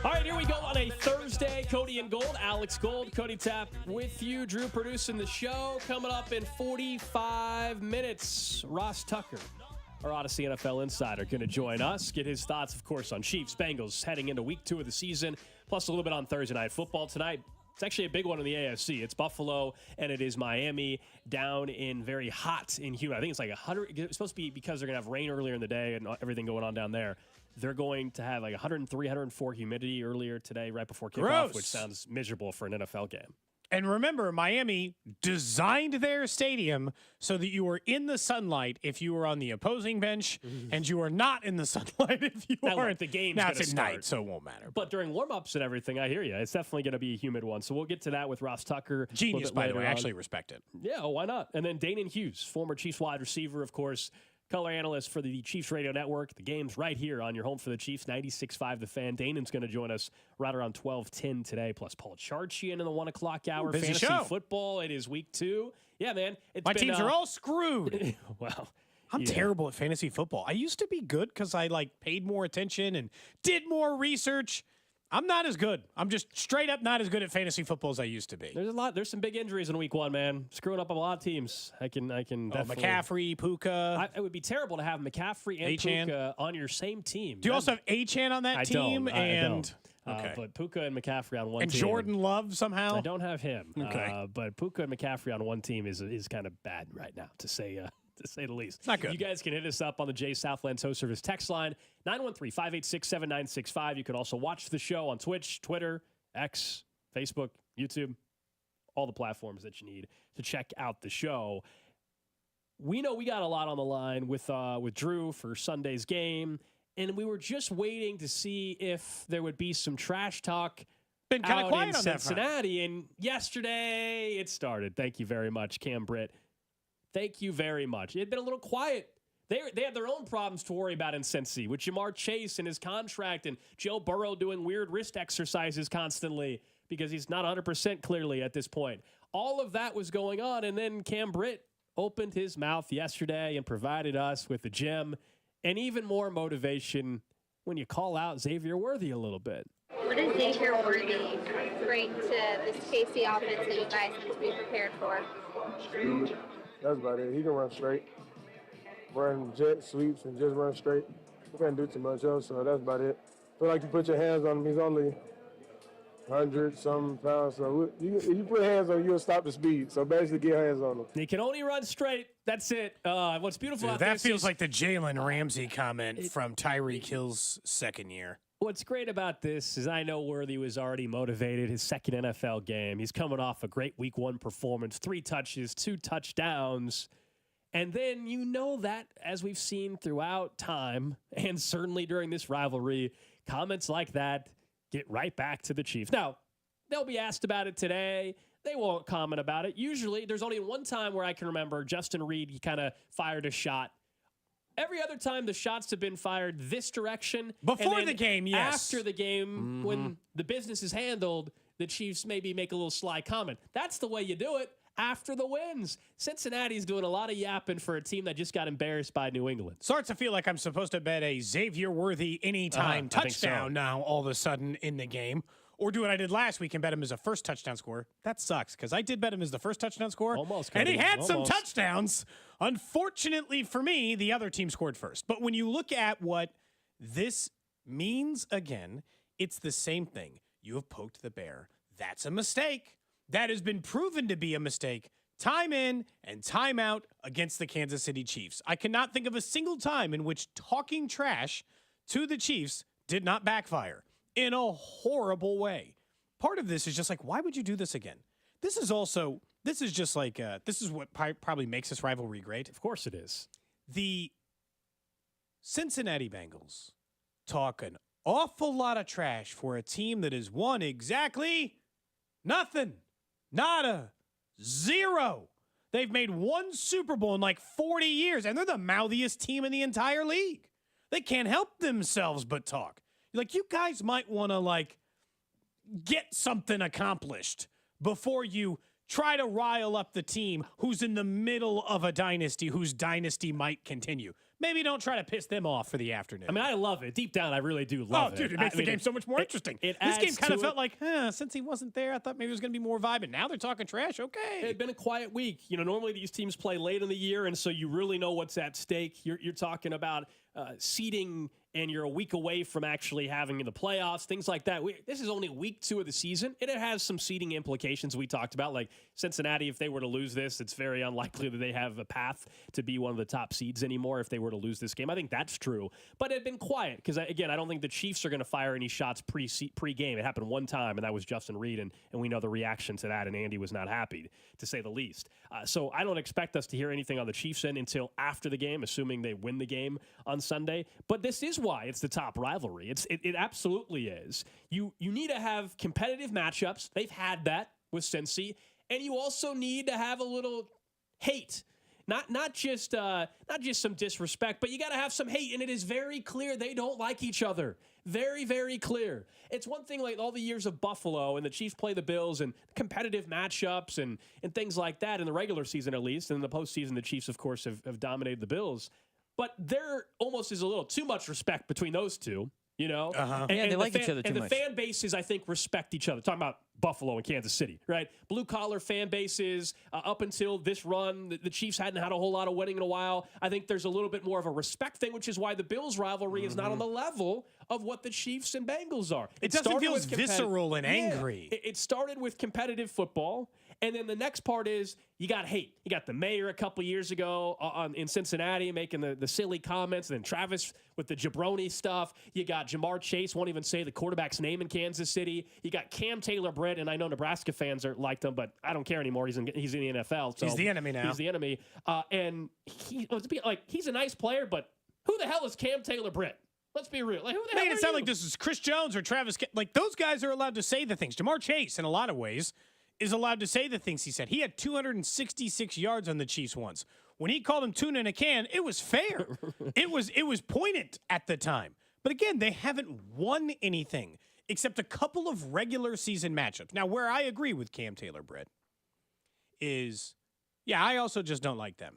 All right, here we go on a Thursday. Cody and Gold, Alex Gold, Cody Tapp with you. Drew producing the show. Coming up in 45 minutes, Ross Tucker, our Odyssey NFL insider, going to join us. Get his thoughts, of course, on Chiefs, Bengals heading into week 2 of the season, plus a little bit on Thursday Night Football tonight. It's actually a big one in the AFC. It's Buffalo, and it is Miami down in very hot and humid. I think it's like 100. It's supposed to be because they're going to have rain earlier in the day and everything going on down there. They're going to have like 103, 104 humidity earlier today, right before kickoff, Gross. Which sounds miserable for an NFL game. And remember, Miami designed their stadium so that you were in the sunlight if you were on the opposing bench, and you are not in the sunlight if you are at the game. Now it's at night, so it won't matter. But during warm-ups and everything, I hear you. It's definitely going to be a humid one. So we'll get to that with Ross Tucker. Genius, by the way. I actually respect it. Yeah, why not? And then Danan Hughes, former Chiefs wide receiver, of course, color analyst for the Chiefs Radio Network. The game's right here on your home for the Chiefs, 96.5 The Fan. Danon's going to join us right around 12:10 today, plus Paul Charchian in the 1 o'clock hour. Busy Fantasy show. Football. It is week 2. Yeah, man. My teams are all screwed. Well, I'm terrible at fantasy football. I used to be good because I paid more attention and did more research. I'm not as good. I'm just straight up not as good at fantasy football as I used to be. There's some big injuries in week 1, man. Screwing up a lot of teams. I can definitely. McCaffrey, Puka. It would be terrible to have McCaffrey and Achane. Puka on your same team. Do you also have Achane on that team? I don't. Okay. But Puka and McCaffrey on one and team. And Jordan Love somehow? I don't have him. Okay. But Puka and McCaffrey on one team is kind of bad right now, to say the least. Not good. You guys can hit us up on the Jay Southland Tow Service text line, 913-586-7965. You can also watch the show on Twitch, Twitter, X, Facebook, YouTube, all the platforms that you need to check out the show. We know we got a lot on the line with Drew for Sunday's game, and we were just waiting to see if there would be some trash talk Been kind of quiet in on Cincinnati, and yesterday it started. Thank you very much, Cam-Britt. Thank you very much. It had been a little quiet. They had their own problems to worry about in Cincy, with Jamar Chase and his contract and Joe Burrow doing weird wrist exercises constantly because he's not 100% clearly at this point. All of that was going on, and then Cam-Britt opened his mouth yesterday and provided us with a gem and even more motivation when you call out Xavier Worthy a little bit. What does Xavier Worthy bring to this KC offense that you guys need to be prepared for? That's about it. He can run straight. Run jet sweeps and just run straight. He can't do too much else, so that's about it. Feel like you put your hands on him, he's only 100-some pounds. So if you put hands on him, you'll stop the speed. So basically get hands on him. He can only run straight. That's it. What's beautiful about that this feels is, like the Jalen Ramsey comment from Tyreek Hill's second year. What's great about this is I know Worthy was already motivated, his second NFL game. He's coming off a great week 1 performance, 3 touches, 2 touchdowns. And then you know that, as we've seen throughout time, and certainly during this rivalry, comments like that get right back to the Chiefs. Now, they'll be asked about it today. They won't comment about it. Usually, there's only one time where I can remember Justin Reed, he kind of fired a shot. Every other time the shots have been fired this direction. Before the game, yes. After the game, when the business is handled, the Chiefs maybe make a little sly comment. That's the way you do it after the wins. Cincinnati's doing a lot of yapping for a team that just got embarrassed by New England. Starts to feel like I'm supposed to bet a Xavier Worthy anytime touchdown now all of a sudden in the game. Or do what I did last week and bet him as a first touchdown scorer. That sucks because I did bet him as the first touchdown scorer. Almost. And he had some touchdowns. Unfortunately for me, the other team scored first. But when you look at what this means, again, it's the same thing. You have poked the bear. That's a mistake. That has been proven to be a mistake time in and time out against the Kansas City Chiefs. I cannot think of a single time in which talking trash to the Chiefs did not backfire in a horrible way. Part of this is just like, why would you do this again? This is just like, this is what probably makes this rivalry great. Of course it is. The Cincinnati Bengals talk an awful lot of trash for a team that has won exactly nothing. Nada. Zero. They've made 1 Super Bowl in like 40 years, and they're the mouthiest team in the entire league. They can't help themselves but talk. Like, you guys might want to, get something accomplished before you try to rile up the team whose in the middle of a dynasty, whose dynasty might continue. maybe don't try to piss them off for the afternoon. I mean, I love it. Deep down, I really do love it. Oh, dude, it makes the game so much more interesting. This game kind of felt like, since he wasn't there, I thought maybe it was going to be more vibe, and now they're talking trash. Okay. It had been a quiet week. Normally these teams play late in the year, and so you really know what's at stake. You're talking about seeding, and you're a week away from actually having the playoffs, things like that. This is only week 2 of the season, and it has some seeding implications we talked about. Like Cincinnati, if they were to lose this, it's very unlikely that they have a path to be one of the top seeds anymore if they were to lose this game. I think that's true. But it had been quiet because, again, I don't think the Chiefs are going to fire any shots pre-game. It happened one time, and that was Justin Reed, and we know the reaction to that, and Andy was not happy, to say the least. So I don't expect us to hear anything on the Chiefs' end until after the game, assuming they win the game on Sunday. But this is why it's the top rivalry. It absolutely is. You need to have competitive matchups. They've had that with Cincy, and you also need to have a little hate. Not just some disrespect, but you got to have some hate, and it is very clear they don't like each other. Very, very clear. It's one thing like all the years of Buffalo and the Chiefs play the Bills and competitive matchups and things like that in the regular season at least, and in the postseason the Chiefs, of course, have dominated the Bills. But there almost is a little too much respect between those two, Yeah, they like each other too much. And the fan bases, I think, respect each other. Talking about Buffalo and Kansas City, right? Blue-collar fan bases, up until this run, the Chiefs hadn't had a whole lot of winning in a while. I think there's a little bit more of a respect thing, which is why the Bills rivalry is not on the level of what the Chiefs and Bengals are. It doesn't feel visceral and angry. It started with competitive football, and then the next part is you got hate. You got the mayor a couple years ago in Cincinnati making the silly comments, and then Travis with the jabroni stuff. You got Jamar Chase, won't even say the quarterback's name in Kansas City. You got Cam Taylor-Britt, and I know Nebraska fans liked him, but I don't care anymore. He's in the NFL. So he's the enemy now. He's the enemy. And he's a nice player, but who the hell is Cam Taylor-Britt? Let's be real. Like, who the hell Making it sound you? like this is Chris Jones or Travis. Like, those guys are allowed to say the things. Jamar Chase, in a lot of ways, is allowed to say the things he said. He had 266 yards on the Chiefs once. When he called him tuna in a can, it was fair. It was poignant at the time. But again, they haven't won anything except a couple of regular season matchups. Now, where I agree with Cam Taylor-Britt is, I also just don't like them.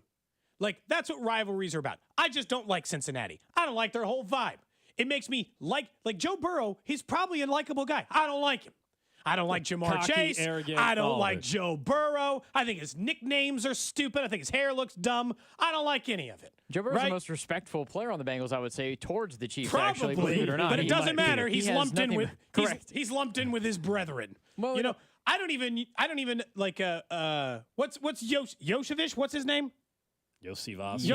Like, that's what rivalries are about. I just don't like Cincinnati. I don't like their whole vibe. It makes me like Joe Burrow. He's probably a likable guy. I don't like him. I don't like Jamar Cocky, Chase. arrogant, I don't like Joe Burrow. I think his nicknames are stupid. I think his hair looks dumb. I don't like any of it. Joe Burrow's the most respectful player on the Bengals, I would say, towards the Chiefs. Probably, actually, believe it or not. But it doesn't matter. He's lumped in with correct. He's lumped in with his brethren. Well, I don't even like what's Yoshevich? What's his name? Yosivas.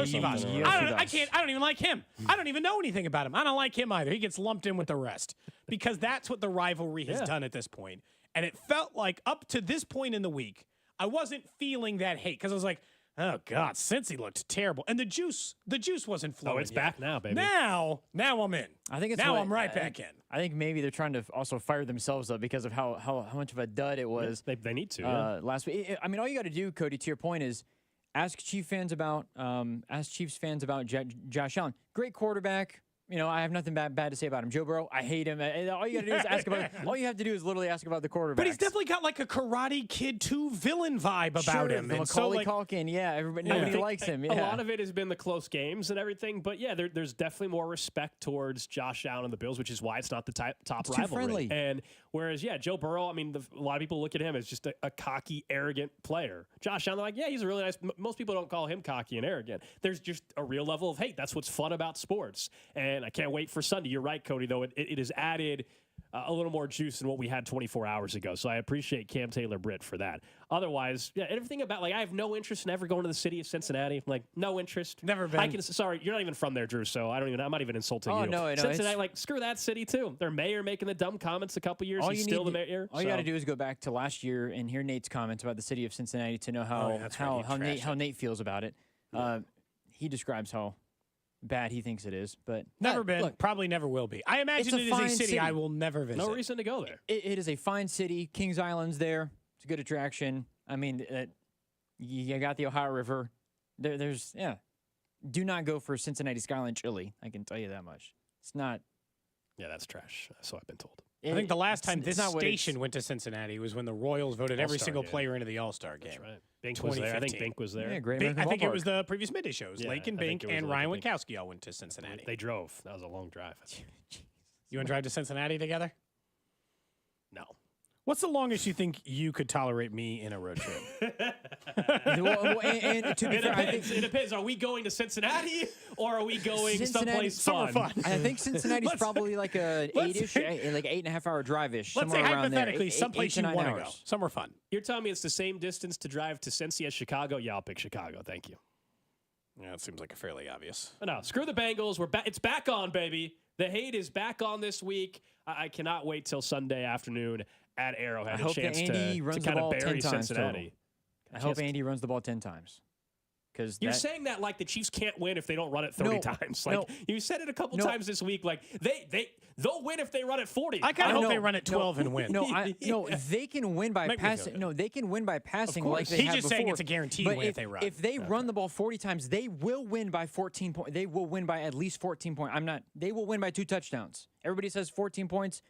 I don't even like him. I don't even know anything about him. I don't like him either. He gets lumped in with the rest because that's what the rivalry has done at this point. And it felt like up to this point in the week, I wasn't feeling that hate because I was like, oh God, Cincy looked terrible. And the juice wasn't flowing. Oh, it's back now, baby. Now I'm in. I think I'm right back in. I think maybe they're trying to also fire themselves up because of how much of a dud it was. They need to. Last week. I mean, all you got to do, Cody, to your point, is ask Chiefs fans about Josh Allen. Great quarterback. I have nothing bad to say about him. Joe Burrow, I hate him. All you got to do is ask about. All you have to do is literally ask about the quarterback. But he's definitely got like a Karate Kid 2 villain vibe about him. The Macaulay Culkin, nobody likes him. Yeah. A lot of it has been the close games and everything, but there's definitely more respect towards Josh Allen and the Bills, which is why it's not the top rivalry. Friendly. And whereas, Joe Burrow, I mean, a lot of people look at him as just a cocky, arrogant player. Josh Allen, like, he's a really nice. Most people don't call him cocky and arrogant. There's just a real level of hate. That's what's fun about sports, and I can't wait for Sunday. You're right, Cody, though. It has added a little more juice than what we had 24 hours ago. So I appreciate Cam Taylor-Britt for that. Otherwise, everything about, I have no interest in ever going to the city of Cincinnati. Like, no interest. Never been. Sorry, you're not even from there, Drew, so I'm not even insulting you. No, Cincinnati, screw that city, too. Their mayor making the dumb comments a couple years. He's still the mayor. All you got to do is go back to last year and hear Nate's comments about the city of Cincinnati to know how Nate feels about it. He describes how bad he thinks it is, but never been. Look, probably never will be. I imagine it is a city I will never visit. No reason to go there. It is a fine city. Kings Island's there. It's a good attraction. I mean, you got the Ohio River. There's Do not go for Cincinnati Skyline chili. I can tell you that much. It's not. Yeah, that's trash. So I've been told. I think the last time this station went to Cincinnati was when the Royals voted every single player into the All-Star game. That's right. Bink was there. I think Bink was there. Yeah, great. I think it was the previous midday shows. Lake and Bink and Ryan Winkowski all went to Cincinnati. They drove. That was a long drive. You want to drive to Cincinnati together? No. What's the longest you think you could tolerate me in a road trip? And to be fair, it depends. Are we going to Cincinnati or are we going someplace fun? I think Cincinnati's probably like a 8.5 hour drive-ish. Let's say hypothetically someplace you want to go. Somewhere fun. You're telling me it's the same distance to drive to Cincy as Chicago? Yeah, I'll pick Chicago. Thank you. Yeah, it seems like a fairly obvious. But no, screw the Bengals. It's back on, baby. The hate is back on this week. I cannot wait till Sunday afternoon at Arrowhead. I hope that Andy runs the ball 10 times. I hope Andy runs the ball 10 times. Because you're saying that like the Chiefs can't win if they don't run it 30 times. Like you said it a couple times this week. Like they'll win if they run it 40. I kind of hope they run it 12 and win. They can win by passing. No, they can win by passing like they have before. He's just saying it's a guaranteed win if they run. If they run the ball 40 times, they will win by 14 points. They will win by at least 14 points. They will win by 2 touchdowns. Everybody says 14 points.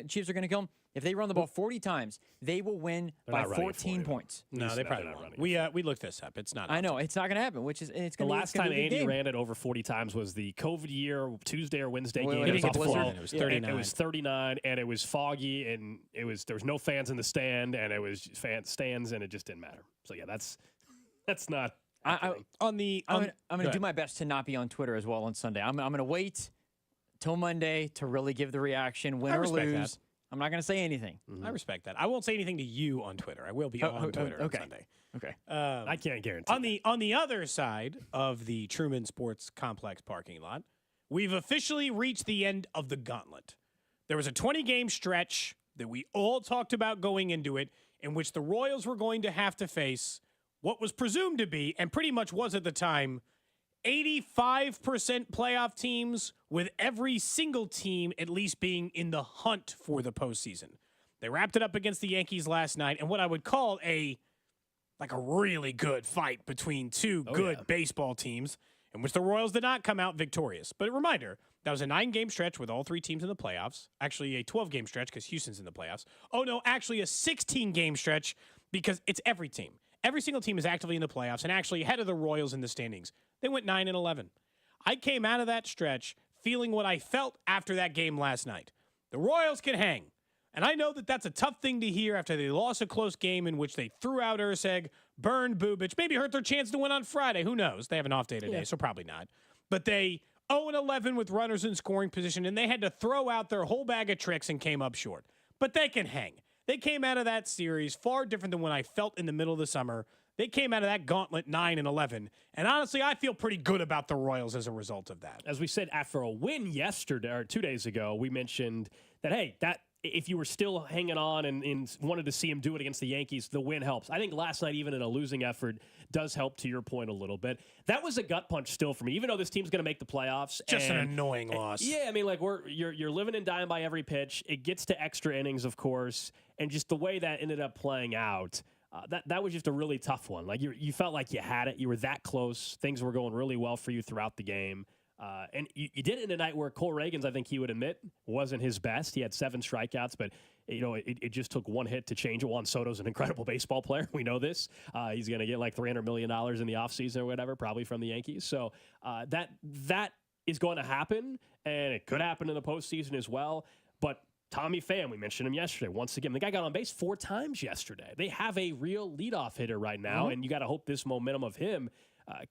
Chiefs are going to kill them. If they run the ball 40 times, they will win by 14 points. No, they probably won't. We looked this up. It's not. I know it's not going to happen. The last time Andy ran it over 40 times was the COVID year, Tuesday or Wednesday game. It was 39. It was 39, and it was foggy, and there was no fans in the stand, and it was stands, and it just didn't matter. So yeah, that's not. I'm going to do my best to not be on Twitter as well on Sunday. I'm going to wait till Monday to really give the reaction, win or lose. That. I'm not going to say anything. I respect that. I won't say anything to you on Twitter. I will be on Twitter on Sunday. Okay. I can't guarantee. On the other side of the Truman Sports Complex parking lot, we've officially reached the end of the gauntlet. There was a 20-game stretch that we all talked about going into it, in which the Royals were going to have to face what was presumed to be, and pretty much was at the time, 85% playoff teams, with every single team at least being in the hunt for the postseason. They wrapped it up against the Yankees last night, and what I would call a really good fight between two good baseball teams, in which the Royals did not come out victorious. But a reminder, that was a 9-game stretch with all 3 teams in the playoffs. Actually, a 12-game stretch because Houston's in the playoffs. Oh, no, actually a 16-game stretch because it's every team. Every single team is actively in the playoffs and actually ahead of the Royals in the standings. They went 9-11. I came out of that stretch feeling what I felt after that game last night. The Royals can hang. And I know that that's a tough thing to hear after they lost a close game in which they threw out Urseg, burned Bubic, maybe hurt their chance to win on Friday. Who knows? They have an off day today, so probably not. But they 0-11 with runners in scoring position, and they had to throw out their whole bag of tricks and came up short. But they can hang. They came out of that series far different than when I felt in the middle of the summer. They came out of that gauntlet 9-11. And honestly, I feel pretty good about the Royals as a result of that. As we said, after a win yesterday or 2 days ago, we mentioned that, hey, if you were still hanging on and wanted to see him do it against the Yankees, the win helps. I think last night, even in a losing effort, does help, to your point, a little bit. That was a gut punch still for me, even though this team's going to make the playoffs. Just an annoying loss. Yeah, I mean, like you're living and dying by every pitch. It gets to extra innings, of course, and just the way that ended up playing out, that was just a really tough one. Like you felt like you had it. You were that close. Things were going really well for you throughout the game. And you did it in a night where Cole Reagans, I think he would admit, wasn't his best. He had 7 strikeouts, but it just took one hit to change it. Juan Soto's an incredible baseball player. We know this. He's going to get like $300 million in the offseason or whatever, probably from the Yankees. So that is going to happen, and it could happen in the postseason as well. But Tommy Pham, we mentioned him yesterday. Once again, the guy got on base 4 times yesterday. They have a real leadoff hitter right now, and you got to hope this momentum of him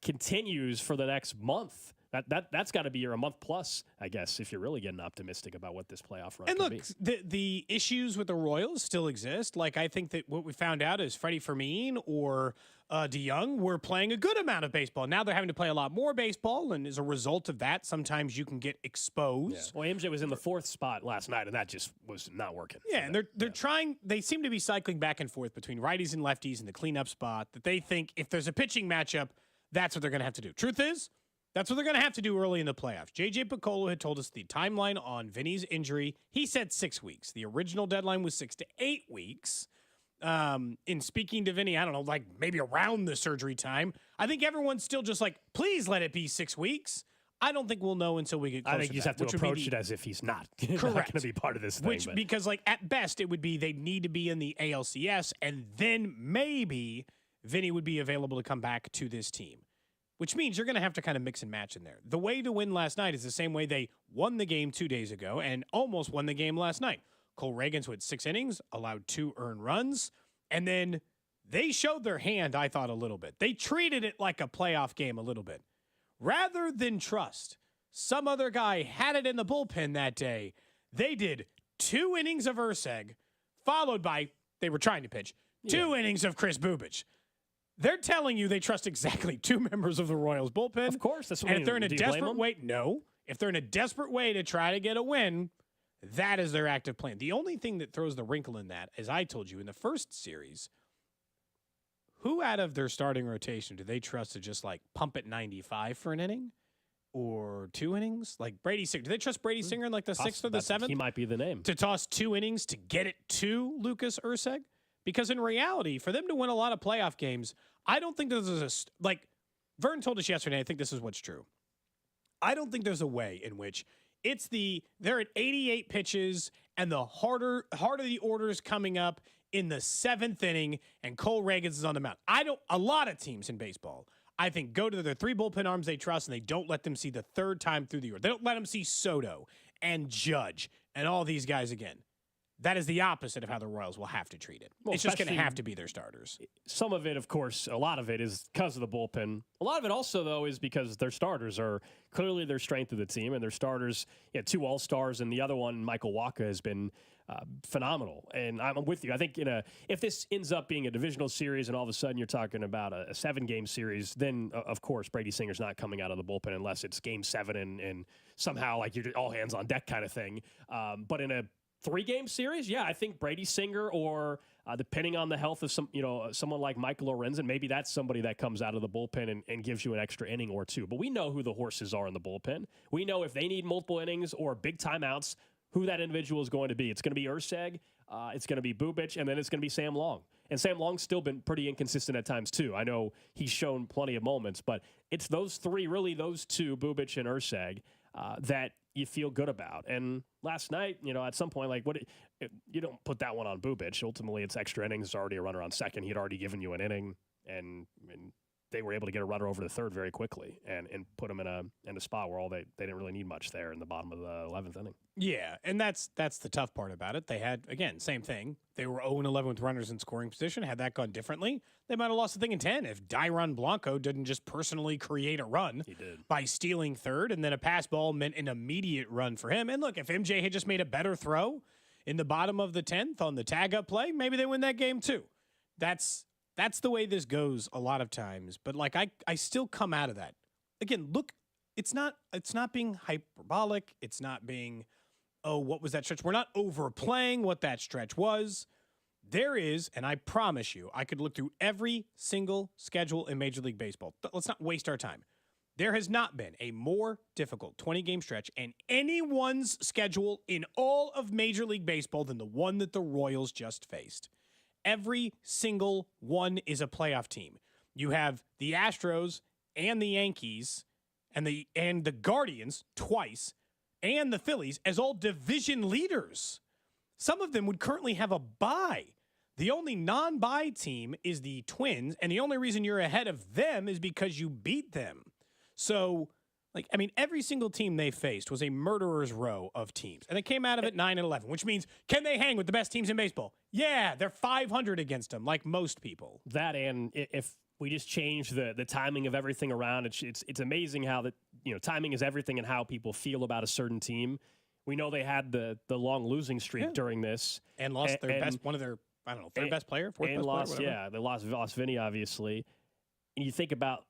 continues for the next month. That's got to be a month plus, I guess, if you're really getting optimistic about what this playoff run can be. And look, the issues with the Royals still exist. Like, I think that what we found out is Freddie Fermin or DeYoung were playing a good amount of baseball. Now they're having to play a lot more baseball, and as a result of that, sometimes you can get exposed. Yeah. Well, MJ was in the 4th spot last night, and that just was not working. Yeah, and they're trying. They seem to be cycling back and forth between righties and lefties in the cleanup spot, that they think if there's a pitching matchup, that's what they're going to have to do. Truth is, that's what they're going to have to do early in the playoffs. J.J. Piccolo had told us the timeline on Vinny's injury. He said 6 weeks. The original deadline was 6 to 8 weeks. In speaking to Vinny, I don't know, like maybe around the surgery time, I think everyone's still just like, please let it be 6 weeks. I don't think we'll know until we get closer. I think you just have to approach it as if he's not going to be part of this thing. Because like at best it would be they need to be in the ALCS, and then maybe Vinny would be available to come back to this team, which means you're going to have to kind of mix and match in there. The way to win last night is the same way they won the game 2 days ago and almost won the game last night. Cole Reagans went 6 innings, allowed 2 earned runs, and then they showed their hand, I thought, a little bit. They treated it like a playoff game a little bit. Rather than trust some other guy had it in the bullpen that day, they did 2 innings of Urseg, followed by, they were trying to pitch, 2 innings of Chris Bubich. They're telling you they trust exactly 2 members of the Royals bullpen. Of course. That's what and if they're in a desperate way, no. If they're in a desperate way to try to get a win, that is their active plan. The only thing that throws the wrinkle in that, as I told you in the first series, who out of their starting rotation do they trust to just like pump at 95 for an inning or 2 innings? Like Brady Singer. Do they trust Brady Singer in like the 6th or the 7th? He might be the name. To toss 2 innings to get it to Lucas Urseg? Because in reality, for them to win a lot of playoff games, I don't think there's like Vern told us yesterday, I think this is what's true. I don't think there's a way in which they're at 88 pitches and the harder the orders coming up in the 7th inning and Cole Reagans is on the mound. A lot of teams in baseball, I think, go to their 3 bullpen arms they trust and they don't let them see the 3rd time through the order. They don't let them see Soto and Judge and all these guys again. That is the opposite of how the Royals will have to treat it. Well, it's just going to have to be their starters. Some of it, of course, a lot of it is because of the bullpen. A lot of it also, though, is because their starters are clearly their strength of the team, and their starters, 2 All-Stars, and the other one, Michael Wacha, has been phenomenal. And I'm with you. I think if this ends up being a divisional series and all of a sudden you're talking about a 7-game series, then, of course, Brady Singer's not coming out of the bullpen unless it's Game 7 and somehow like you're all hands on deck kind of thing. But in a 3-game series, I think Brady Singer or depending on the health of someone like Michael Lorenzen, maybe that's somebody that comes out of the bullpen and gives you an extra inning or 2. But we know who the horses are in the bullpen. We know if they need multiple innings or big timeouts, who that individual is going to be. It's going to be Urseg, it's going to be Bubich, and then it's going to be Sam Long. And Sam Long's still been pretty inconsistent at times too. I know he's shown plenty of moments, but it's those 3, really those 2, Bubich and Urseg, that you feel good about. And last night, at some point, you don't put that one on Bubich. Ultimately, it's extra innings. It's already a runner on second. He'd already given you an inning, and they were able to get a runner over to third very quickly and put them in a spot where they didn't really need much there in the bottom of the 11th inning. Yeah, and that's the tough part about it. They had, again, same thing. They were 0-11 with runners in scoring position. Had that gone differently, they might have lost the thing in 10 if Dairon Blanco didn't just personally create a run by stealing third, and then a pass ball meant an immediate run for him. And look, if MJ had just made a better throw in the bottom of the 10th on the tag-up play, maybe they win that game too. That's the way this goes a lot of times. But like I still come out of that. Again, look, it's not being hyperbolic. It's not being, oh, what was that stretch? We're not overplaying what that stretch was. There is, and I promise you, I could look through every single schedule in Major League Baseball. Let's not waste our time. There has not been a more difficult 20-game stretch in anyone's schedule in all of Major League Baseball than the one that the Royals just faced. Every single one is a playoff team. You have the Astros and the Yankees and the Guardians twice and the Phillies as all division leaders. Some of them would currently have a bye. The only non-bye team is the Twins, and the only reason you're ahead of them is because you beat them. So, every single team they faced was a murderer's row of teams. And they came out of it 9-11, which means, can they hang with the best teams in baseball? Yeah, they're 500 against them, like most people. That, and if we just change the timing of everything around, it's amazing how timing is everything and how people feel about a certain team. We know they had the long losing streak during this. And lost one of their, third best player, fourth best player, they lost Vinny, obviously. And you think about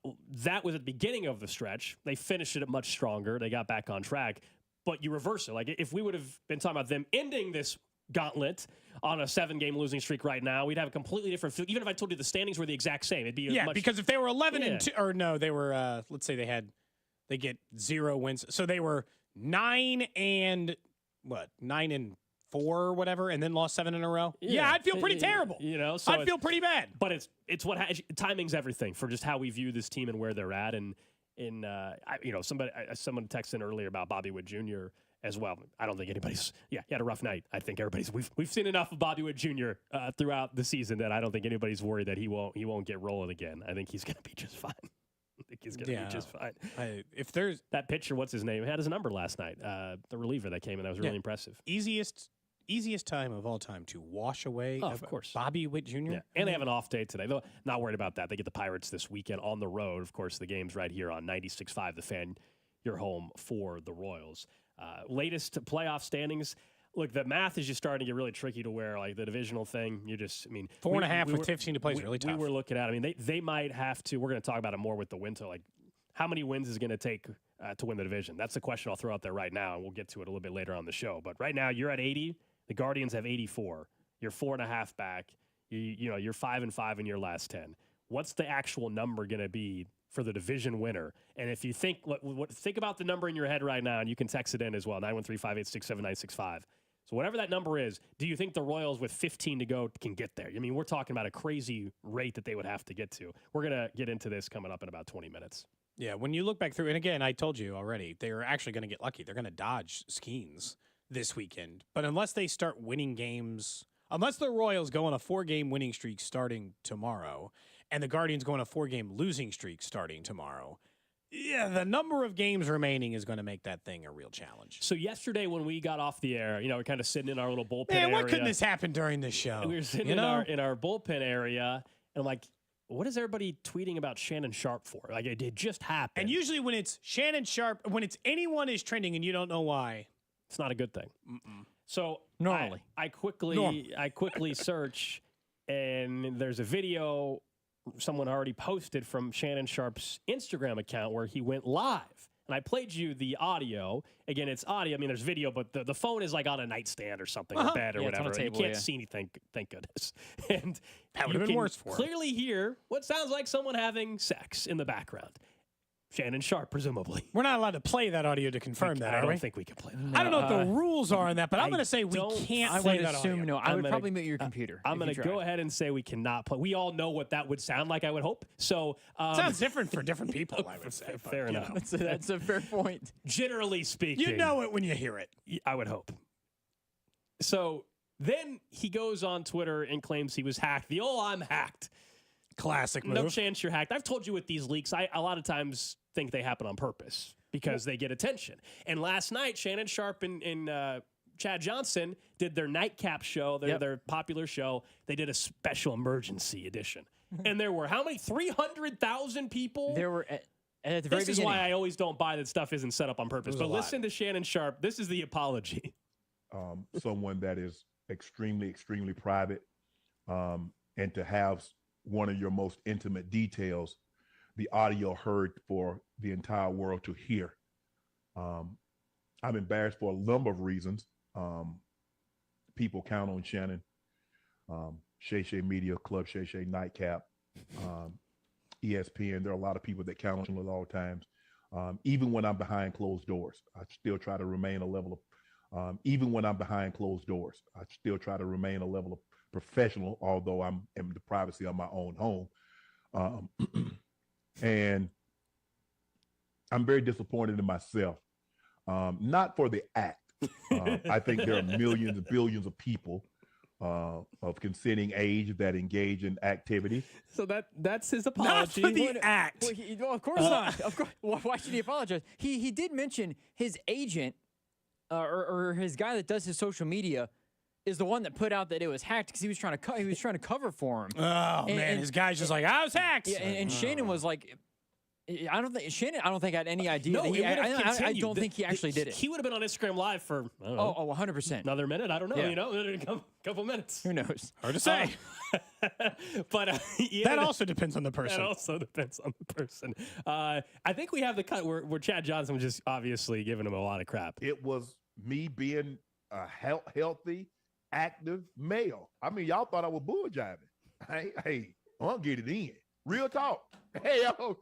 that was at the beginning of the stretch. They finished it much stronger. They got back on track. But you reverse it. Like if we would have been talking about them ending this gauntlet on a 7-game losing streak right now, we'd have a completely different feel. Even if I told you the standings were the exact same, it'd be because if they were 11-2, or no, they were. Let's say they get 0 wins, so they were 9-4 or whatever, and then lost 7 in a row. Yeah, I'd feel pretty terrible. So I'd feel pretty bad. But it's what timing's everything for just how we view this team and where they're at. And someone texted in earlier about Bobby Witt Jr. as well. I don't think anybody's. Yeah, he had a rough night. I think everybody's. We've seen enough of Bobby Witt Jr. Throughout the season that I don't think anybody's worried that he won't get rolling again. I think he's going to be just fine. I think he's going to be just fine. If there's that pitcher, what's his name? He had his number last night. The reliever that came in, that was really impressive. Easiest time of all time to wash away of course. Bobby Witt Jr. Yeah. And they have an off day today. Though not worried about that. They get the Pirates this weekend on the road. Of course, the game's right here on 96.5 The Fan. You're home for the Royals. Latest playoff standings. Look, the math is just starting to get really tricky to where, like, the divisional thing, 4.5 with 15 to play is really tough. We were looking at, they might have to, we're going to talk about it more with the winter, like, how many wins is it going to take to win the division? That's the question I'll throw out there right now, and we'll get to it a little bit later on the show. But right now, you're at 80. The Guardians have 84. You're 4.5 back. You're 5-5 in your last 10. What's the actual number going to be for the division winner? And if you think about the number in your head right now, and you can text it in as well, 913-586-7965. So whatever that number is, do you think the Royals with 15 to go can get there? We're talking about a crazy rate that they would have to get to. We're going to get into this coming up in about 20 minutes. Yeah, when you look back through, and again, I told you already, they're actually going to get lucky. They're going to dodge Skeens this weekend. But unless they start winning games, unless the Royals go on a 4-game winning streak starting tomorrow, and the Guardians go on a 4-game losing streak starting tomorrow, the number of games remaining is going to make that thing a real challenge. So yesterday when we got off the air, we're kind of sitting in our little bullpen area. Man, why couldn't this happen during this show? We were sitting in our bullpen area, and I'm like, what is everybody tweeting about Shannon Sharpe for? Like, it just happened. And usually when it's Shannon Sharpe, when it's anyone is trending and you don't know why, it's not a good thing. Mm-mm. So normally, I quickly search, and there's a video someone already posted from Shannon Sharpe's Instagram account where he went live. And I played you the audio. Again, it's audio. There's video, but the phone is like on a nightstand or something, or bed or whatever. Table, you can't see anything, thank goodness. And that would have been worse for him. Clearly hear what sounds like someone having sex in the background. Shannon Sharpe, presumably. We're not allowed to play that audio to confirm that, are we? I don't think we can play that. I don't know what the rules are on that, but I'm going to say we can't play that audio. No, I would probably mute your computer. I'm going to go ahead and say we cannot play. We all know what that would sound like, I would hope. So sounds different for different people, I would say. Fair enough. That's a fair point. Generally speaking. You know it when you hear it. I would hope. So then he goes on Twitter and claims he was hacked. I'm hacked. Classic move. No chance you're hacked. I've told you with these leaks, I a lot of times think they happen on purpose because they get attention. And last night, Shannon Sharpe and Chad Johnson did their nightcap show, their popular show. They did a special emergency edition. And there were how many? 300,000 people? There were at the very beginning. This is why I always don't buy that stuff isn't set up on purpose. But listen to Shannon Sharpe. This is the apology. Someone that is extremely, extremely private, and to have one of your most intimate details, the audio heard for the entire world to hear. I'm embarrassed for a number of reasons. People count on Shannon, Shay Shay Media Club, Shay Shay Nightcap, ESPN. There are a lot of people that count on him at all times. Even when I'm behind closed doors, I still try to remain a level of, even when I'm behind closed doors, I still try to remain a level of professional, although I'm in the privacy of my own home. And I'm very disappointed in myself, not for the act. I think there are millions and billions of people of consenting age that engage in activity. So that's his apology. Not for the act. Well, of course not. Of course. Why should he apologize? He did mention his agent or his guy that does his social media is the one that put out that it was hacked because he was trying to cover for him. Oh man, his guy's just like, I was hacked. Yeah, and Shannon was like, I don't think had any idea. No, I don't think he actually did it. He would have been on Instagram Live for 100%. Another minute. I don't know. A couple minutes. Who knows? Hard to say. But that also depends on the person. That also depends on the person. I think we have the cut where Chad Johnson was just obviously giving him a lot of crap. It was me being a healthy, active male. Y'all thought I was bull jiving. Hey, I'll get it in. Real talk. Hey, yo.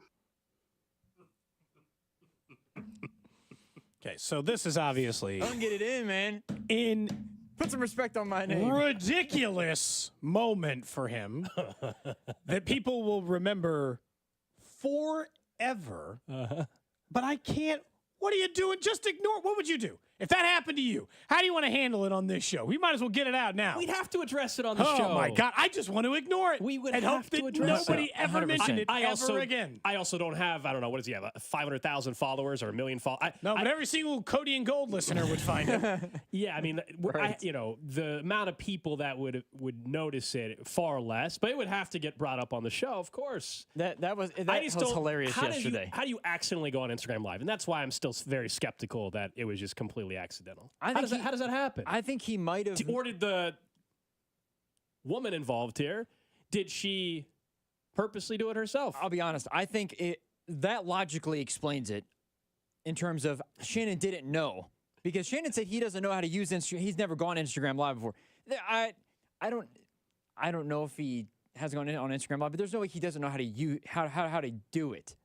Okay, so this is obviously Don't get it in, man. Put some respect on my name. Ridiculous moment for him that people will remember ever, but I can't. What are you doing? Just ignore. What would you do if that happened to you? How do you want to handle it on this show? We might as well get it out now. We'd have to address it on the show. Oh my God! I just want to ignore it. We would and have hope to that address nobody it. ever 100%. mentioned it ever again. I also don't have. I don't know what does he have? 500,000 followers or 1 million followers? But every single Cody and Gold listener would find it. Yeah, I mean, Right. the amount of people that would notice it far less, but it would have to get brought up on the show, of course. That was hilarious yesterday. How do you accidentally go on Instagram Live? And that's why I'm still very skeptical that it was just completely accidental. I How think does that happen? I think he might have. Or did the woman involved here, did she purposely do it herself? I'll be honest. I think that logically explains it in terms of Shannon didn't know. Because Shannon said he doesn't know how to use Instagram. He's never gone Instagram Live before. I don't know if he has gone on Instagram Live, but there's no way he doesn't know how to use how to do it.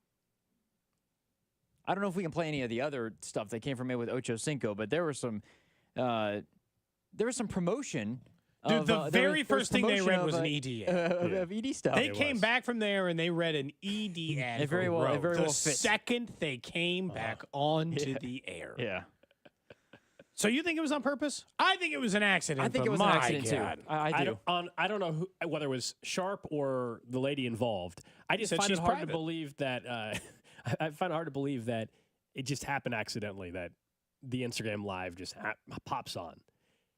I don't know if we can play any of the other stuff that came from it with Ocho Cinco, but there was some promotion. Dude, the very there was first thing they read promotion was of, an ED ad. of ED stuff. They came back from there and they read an ED ad. It very for well- it Roe. very the well fit. second they came back onto the air. Yeah. So you think it was on purpose? I think it was an accident. I think but it was an my accident God. too. I do. I don't know whether it was Sharpe or the lady involved. I just Said find it she's hard private. to believe that. I find it hard to believe that it just happened accidentally. That the Instagram Live just pops on.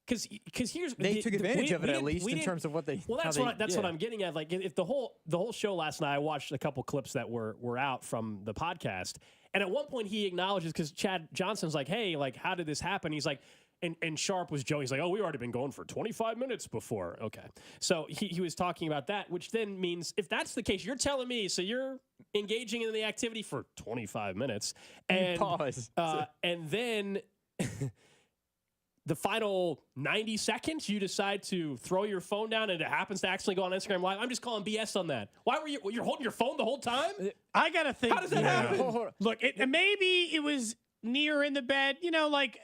Because here's They took advantage of it at least in didn't- terms of what they. Well, how that's they- what I'm getting at. Like, if the whole show last night, I watched a couple clips that were out from the podcast, and at one point he acknowledges because Chad Johnson's like, "Hey, like, how did this happen?" He's like, and Sharpe was joking. He's like, "Oh, we already been going for 25 minutes before." Okay, so he was talking about that, which then means if that's the case, you're telling me so you're engaging in the activity for 25 minutes, and Pause. and then. The final 90 seconds, you decide to throw your phone down and it happens to actually go on Instagram Live. I'm just calling BS on that. Why were you're holding your phone the whole time? I got to think. How does that happen? Look, maybe it was near in the bed, like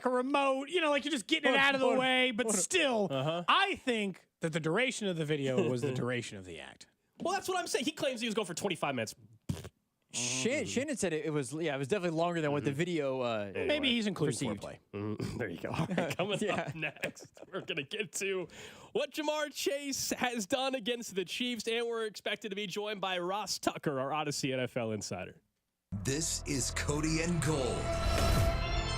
a remote, like you're just getting it out of the way, but still, I think that the duration of the video was the duration of the act. Well, that's what I'm saying. He claims he was going for 25 minutes. Shannon said it was definitely longer than what the video. Maybe he's including perceived. foreplay. There you go. All right, coming up next, we're going to get to what Jamar Chase has done against the Chiefs, and we're expected to be joined by Ross Tucker, our Odyssey NFL insider. This is Cody and Gold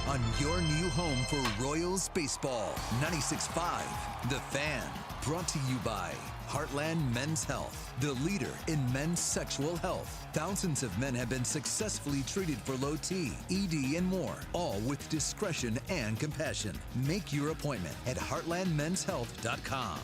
on your new home for Royals baseball. 96.5, The Fan. Brought to you by Heartland Men's Health, the leader in men's sexual health. Thousands of men have been successfully treated for low T, ED, and more, all with discretion and compassion. Make your appointment at heartlandmenshealth.com.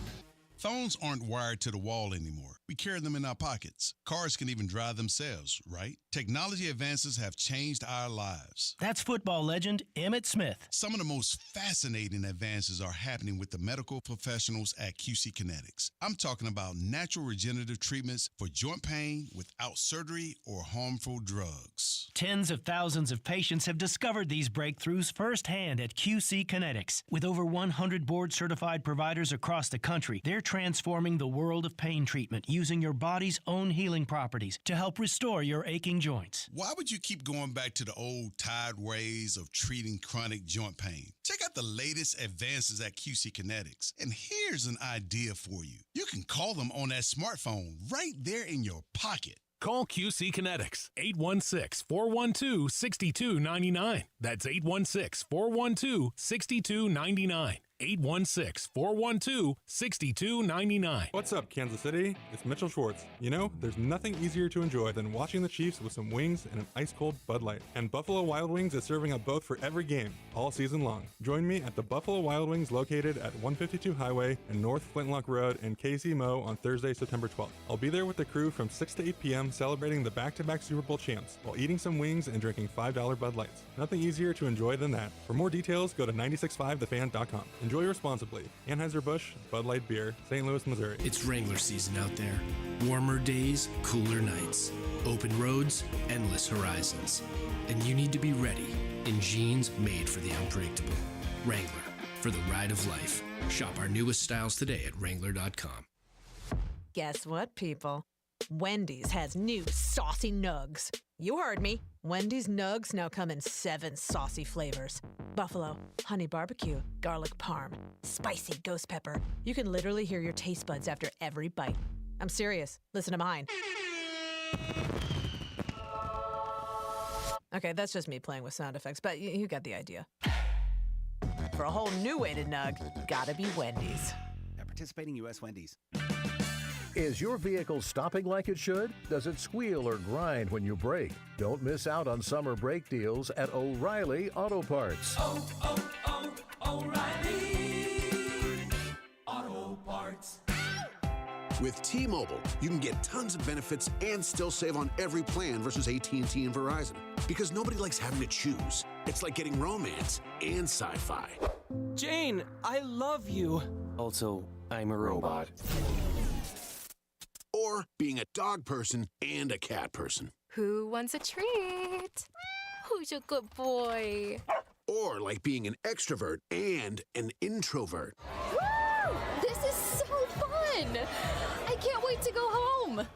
Phones aren't wired to the wall anymore. We carry them in our pockets. Cars can even drive themselves, right? Technology advances have changed our lives. That's football legend Emmitt Smith. Some of the most fascinating advances are happening with the medical professionals at QC Kinetics. I'm talking about natural regenerative treatments for joint pain without surgery or harmful drugs. Tens of thousands of patients have discovered these breakthroughs firsthand at QC Kinetics. With over 100 board-certified providers across the country, they're transforming the world of pain treatment using your body's own healing properties to help restore your aching joints. Why would you keep going back to the old tired ways of treating chronic joint pain? Check out the latest advances at QC Kinetics. And here's an idea for you. You can call them on that smartphone right there in your pocket. Call QC Kinetics, 816-412-6299. That's 816-412-6299. 816-412-6299. What's up, Kansas City? It's Mitchell Schwartz. You know, there's nothing easier to enjoy than watching the Chiefs with some wings and an ice-cold Bud Light. And Buffalo Wild Wings is serving up both for every game, all season long. Join me at the Buffalo Wild Wings located at 152 Highway and North Flintlock Road in KC-Mo on Thursday, September 12th. I'll be there with the crew from 6 to 8 p.m. celebrating the back-to-back Super Bowl champs while eating some wings and drinking $5 Bud Lights. Nothing easier to enjoy than that. For more details, go to 965thefan.com. Enjoy responsibly. Anheuser-Busch, Bud Light Beer, St. Louis, Missouri. It's Wrangler season out there. Warmer days, cooler nights. Open roads, endless horizons. And you need to be ready in jeans made for the unpredictable. Wrangler, for the ride of life. Shop our newest styles today at Wrangler.com. Guess what, people? Wendy's has new saucy nugs. You heard me. Wendy's Nugs now come in 7 saucy flavors. Buffalo, honey barbecue, garlic parm, spicy ghost pepper. You can literally hear your taste buds after every bite. I'm serious. Listen to mine. Okay, that's just me playing with sound effects, but you got the idea. For a whole new way to nug, gotta be Wendy's. At participating U.S. Wendy's. Is your vehicle stopping like it should? Does it squeal or grind when you brake? Don't miss out on summer brake deals at O'Reilly Auto Parts. O'Reilly Auto Parts. With T-Mobile, you can get tons of benefits and still save on every plan versus AT&T and Verizon. Because nobody likes having to choose. It's like getting romance and sci-fi. Jane, I love you. Also, I'm a robot. Or being a dog person and a cat person. Who wants a treat? Who's a good boy? Or like being an extrovert and an introvert. Woo! This is so fun! I can't wait to go home.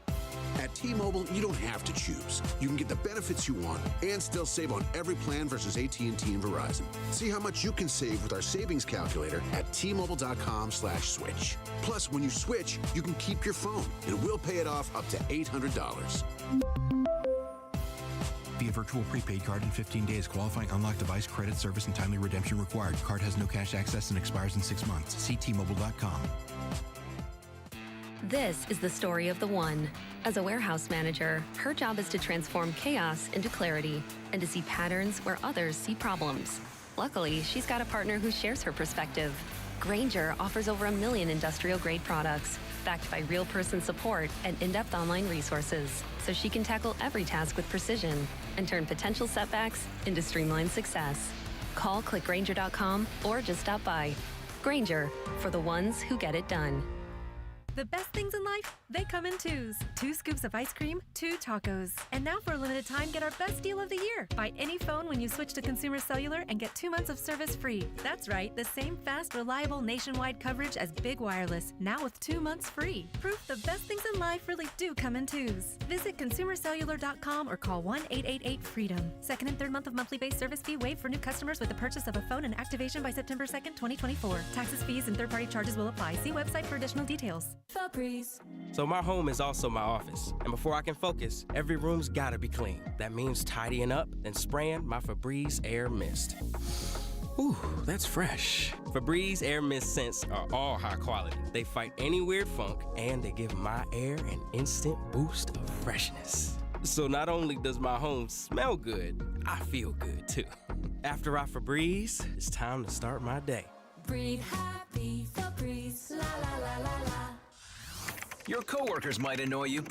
At T-Mobile, you don't have to choose. You can get the benefits you want and still save on every plan versus AT&T and Verizon. See how much you can save with our savings calculator at T-Mobile.com/switch. Plus, when you switch, you can keep your phone, and we'll pay it off up to $800. Via virtual prepaid card in 15 days. Qualifying unlocked device, credit, service, and timely redemption required. Card has no cash access and expires in 6 months. See T-Mobile.com. This is the story of the one. As a warehouse manager, her job is to transform chaos into clarity and to see patterns where others see problems. Luckily, she's got a partner who shares her perspective. Grainger offers over 1 million industrial-grade products, backed by real-person support and in-depth online resources, so she can tackle every task with precision and turn potential setbacks into streamlined success. Call clickgrainger.com or just stop by. Grainger, for the ones who get it done. The best things in life, they come in twos. 2 scoops of ice cream, 2 tacos. And now for a limited time, get our best deal of the year. Buy any phone when you switch to Consumer Cellular and get 2 months of service free. That's right, the same fast, reliable nationwide coverage as Big Wireless, now with 2 months free. Proof the best things in life really do come in twos. Visit ConsumerCellular.com or call 1-888-FREEDOM. Second and third month of monthly base service fee waived for new customers with the purchase of a phone and activation by September 2nd, 2024. Taxes, fees, and third-party charges will apply. See website for additional details. Febreze. So my home is also my office. And before I can focus, every room's gotta be clean. That means tidying up and spraying my Febreze Air Mist. Ooh, that's fresh. Febreze Air Mist scents are all high quality. They fight any weird funk, and they give my air an instant boost of freshness. So not only does my home smell good, I feel good too. After I Febreze, it's time to start my day. Breathe happy, Febreze, la la la la la. Your coworkers might annoy you,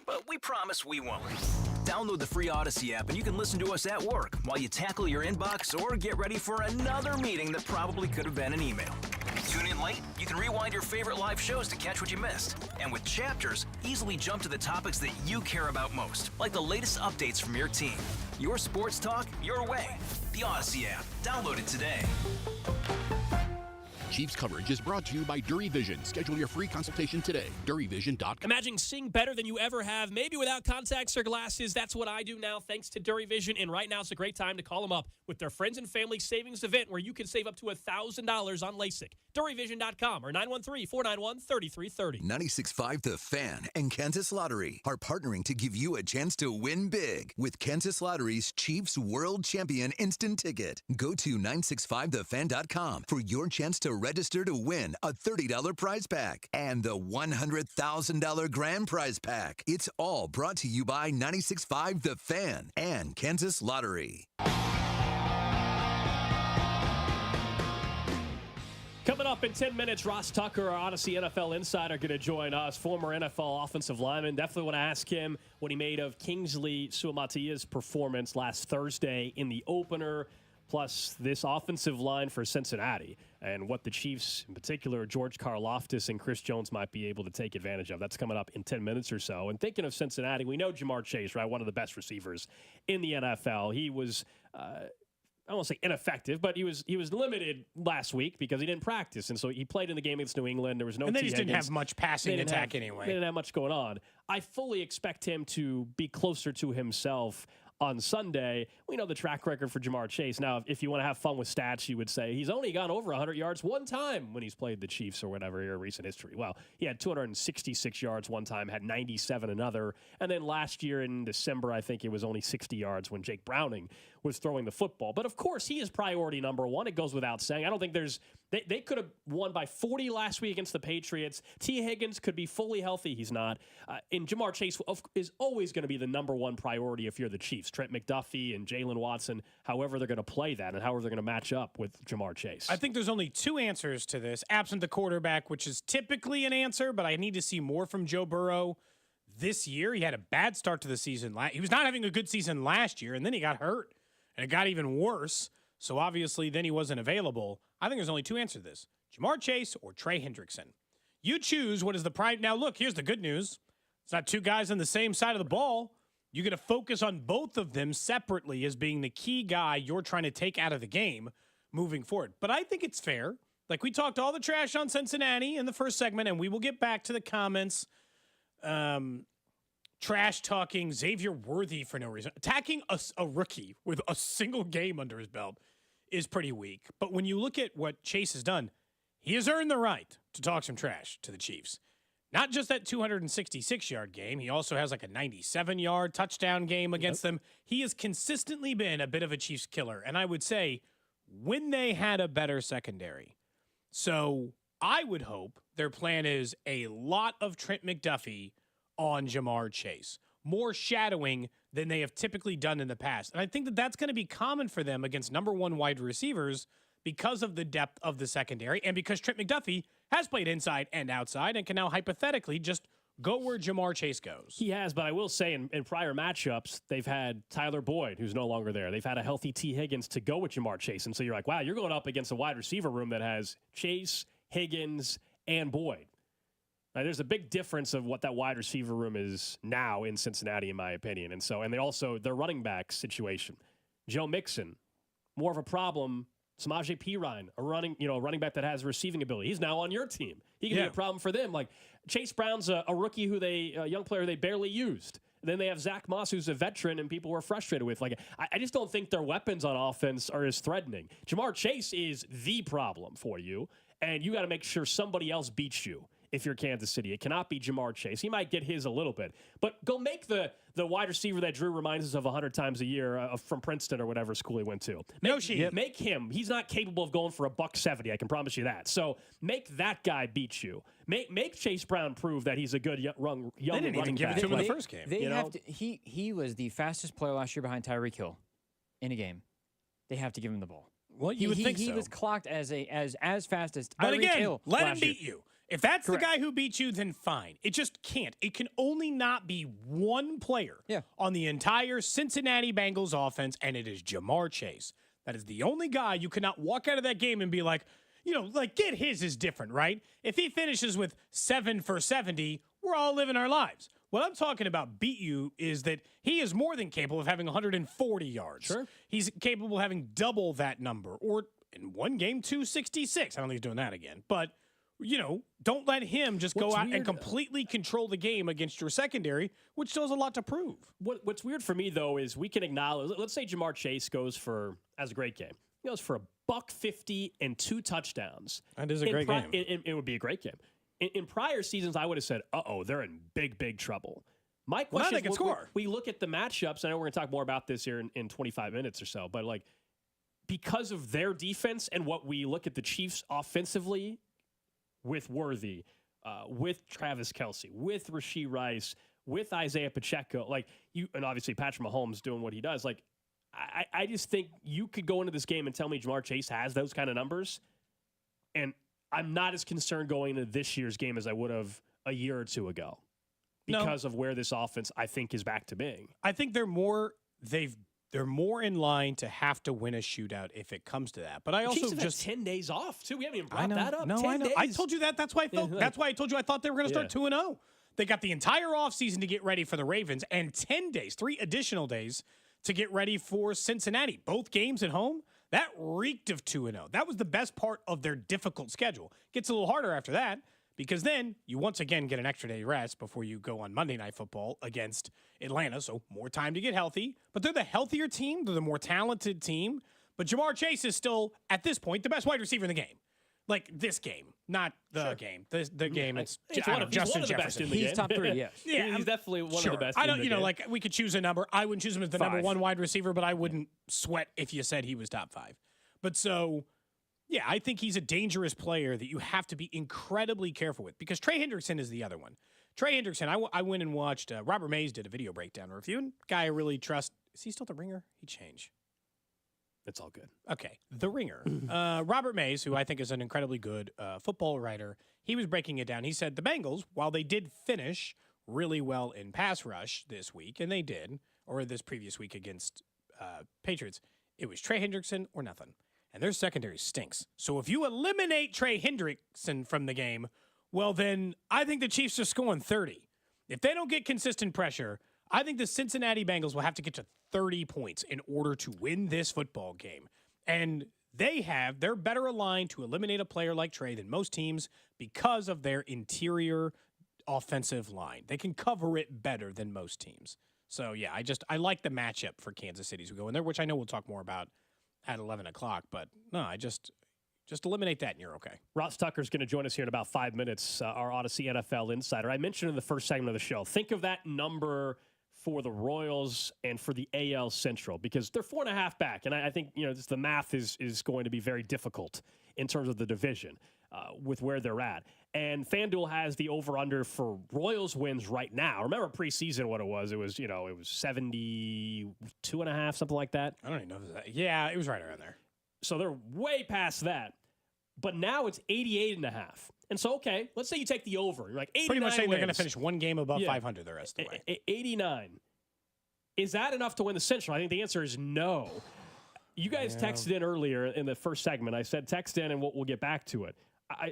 but we promise we won't. Download the free Odyssey app and you can listen to us at work while you tackle your inbox or get ready for another meeting that probably could have been an email. Tune in late? You can rewind your favorite live shows to catch what you missed. And with Chapters, easily jump to the topics that you care about most, like the latest updates from your team. Your sports talk, your way. The Odyssey app. Download it today. Chiefs coverage is brought to you by DuriVision. Schedule your free consultation today. DuriVision.com. Imagine seeing better than you ever have, maybe without contacts or glasses. That's what I do now, thanks to DuriVision. And right now is a great time to call them up with their Friends and Family Savings Event, where you can save up to $1,000 on LASIK. DuriVision.com or 913-491-3330. 96.5 The Fan and Kansas Lottery are partnering to give you a chance to win big with Kansas Lottery's Chiefs World Champion Instant Ticket. Go to 965thefan.com for your chance to register to win a $30 prize pack and the $100,000 grand prize pack. It's all brought to you by 96.5 The Fan and Kansas Lottery. Coming up in 10 minutes, Ross Tucker, our Odyssey NFL insider, going to join us. Former NFL offensive lineman. Definitely want to ask him what he made of Kingsley Suamata'ia's performance last Thursday in the opener, plus this offensive line for Cincinnati and what the Chiefs, in particular, George Karlaftis and Chris Jones, might be able to take advantage of. That's coming up in 10 minutes or so. And thinking of Cincinnati, we know Jamar Chase, right? One of the best receivers in the NFL. He was I won't say ineffective, but he was limited last week because he didn't practice, and so he played in the game against New England. There was no. And they T. just didn't have much passing attack anyway. They didn't have much going on. I fully expect him to be closer to himself on Sunday. We know the track record for Jamar Chase. Now, if you want to have fun with stats, you would say he's only gone over 100 yards one time when he's played the Chiefs or whatever in recent history. Well, he had 266 yards one time, had 97 another, and then last year in December, I think it was only 60 yards when Jake Browning was throwing the football. But of course, he is priority number one. It goes without saying. I don't think there's they could have won by 40 last week against the Patriots. T. Higgins could be fully healthy. He's not. And Jamar Chase is always going to be the number one priority if you're the Chiefs. Trent McDuffie and Jalen Watson, however they're going to play that and however they're going to match up with Jamar Chase. I think there's only two answers to this, absent the quarterback, which is typically an answer, but I need to see more from Joe Burrow this year. He had a bad start to the season. He was not having a good season last year, and then he got hurt, and it got even worse. So obviously then he wasn't available. I think there's only two answers to this: Jamar Chase or Trey Hendrickson. You choose what is the prime. Now look, here's the good news. It's not two guys on the same side of the ball. You got to focus on both of them separately as being the key guy you're trying to take out of the game moving forward. But I think it's fair. Like, we talked all the trash on Cincinnati in the first segment, and we will get back to the comments. Trash talking Xavier Worthy for no reason. Attacking a rookie with a single game under his belt is pretty weak. But when you look at what Chase has done, he has earned the right to talk some trash to the Chiefs. Not just that 266-yard game. He also has like a 97-yard touchdown game against them. He has consistently been a bit of a Chiefs killer. And I would say when they had a better secondary. So I would hope their plan is a lot of Trent McDuffie on Jamar Chase. More shadowing than they have typically done in the past. And I think that that's going to be common for them against number one wide receivers because of the depth of the secondary and because Trent McDuffie has played inside and outside and can now hypothetically just go where Jamar Chase goes. He has, but I will say in prior matchups, they've had Tyler Boyd, who's no longer there. They've had a healthy T. Higgins to go with Jamar Chase. And so you're like, wow, you're going up against a wide receiver room that has Chase, Higgins, and Boyd. Now, there's a big difference of what that wide receiver room is now in Cincinnati, in my opinion. And so, and they also, their running back situation. Joe Mixon, more of a problem. Samaje Perine, a running back that has receiving ability. He's now on your team. He can be a problem for them. Like Chase Brown's a rookie a young player they barely used. And then they have Zach Moss, who's a veteran, and people were frustrated with. Like, I just don't think their weapons on offense are as threatening. Jamar Chase is the problem for you, and you got to make sure somebody else beats you. If you're Kansas City, it cannot be Jamar Chase. He might get his a little bit, but go make the wide receiver that Drew reminds us of 100 times a year from Princeton or whatever school he went to. Make him. He's not capable of going for $170. I can promise you that. So make that guy beat you. Make Chase Brown prove that he's a good young running back. They didn't even give it to him in the first game. He was the fastest player last year behind Tyreek Hill in a game. They have to give him the ball. Well, you would think so. He was clocked as fast as Tyreek But again, Hill. let him beat you. If that's Correct. the guy who beats you, then fine. It just can't. It can only not be one player on the entire Cincinnati Bengals offense, and it is Jamar Chase. That is the only guy you cannot walk out of that game and be like, get his is different, right? If he finishes with 7 for 70, we're all living our lives. What I'm talking about beat you is that he is more than capable of having 140 yards. Sure. He's capable of having double that number, or in one game, 266. I don't think he's doing that again, but don't let him just go out and completely control the game against your secondary, which still has a lot to prove. What's weird for me, though, is we can acknowledge, let's say Jamar Chase has a great game. He goes for $150 and 2 touchdowns. That is a great game. It would be a great game. In prior seasons, I would have said, they're in big, big trouble. My question is, we look at the matchups, and I know we're going to talk more about this here in 25 minutes or so, but because of their defense and what we look at the Chiefs offensively with Worthy, with Travis Kelce, with Rashee Rice, with Isaiah Pacheco, and obviously Patrick Mahomes doing what he does. I just think you could go into this game and tell me Jamar Chase has those kind of numbers, and I'm not as concerned going into this year's game as I would have a year or two ago because of where this offense, I think, is back to being. I think they're more in line to have to win a shootout if it comes to that. But I also just 10 days off too. We haven't even brought that up. No, 10 I know. Days. I told you that. That's why I told you I thought they were going to start 2-0. They got the entire offseason to get ready for the Ravens and 10 days, 3 additional days to get ready for Cincinnati. Both games at home. That reeked of 2-0. That was the best part of their difficult schedule. Gets a little harder after that because then you once again get an extra day rest before you go on Monday Night Football against Atlanta, so more time to get healthy. But they're the healthier team. They're the more talented team. But Jamar Chase is still, at this point, the best wide receiver in the game. Like this game, not the game. The game, it's one of Justin the best Jefferson. in the game. He's top 3, yes. Yeah, he's definitely one sure. of the best. I don't, in the you know, game. like we could choose a number. I wouldn't choose him as the 5. number 1 wide receiver, but I wouldn't sweat if you said he was top 5. But so, yeah, I think he's a dangerous player that you have to be incredibly careful with because Trey Hendrickson is the other one. Trey Hendrickson, I went and watched, Robert Mays did a video breakdown review. Guy I really trust. Is he still the Ringer? He changed. It's all good. Okay. The Ringer. Robert Mays, who I think is an incredibly good football writer, he was breaking it down. He said the Bengals, while they did finish really well in pass rush this week, and they did, or this previous week against Patriots, it was Trey Hendrickson or nothing. And their secondary stinks. So if you eliminate Trey Hendrickson from the game, well, then I think the Chiefs are scoring 30. If they don't get consistent pressure, I think the Cincinnati Bengals will have to get to 30 points in order to win this football game. And they're better aligned to eliminate a player like Trey than most teams because of their interior offensive line. They can cover it better than most teams. So, yeah, I like the matchup for Kansas City as we go in there, which I know we'll talk more about at 11 o'clock. But, no, I just eliminate that and you're okay. Ross Tucker's going to join us here in about 5 minutes, our Odyssey NFL insider. I mentioned in the first segment of the show, think of that number for the Royals and for the AL Central because they're 4.5 back. And I think, the math is going to be very difficult in terms of the division with where they're at. And FanDuel has the over-under for Royals wins right now. Remember preseason what it was? It was 72.5, something like that. I don't even know if it was that. Yeah, it was right around there. So they're way past that. But now it's 88.5. And so, okay, let's say you take the over. You're like 89 pretty much saying wins. They're going to finish one game above 500 the rest of the way. 89. Is that enough to win the Central? I think the answer is no. You guys texted in earlier in the first segment. I said text in and we'll get back to it.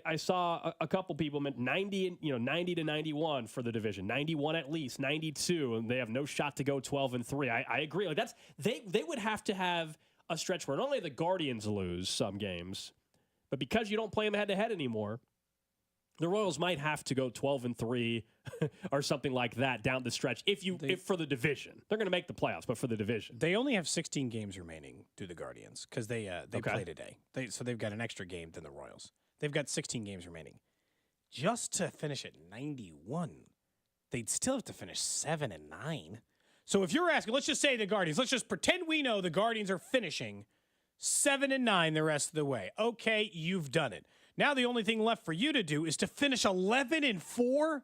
I saw a couple people meant 90 to 91 for the division, 91 at least, 92, and they have no shot to go 12-3. I agree. Like they would have to have a stretch where not only the Guardians lose some games, but because you don't play them head-to-head anymore, the Royals might have to go 12-3 or something like that down the stretch if for the division. They're going to make the playoffs, but for the division. They only have 16 games remaining to the Guardians because they play today. So they've got an extra game than the Royals. They've got 16 games remaining. Just to finish at 91, they'd still have to finish 7-9. So if you're asking, let's just say the Guardians. Let's just pretend we know the Guardians are finishing 7-9 the rest of the way. Okay, you've done it. Now the only thing left for you to do is to finish 11-4.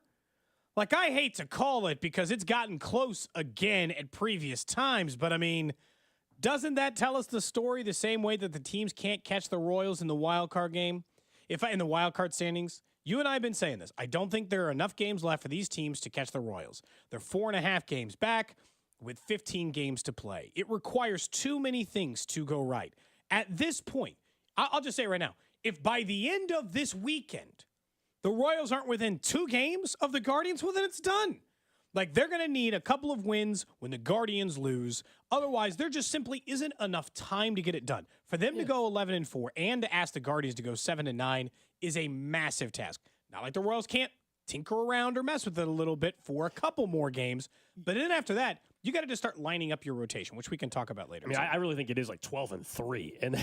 Like, I hate to call it because it's gotten close again at previous times, but I mean, doesn't that tell us the story the same way that the teams can't catch the Royals in the wild card game? In the wild card standings, you and I have been saying this. I don't think there are enough games left for these teams to catch the Royals. They're 4.5 games back with 15 games to play. It requires too many things to go right. At this point, I'll just say it right now, if by the end of this weekend, the Royals aren't within 2 games of the Guardians, well, then it's done. Like, they're going to need a couple of wins when the Guardians lose. Otherwise, there just simply isn't enough time to get it done. For them to go 11-4 and to ask the Guardians to go 7-9 is a massive task. Not like the Royals can't tinker around or mess with it a little bit for a couple more games. But then after that, you got to just start lining up your rotation, which we can talk about later. I mean, I really think it is like 12-3. And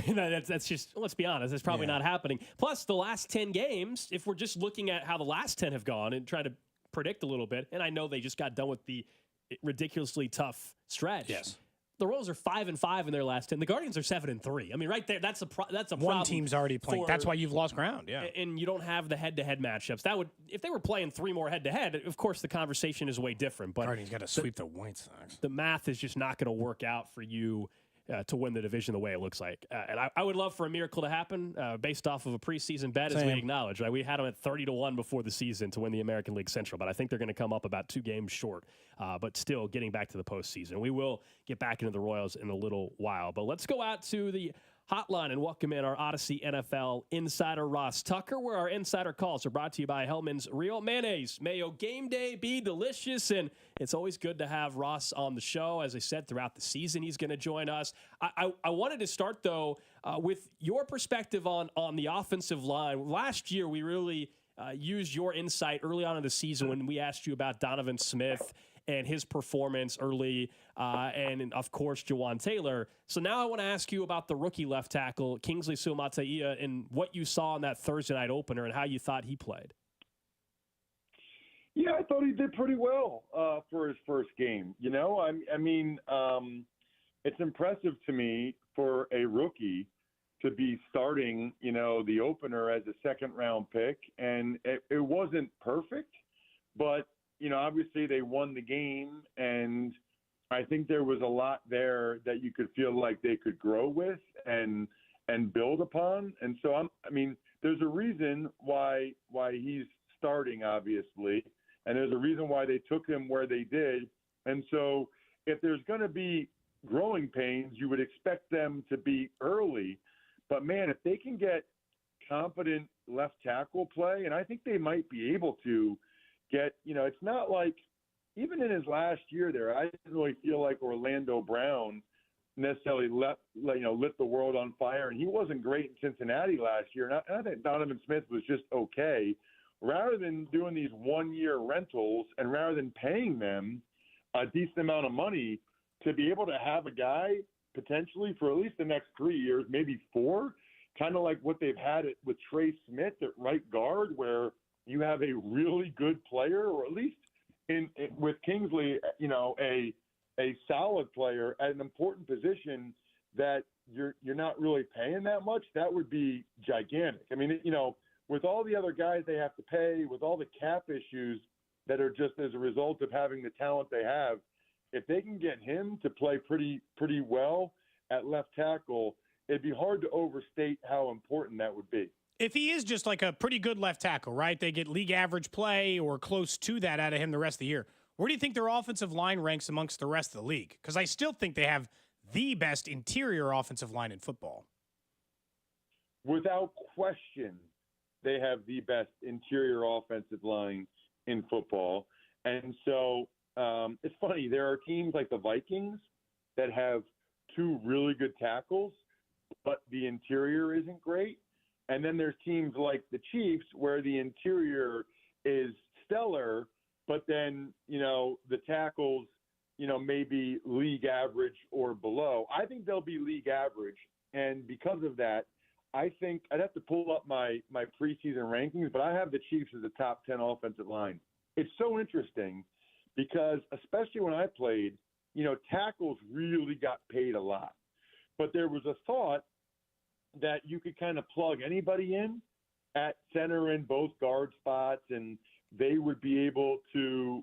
that's just, let's be honest, it's probably not happening. Plus, the last 10 games, if we're just looking at how the last 10 have gone and try to predict a little bit, and I know they just got done with the ridiculously tough stretch. Yes. The Royals are 5-5 in their last 10. The Guardians are 7-3. I mean, right there, that's a problem. One team's already playing. That's why you've lost ground. Yeah, and you don't have the head-to-head matchups. That would, if they were playing 3 more head-to-head, of course the conversation is way different. But Guardians got to sweep the White Sox. The math is just not going to work out for you to win the division the way it looks like. And I would love for a miracle to happen based off of a preseason bet, as we acknowledge. Right? We had them at 30-1 before the season to win the American League Central, but I think they're going to come up about 2 games short, but still getting back to the postseason. We will get back into the Royals in a little while, but let's go out to the hotline and welcome in our Odyssey NFL insider, Ross Tucker, where our insider calls are brought to you by Hellman's Real Mayonnaise. May your game day be delicious, and it's always good to have Ross on the show. As I said, throughout the season, he's going to join us. I wanted to start, though, with your perspective on the offensive line. Last year, we really used your insight early on in the season when we asked you about Donovan Smith and his performance early, and of course, Jawan Taylor. So now I want to ask you about the rookie left tackle, Kingsley Suamataia, and what you saw in that Thursday night opener and how you thought he played. Yeah, I thought he did pretty well for his first game. You know, I mean, it's impressive to me for a rookie to be starting, you know, the opener as a second-round pick. And it wasn't perfect, but, you know, obviously they won the game, and I think there was a lot there that you could feel like they could grow with and build upon. And so, I mean, there's a reason why he's starting, obviously, and there's a reason why they took him where they did. And so if there's going to be growing pains, you would expect them to be early. But, man, if they can get competent left tackle play, and I think they might be able to get, you know, it's not like even in his last year there, I didn't really feel like Orlando Brown necessarily lit the world on fire. And he wasn't great in Cincinnati last year. And I think Donovan Smith was just okay. Rather than doing these one-year rentals and rather than paying them a decent amount of money to be able to have a guy potentially for at least the next 3 years, maybe 4, kind of like what they've had it with Trey Smith at right guard, where you have a really good player, or at least with Kingsley, you know, a solid player at an important position that you're not really paying that much. That would be gigantic. I mean, you know, with all the other guys they have to pay, with all the cap issues that are just as a result of having the talent they have, if they can get him to play pretty well at left tackle, it'd be hard to overstate how important that would be. If he is just like a pretty good left tackle, right? They get league average play or close to that out of him the rest of the year. Where do you think their offensive line ranks amongst the rest of the league? Because I still think they have the best interior offensive line in football. Without question, they have the best interior offensive line in football. And so it's funny. There are teams like the Vikings that have 2 really good tackles, but the interior isn't great. And then there's teams like the Chiefs where the interior is stellar, but then, you know, the tackles, you know, maybe league average or below. I think they'll be league average. And because of that, I think I'd have to pull up my preseason rankings, but I have the Chiefs as a top 10 offensive line. It's so interesting because especially when I played, you know, tackles really got paid a lot. But there was a thought that you could kind of plug anybody in at center in both guard spots, and they would be able to,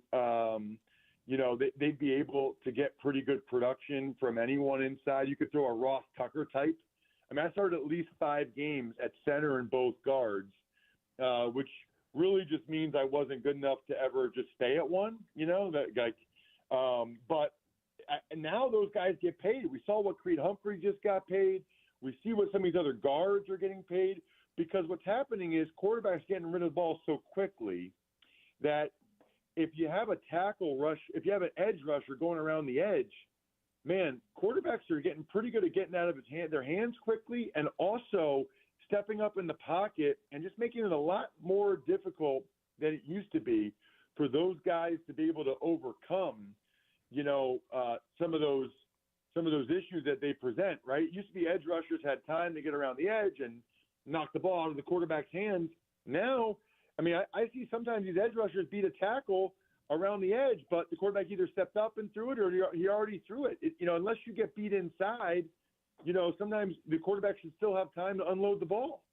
they'd be able to get pretty good production from anyone inside. You could throw a Ross Tucker type. I mean, I started at least 5 games at center in both guards, which really just means I wasn't good enough to ever just stay at one, you know, that guy. But now those guys get paid. We saw what Creed Humphrey just got paid. We see what some of these other guards are getting paid, because what's happening is quarterbacks getting rid of the ball so quickly that if you have a tackle rush, if you have an edge rusher going around the edge, man, quarterbacks are getting pretty good at getting out of their hands quickly, and also stepping up in the pocket and just making it a lot more difficult than it used to be for those guys to be able to overcome, you know, some of those issues that they present, right? It used to be edge rushers had time to get around the edge and knock the ball out of the quarterback's hands. Now, I mean, I see sometimes these edge rushers beat a tackle around the edge, but the quarterback either stepped up and threw it or he already threw it. You know, unless you get beat inside, you know, sometimes the quarterback should still have time to unload the ball.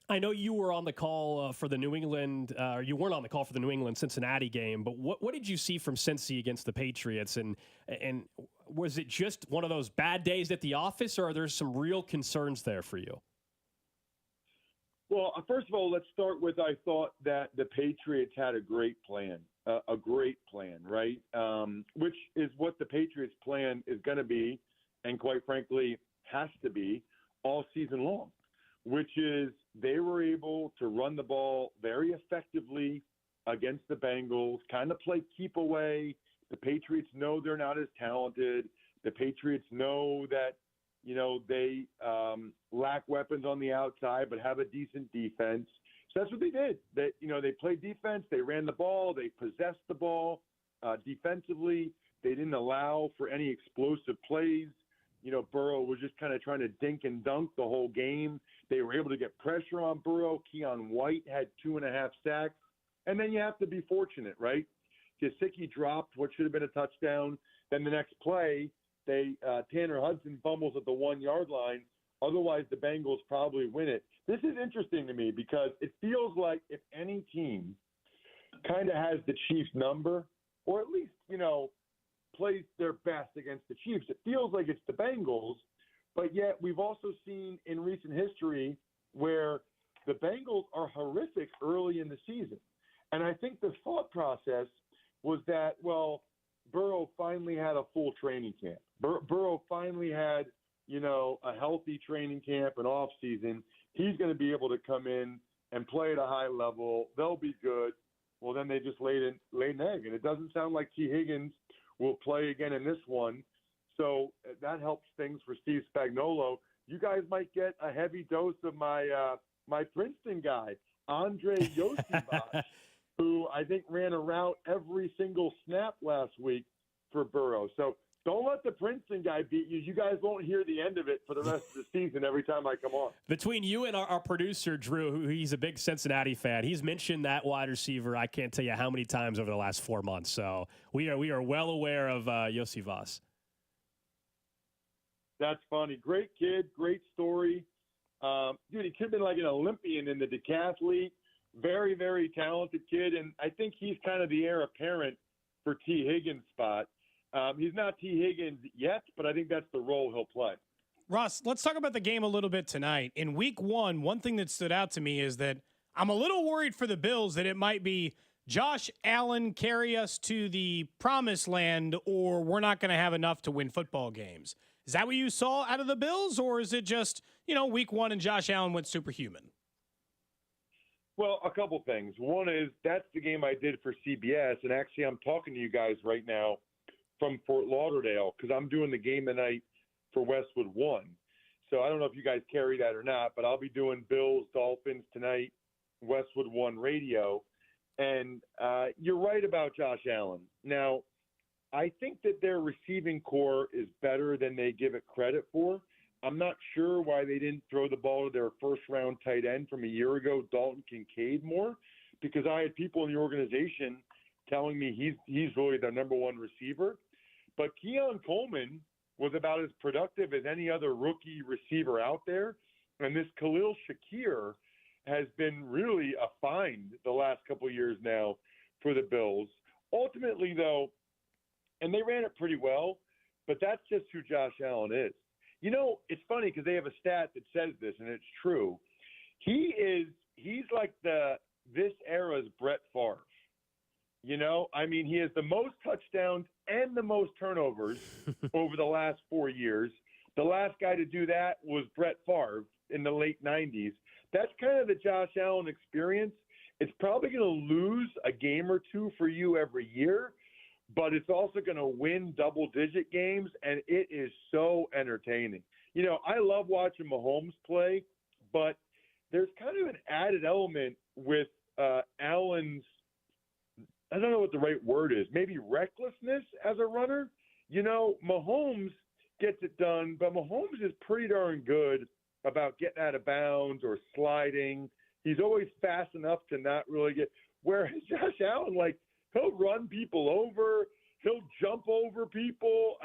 I know you were on the call for the New England, or you weren't on the call for the New England Cincinnati game, but what did you see from Cincy against the Patriots? And was it just one of those bad days at the office, or are there some real concerns there for you? Well, first of all, let's start with I thought that the Patriots had a great plan, right? Which is what the Patriots plan is going to be, and quite frankly, has to be all season long, which is they were able to run the ball very effectively against the Bengals, kind of play keep away. The Patriots know they're not as talented. The Patriots know that, they lack weapons on the outside but have a decent defense. So that's what they did. They played defense. They ran the ball. They possessed the ball defensively. They didn't allow for any explosive plays. Burrow was just kind of trying to dink and dunk the whole game. They were able to get pressure on Burrow. Keon White had 2.5 sacks. And then you have to be fortunate, right? Gesicki dropped what should have been a touchdown. Then the next play, Tanner Hudson fumbles at the 1-yard line. Otherwise, the Bengals probably win it. This is interesting to me because it feels like if any team kind of has the Chiefs' number, or at least, plays their best against the Chiefs, it feels like it's the Bengals. But yet we've also seen in recent history where the Bengals are horrific early in the season. And I think the thought process was that, Burrow finally had a full training camp. Burrow finally had, a healthy training camp and off season. He's going to be able to come in and play at a high level. They'll be good. Well, then they just laid an egg. And it doesn't sound like T. Higgins will play again in this one. So that helps things for Steve Spagnuolo. You guys might get a heavy dose of my Princeton guy, Andre Yosivas, who I think ran a route every single snap last week for Burrow. So don't let the Princeton guy beat you. You guys won't hear the end of it for the rest of the season every time I come on. Between you and our producer, Drew, who he's a big Cincinnati fan, he's mentioned that wide receiver I can't tell you how many times over the last 4 months. So we are well aware of Yosivas. That's funny. Great kid, great story. Dude, he could have been like an Olympian in the decathlete. Very, very talented kid, and I think he's kind of the heir apparent for T. Higgins' spot. He's not T. Higgins yet, but I think that's the role he'll play. Ross, let's talk about the game a little bit tonight. In week one thing that stood out to me is that I'm a little worried for the Bills that it might be Josh Allen carry us to the promised land, or we're not going to have enough to win football games. Is that what you saw out of the Bills, or is it just, week one and Josh Allen went superhuman? Well, a couple things. One is that's the game I did for CBS, and actually I'm talking to you guys right now from Fort Lauderdale because I'm doing the game tonight for Westwood One. So I don't know if you guys carry that or not, but I'll be doing Bills-Dolphins tonight, Westwood One radio. And you're right about Josh Allen. Now, I think that their receiving core is better than they give it credit for. I'm not sure why they didn't throw the ball to their first-round tight end from a year ago, Dalton Kincaid, more, because I had people in the organization telling me he's really their number one receiver. But Keon Coleman was about as productive as any other rookie receiver out there, and this Khalil Shakir has been really a find the last couple of years now for the Bills. Ultimately, though, and they ran it pretty well, but that's just who Josh Allen is. It's funny because they have a stat that says this, and it's true. He's like this era's Brett Favre. He has the most touchdowns and the most turnovers over the last 4 years. The last guy to do that was Brett Favre in the late 90s. That's kind of the Josh Allen experience. It's probably going to lose a game or two for you every year, but it's also going to win double-digit games, and it is so entertaining. I love watching Mahomes play, but there's kind of an added element with Allen's, I don't know what the right word is, maybe recklessness as a runner. Mahomes gets it done, but Mahomes is pretty darn good about getting out of bounds or sliding. He's always fast enough to not really get – whereas Josh Allen, he'll run people over. He'll jump over people.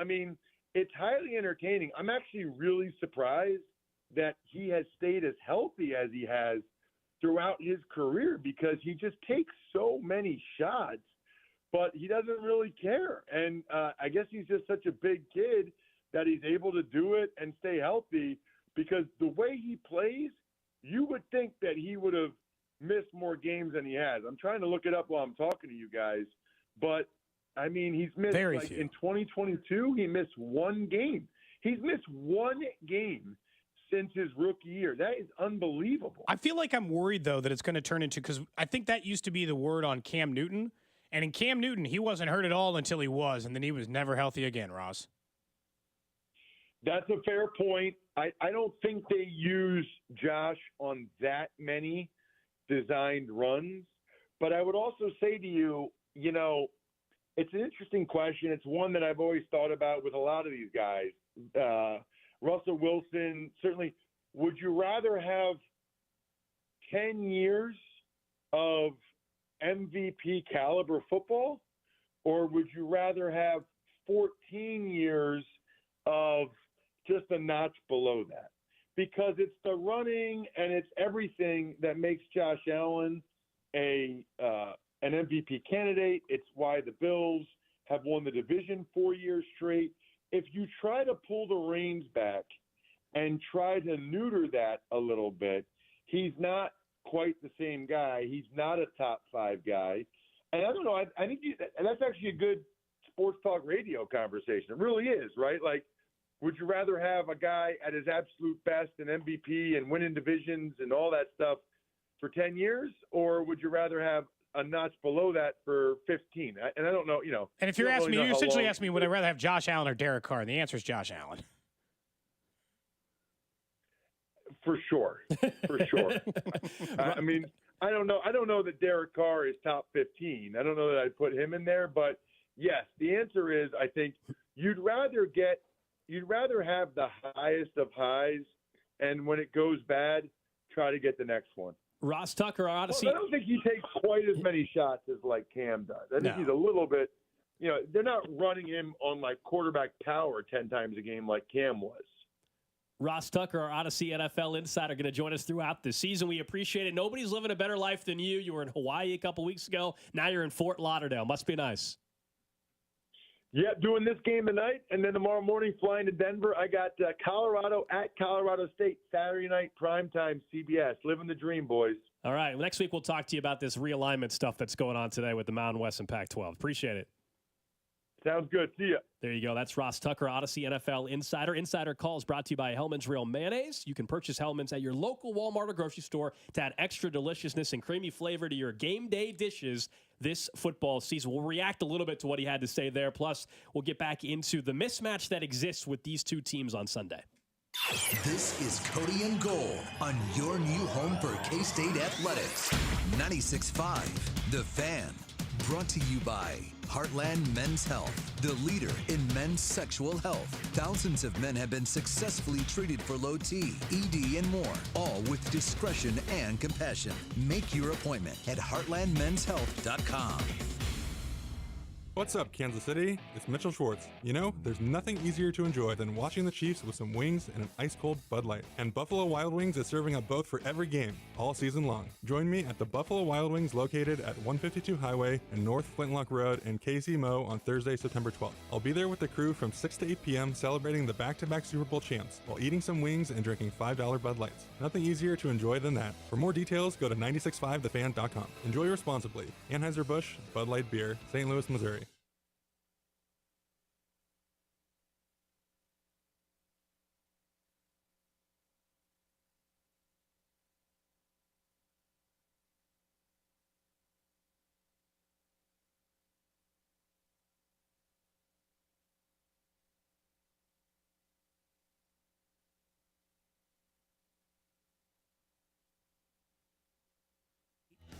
It's highly entertaining. I'm actually really surprised that he has stayed as healthy as he has throughout his career because he just takes so many shots, but he doesn't really care. And I guess he's just such a big kid that he's able to do it and stay healthy because the way he plays, you would think that he would have missed more games than he has. I'm trying to look it up while I'm talking to you guys, but he's missed in 2022, he missed one game. He's missed one game since his rookie year. That is unbelievable. I feel like I'm worried, though, that it's going to turn into, because I think that used to be the word on Cam Newton. And in Cam Newton, he wasn't hurt at all until he was, and then he was never healthy again, Ross. That's a fair point. I don't think they use Josh on that many designed runs. But I would also say to you, you know, it's an interesting question. It's one that I've always thought about with a lot of these guys. Russell Wilson, certainly, would you rather have 10 years of MVP caliber football, or would you rather have 14 years of just a notch below that? Because it's the running and it's everything that makes Josh Allen an MVP candidate. It's why the Bills have won the division 4 years straight. If you try to pull the reins back and try to neuter that a little bit, he's not quite the same guy. He's not a top 5 guy. And I don't know, I think and that's actually a good sports talk radio conversation. It really is, right? Like, would you rather have a guy at his absolute best, an MVP and winning divisions and all that stuff for 10 years? Or would you rather have a notch below that for 15? And I don't know, you know. And if you're asking me, you essentially asked me, would I rather have Josh Allen or Derek Carr? And the answer is Josh Allen. For sure. I mean, I don't know that Derek Carr is top 15. I don't know that I'd put him in there, but yes, the answer is, I think you'd rather have the highest of highs, and when it goes bad, try to get the next one. Ross Tucker, our Odyssey. Well, I don't think he takes quite as many shots as like Cam does. I think he's a little bit, you know, they're not running him on like quarterback power 10 times a game like Cam was. Ross Tucker, our Odyssey NFL insider, going to join us throughout the season. We appreciate it. Nobody's living a better life than you. You were in Hawaii a couple weeks ago. Now you're in Fort Lauderdale. Must be nice. Yeah, doing this game tonight, and then tomorrow morning flying to Denver. I got Colorado at Colorado State, Saturday night, primetime, CBS. Living the dream, boys. All right. Well, next week we'll talk to you about this realignment stuff that's going on today with the Mountain West and Pac-12. Appreciate it. Sounds good. See ya. There you go. That's Ross Tucker, Odyssey NFL Insider. Insider Calls brought to you by Hellman's Real Mayonnaise. You can purchase Hellman's at your local Walmart or grocery store to add extra deliciousness and creamy flavor to your game day dishes this football season. We'll react a little bit to what he had to say there. Plus, we'll get back into the mismatch that exists with these two teams on Sunday. This is Cody and Gold on your new home for K-State Athletics. 96.5, The Fan. Brought to you by Heartland Men's Health, the leader in men's sexual health. Thousands of men have been successfully treated for low T, ED, and more, all with discretion and compassion. Make your appointment at heartlandmenshealth.com. What's up, Kansas City? It's Mitchell Schwartz. You know, there's nothing easier to enjoy than watching the Chiefs with some wings and an ice-cold Bud Light. And Buffalo Wild Wings is serving up both for every game, all season long. Join me at the Buffalo Wild Wings located at 152 Highway and North Flintlock Road in KC-Mo on Thursday, September 12th. I'll be there with the crew from 6 to 8 p.m. celebrating the back-to-back Super Bowl champs while eating some wings and drinking $5 Bud Lights. Nothing easier to enjoy than that. For more details, go to 965thefan.com. Enjoy responsibly. Anheuser-Busch, Bud Light Beer, St. Louis, Missouri.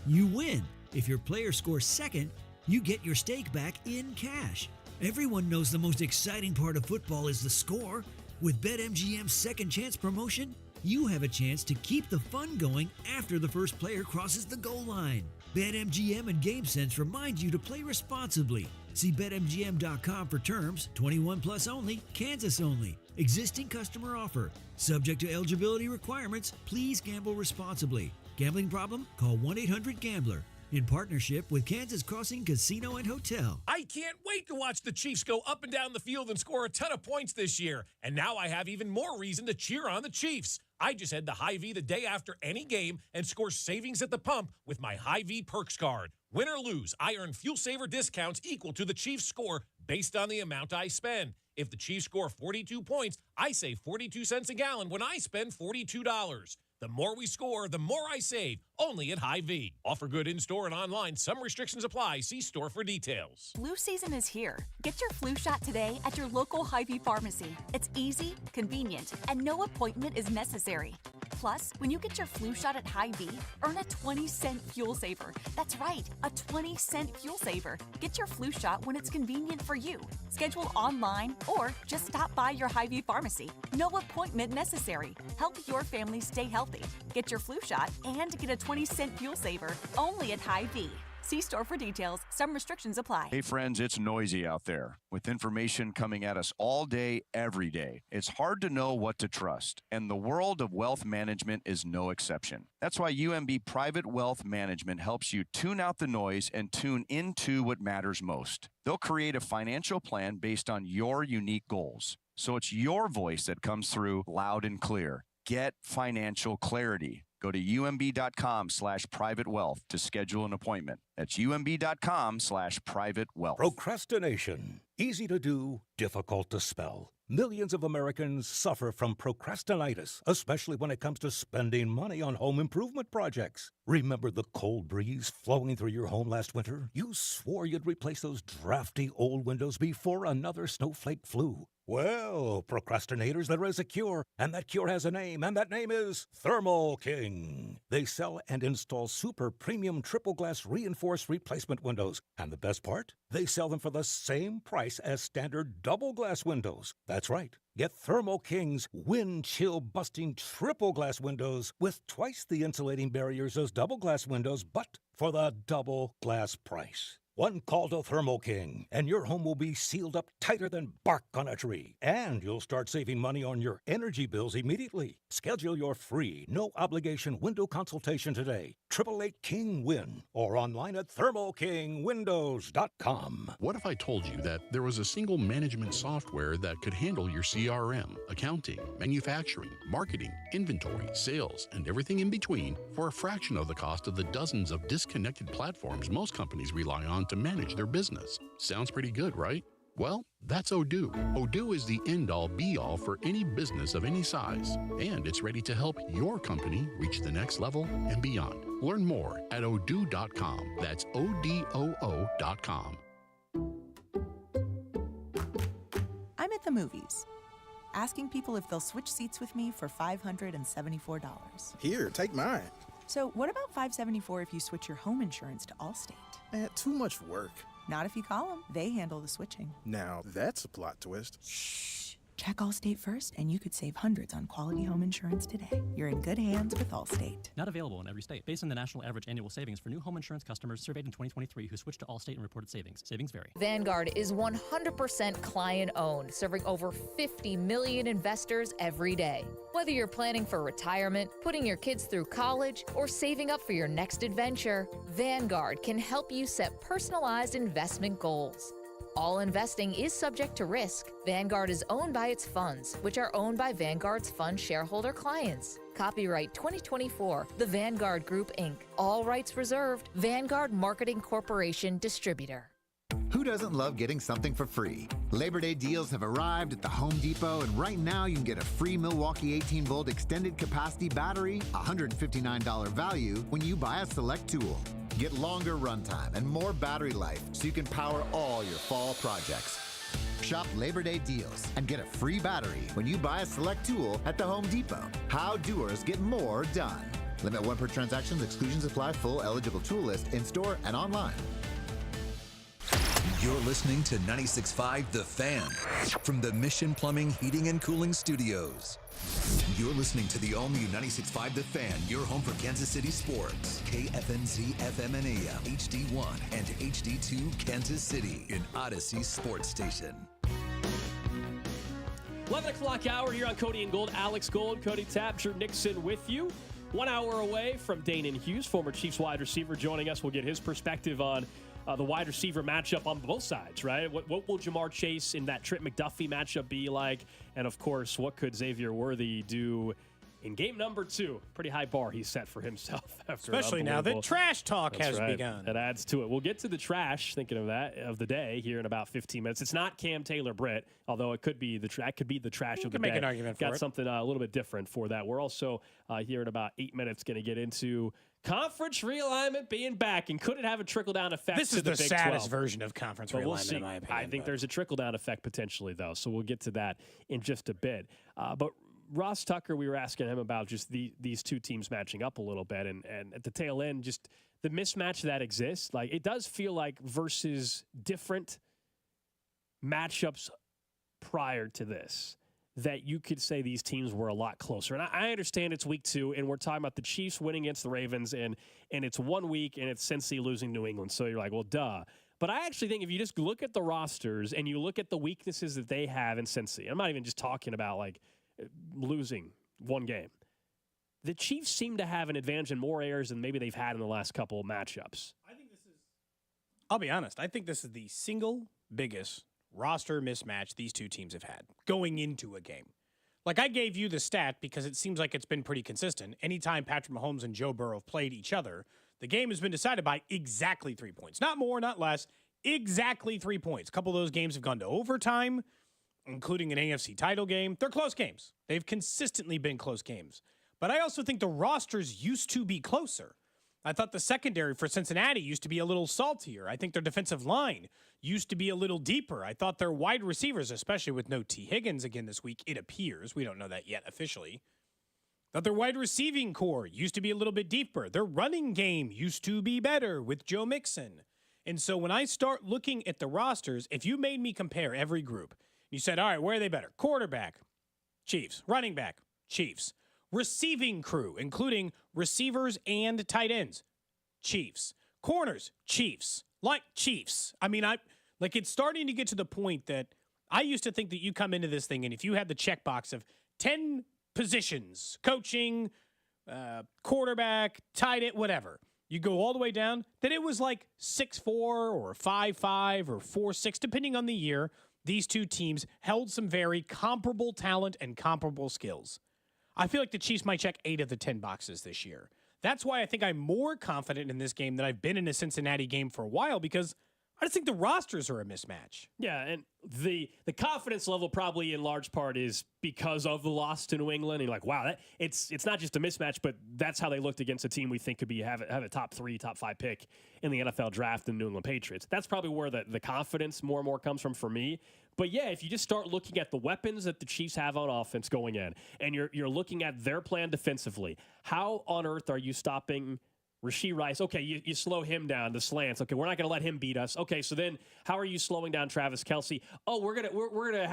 You win. If your player scores second, you get your stake back in cash. Everyone knows the most exciting part of football is the score. With BetMGM's Second Chance promotion, you have a chance to keep the fun going after the first player crosses the goal line. BetMGM and GameSense remind you to play responsibly. See BetMGM.com for terms. 21 plus only, Kansas only. Existing customer offer. Subject to eligibility requirements. Please gamble responsibly. Gambling problem? Call 1-800-GAMBLER. In partnership with Kansas Crossing Casino and Hotel. I can't wait to watch the Chiefs go up and down the field and score a ton of points this year. And now I have even more reason to cheer on the Chiefs. I just head to Hy-Vee the day after any game and score savings at the pump with my Hy-Vee Perks card. Win or lose, I earn fuel saver discounts equal to the Chiefs score based on the amount I spend. If the Chiefs score 42 points, I save 42 cents a gallon when I spend $42. The more we score, the more I save. Only at Hy-Vee. Offer good in-store and online. Some restrictions apply. See store for details. Flu season is here. Get your flu shot today at your local Hy-Vee pharmacy. It's easy, convenient, and no appointment is necessary. Plus, when you get your flu shot at Hy-Vee, earn a 20-cent fuel saver. That's right, a 20-cent fuel saver. Get your flu shot when it's convenient for you. Schedule online or just stop by your Hy-Vee pharmacy. No appointment necessary. Help your family stay healthy. Get your flu shot and get a 20-cent fuel saver only at Hy-Vee. See store for details. Some restrictions apply. Hey friends, it's noisy out there. With information coming at us all day, every day, it's hard to know what to trust, and the world of wealth management is no exception. That's why UMB Private Wealth Management helps you tune out the noise and tune into what matters most. They'll create a financial plan based on your unique goals, so it's your voice that comes through loud and clear. Get financial clarity. Go to umb.com/privatewealth to schedule an appointment. That's umb.com/privatewealth. Procrastination. Easy to do, difficult to spell. Millions of Americans suffer from procrastinitis, especially when it comes to spending money on home improvement projects. Remember the cold breeze flowing through your home last winter? You swore you'd replace those drafty old windows before another snowflake flew. Well, procrastinators, there is a cure, and that cure has a name, and that name is Thermo King. They sell and install super premium triple glass reinforced replacement windows. And the best part? They sell them for the same price as standard double glass windows. That's right. Get Thermo King's wind chill busting triple glass windows with twice the insulating barriers as double glass windows, but for the double glass price. One call to Thermo King, and your home will be sealed up tighter than bark on a tree. And you'll start saving money on your energy bills immediately. Schedule your free, no-obligation window consultation today. 888-KING-WIN, or online at thermokingwindows.com. What if I told you that there was a single management software that could handle your CRM, accounting, manufacturing, marketing, inventory, sales, and everything in between for a fraction of the cost of the dozens of disconnected platforms most companies rely on to manage their business? Sounds pretty good, right? Well, that's Odoo. Odoo is the end-all, be-all for any business of any size, and it's ready to help your company reach the next level and beyond. Learn more at odoo.com. That's ODOO.com. I'm at the movies, asking people if they'll switch seats with me for $574. Here, take mine. So what about $574 if you switch your home insurance to Allstate? Too much work. Not if you call them. They handle the switching. Now, that's a plot twist. Shh. Check Allstate first, and you could save hundreds on quality home insurance today. You're in good hands with Allstate. Not available in every state. Based on the national average annual savings for new home insurance customers surveyed in 2023 who switched to Allstate and reported savings. Savings vary. Vanguard is 100% client-owned, serving over 50 million investors every day. Whether you're planning for retirement, putting your kids through college, or saving up for your next adventure, Vanguard can help you set personalized investment goals. All investing is subject to risk. Vanguard is owned by its funds, which are owned by Vanguard's fund shareholder clients. Copyright 2024, The Vanguard Group, Inc. All rights reserved. Vanguard Marketing Corporation Distributor. Who doesn't love getting something for free? Labor Day deals have arrived at the Home Depot, and right now you can get a free Milwaukee 18-volt extended capacity battery, $159 value, when you buy a select tool. Get longer runtime and more battery life so you can power all your fall projects. Shop Labor Day deals and get a free battery when you buy a select tool at the Home Depot. How doers get more done. Limit 1 per transactions. Exclusions apply. Full eligible tool list in store and online. You're listening to 96.5 The Fan from the Mission Plumbing, Heating, and Cooling Studios. You're listening to the all-new 96.5 The Fan, your home for Kansas City sports. KFNZ FM and AM, HD1 and HD2 Kansas City, an Odyssey sports station. 11 o'clock hour here on Cody and Gold. Alex Gold, Cody Tapp, Drew Nixon with you. 1 hour away from Danan Hughes, former Chiefs wide receiver, joining us. We'll get his perspective on the wide receiver matchup on both sides, right? What will Jamar Chase in that Trent McDuffie matchup be like? And, of course, what could Xavier Worthy do in game number 2. Pretty high bar he set for himself. After Especially now that trash talk That's has right. begun. That adds to it. We'll get to the trash, thinking of that, of the day here in about 15 minutes. It's not Cam Taylor-Britt, although it could be that could be the trash of the can day. make an argument for Got it. something a little bit different for that. We're also here in about 8 minutes going to get into conference realignment being back, and could it have a trickle-down effect This to is the Big saddest 12? version of conference But realignment, we'll see. in my opinion. I think there's a trickle-down effect potentially, though, so we'll get to that in just a bit. But Ross Tucker, we were asking him about just these two teams matching up a little bit, and at the tail end, just the mismatch that exists. Like, it does feel like versus different matchups prior to this, that you could say these teams were a lot closer. And I understand it's week 2, and we're talking about the Chiefs winning against the Ravens, and it's 1 week, and it's Cincy losing New England. So you're like, well, duh. But I actually think if you just look at the rosters and you look at the weaknesses that they have in Cincy, I'm not even just talking about, like, losing one game. The Chiefs seem to have an advantage in more errors than maybe they've had in the last couple of matchups. I'll be honest. I think this is the single biggest roster mismatch these two teams have had going into a game. Like, I gave you the stat because it seems like it's been pretty consistent. Anytime Patrick Mahomes and Joe Burrow have played each other, the game has been decided by exactly 3 points. Not more, not less. Exactly 3 points. A couple of those games have gone to overtime, including an AFC title game. They're close games. They've consistently been close games. But I also think the rosters used to be closer. I thought the secondary for Cincinnati used to be a little saltier. I think their defensive line used to be a little deeper. I thought their wide receivers, especially with no T. Higgins again this week, it appears. We don't know that yet officially. That their wide receiving core used to be a little bit deeper. Their running game used to be better with Joe Mixon. And so when I start looking at the rosters, if you made me compare every group, you said, all right, where are they better? Quarterback, Chiefs. Running back, Chiefs. Receiving crew, including receivers and tight ends, Chiefs. Corners, Chiefs. Like Chiefs. I mean, it's starting to get to the point that I used to think that you come into this thing and if you had the checkbox of 10 positions, coaching, quarterback, tight end, whatever, you go all the way down, that it was like 6'4" or 5'5" or 4'6", depending on the year. These two teams held some very comparable talent and comparable skills. I feel like the Chiefs might check 8 of the 10 boxes this year. That's why I think I'm more confident in this game than I've been in a Cincinnati game for a while, because I just think the rosters are a mismatch. Yeah, and the confidence level probably in large part is because of the loss to New England. And you're like, wow, it's not just a mismatch, but that's how they looked against a team we think could have a top 3, top 5 pick in the NFL draft, the New England Patriots. That's probably where the confidence more and more comes from for me. But yeah, if you just start looking at the weapons that the Chiefs have on offense going in, and you're looking at their plan defensively, how on earth are you stopping Rashee Rice? Okay, you slow him down, the slants. Okay, we're not going to let him beat us. Okay, so then how are you slowing down Travis Kelce? Oh,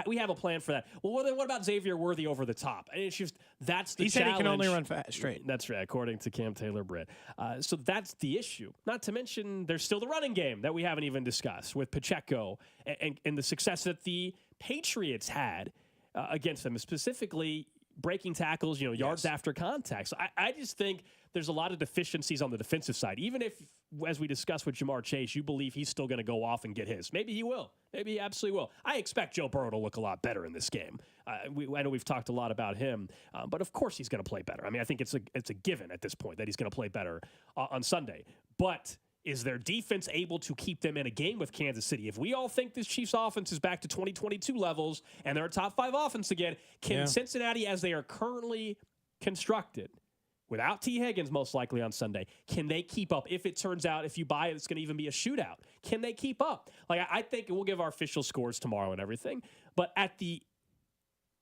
we have a plan for that. Well, then what about Xavier Worthy over the top? And it's just that's the he challenge. said he can only run straight. That's right, according to Cam Taylor-Britt. So that's the issue. Not to mention there's still the running game that we haven't even discussed with Pacheco and the success that the Patriots had against them, specifically breaking tackles, yards after contact. So I just think there's a lot of deficiencies on the defensive side. Even if, as we discussed with Jamar Chase, you believe he's still going to go off and get his. Maybe he will. Maybe he absolutely will. I expect Joe Burrow to look a lot better in this game. I know we've talked a lot about him, but of course he's going to play better. I mean, I think it's a given at this point that he's going to play better on Sunday. But is their defense able to keep them in a game with Kansas City? If we all think this Chiefs offense is back to 2022 levels and they're a top 5 offense again, can Cincinnati, as they are currently constructed, without T. Higgins most likely on Sunday, can they keep up? If it turns out, if you buy it, it's going to even be a shootout. Can they keep up? Like, I think we'll give our official scores tomorrow and everything, but at the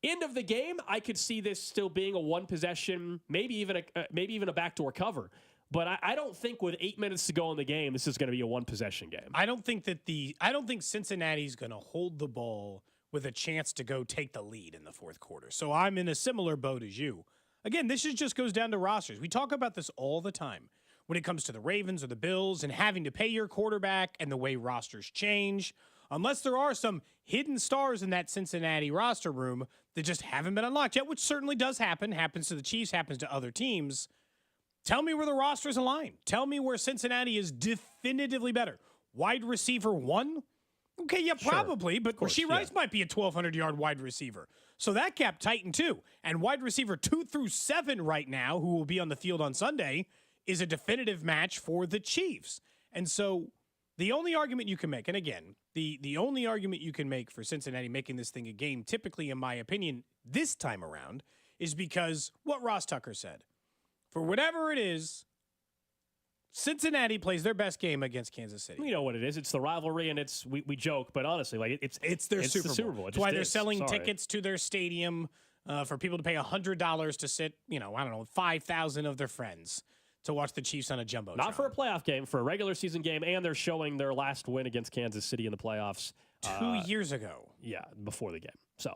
end of the game, I could see this still being a one possession, maybe even a backdoor cover. But I don't think with 8 minutes to go in the game, this is going to be a one-possession game. I don't think Cincinnati's going to hold the ball with a chance to go take the lead in the fourth quarter. So I'm in a similar boat as you. Again, this just goes down to rosters. We talk about this all the time when it comes to the Ravens or the Bills and having to pay your quarterback and the way rosters change. Unless there are some hidden stars in that Cincinnati roster room that just haven't been unlocked yet, which certainly does happen, happens to the Chiefs, happens to other teams. Tell me where the rosters align. Tell me where Cincinnati is definitively better. Wide receiver 1, Okay, yeah, probably, but course, Rashee Rice might be a 1,200-yard wide receiver. So that gap tightened too. And wide receiver 2 through 7 right now, who will be on the field on Sunday, is a definitive match for the Chiefs. And so the only argument you can make, and again, the only argument you can make for Cincinnati making this thing a game, typically, in my opinion, this time around, is because what Ross Tucker said. For whatever it is, Cincinnati plays their best game against Kansas City. You know what it is. It's the rivalry, and we joke, but honestly, like it's their Super Bowl. Super Bowl. That's why they're selling tickets to their stadium for people to pay $100 to sit, 5,000 of their friends to watch the Chiefs on a jumbotron. Not for a playoff game, for a regular season game, and they're showing their last win against Kansas City in the playoffs 2 years ago. Yeah, before the game. So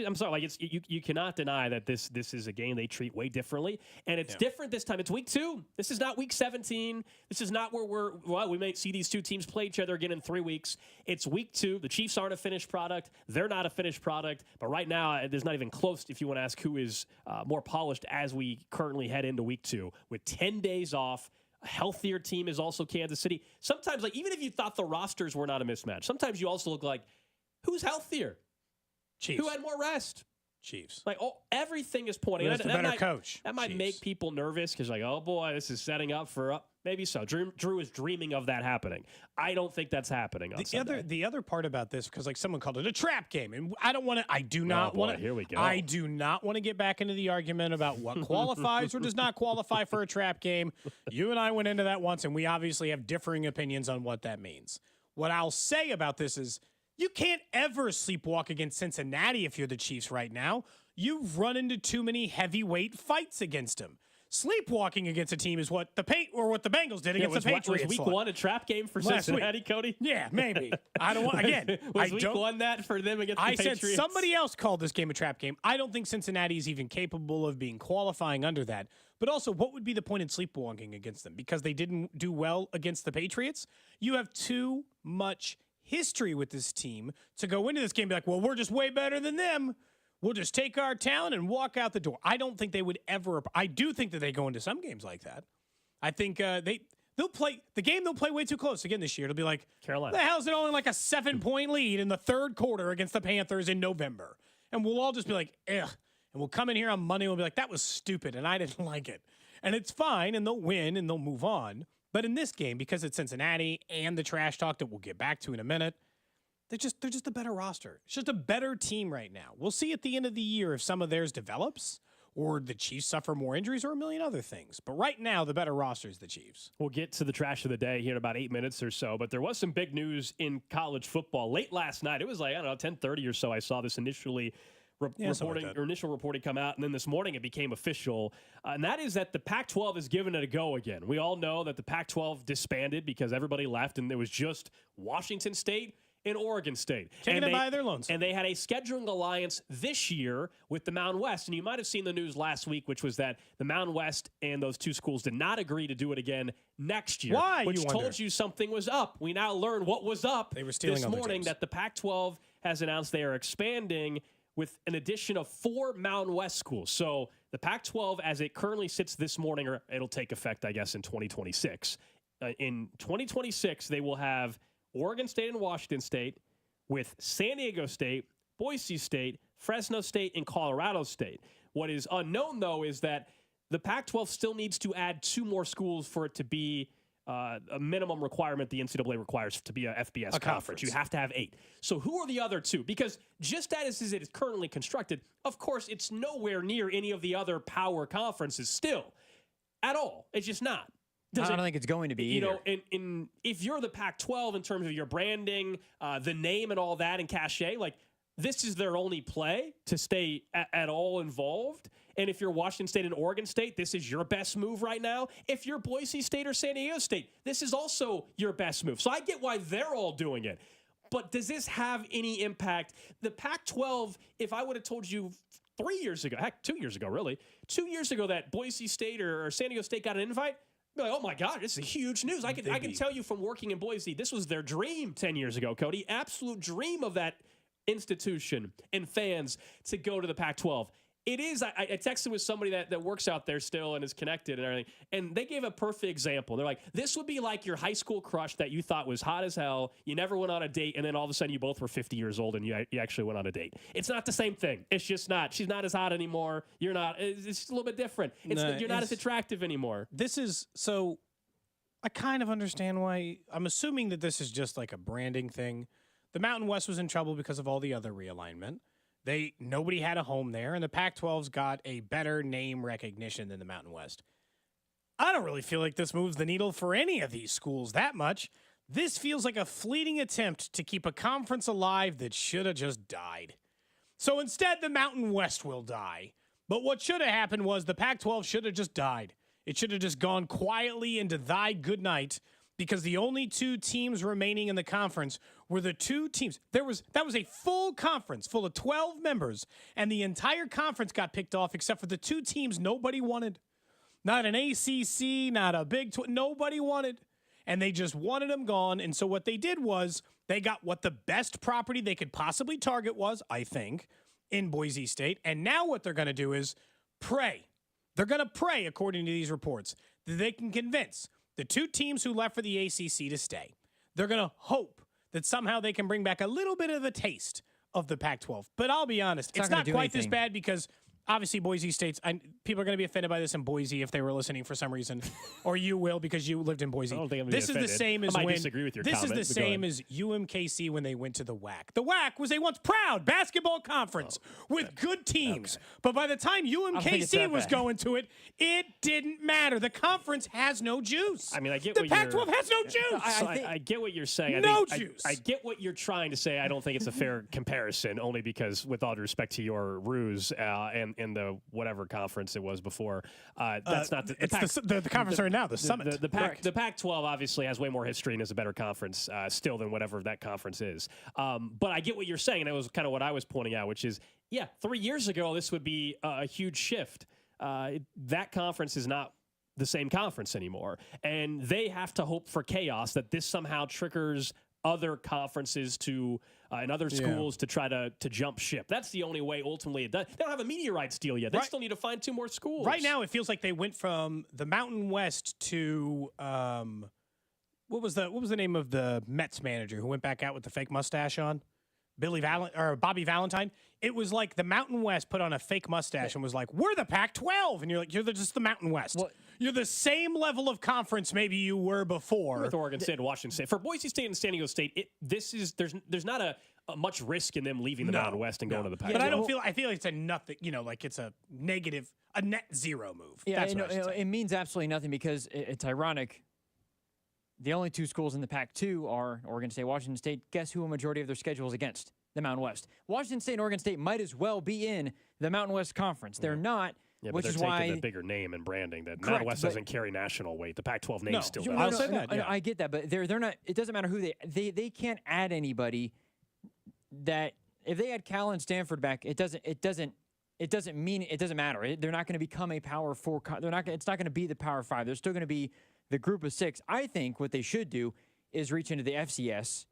I'm sorry, like you cannot deny that this is a game they treat way differently, and it's different this time. It's week 2. This is not week 17. This is not where we may see these two teams play each other again in 3 weeks. It's week 2. The Chiefs aren't a finished product. They're not a finished product. But right now, there's not even close. If you want to ask who is more polished as we currently head into week 2 with 10 days off. A healthier team is also Kansas City. Sometimes, like even if you thought the rosters were not a mismatch, sometimes you also look like who's healthier. Chiefs. Who had more rest? Chiefs. Like, everything is pointing. Who's the better coach? That might make people nervous because, like, oh boy, this is setting up for maybe so. Drew is dreaming of that happening. I don't think that's happening on Sunday. The other part about this, because like someone called it a trap game, and I don't want to. I do not want to. Here we go. I do not want to get back into the argument about what qualifies or does not qualify for a trap game. You and I went into that once, and we obviously have differing opinions on what that means. What I'll say about this is, you can't ever sleepwalk against Cincinnati if you're the Chiefs right now. You've run into too many heavyweight fights against them. Sleepwalking against a team is what the Bengals did against the Patriots. Was week 1 a trap game for Cincinnati, Cody? Yeah, maybe. I don't want again. Was week 1 that for them against the Patriots? I said somebody else called this game a trap game. I don't think Cincinnati is even capable of being qualifying under that. But also, what would be the point in sleepwalking against them? Because they didn't do well against the Patriots? You have too much history with this team to go into this game and be like, well, we're just way better than them. We'll just take our talent and walk out the door. I don't think they would ever. I do think that they go into some games like that. I think they'll play the game. They'll play way too close again this year. It'll be like, Carolina. The hell's it only like a 7-point lead in the third quarter against the Panthers in November? And we'll all just be like, ugh. And we'll come in here on Monday and we'll be like, that was stupid and I didn't like it. And it's fine and they'll win and they'll move on. But in this game, because it's Cincinnati and the trash talk that we'll get back to in a minute, they're just a better roster. It's just a better team right now. We'll see at the end of the year if some of theirs develops or the Chiefs suffer more injuries or a million other things. But right now, the better roster is the Chiefs. We'll get to the trash of the day here in about 8 minutes or so. But there was some big news in college football late last night. It was like, 10:30 or so. I saw this initial reporting come out, and then this morning it became official, and that is that the Pac-12 is giving it a go again. We all know that the Pac-12 disbanded because everybody left, and it was just Washington State and Oregon State. Taking it by their lonesome. And they had a scheduling alliance this year with the Mountain West, and you might have seen the news last week, which was that the Mountain West and those two schools did not agree to do it again next year. Why, which you wonder? told you something was up. We now learn what was up They were stealing this other morning, teams. that the Pac-12 has announced they are expanding with an addition of 4 Mountain West schools. So the Pac-12, as it currently sits this morning, or it'll take effect, I guess, in 2026. In 2026, they will have Oregon State and Washington State with San Diego State, Boise State, Fresno State, and Colorado State. What is unknown, though, is that the Pac-12 still needs to add 2 more schools for it to be a minimum requirement the NCAA requires to be a FBS conference. You have to have 8. So who are the other 2? Because just as it is currently constructed, of course, it's nowhere near any of the other power conferences still at all. It's just not. I don't think it's going to be either. If you're the Pac-12 in terms of your branding, the name and all that and cachet, like this is their only play to stay at all involved. And if you're Washington State and Oregon State, this is your best move right now. If you're Boise State or San Diego State, this is also your best move. So I get why they're all doing it. But does this have any impact? The Pac-12, if I would have told you 3 years ago, heck, 2 years ago, really, 2 years ago that Boise State or San Diego State got an invite, you'd be like, oh my God, this is huge news. I can tell you from working in Boise, this was their dream 10 years ago, Cody. Absolute dream of that institution and fans to go to the Pac-12. It is. I texted with somebody that works out there still and is connected and everything, and they gave a perfect example. They're like, this would be like your high school crush that you thought was hot as hell. You never went on a date, and then all of a sudden you both were 50 years old and you actually went on a date. It's not the same thing. It's just not. She's not as hot anymore. You're not. It's just a little bit different. You're not as attractive anymore. This is so. I kind of understand why. I'm assuming that this is just like a branding thing. The Mountain West was in trouble because of all the other realignment. Nobody had a home there, and the Pac-12's got a better name recognition than the Mountain West. I don't really feel like this moves the needle for any of these schools that much. This feels like a fleeting attempt to keep a conference alive that should have just died. So instead, the Mountain West will die. But what should have happened was the Pac-12 should have just died. It should have just gone quietly into thy good night, because the only two teams remaining in the conference were the two teams. That was a full conference full of 12 members, and the entire conference got picked off except for the two teams nobody wanted. Not an ACC, not a Big 12. Nobody wanted. And they just wanted them gone. And so what they did was they got what the best property they could possibly target was, I think, in Boise State. And now what they're going to do is pray. They're going to pray, according to these reports, that they can convince the two teams who left for the ACC to stay. They're going to hope that somehow they can bring back a little bit of a taste of the Pac-12. But I'll be honest, it's not quite this bad because obviously Boise State's, people are going to be offended by this in Boise if they were listening for some reason, or you will because you lived in Boise. I don't think I'm this is the same as I might when disagree with your this comment, is the but go same ahead. as UMKC when they went to the WAC. The WAC was a once proud basketball conference with good teams, but by the time UMKC was going to it, it didn't matter. The conference has no juice. I mean, I get the what Pac-12 has no juice. I get what you're saying. Juice. I get what you're trying to say. I don't think it's a fair comparison, only because, with all due respect to your ruse and the whatever conference it was before, that's not the conference right now. The Summit. The Pac-12 obviously has way more history and is a better conference still than whatever that conference is. But I get what you're saying. And that was kind of what I was pointing out, which is, 3 years ago this would be a huge shift. That conference is not the same conference anymore, and they have to hope for chaos, that this somehow triggers other conferences to and other schools to try to jump ship. That's the only way ultimately it does. They don't have a media rights deal yet. They still need to find 2 more schools. Right now, it feels like they went from the Mountain West to what was the name of the Mets manager who went back out with the fake mustache on? Bobby Valentine. It was like the Mountain West put on a fake mustache and was like, "We're the Pac-12," and you're like, "You're just the Mountain West." Well, you're the same level of conference maybe you were before. With Oregon State and Washington State. For Boise State and San Diego State, there's not a much risk in them leaving the Mountain West and going to the Pac-12. But I feel like it's a nothing. Like it's a negative, a net zero move. Yeah, That's what I should say. it means absolutely nothing because it's ironic. The only 2 schools in the Pac-2 are Oregon State, Washington State. Guess who a majority of their schedule is against? The Mountain West. Washington State and Oregon State might as well be in the Mountain West Conference. They're not, which is why... taking the bigger name and branding. That Mountain West doesn't carry national weight. The Pac-12 name still does. I'll say that. I get that, but they're not... It doesn't matter who they can't add anybody that... If they had Cal and Stanford back, it doesn't matter. They're not going to become a Power 4. It's not going to be the Power 5. They're still going to be the group of 6. I think what they should do is reach into the FCS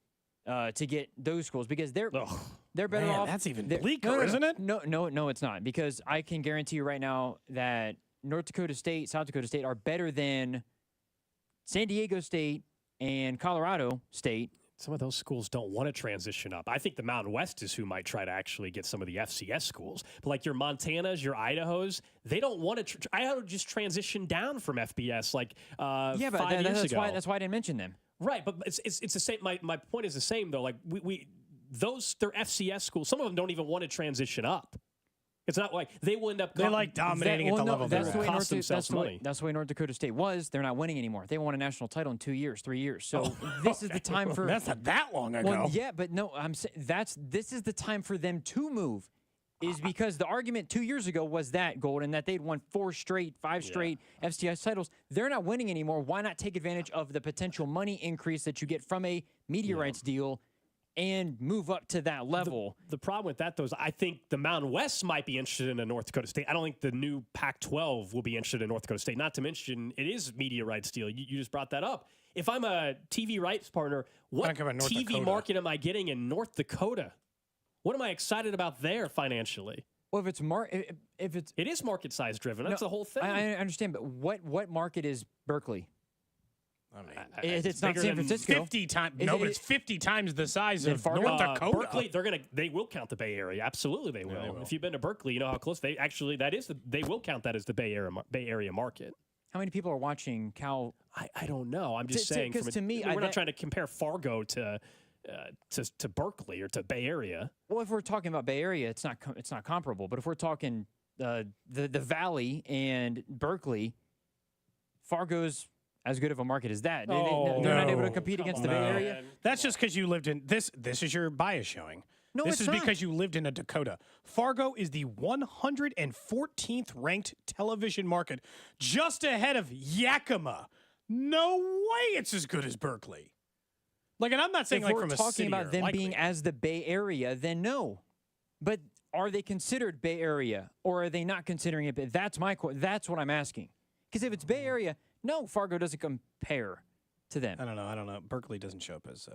to get those schools because they're better off. That's even bleaker, isn't it? No, it's not, because I can guarantee you right now that North Dakota State, South Dakota State are better than San Diego State and Colorado State. Some of those schools don't want to transition up. I think the Mountain West is who might try to actually get some of the FCS schools. But like your Montanas, your Idahos, they don't want to. Idaho just transition down from FBS 5 years ago. That's why I didn't mention them. Right, but it's the same. My point is the same though. Like they're FCS schools. Some of them don't even want to transition up. It's not like they will end up. They're like dominating at the level. That's the way North Dakota State was. They're not winning anymore. They won a national title in 2 years, 3 years. So this is the time for. That's not that long ago. Well, yeah, but no, I'm saying this is the time for them to move. Is because the argument 2 years ago was that Golden that they'd won 5 straight FCS titles. They're not winning anymore. Why not take advantage of the potential money increase that you get from a media rights deal and move up to that level? The problem with that, though, is I think the Mountain West might be interested in a North Dakota State. I don't think the new Pac-12 will be interested in North Dakota State. Not to mention, it is media rights deal. You just brought that up. If I'm a TV rights partner, what TV market am I getting in North Dakota? What am I excited about there financially? Well, if it's If it is market size driven. That's the whole thing. I understand, but what market is Berkeley? I mean, it's not San Francisco. 50 times. No, but it's 50 times the size of North Dakota. Berkeley, they will count the Bay Area. Absolutely, they will. Yeah, they will. If you've been to Berkeley, you know how close they will count that as the Bay Area market. How many people are watching Cal? I don't know. I'm just saying. Because to me, we're not trying to compare Fargo to Berkeley or to Bay Area. Well, if we're talking about Bay Area, it's not comparable. But if we're talking the Valley and Berkeley, Fargo's as good of a market as that. They're not able to compete against the Bay Area. That's just because you lived in this. This is your bias showing. No, this it's is not. because you lived in a Dakota. Fargo is the 114th ranked television market, just ahead of Yakima. No way it's as good as Berkeley. Like, and I'm not saying if like we're from a talking city about or them likely. being as the Bay Area, then no. But are they considered Bay Area, or are they not considering it? That's that's what I'm asking. Because if it's Bay Area, no, Fargo doesn't compare to them. I don't know. Berkeley doesn't show up as.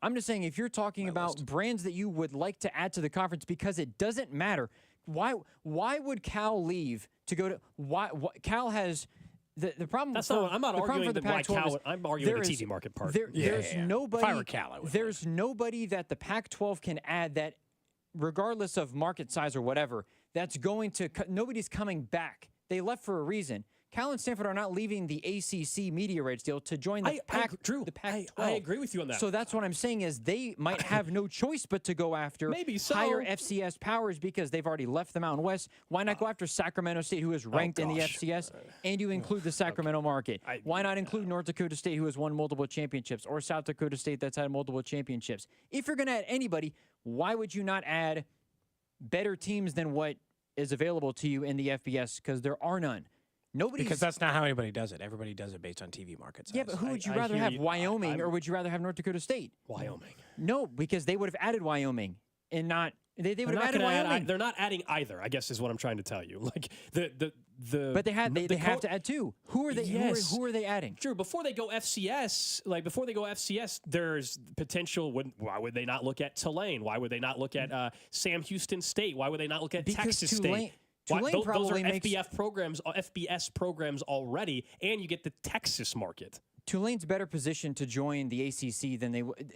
I'm just saying, if you're talking about brands that you would like to add to the conference, because it doesn't matter, why would Cal leave to go to? Why Cal has. The problem. That's not. I'm not arguing the why Cal. I'm arguing the TV market part. There's nobody. If I were Cal, I would. There's nobody that the Pac-12 can add that, regardless of market size or whatever, that's going to. Nobody's coming back. They left for a reason. Cal and Stanford are not leaving the ACC media rights deal to join the Pac-12. I agree with you on that. So that's what I'm saying is they might have no choice but to go after Maybe so. higher FCS powers because they've already left the Mountain West. Why not go after Sacramento State, who is ranked in the FCS, and you include the Sacramento market? Why not include North Dakota State, who has won multiple championships, or South Dakota State that's had multiple championships? If you're going to add anybody, why would you not add better teams than what is available to you in the FBS? Because there are none. Because that's not how anybody does it. Everybody does it based on TV market size. Yeah, but who would you rather have, Wyoming or would you rather have North Dakota State? Wyoming. No, because they would have added Wyoming and not they would have added Wyoming. They're not adding either, I guess is what I'm trying to tell you. Like But they have to add two. Who are they? Yes. Who are they adding? Sure. Before they go FCS, there's potential. Why would they not look at Tulane? Why would they not look at Sam Houston State? Why would they not look at Texas State? Those are makes FBS programs already, and you get the Texas market. Tulane's better positioned to join the ACC than they would.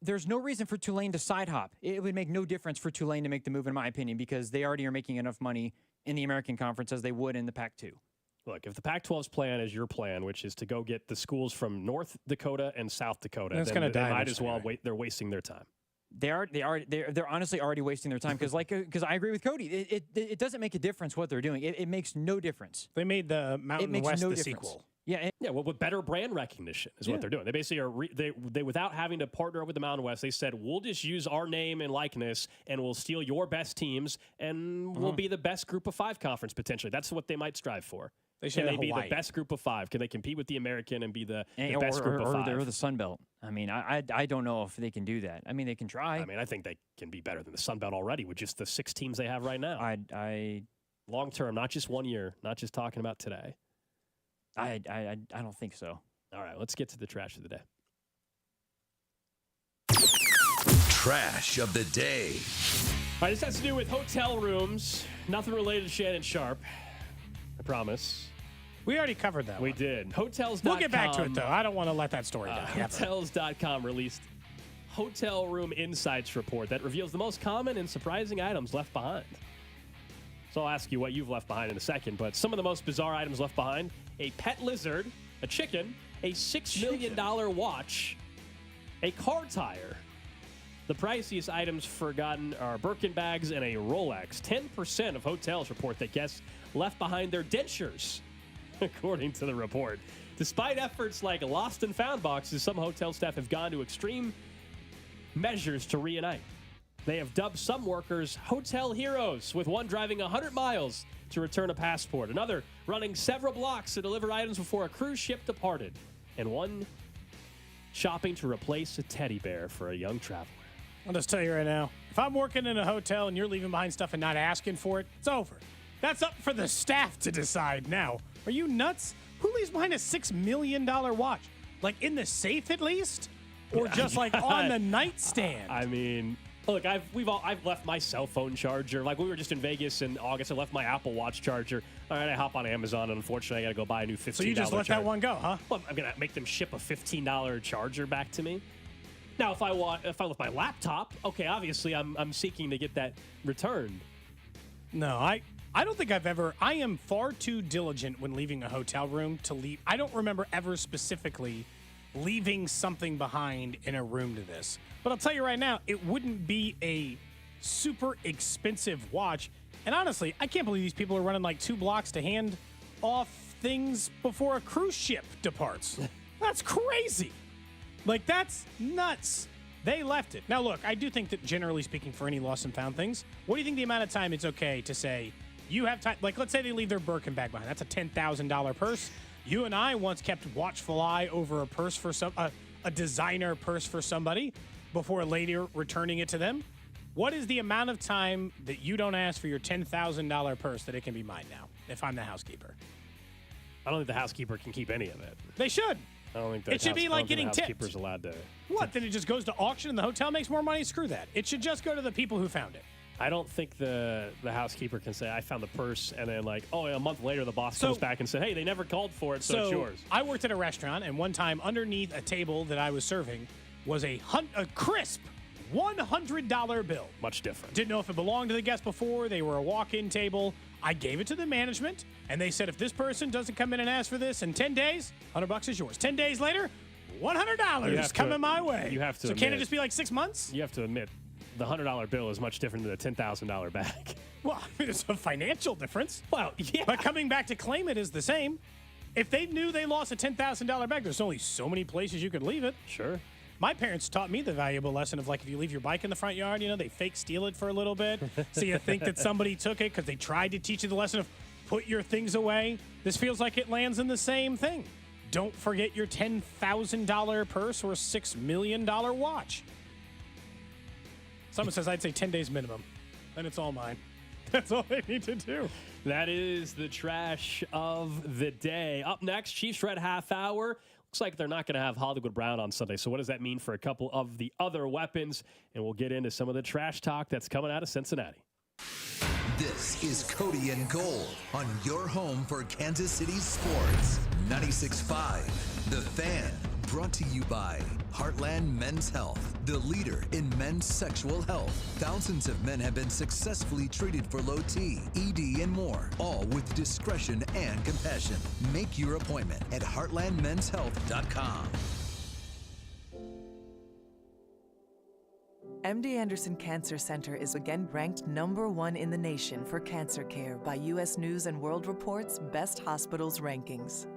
There's no reason for Tulane to side hop. It would make no difference for Tulane to make the move, in my opinion, because they already are making enough money in the American Conference as they would in the Pac-2. Look, if the Pac-12's plan is your plan, which is to go get the schools from North Dakota and South Dakota, then they might as well wait. They're wasting their time. They're honestly already wasting their time because I agree with Cody. It doesn't make a difference what they're doing. It makes no difference. They made the Mountain West the sequel. Yeah, well, with better brand recognition is what they're doing. They basically are they without having to partner with the Mountain West. They said we'll just use our name and likeness, and we'll steal your best teams, and we'll be the best Group of 5 conference potentially. That's what they might strive for. Can they be the best Group of 5? Can they compete with the American and be the best Group of 5? Or the Sun Belt. I mean, I don't know if they can do that. I mean, they can try. I mean, I think they can be better than the Sun Belt already with just the 6 teams they have right now. I long term, not just 1 year, not just talking about today. I don't think so. All right, let's get to the trash of the day. Trash of the day. All right, this has to do with hotel rooms. Nothing related to Shannon Sharpe. I promise. We already covered that. We did. Hotels.com. We'll get back to it, though. I don't want to let that story die. Hotels.com released Hotel Room Insights report that reveals the most common and surprising items left behind. So I'll ask you what you've left behind in a second, but some of the most bizarre items left behind: a pet lizard, a chicken, a $6 million watch, a car tire. The priciest items forgotten are Birkin bags and a Rolex. 10% of hotels report that guests left behind their dentures, according to the report. Despite efforts like lost and found boxes, some hotel staff have gone to extreme measures to reunite. They have dubbed some workers hotel heroes, with one driving 100 miles to return a passport, another running several blocks to deliver items before a cruise ship departed, and one shopping to replace a teddy bear for a young traveler. I'll just tell you right now, if I'm working in a hotel and you're leaving behind stuff and not asking for it, it's over. That's up for the staff to decide now. Are you nuts? Who leaves behind a $6 million watch? Like in the safe at least? Or just like on the nightstand? I mean, Look, I've left my cell phone charger. Like, we were just in Vegas in August. I left my Apple Watch charger. All right, I hop on Amazon, and unfortunately, I got to go buy a new $15 So you just let charger. that one go, huh? Well, I'm going to make them ship a $15 charger back to me. Now, if I left my laptop, okay, obviously, I'm seeking to get that returned. No, I don't think I've ever. I am far too diligent when leaving a hotel room to leave. I don't remember ever specifically leaving something behind in a room to this. But I'll tell you right now, it wouldn't be a super expensive watch. And honestly, I can't believe these people are running like 2 blocks to hand off things before a cruise ship departs. That's crazy. Like, that's nuts. They left it. Now, look, I do think that generally speaking, for any lost and found things, what do you think the amount of time it's okay to say, you have time? Like, let's say they leave their Birkin bag behind. That's a $10,000 purse. You and I once kept watchful eye over a purse for a designer purse for somebody before later returning it to them. What is the amount of time that you don't ask for your $10,000 purse that it can be mine now if I'm the housekeeper? I don't think the housekeeper can keep any of it. They should. I don't think It should be like getting the tipped. housekeeper's allowed to. What? Then it just goes to auction and the hotel makes more money? Screw that. It should just go to the people who found it. I don't think the housekeeper can say, I found the purse, and then like, oh, a month later the boss comes back and said, hey, they never called for it, so it's yours. I worked at a restaurant, and one time underneath a table that I was serving was a crisp $100 bill. Much different. Didn't know if it belonged to the guest before. They were a walk-in table. I gave it to the management, and they said, if this person doesn't come in and ask for this in 10 days, $100 is yours. 10 days later, $100 coming my way. You have to So can't it just be like 6 months? You have to admit, the $100 bill is much different than the $10,000 bag. Well, I mean, it's a financial difference. Well, yeah. But coming back to claim it is the same. If they knew they lost a $10,000 bag, there's only so many places you could leave it. Sure. My parents taught me the valuable lesson of, like, if you leave your bike in the front yard, they fake steal it for a little bit. So you think that somebody took it because they tried to teach you the lesson of put your things away. This feels like it lands in the same thing. Don't forget your $10,000 purse or $6 million watch. Someone says I'd say 10 days minimum, and it's all mine. That's all they need to do. That is the trash of the day. Up next, Chiefs Red Half Hour. Looks like they're not going to have Hollywood Brown on Sunday. So what does that mean for a couple of the other weapons? And we'll get into some of the trash talk that's coming out of Cincinnati. This is Cody and Gold on your home for Kansas City sports. 96.5, The Fan. Brought to you by Heartland Men's Health, the leader in men's sexual health. Thousands of men have been successfully treated for low T, ED, and more, all with discretion and compassion. Make your appointment at heartlandmenshealth.com. MD Anderson Cancer Center is again ranked #1 in the nation for cancer care by U.S. News & World Report's Best Hospitals rankings.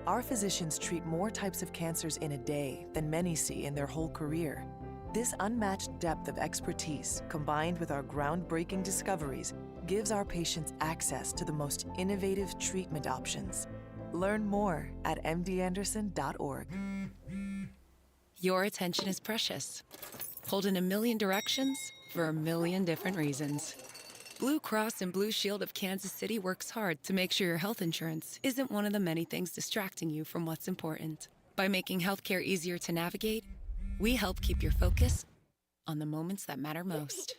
Our physicians treat more types of cancers in a day than many see in their whole career. This unmatched depth of expertise, combined with our groundbreaking discoveries, gives our patients access to the most innovative treatment options. Learn more at mdanderson.org. Your attention is precious. Pulled in a million directions for a million different reasons. Blue Cross and Blue Shield of Kansas City works hard to make sure your health insurance isn't one of the many things distracting you from what's important. By making healthcare easier to navigate, we help keep your focus on the moments that matter most.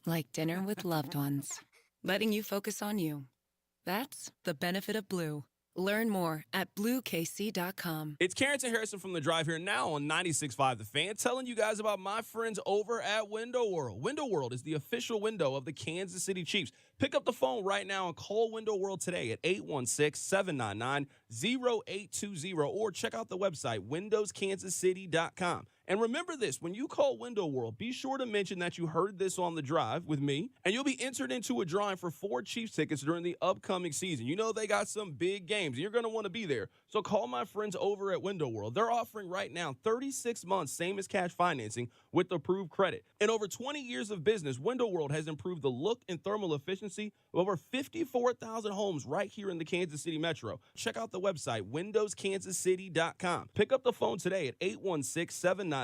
Like dinner with loved ones. Letting you focus on you. That's the benefit of Blue. Learn more at BlueKC.com. It's Carrington Harrison from The Drive here now on 96.5 The Fan, telling you guys about my friends over at Window World. Window World is the official window of the Kansas City Chiefs. Pick up the phone right now and call Window World today at 816-799-0820 or check out the website, windowskansascity.com. And remember this, when you call Window World, be sure to mention that you heard this on The Drive with me, and you'll be entered into a drawing for 4 Chiefs tickets during the upcoming season. You know they got some big games, and you're going to want to be there. So call my friends over at Window World. They're offering right now 36 months same as cash financing with approved credit. In over 20 years of business, Window World has improved the look and thermal efficiency of over 54,000 homes right here in the Kansas City metro. Check out the website, windowskansascity.com. Pick up the phone today at 816-799-0820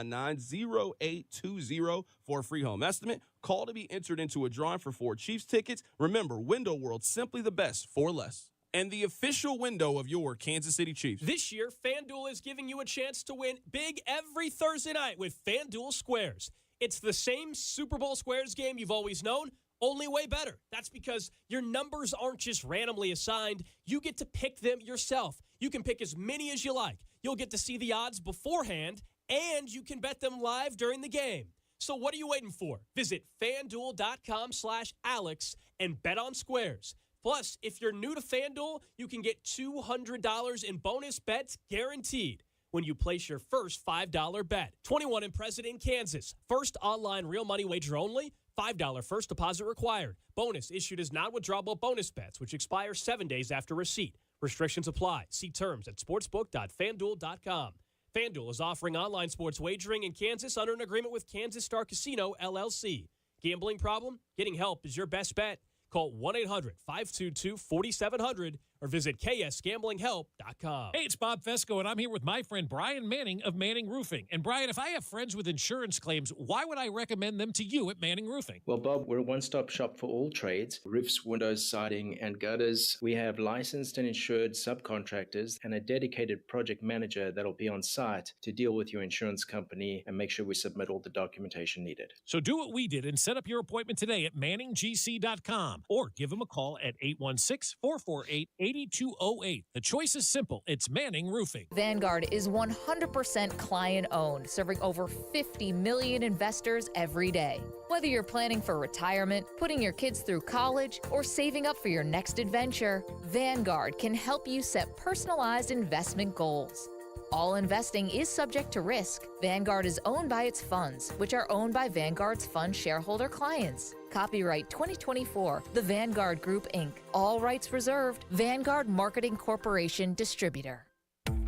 for a free home estimate. Call to be entered into a drawing for 4 Chiefs tickets. Remember, Window World, simply the best for less. And the official window of your Kansas City Chiefs. This year, FanDuel is giving you a chance to win big every Thursday night with FanDuel Squares. It's the same Super Bowl Squares game you've always known, only way better. That's because your numbers aren't just randomly assigned. You get to pick them yourself. You can pick as many as you like. You'll get to see the odds beforehand, and you can bet them live during the game. So what are you waiting for? Visit FanDuel.com/Alex and bet on squares. Plus, if you're new to FanDuel, you can get $200 in bonus bets guaranteed when you place your first $5 bet. 21 and present in Kansas. First online real money wager only. $5 first deposit required. Bonus issued as non-withdrawable bonus bets, which expire 7 days after receipt. Restrictions apply. See terms at sportsbook.fanduel.com. FanDuel is offering online sports wagering in Kansas under an agreement with Kansas Star Casino, LLC. Gambling problem? Getting help is your best bet. Call 1-800-522-4700 or visit ksgamblinghelp.com. Hey, it's Bob Fesco, and I'm here with my friend Brian Manning of Manning Roofing. And Brian, if I have friends with insurance claims, why would I recommend them to you at Manning Roofing? Well, Bob, we're a one-stop shop for all trades, roofs, windows, siding, and gutters. We have licensed and insured subcontractors and a dedicated project manager that'll be on site to deal with your insurance company and make sure we submit all the documentation needed. So do what we did and set up your appointment today at manninggc.com or give them a call at 816-448-8208. The choice is simple. It's Manning Roofing. Vanguard is 100% client-owned, serving over 50 million investors every day. Whether you're planning for retirement, putting your kids through college, or saving up for your next adventure, Vanguard can help you set personalized investment goals. All investing is subject to risk. Vanguard is owned by its funds, which are owned by Vanguard's fund shareholder clients. Copyright 2024, The Vanguard Group, Inc. All rights reserved. Vanguard Marketing Corporation Distributor.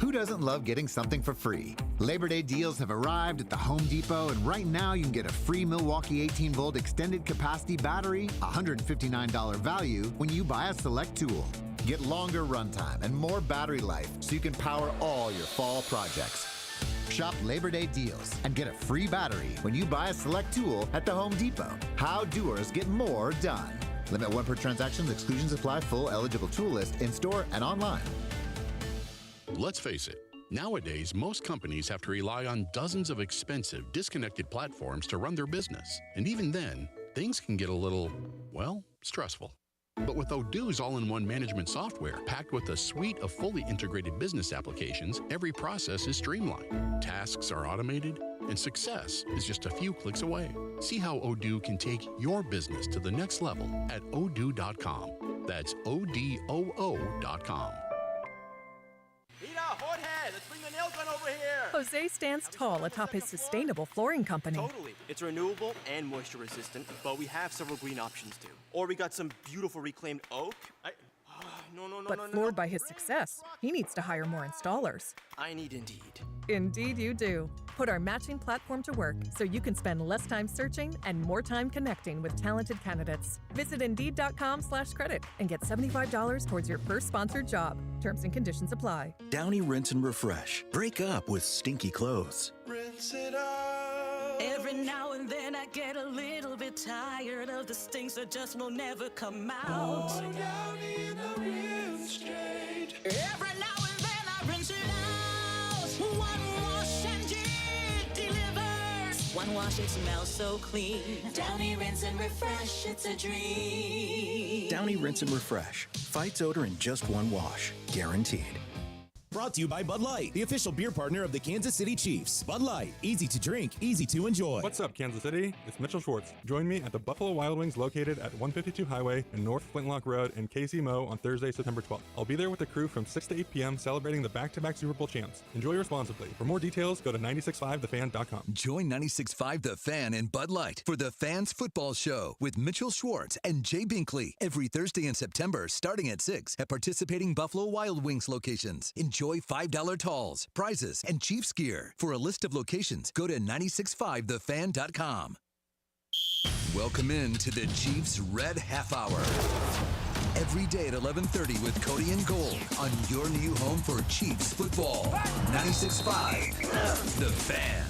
Who doesn't love getting something for free? Labor Day deals have arrived at the Home Depot, and right now you can get a free Milwaukee 18-volt extended capacity battery, $159 value, when you buy a select tool. Get longer runtime and more battery life so you can power all your fall projects. Shop Labor Day deals and get a free battery when you buy a select tool at the Home Depot. How doers get more done. Limit 1 per transaction. Exclusions apply. Full eligible tool list in store and online. Let's face it, nowadays most companies have to rely on dozens of expensive, disconnected platforms to run their business. And even then, things can get a little, well, stressful. But with Odoo's all-in-one management software, packed with a suite of fully integrated business applications, every process is streamlined. Tasks are automated, and success is just a few clicks away. See how Odoo can take your business to the next level at odoo.com. That's ODOO.com. Let's bring the nail gun over here. Jose stands tall atop his sustainable flooring company. Totally. It's renewable and moisture resistant, but we have several green options too. Or we got some beautiful reclaimed oak. But floored by his success, he needs to hire more installers. I need Indeed. Indeed you do. Put our matching platform to work so you can spend less time searching and more time connecting with talented candidates. Visit Indeed.com/credit and get $75 towards your first sponsored job. Terms and conditions apply. Downy Rinse and Refresh. Break up with stinky clothes. Rinse it out. Every now and then I get a little bit tired of the stinks that just will never come out. Pour Downy in the rinse straight. Every now and then I rinse it out. One wash and it delivers. One wash, it smells so clean. Downy Rinse and Refresh, it's a dream. Downy Rinse and Refresh. Fights odor in just one wash. Guaranteed. Brought to you by Bud Light, the official beer partner of the Kansas City Chiefs. Bud Light, easy to drink, easy to enjoy. What's up, Kansas City? It's Mitchell Schwartz. Join me at the Buffalo Wild Wings located at 152 Highway and North Flintlock Road in KC Mo on Thursday, September 12th. I'll be there with the crew from 6 to 8 p.m. celebrating the back-to-back Super Bowl champs. Enjoy responsibly. For more details, go to 965thefan.com. Join 96.5 The Fan and Bud Light for the Fans Football Show with Mitchell Schwartz and Jay Binkley every Thursday in September starting at 6 at participating Buffalo Wild Wings locations. Enjoy $5 talls, prizes, and Chiefs gear. For a list of locations, go to 965thefan.com. Welcome in to the Chiefs Red Half Hour. Every day at 11:30 with Cody and Gold on your new home for Chiefs football. 96.5 The Fan.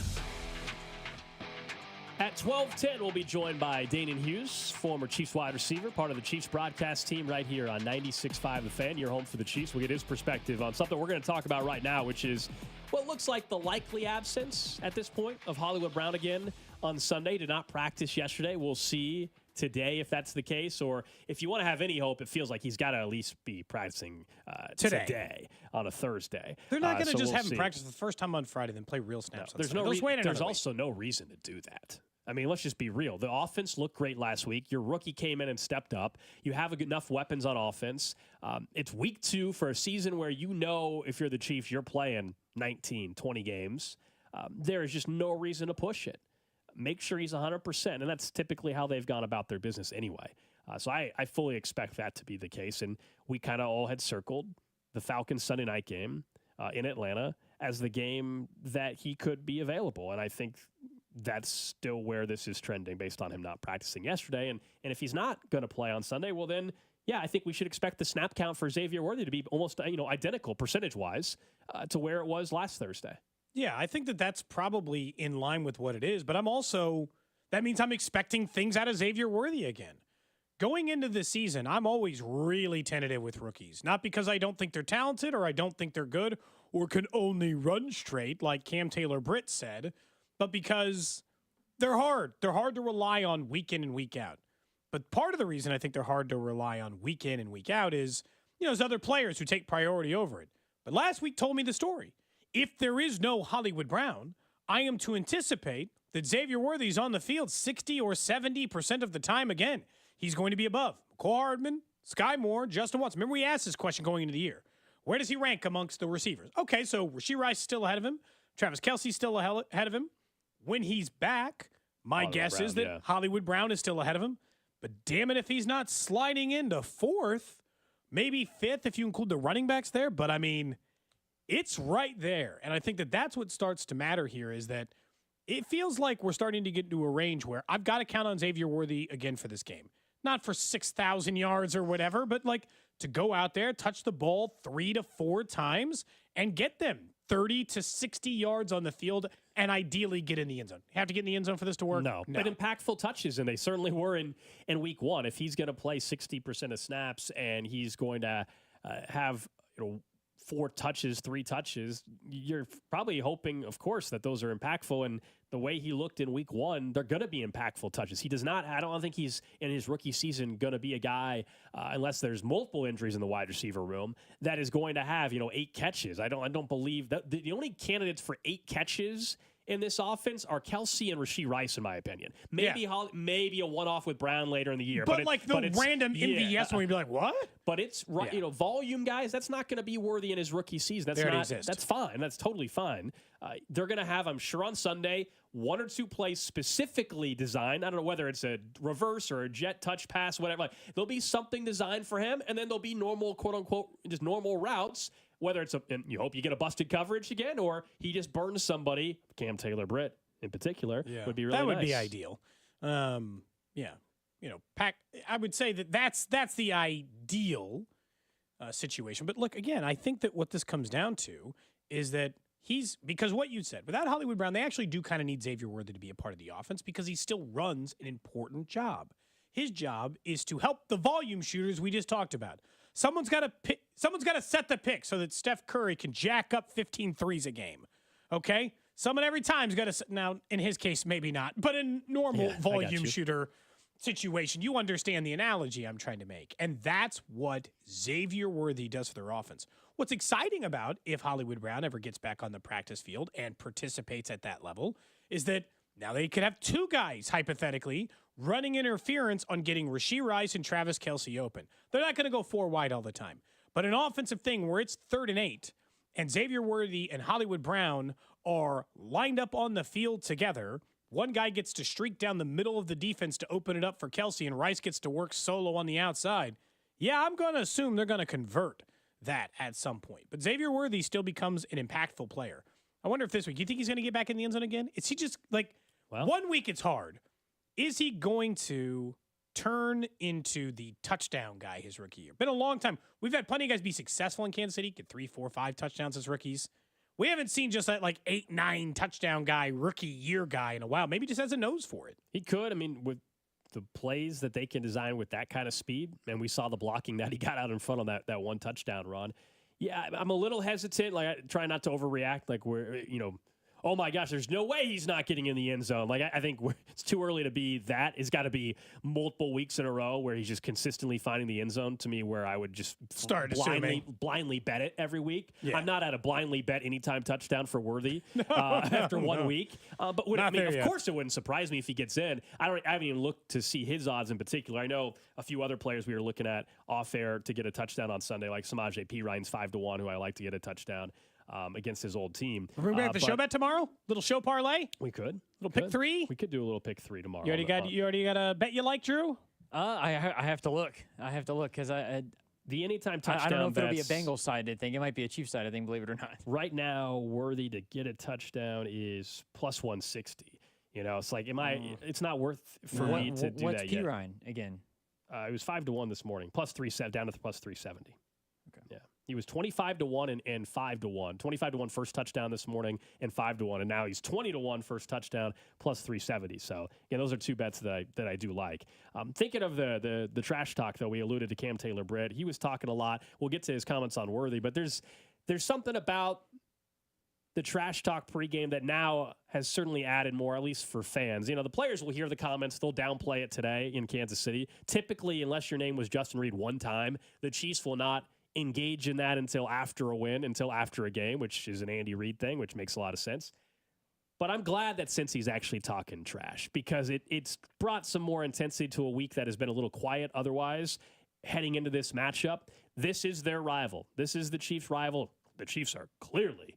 At 12:10, we'll be joined by Danon Hughes, former Chiefs wide receiver, part of the Chiefs broadcast team right here on 96.5 The Fan, your home for the Chiefs. We'll get his perspective on something we're going to talk about right now, which is what looks like the likely absence at this point of Hollywood Brown again on Sunday. Did not practice yesterday. We'll see today if that's the case, or if you want to have any hope, it feels like he's got to at least be practicing today on a Thursday. They're not going to just we'll have him see. practice the first time on Friday, then play real snaps. There's on Sunday. there's also no reason to do that. I mean, let's just be real. The offense looked great last week. Your rookie came in and stepped up. You have enough weapons on offense. It's week 2 for a season where if you're the Chiefs, you're playing 19, 20 games. There is just no reason to push it. Make sure he's 100%, and that's typically how they've gone about their business anyway. So I fully expect that to be the case, and we kind of all had circled the Falcons Sunday night game in Atlanta as the game that he could be available, and I think that's still where this is trending based on him not practicing yesterday. And if he's not going to play on Sunday, well then, yeah, I think we should expect the snap count for Xavier Worthy to be almost identical percentage-wise to where it was last Thursday. Yeah, I think that's probably in line with what it is, but that means I'm expecting things out of Xavier Worthy again. Going into the season, I'm always really tentative with rookies, not because I don't think they're talented or I don't think they're good or can only run straight like Cam Taylor-Britt said, but because they're hard. They're hard to rely on week in and week out. But part of the reason I think they're hard to rely on week in and week out is, there's other players who take priority over it. But last week told me the story. If there is no Hollywood Brown, I am to anticipate that Xavier Worthy is on the field 60 or 70% of the time again. He's going to be above Cole Hardman, Sky Moore, Justin Watson. Remember we asked this question going into the year. Where does he rank amongst the receivers? Okay, so Rashee Rice is still ahead of him. Travis Kelce's still ahead of him. When he's back, my guess is that Hollywood Brown is still ahead of him. But damn it if he's not sliding into 4th, maybe 5th if you include the running backs there. But, I mean, it's right there. And I think that's what starts to matter here is that it feels like we're starting to get into a range where I've got to count on Xavier Worthy again for this game. Not for 6,000 yards or whatever, but to go out there, touch the ball 3 to 4 times and get them 30 to 60 yards on the field and ideally get in the end zone. Have to get in the end zone for this to work? No. But impactful touches, and they certainly were in week 1. If he's going to play 60% of snaps and he's going to have 4 touches, 3 touches, you're probably hoping, of course, that those are impactful. And the way he looked in week 1, they're going to be impactful touches. He does not, I don't think he's in his rookie season going to be a guy, unless there's multiple injuries in the wide receiver room, that is going to have, 8 catches. I don't believe that the only candidates for 8 catches in this offense are Kelce and Rashee Rice, in my opinion. Maybe maybe a one-off with Brown later in the year. But random MVS when you'd be like, what? But it's volume guys. That's not going to be Worthy in his rookie season. That's fine. That's totally fine. They're going to have, I'm sure, on Sunday 1 or 2 plays specifically designed. I don't know whether it's a reverse or a jet touch pass, whatever. There'll be something designed for him, and then there'll be normal, quote unquote, just normal routes. Whether it's and you hope you get a busted coverage again, or he just burns somebody. Cam Taylor-Britt in particular would be really that would nice. be ideal. I would say that's the ideal situation. But look, again, I think that what this comes down to is that because what you said, without Hollywood Brown, they actually do kind of need Xavier Worthy to be a part of the offense because he still runs an important job. His job is to help the volume shooters we just talked about. Someone's got to set the pick so that Steph Curry can jack up 15 threes a game. Okay? Someone every time's got to. Now, in his case, maybe not, but in normal volume shooter situation, you understand the analogy I'm trying to make. And that's what Xavier Worthy does for their offense. What's exciting about if Hollywood Brown ever gets back on the practice field and participates at that level is that now they could have 2 guys, hypothetically, running interference on getting Rashee Rice and Travis Kelce open. They're not going to go 4 wide all the time. But an offensive thing where it's 3rd and 8, and Xavier Worthy and Hollywood Brown are lined up on the field together, one guy gets to streak down the middle of the defense to open it up for Kelce, and Rice gets to work solo on the outside. Yeah, I'm going to assume they're going to convert that at some point. But Xavier Worthy still becomes an impactful player. I wonder if this week, you think he's going to get back in the end zone again? Is he just, 1 week it's hard. Is he going to turn into the touchdown guy his rookie year? Been a long time. We've had plenty of guys be successful in Kansas City, get 3, 4, 5 touchdowns as rookies. We haven't seen just that 8, 9 touchdown guy, rookie year guy in a while. Maybe just has a nose for it. He could. I mean, with the plays that they can design with that kind of speed, and we saw the blocking that he got out in front on that 1 touchdown run. Yeah, I'm a little hesitant. I try not to overreact. oh my gosh, there's no way he's not getting in the end zone. Like, I think it's too early to be that. It's got to be multiple weeks in a row where he's just consistently finding the end zone, to me, where I would just blindly bet it every week. Yeah. I'm not at a blindly bet anytime touchdown for Worthy after 1 week. But of course it wouldn't surprise me if he gets in. I haven't even looked to see his odds in particular. I know a few other players we were looking at off air to get a touchdown on Sunday, like Samaje Perine's 5-1, who I like to get a touchdown against his old team. We're going to have the show bet tomorrow? Little show parlay? We could. Little pick three? We could do a little pick three tomorrow. You already got a bet you like, Drew? I have to look. I have to look because the anytime touchdown. I don't know if it'll be a Bengals side. I think it might be a Chiefs side. I think, believe it or not. Right now, Worthy to get a touchdown is plus 160. You know, it's like, it's not worth for me to do what's that yet. What's Perine again? It was 5-1 this morning, plus 370 down to plus 370. Okay. Yeah. He was 25-1 and 5-1. 25-1 first touchdown this morning and 5-1, and now he's 20-1 first touchdown plus 370. So yeah, those are two bets that I do like. Thinking of the trash talk though, we alluded to Cam Taylor-Britt. He was talking a lot. We'll get to his comments on Worthy, but there's something about the trash talk pregame that now has certainly added more, at least for fans. You know, the players will hear the comments. They'll downplay it today in Kansas City. Typically, unless your name was Justin Reed one time, the Chiefs will not engage in that until after a win, until after a game, which is an Andy Reid thing, which makes a lot of sense. But I'm glad that since he's actually talking trash, because it's brought some more intensity to a week that has been a little quiet otherwise heading into this matchup. This is their rival. This is the Chiefs' rival. The Chiefs are clearly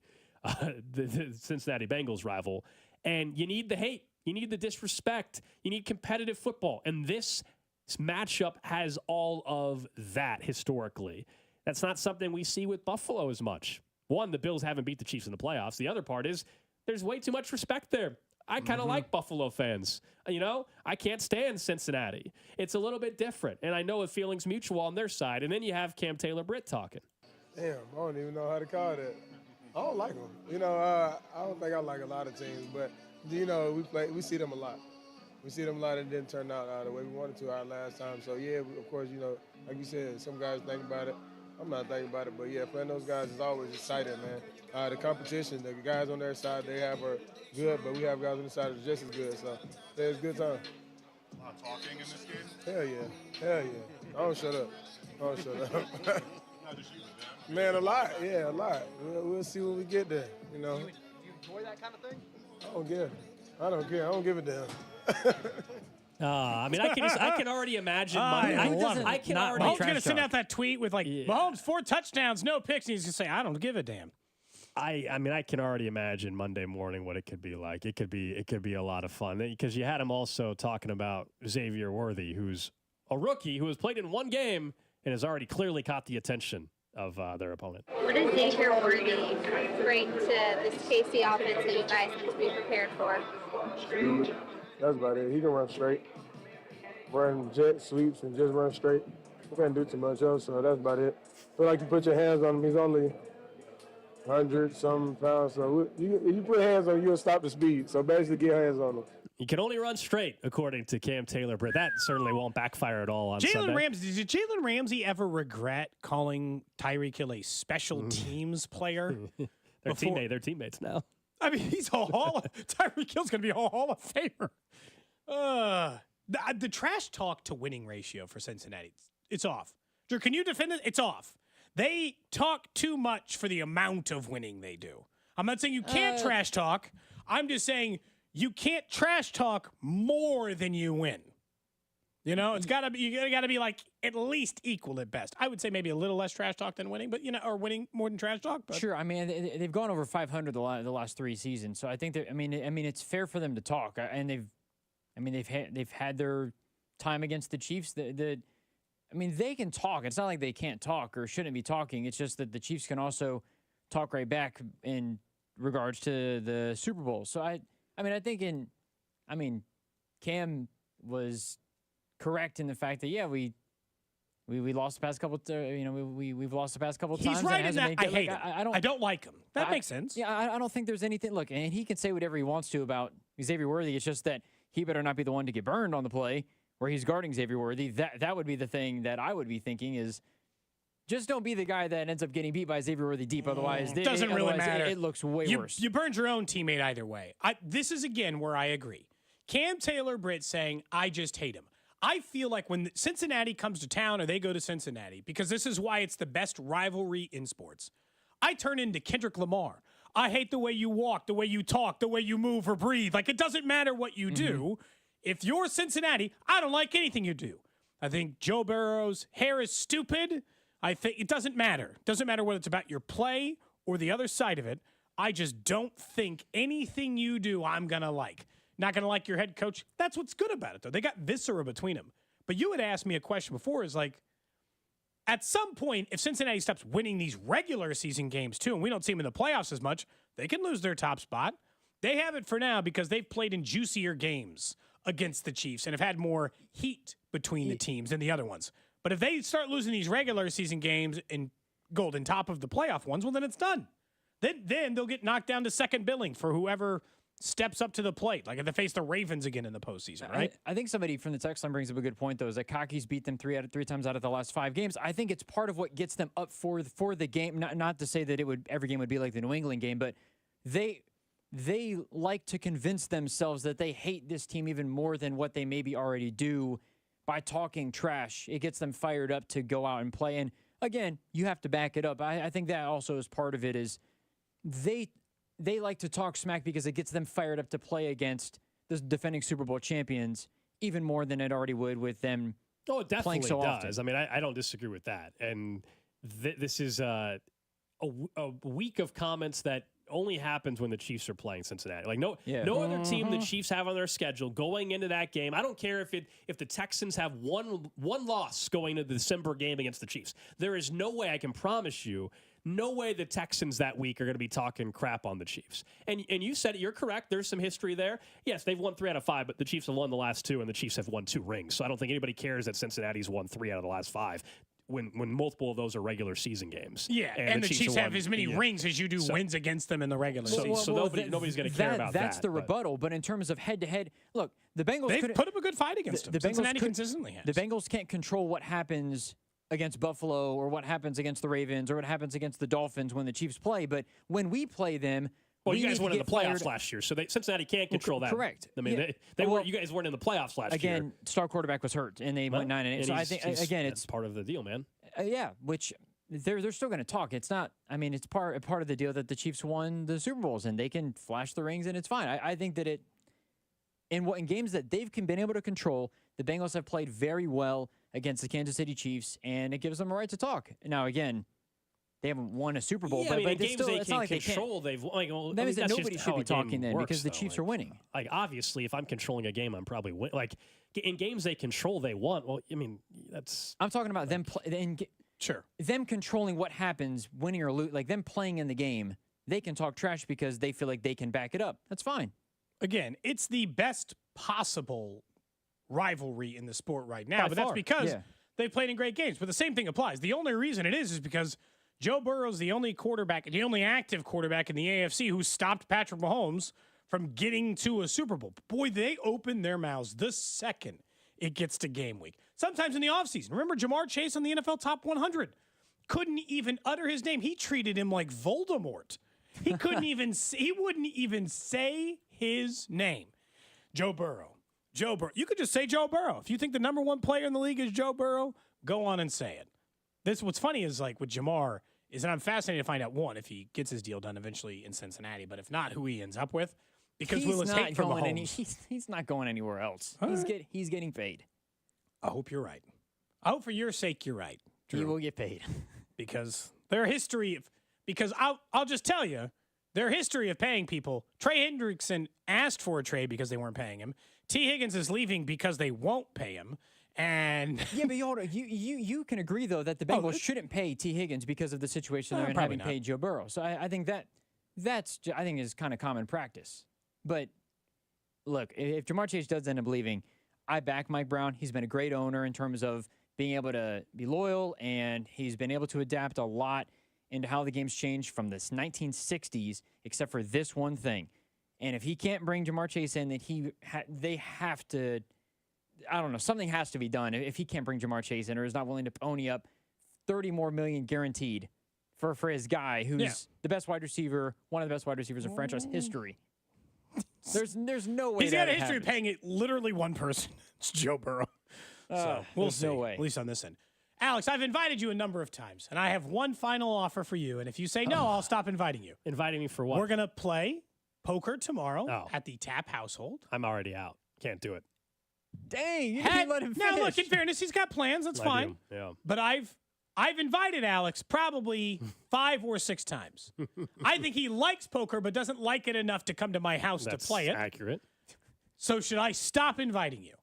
the Cincinnati Bengals rival. And you need the hate. You need the disrespect. You need competitive football. And this matchup has all of that historically. That's not something we see with Buffalo as much. One, the Bills haven't beat the Chiefs in the playoffs. The other part is there's way too much respect there. I kind of like Buffalo fans. You know, I can't stand Cincinnati. It's a little bit different. And I know the feeling's mutual on their side. And then you have Cam Taylor-Britt talking. Damn, I don't even know how to call that. I don't like them. You know, I don't think I like a lot of teams. But, you know, we see them a lot. We see them a lot, and it didn't turn out the way we wanted to our last time. So, yeah, of course, you know, like you said, some guys think about it. I'm not thinking about it, but yeah, playing those guys is always exciting, man. The competition, the guys on their side they have are good, but we have guys on the side that are just as good. So it's a good time. A lot of talking in this game? Hell yeah. I don't shut up. Not just you, but them. Man, a lot. Yeah, a lot. We'll see when we get there, you know. Do you enjoy that kind of thing? I don't care. I don't give a damn. I mean, I can already imagine. I can already. Mahomes going to send out that tweet with Mahomes 4 touchdowns, no picks, and he's going to say, I don't give a damn. I mean, I can already imagine Monday morning what it could be like. It could be a lot of fun because you had him also talking about Xavier Worthy, who's a rookie who has played in one game and has already clearly caught the attention of their opponent. What does Xavier Worthy bring to this KC offense that you guys need to be prepared for? Speed. That's about it. He can run straight, run jet sweeps, and just run straight. He can't do too much else, so that's about it. Feel like you put your hands on him. He's only 100-some pounds, so if you put hands on him, you'll stop the speed. So basically, get hands on him. He can only run straight, according to Cam Taylor-Britt. That certainly won't backfire at all on Sunday. Did Jalen Ramsey ever regret calling Tyreek Hill a special teams player? They're teammates now. I mean, he's Tyreek Hill's going to be a Hall of Famer. The trash talk to winning ratio for Cincinnati, it's off. Drew, can you defend it? It's off. They talk too much for the amount of winning they do. I'm not saying you can't trash talk. I'm just saying you can't trash talk more than you win. You know, you got to be like at least equal at best. I would say maybe a little less trash talk than winning, but or winning more than trash talk. But. Sure, I mean they've gone over 500 the last 3 seasons, so I think that I mean it's fair for them to talk, and they've had their time against the Chiefs. I mean they can talk. It's not like they can't talk or shouldn't be talking. It's just that the Chiefs can also talk right back in regards to the Super Bowl. So I think Cam was correct in the fact that we lost the past couple. We've lost the past couple of times. He's right in that. I hate him. I don't like him. That makes sense. Yeah, I don't think there's anything. Look, and he can say whatever he wants to about Xavier Worthy. It's just that he better not be the one to get burned on the play where he's guarding Xavier Worthy. That would be the thing that I would be thinking is, Just don't be the guy that ends up getting beat by Xavier Worthy deep. Otherwise, It doesn't really matter. It looks way worse. You burned your own teammate either way. This is, again, where I agree. Cam Taylor-Britt saying, I just hate him. I feel like when Cincinnati comes to town or they go to Cincinnati, because this is why it's the best rivalry in sports, I turn into Kendrick Lamar. I hate the way you walk, the way you talk, the way you move or breathe. Like, it doesn't matter what you do. If you're Cincinnati, I don't like anything you do. I think Joe Burrow's hair is stupid. I think it doesn't matter. It doesn't matter whether it's about your play or the other side of it. I just don't think anything you do I'm going to like. Not going to like your head coach. That's what's good about it, though. They got viscera between them. But you had asked me a question before is like, at some point, if Cincinnati stops winning these regular season games, too, and we don't see them in the playoffs as much, they can lose their top spot. They have it for now because they've played in juicier games against the Chiefs and have had more heat between the teams than the other ones. But if they start losing these regular season games and Gold on top of the playoff ones, well, then it's done. Then they'll get knocked down to second billing for whoever steps up to the plate, like if they face the Ravens again in the postseason, right? I think somebody from the text line brings up a good point, though, is that Kaki's beat them three times out of the last 5 games. I think it's part of what gets them up for the game. Not to say that every game would be like the New England game, but they like to convince themselves that they hate this team even more than what they maybe already do by talking trash. It gets them fired up to go out and play. And again, you have to back it up. I think that also is part of it is they like to talk smack because it gets them fired up to play against the defending Super Bowl champions even more than it already would with them playing so often. Does. I mean, I don't disagree with that. And this is a week of comments that only happens when the Chiefs are playing Cincinnati. Like no other team the Chiefs have on their schedule going into that game. I don't care if the Texans have one loss going into the December game against the Chiefs. There is no way, I can promise you, no way the Texans that week are going to be talking crap on the Chiefs. And you said it, you're correct. There's some history there. Yes, they've won 3 out of 5, but the Chiefs have won the last 2, and the Chiefs have won 2 rings. So I don't think anybody cares that Cincinnati's won 3 out of the last 5 when multiple of those are regular season games. Yeah, and the Chiefs have as many rings as you do wins against them in the regular season. So nobody's going to care about that. That's the rebuttal. But in terms of head-to-head, look, the Bengals they've put up a good fight against them. Cincinnati consistently has. The Bengals can't control what happens against Buffalo or what happens against the Ravens or what happens against the Dolphins when the Chiefs play. But when we play them, well, you guys went in the playoffs last year, so Cincinnati can't control that. Correct. I mean, you guys weren't in the playoffs last year. Again, star quarterback was hurt, and they went 9-8. So I think it's part of the deal, man. Yeah, which they're still going to talk. It's not. I mean, it's part of the deal that the Chiefs won the Super Bowls, and they can flash the rings, and it's fine. I think that in games that they've been able to control, the Bengals have played very well against the Kansas City Chiefs, and it gives them a right to talk. Now, again, they haven't won a Super Bowl, Yeah, but I mean, in it's games still, they it's can not like control, they they've well, that means that that's nobody just should how be a game talking then works, because the though. Chiefs are winning. Like obviously, if I'm controlling a game, I'm probably win. Like in games they control, they want. Well, I mean, that's. I'm talking about them. Sure. Them controlling what happens, winning or lose, like them playing in the game. They can talk trash because they feel like they can back it up. That's fine. Again, it's the best possible rivalry in the sport right now, By but far, that's because yeah. they've played in great games. But the same thing applies. The only reason it is because Joe Burrow's the only active quarterback in the AFC who stopped Patrick Mahomes from getting to a Super Bowl. Boy, they open their mouths the second it gets to game week. Sometimes in the offseason. Remember Jamar Chase on the NFL Top 100? Couldn't even utter his name. He treated him like Voldemort. He couldn't even. He wouldn't even say his name. Joe Burrow. You could just say Joe Burrow. If you think the number 1 player in the league is Joe Burrow, go on and say it. What's funny is like with Jamar is that I'm fascinated to find out, one, if he gets his deal done eventually in Cincinnati, but if not, who he ends up with. Because Willis hate for Mahomes. He's not going anywhere else. He's getting paid. I hope you're right. I hope for your sake you're right, Drew. He will get paid. Because their history of – because I'll just tell you, their history of paying people, Trey Hendrickson asked for a trade because they weren't paying him. T. Higgins is leaving because they won't pay him. And yeah, but you can agree, though, that the Bengals shouldn't pay T. Higgins because of the situation they're in having paid Joe Burrow. So I think that's is kind of common practice. But look, if Jamar Chase does end up leaving, I back Mike Brown. He's been a great owner in terms of being able to be loyal, and he's been able to adapt a lot into how the game's changed from this 1960s, except for this one thing. And if he can't bring Jamar Chase in, then they have to, I don't know, something has to be done if he can't bring Jamar Chase in or is not willing to pony up $30 more million guaranteed for his guy, who's the best wide receiver, one of the best wide receivers in franchise history. There's no way he's got a history of paying it literally one person. It's Joe Burrow. So we'll see. No way. At least on this end. Alex, I've invited you a number of times, and I have one final offer for you. And if you say no, I'll stop inviting you. Inviting me for what? We're going to play poker tomorrow at the Tap household. I'm already out. Can't do it. Dang, you didn't let him finish. Now, look, in fairness, he's got plans. That's fine. Yeah. But I've invited Alex probably 5 or 6 times. I think he likes poker, but doesn't like it enough to come to my house to play it. Accurate. So should I stop inviting you?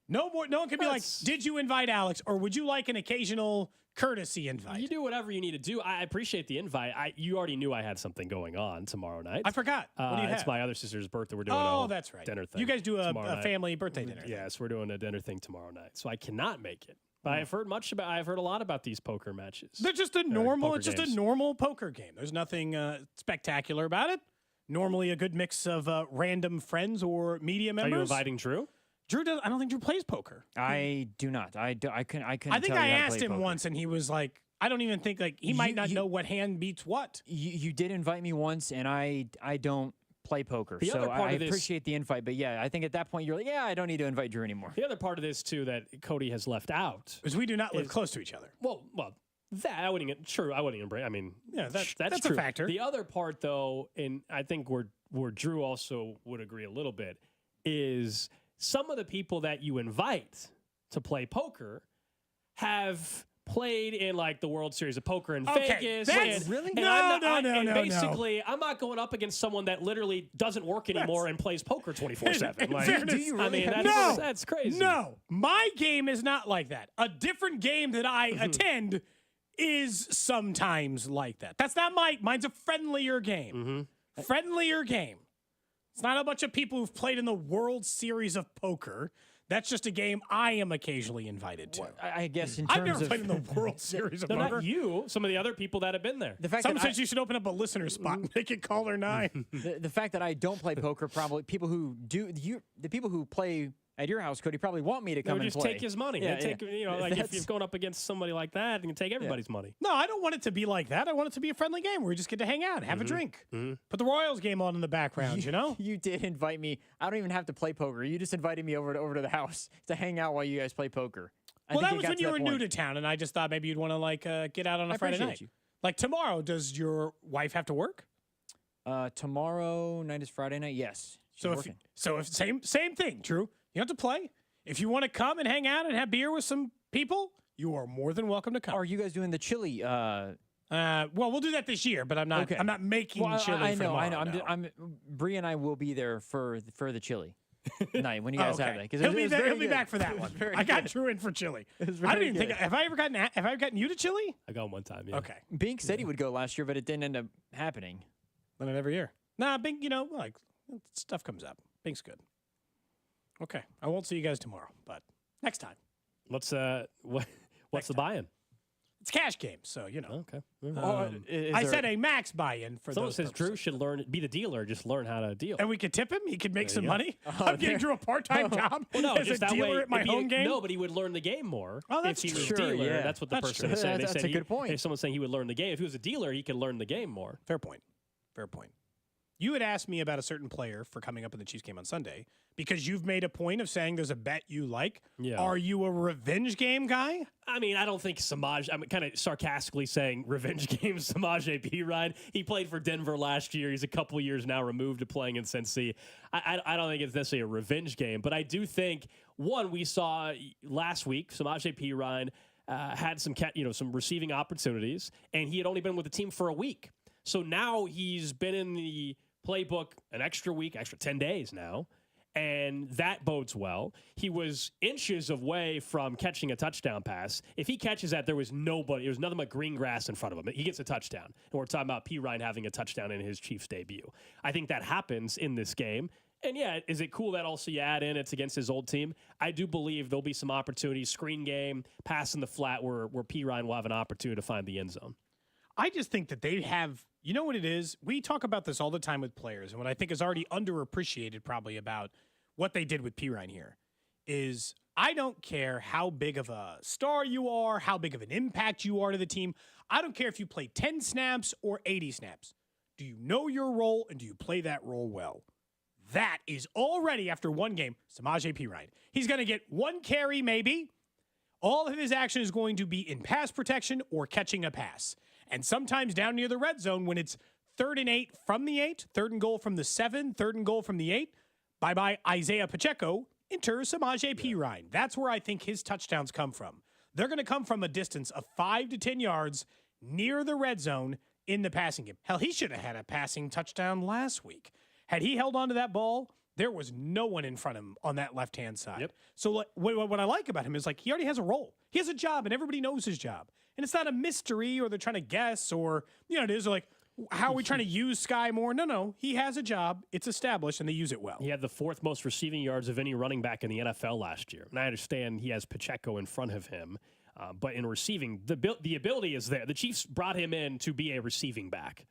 No more. No one can be like, did you invite Alex, or would you like an occasional courtesy invite? You do whatever you need to do. I appreciate the invite. You already knew I had something going on tomorrow night. I forgot. What do you have? It's my other sister's birthday. We're doing Oh, that's right. dinner thing. You guys do a tomorrow night. family birthday dinner. Yes, we're doing a dinner thing tomorrow night, so I cannot make it. But I've heard a lot about these poker matches. They're just a normal poker game. There's nothing spectacular about it. Normally a good mix of random friends or media members. Are you inviting Drew? Drew does. I don't think Drew plays poker. I do not. I couldn't. I think tell you I how to asked play him poker. once, and he was like, I don't even think he might not know what hand beats what. You did invite me once, and I don't play poker, The so other part I of this- appreciate the invite. But yeah, I think at that point you're like, I don't need to invite Drew anymore. The other part of this too that Cody has left out is we do not live close to each other. Well, that I wouldn't. I wouldn't even bring. I mean, yeah, that's true. a factor. The other part, though, and I think where Drew also would agree a little bit, is some of the people that you invite to play poker have played in like the World Series of Poker in Vegas. Really? And basically, I'm not going up against someone that literally doesn't work anymore and plays poker 24/7. Like, do you really? That's crazy. No, my game is not like that. A different game that I attend is sometimes like that. That's not mine's a friendlier game. Friendlier game. It's not a bunch of people who've played in the World Series of Poker. That's just a game I am occasionally invited to. I guess in I've terms never of played in the World Series of No, Poker. not you. Some of the other people that have been there. The fact Someone that says you should open up a listener spot and make it caller 9. the fact that I don't play poker, probably people who do, the people who play at your house, Cody, probably want me to come They would and just play. take his money. Yeah, They take, like if you're going up against somebody like that, you can take everybody's money. No, I don't want it to be like that. I want it to be a friendly game where we just get to hang out, have a drink. Put the Royals game on in the background, you know? You did invite me. I don't even have to play poker. You just invited me over to the house to hang out while you guys play poker. Well, that was when you were new to town, and I just thought maybe you'd want to get out on a Friday night. You. Like tomorrow, does your wife have to work? Tomorrow night is Friday night. Yes. So if same thing, Drew. You have to play. If you want to come and hang out and have beer with some people, you are more than welcome to come. Are you guys doing the chili? Well, we'll do that this year, but I'm not. Okay. I'm not making chili. I for know. tomorrow, Bree and I will be there for the chili night when you guys have that. He'll be back for that one. I got Drew in for chili. I didn't even think. Have I ever gotten you to chili? I got one time. Yeah. Okay. Bink said he would go last year, but it didn't end up happening. Then every year. Nah, Bink. Like stuff comes up. Bink's good. Okay, I won't see you guys tomorrow, but next time. What's the buy-in? It's a cash game, so Okay. I said a max buy-in for someone those says purposes. Drew should be the dealer, just learn how to deal. And we could tip him. He could make There some you go. money. I'm getting Drew a part-time job Well, no, as just a that dealer way, at my it'd be home game. No, but he would learn the game more that's if he was true. dealer. Yeah. That's what the That's person true. is saying. They That's said a good point. If someone's saying he would learn the game, if he was a dealer, he could learn the game more. Fair point. You had asked me about a certain player for coming up in the Chiefs game on Sunday because you've made a point of saying there's a bet you like. Yeah. Are you a revenge game guy? I mean, I don't think Samaje. I'm kind of sarcastically saying revenge game Samaje Perine. He played for Denver last year. He's a couple years now removed to playing in Cincy. I don't think it's necessarily a revenge game, but I do think we saw last week Samaje Perine had some receiving opportunities, and he had only been with the team for a week. So now he's been in the playbook an extra week, extra 10 days now, and that bodes well. He was inches away from catching a touchdown pass. If he catches that, there was nothing but green grass in front of him. He gets a touchdown. And we're talking about Perine having a touchdown in his Chiefs debut. I think that happens in this game. And yeah, is it cool that also you add in it's against his old team? I do believe there'll be some opportunities, screen game, pass in the flat where Perine will have an opportunity to find the end zone. I just think that they have, you know what it is? We talk about this all the time with players, and what I think is already underappreciated probably about what they did with Perine here is I don't care how big of a star you are, how big of an impact you are to the team. I don't care if you play 10 snaps or 80 snaps. Do you know your role and do you play that role well? That is already, after one game, Samaje Perine. He's going to get one carry maybe. All of his action is going to be in pass protection or catching a pass. And sometimes down near the red zone when it's 3rd and 8 from the 8, 3rd and goal from the 7, 3rd and goal from the 8, bye-bye Isaiah Pacheco, enter Samaje Perine. That's where I think his touchdowns come from. They're going to come from a distance of 5 to 10 yards near the red zone in the passing game. Hell, he should have had a passing touchdown last week. Had he held on to that ball, there was no one in front of him on that left-hand side. Yep. So what I like about him is he already has a role. He has a job, and everybody knows his job. And it's not a mystery or they're trying to guess or, it is how are we trying to use Sky more? No. He has a job. It's established, and they use it well. He had the 4th most receiving yards of any running back in the NFL last year. And I understand he has Pacheco in front of him. But in receiving, the ability is there. The Chiefs brought him in to be a receiving back.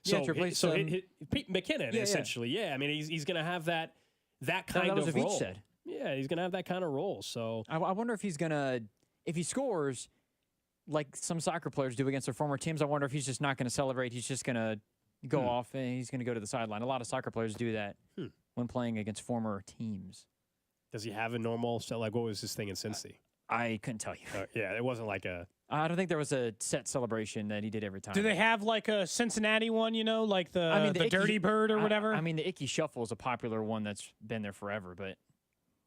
So, McKinnon, essentially. Yeah, I mean, he's going to have that kind of role. Said. Yeah, he's going to have that kind of role. So I wonder if he's going to, if he scores like some soccer players do against their former teams, I wonder if he's just not going to celebrate. He's just going to go off and he's going to go to the sideline. A lot of soccer players do that when playing against former teams. Does he have a normal, what was his thing in Cincy? I couldn't tell you. Yeah, it wasn't like a... I don't think there was a set celebration that he did every time. Do they have a Cincinnati one, like the Dirty Bird or whatever? I mean, the Icky Shuffle is a popular one that's been there forever, but...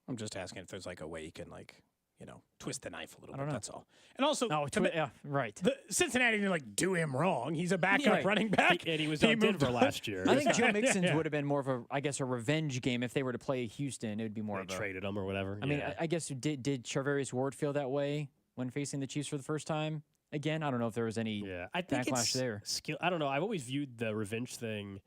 I'm just asking if there's a way you can twist the knife a little bit. That's all. And also, right. The Cincinnati didn't do him wrong. He's a backup running back. And he was on Denver last year. I think Joe Mixon's would have been more of a revenge game if they were to play Houston. It would be more of a traded him or whatever. I mean, I guess did Charvarius Ward feel that way when facing the Chiefs for the first time? Again, I don't know if there was any backlash there. Skill. I don't know. I've always viewed the revenge thing.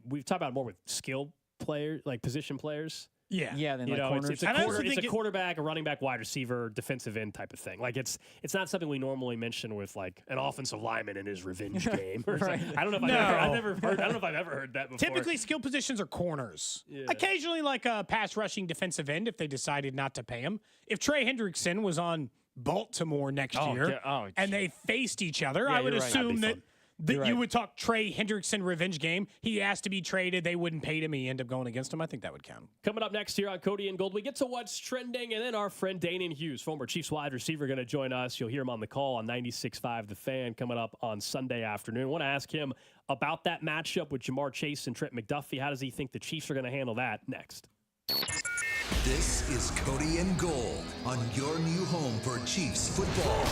We've talked about it more with skill players, position players. Yeah. Then it's a quarterback, a running back, wide receiver, defensive end type of thing. It's not something we normally mention with an offensive lineman in his revenge game. Right. I don't know if I don't know if I've ever heard that before. Typically, skill positions are corners. Yeah. Occasionally, a pass rushing defensive end if they decided not to pay him. If Trey Hendrickson was on Baltimore next year and they faced each other, I would assume that you would talk Trey Hendrickson revenge game. He has to be traded. They wouldn't pay him. He ended up going against him. I think that would count. Coming up next here on Cody and Gold, we get to what's trending, and then our friend Danon Hughes, former Chiefs wide receiver, going to join us. You'll hear him on the call on 96.5 The Fan coming up on Sunday afternoon. I want to ask him about that matchup with Jamar Chase and Trent McDuffie. How does he think the Chiefs are going to handle that next? This is Cody and Gold on your new home for Chiefs football.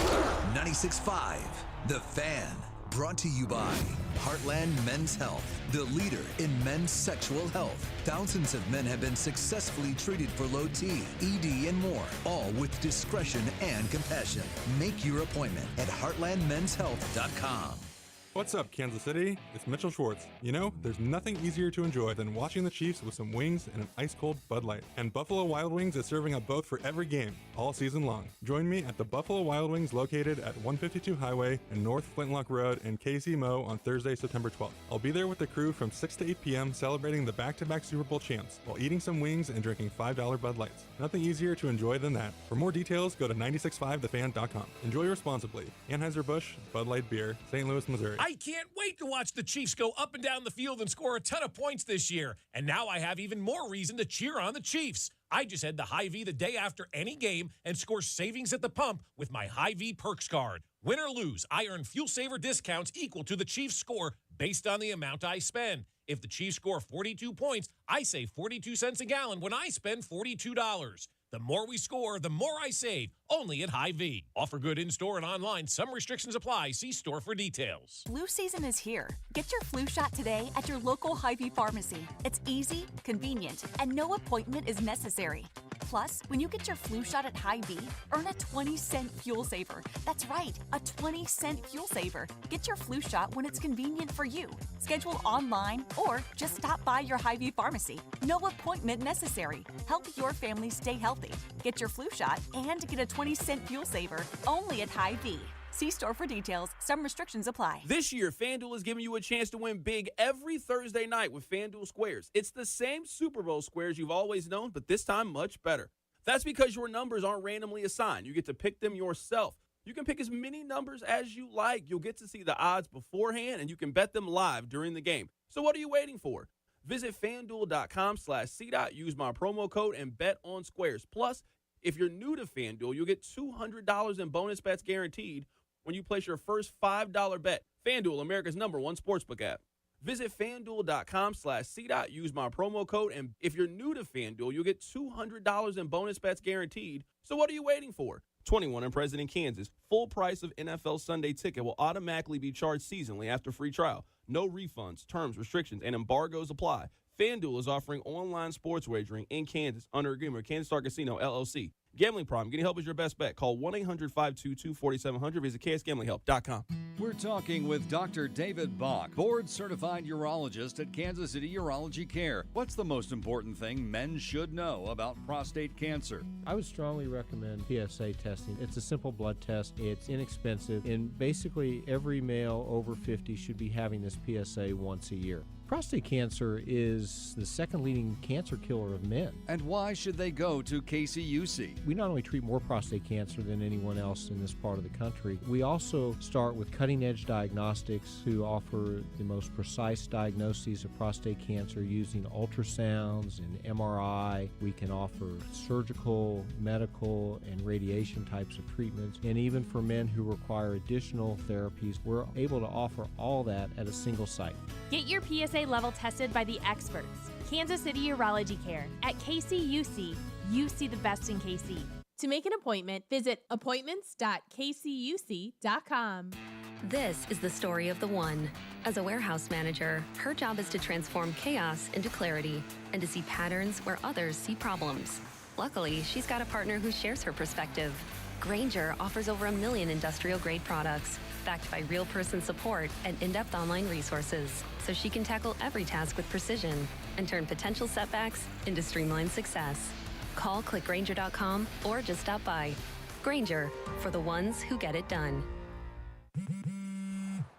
96.5 The Fan. Brought to you by Heartland Men's Health, the leader in men's sexual health. Thousands of men have been successfully treated for low T, ED, and more, all with discretion and compassion. Make your appointment at heartlandmenshealth.com. What's up, Kansas City? It's Mitchell Schwartz. There's nothing easier to enjoy than watching the Chiefs with some wings and an ice-cold Bud Light. And Buffalo Wild Wings is serving up both for every game, all season long. Join me at the Buffalo Wild Wings located at 152 Highway and North Flintlock Road in KZMO on Thursday, September 12th. I'll be there with the crew from 6 to 8 p.m. celebrating the back-to-back Super Bowl champs while eating some wings and drinking $5 Bud Lights. Nothing easier to enjoy than that. For more details, go to 965thefan.com. Enjoy responsibly. Anheuser-Busch, Bud Light Beer, St. Louis, Missouri. I can't wait to watch the Chiefs go up and down the field and score a ton of points this year. And now I have even more reason to cheer on the Chiefs. I just had the Hy-Vee the day after any game and score savings at the pump with my Hy-Vee Perks card. Win or lose, I earn fuel saver discounts equal to the Chiefs score based on the amount I spend. If the Chiefs score 42 points, I save 42 cents a gallon when I spend $42. The more we score, the more I save. Only at Hy-Vee. Offer good in-store and online. Some restrictions apply. See store for details. Flu season is here. Get your flu shot today at your local Hy-Vee pharmacy. It's easy, convenient, and no appointment is necessary. Plus, when you get your flu shot at Hy-Vee, earn a 20-cent fuel saver. That's right, a 20-cent fuel saver. Get your flu shot when it's convenient for you. Schedule online or just stop by your Hy-Vee pharmacy. No appointment necessary. Help your family stay healthy. Get your flu shot and get a 20-cent fuel saver only at Hy-Vee. See store for details. Some restrictions apply. This year, FanDuel is giving you a chance to win big every Thursday night with FanDuel Squares. It's the same Super Bowl squares you've always known, but this time much better. That's because your numbers aren't randomly assigned. You get to pick them yourself. You can pick as many numbers as you like. You'll get to see the odds beforehand, and you can bet them live during the game. So what are you waiting for? Visit FanDuel.com/CDOT. Use my promo code and bet on Squares. Plus, if you're new to FanDuel, you'll get $200 in bonus bets guaranteed when you place your first $5 bet. FanDuel, America's #1 sportsbook app. Visit FanDuel.com/CDOT. Use my promo code, and if you're new to FanDuel, you'll get $200 in bonus bets guaranteed. So what are you waiting for? 21 and present in Kansas. Full price of NFL Sunday ticket will automatically be charged seasonally after free trial. No refunds, terms, restrictions, and embargoes apply. FanDuel is offering online sports wagering in Kansas under agreement with Kansas Star Casino, LLC. Gambling problem. Getting help is your best bet. Call 1-800-522-4700. Visit ksgamblinghelp.com. We're talking with Dr. David Bach, board-certified urologist at Kansas City Urology Care. What's the most important thing men should know about prostate cancer? I would strongly recommend PSA testing. It's a simple blood test. It's inexpensive. And basically, every male over 50 should be having this PSA once a year. Prostate cancer is the second leading cancer killer of men. And why should they go to KCUC? We not only treat more prostate cancer than anyone else in this part of the country, we also start with cutting-edge diagnostics to offer the most precise diagnoses of prostate cancer using ultrasounds and MRI. We can offer surgical, medical, and radiation types of treatments. And even for men who require additional therapies, we're able to offer all that at a single site. Get your PSA level tested by the experts. Kansas City Urology Care. At KCUC, you see the best in KC. To make an appointment, visit appointments.kcuc.com. This is the story of the one. As a warehouse manager, her job is to transform chaos into clarity and to see patterns where others see problems. Luckily, she's got a partner who shares her perspective. Grainger offers over 1 million industrial-grade products, backed by real person support and in-depth online resources, so she can tackle every task with precision and turn potential setbacks into streamlined success. Call clickgrainger.com or just stop by. Grainger, for the ones who get it done.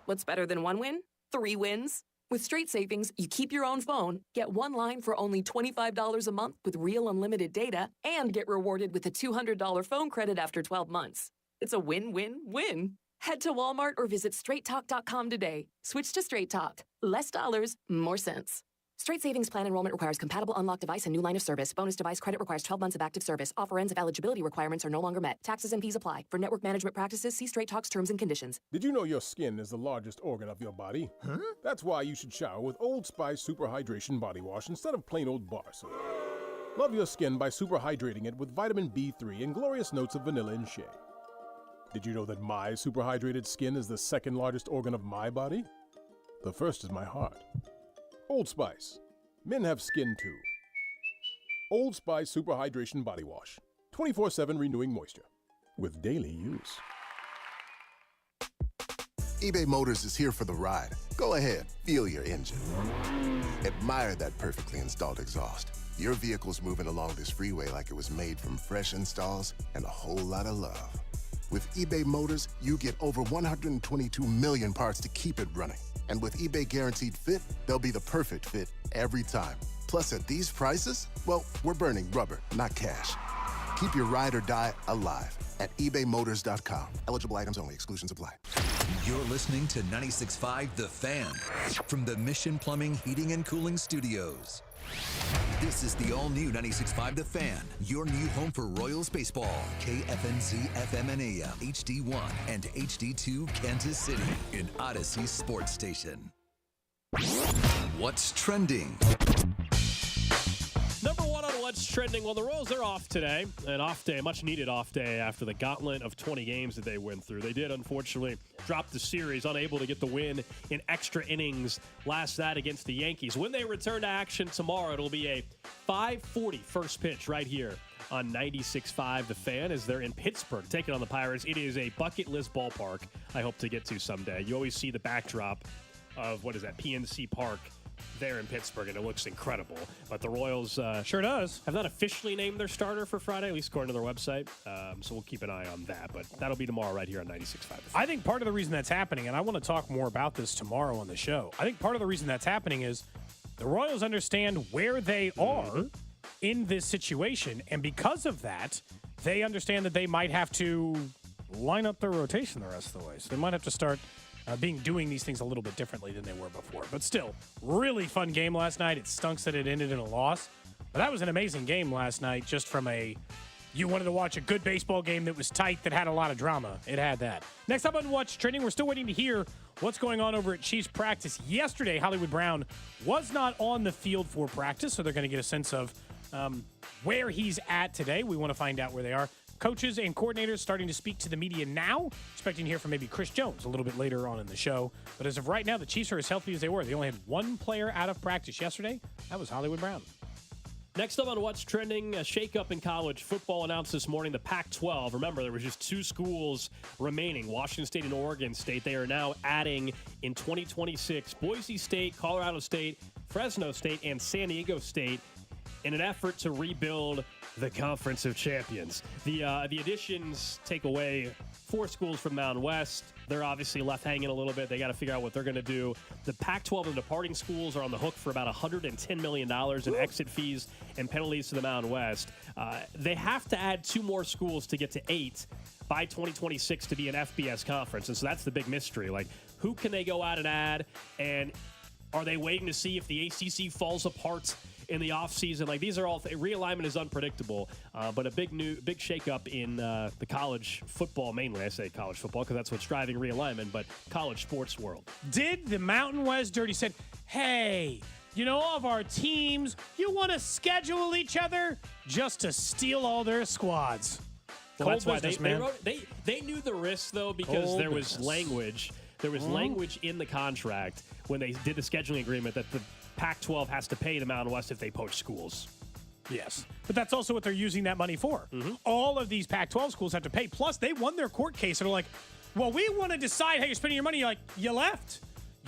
What's better than one win? 3 wins. With Straight Savings, you keep your own phone, get one line for only $25 a month with real unlimited data, and get rewarded with a $200 phone credit after 12 months. It's a win-win-win. Head to Walmart or visit straighttalk.com today. Switch to Straight Talk. Less dollars, more sense. Straight Savings Plan enrollment requires compatible unlocked device and new line of service. Bonus device credit requires 12 months of active service. Offer ends if eligibility requirements are no longer met. Taxes and fees apply. For network management practices, see Straight Talk's terms and conditions. Did you know your skin is the largest organ of your body? Huh? That's why you should shower with Old Spice Super Hydration Body Wash instead of plain old bar soap. Love your skin by super hydrating it with vitamin B3 and glorious notes of vanilla and shea. Did you know that my super hydrated skin is the second largest organ of my body? The first is my heart. Old Spice. Men have skin too. Old Spice Super Hydration Body Wash. 24/7 renewing moisture. With daily use. eBay Motors is here for the ride. Go ahead, feel your engine. Admire that perfectly installed exhaust. Your vehicle's moving along this freeway like it was made from fresh installs and a whole lot of love. With eBay Motors, you get over 122 million parts to keep it running. And with eBay Guaranteed Fit, they'll be the perfect fit every time. Plus, at these prices, well, we're burning rubber, not cash. Keep your ride or die alive at ebaymotors.com. Eligible items only. Exclusions apply. You're listening to 96.5 The Fan from the Mission Plumbing, Heating, and Cooling Studios. This is the all-new 96.5 The Fan, your new home for Royals baseball. KFNZ FM and AM, HD1 and HD2 Kansas City, an Odyssey sports station. What's trending? Number one on what's trending. Well, the Royals are off today. An off day, much needed off day after the gauntlet of 20 games that they went through. They did, unfortunately, drop the series, unable to get the win in extra innings last night against the Yankees. When they return to action tomorrow, it'll be a 5:40 first pitch right here on 96.5 The Fan as they're in Pittsburgh taking on the Pirates. It is a bucket list ballpark I hope to get to someday. You always see the backdrop of, what is that, PNC Park there in Pittsburgh, and it looks incredible. But the Royals sure does have not officially named their starter for Friday, at least according to their website. So we'll keep an eye on that. But that'll be tomorrow right here on 96.5. I think part of the reason that's happening, and I want to talk more about this tomorrow on the show, I think part of the reason that's happening is the Royals understand where they are in this situation, and because of that, they understand that they might have to line up their rotation the rest of the way. So they might have to start doing these things a little bit differently than they were before. But still, really fun game last night. It stunks that it ended in a loss. But that was an amazing game last night, just from you wanted to watch a good baseball game that was tight, that had a lot of drama. It had that. Next up on What's Trending, we're still waiting to hear what's going on over at Chiefs practice. Yesterday, Hollywood Brown was not on the field for practice, so they're going to get a sense of where he's at today. We want to find out where they are. Coaches and coordinators starting to speak to the media now. Expecting to hear from maybe Chris Jones a little bit later on in the show. But as of right now, the Chiefs are as healthy as they were. They only had one player out of practice yesterday. That was Hollywood Brown. Next up on What's Trending, a shakeup in college football announced this morning. The Pac-12. Remember, there was just two schools remaining, Washington State and Oregon State. They are now adding in 2026 Boise State, Colorado State, Fresno State, and San Diego State in an effort to rebuild the Conference of Champions. The additions take away 4 schools from Mountain West. They're obviously left hanging a little bit. They got to figure out what they're going to do. The Pac-12 and departing schools are on the hook for about $110 million in exit fees and penalties to the Mountain West. They have to add 2 more schools to get to 8 by 2026 to be an FBS conference. And so that's the big mystery. Like, who can they go out and add? And are they waiting to see if the ACC falls apart in the offseason? Like, these are all realignment is unpredictable, but a big shakeup in the college football, mainly. I say college football because that's what's driving realignment, but college sports world. Did the Mountain West Dirty said, hey, all of our teams, you want to schedule each other just to steal all their squads? Well, that's why they knew the risk, though, because there was language. There was language in the contract when they did the scheduling agreement that the Pac-12 has to pay the Mountain West if they poach schools. Yes, but that's also what they're using that money for. All of these Pac-12 schools have to pay. Plus, they won their court case, and they're like, well, we want to decide how you're spending your money. You're like, you left.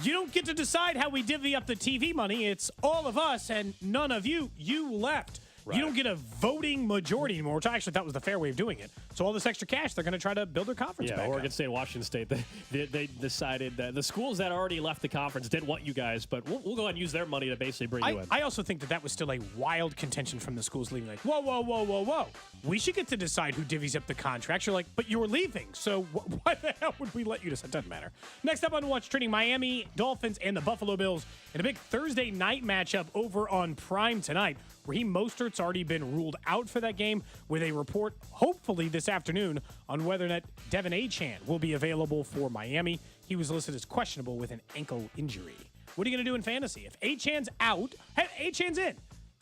You don't get to decide how we divvy up the TV money. It's all of us and none of you. You left. Right. You don't get a voting majority anymore, which I actually thought was the fair way of doing it. So all this extra cash, they're going to try to build their conference back Oregon up. State, Washington State, they decided that the schools that already left the conference didn't want you guys, but we'll go ahead and use their money to basically bring you in. I also think that was still a wild contention from the schools leaving. Like, whoa. We should get to decide who divvies up the contracts. You're like, but you're leaving, so why the hell would we let you decide? It doesn't matter. Next up on What's Trending, Miami Dolphins and the Buffalo Bills in a big Thursday night matchup over on Prime tonight. Raheem Mostert's already been ruled out for that game with a report, hopefully this afternoon, on whether or not Devin Achane will be available for Miami. He was listed as questionable with an ankle injury. What are you going to do in fantasy? If Achane's out, Achane's in.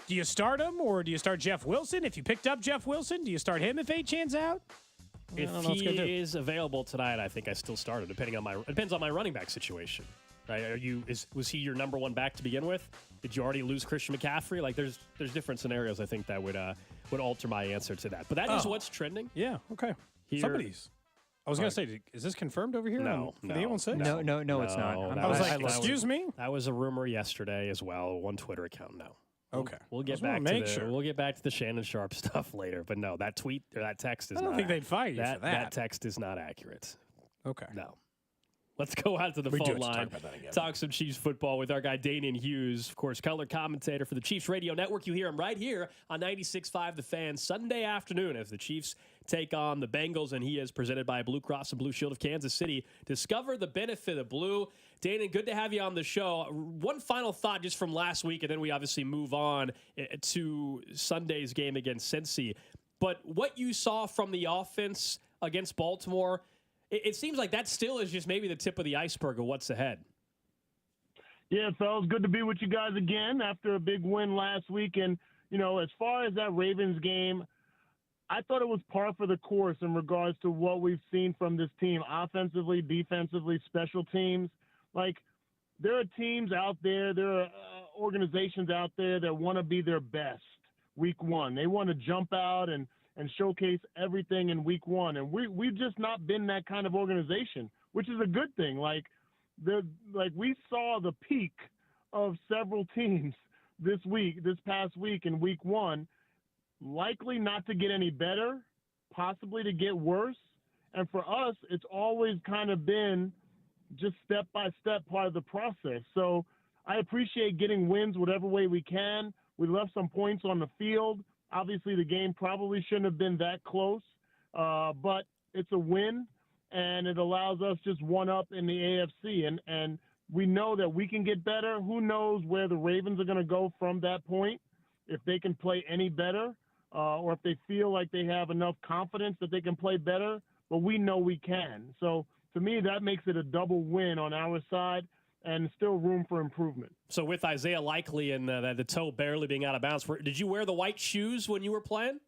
Do you start him or do you start Jeff Wilson? If you picked up Jeff Wilson, do you start him if Achane's out? If he is available tonight, I think I still start him, it depends on my running back situation. Right? Was he your number one back to begin with? Did you already lose Christian McCaffrey? Like, there's different scenarios I think that would alter my answer to that. But that is what's trending. Yeah. Okay. Somebody's. I was going to say, is this confirmed over here? No. For the 816? No, it's not. I was like, excuse me? That was a rumor yesterday as well. One Twitter account. No. Okay. We'll get back to the Shannon Sharpe stuff later. But no, that tweet or that text is not. I don't think they'd fire you for that. That text is not accurate. Okay. No. Let's go out to the phone line. Talk some Chiefs football with our guy Danan Hughes, of course, color commentator for the Chiefs Radio Network. You hear him right here on 96.5 The Fan Sunday afternoon as the Chiefs take on the Bengals, and he is presented by Blue Cross and Blue Shield of Kansas City. Discover the benefit of blue. Danan, good to have you on the show. One final thought just from last week, and then we obviously move on to Sunday's game against Cincy. But what you saw from the offense against Baltimore, it seems like that still is just maybe the tip of the iceberg of what's ahead. Yeah, fellas, good to be with you guys again after a big win last week. And, as far as that Ravens game, I thought it was par for the course in regards to what we've seen from this team, offensively, defensively, special teams. Like, there are teams out there, there are organizations out there that want to be their best week one. They want to jump out and showcase everything in week one. And we've just not been that kind of organization, which is a good thing. Like, we saw the peak of several teams this past week in week 1, likely not to get any better, possibly to get worse. And for us, it's always kind of been just step-by-step part of the process. So I appreciate getting wins whatever way we can. We left some points on the field. Obviously, the game probably shouldn't have been that close, but it's a win, and it allows us just one up in the AFC. And we know that we can get better. Who knows where the Ravens are going to go from that point, if they can play any better, or if they feel like they have enough confidence that they can play better. But we know we can. So to me, that makes it a double win on our side, and still room for improvement. So with Isaiah Likely and the toe barely being out of bounds, did you wear the white shoes when you were playing?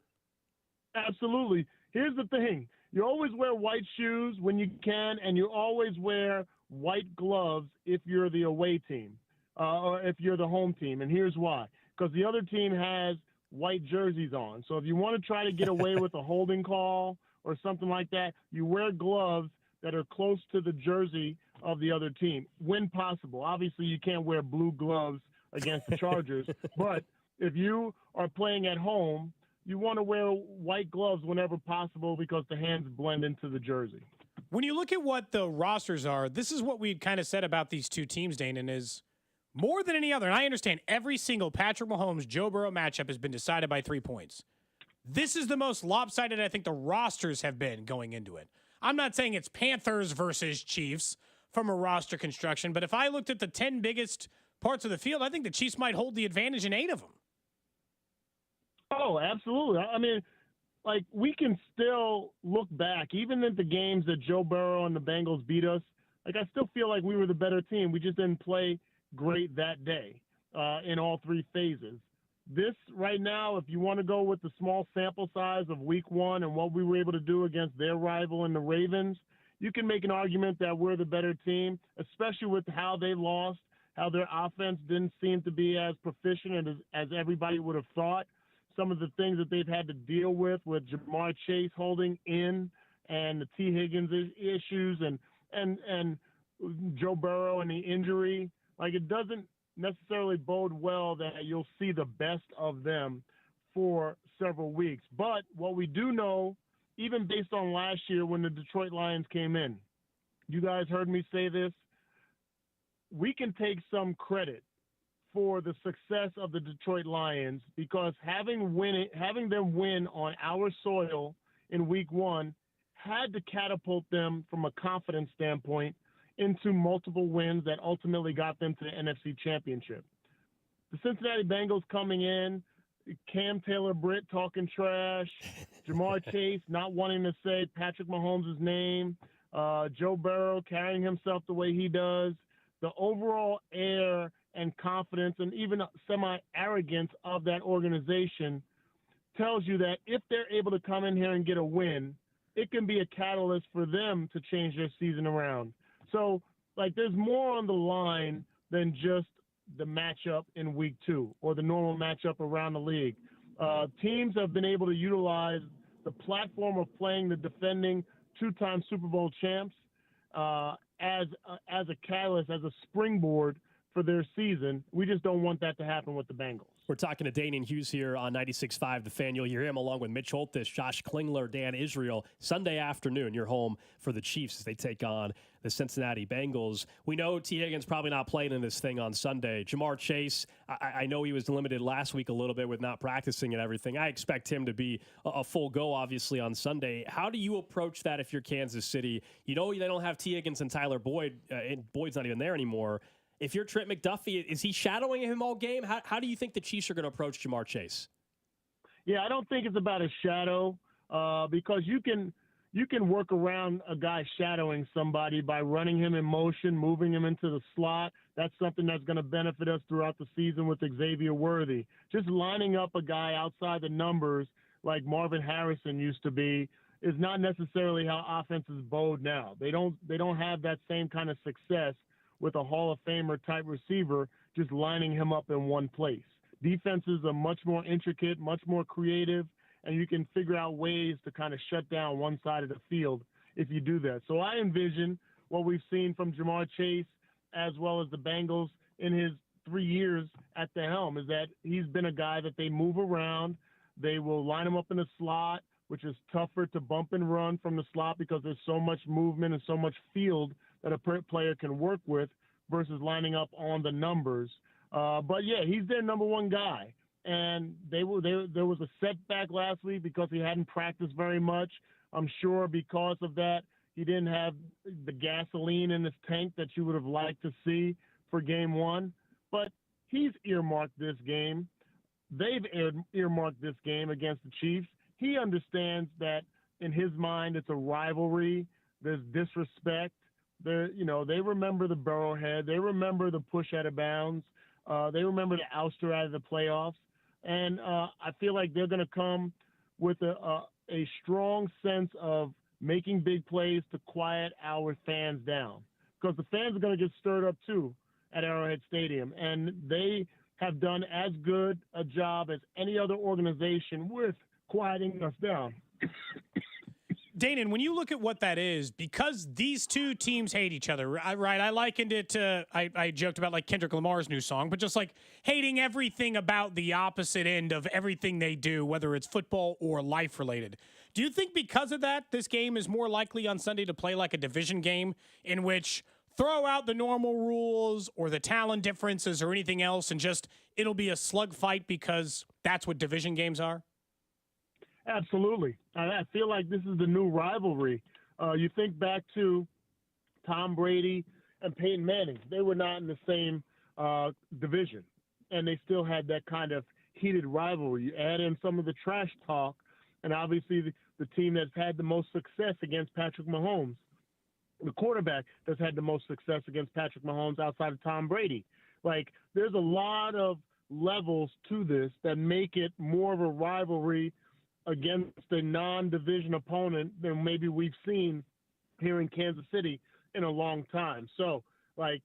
Absolutely. Here's the thing. You always wear white shoes when you can, and you always wear white gloves if you're the away team or if you're the home team. And here's why. Because the other team has white jerseys on. So if you want to try to get away with a holding call or something like that, you wear gloves that are close to the jersey of the other team when possible. Obviously, you can't wear blue gloves against the Chargers, but if you are playing at home, you want to wear white gloves whenever possible because the hands blend into the jersey. When you look at what the rosters are, this is what we kind of said about these two teams, Danon, is more than any other. And I understand every single Patrick Mahomes, Joe Burrow matchup has been decided by 3 points. This is the most lopsided I think the rosters have been going into it. I'm not saying it's Panthers versus Chiefs from a roster construction, but if I looked at the 10 biggest parts of the field, I think the Chiefs might hold the advantage in 8 of them. Oh, absolutely. I mean, we can still look back, even at the games that Joe Burrow and the Bengals beat us. I still feel like we were the better team. We just didn't play great that day in all 3 phases. This right now, if you want to go with the small sample size of week 1 and what we were able to do against their rival in the Ravens, you can make an argument that we're the better team, especially with how they lost, how their offense didn't seem to be as proficient as everybody would have thought. Some of the things that they've had to deal with Jamar Chase holding in and the T. Higgins issues and Joe Burrow and the injury. It doesn't necessarily bode well that you'll see the best of them for several weeks. But what we do know, even based on last year when the Detroit Lions came in, you guys heard me say this, we can take some credit for the success of the Detroit Lions because having them win on our soil in week 1 had to catapult them from a confidence standpoint into multiple wins that ultimately got them to the NFC Championship. The Cincinnati Bengals coming in, Cam Taylor-Britt talking trash, Jamar Chase not wanting to say Patrick Mahomes' name, Joe Burrow carrying himself the way he does, the overall air and confidence and even semi-arrogance of that organization tells you that if they're able to come in here and get a win, it can be a catalyst for them to change their season around. So, there's more on the line than just the matchup in week 2 or the normal matchup around the league. Teams have been able to utilize the platform of playing the defending 2-time Super Bowl champs as a catalyst, as a springboard for their season. We just don't want that to happen with the Bengals. We're talking to Danan Hughes here on 96.5 The Fan. You'll hear him along with Mitch Holthus, Josh Klingler, Dan Israel. Sunday afternoon, you're home for the Chiefs as they take on the Cincinnati Bengals. We know T. Higgins probably not playing in this thing on Sunday. Jamar Chase, I know he was limited last week a little bit with not practicing and everything. I expect him to be a full go, obviously, on Sunday. How do you approach that if you're Kansas City? You know they don't have T. Higgins and Tyler Boyd, and Boyd's not even there anymore. If you're Trent McDuffie, is he shadowing him all game? How do you think the Chiefs are going to approach Jamar Chase? Yeah, I don't think it's about a shadow because you can work around a guy shadowing somebody by running him in motion, moving him into the slot. That's something that's going to benefit us throughout the season with Xavier Worthy. Just lining up a guy outside the numbers like Marvin Harrison used to be is not necessarily how offenses bode now. They don't have that same kind of success with a Hall of Famer type receiver, just lining him up in one place. Defenses are much more intricate, much more creative, and you can figure out ways to kind of shut down one side of the field if you do that. So I envision what we've seen from Jamar Chase as well as the Bengals in his 3 years at the helm, is that he's been a guy that they move around. They will line him up in the slot, which is tougher to bump and run from the slot because there's so much movement and so much field that a player can work with versus lining up on the numbers. But, yeah, he's their number one guy. And there was a setback last week because he hadn't practiced very much. I'm sure because of that, he didn't have the gasoline in his tank that you would have liked to see for game one. But he's earmarked this game. They've earmarked this game against the Chiefs. He understands that in his mind it's a rivalry. There's disrespect. They remember the Burrow head. They remember the push out of bounds. They remember the ouster out of the playoffs. And I feel like they're going to come with a strong sense of making big plays to quiet our fans down. Because the fans are going to get stirred up too at Arrowhead Stadium. And they have done as good a job as any other organization with quieting us down. Danon, when you look at what that is, because these two teams hate each other, right? I likened it to, I joked about like Kendrick Lamar's new song, but just like hating everything about the opposite end of everything they do, whether it's football or life related. Do you think because of that, this game is more likely on Sunday to play like a division game in which throw out the normal rules or the talent differences or anything else and just it'll be a slug fight because that's what division games are? Absolutely. I feel like this is the new rivalry. You think back to Tom Brady and Peyton Manning. They were not in the same division, and they still had that kind of heated rivalry. You add in some of the trash talk, and obviously the team that's had the most success against Patrick Mahomes, the quarterback that's had the most success against Patrick Mahomes outside of Tom Brady. Like, there's a lot of levels to this that make it more of a rivalry against a non-division opponent than maybe we've seen here in Kansas City in a long time. So, like,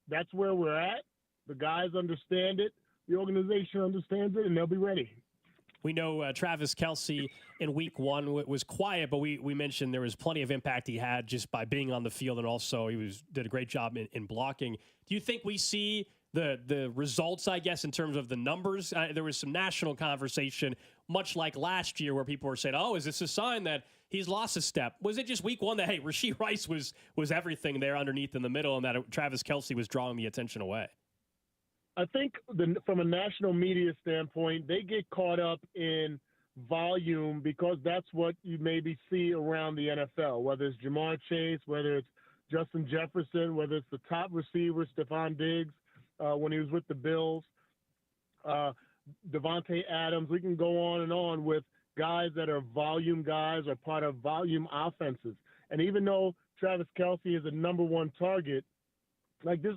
that's where we're at. The guys understand it. The organization understands it, and they'll be ready. We know Travis Kelce in week one was quiet, but we mentioned there was plenty of impact he had just by being on the field, and also he did a great job in blocking. Do you think we see the results, I guess, in terms of the numbers? There was some national conversation, much like last year, where people were saying, oh, is this a sign that he's lost a step? Was it just week one that, hey, Rashee Rice was everything there underneath in the middle and that Travis Kelce was drawing the attention away? I think from a national media standpoint, they get caught up in volume because that's what you maybe see around the NFL, whether it's Jamar Chase, whether it's Justin Jefferson, whether it's the top receiver, Stephon Diggs, when he was with the Bills, Devontae Adams. We can go on with guys that are volume guys or part of volume offenses. And even though Travis Kelce is a number one target, like this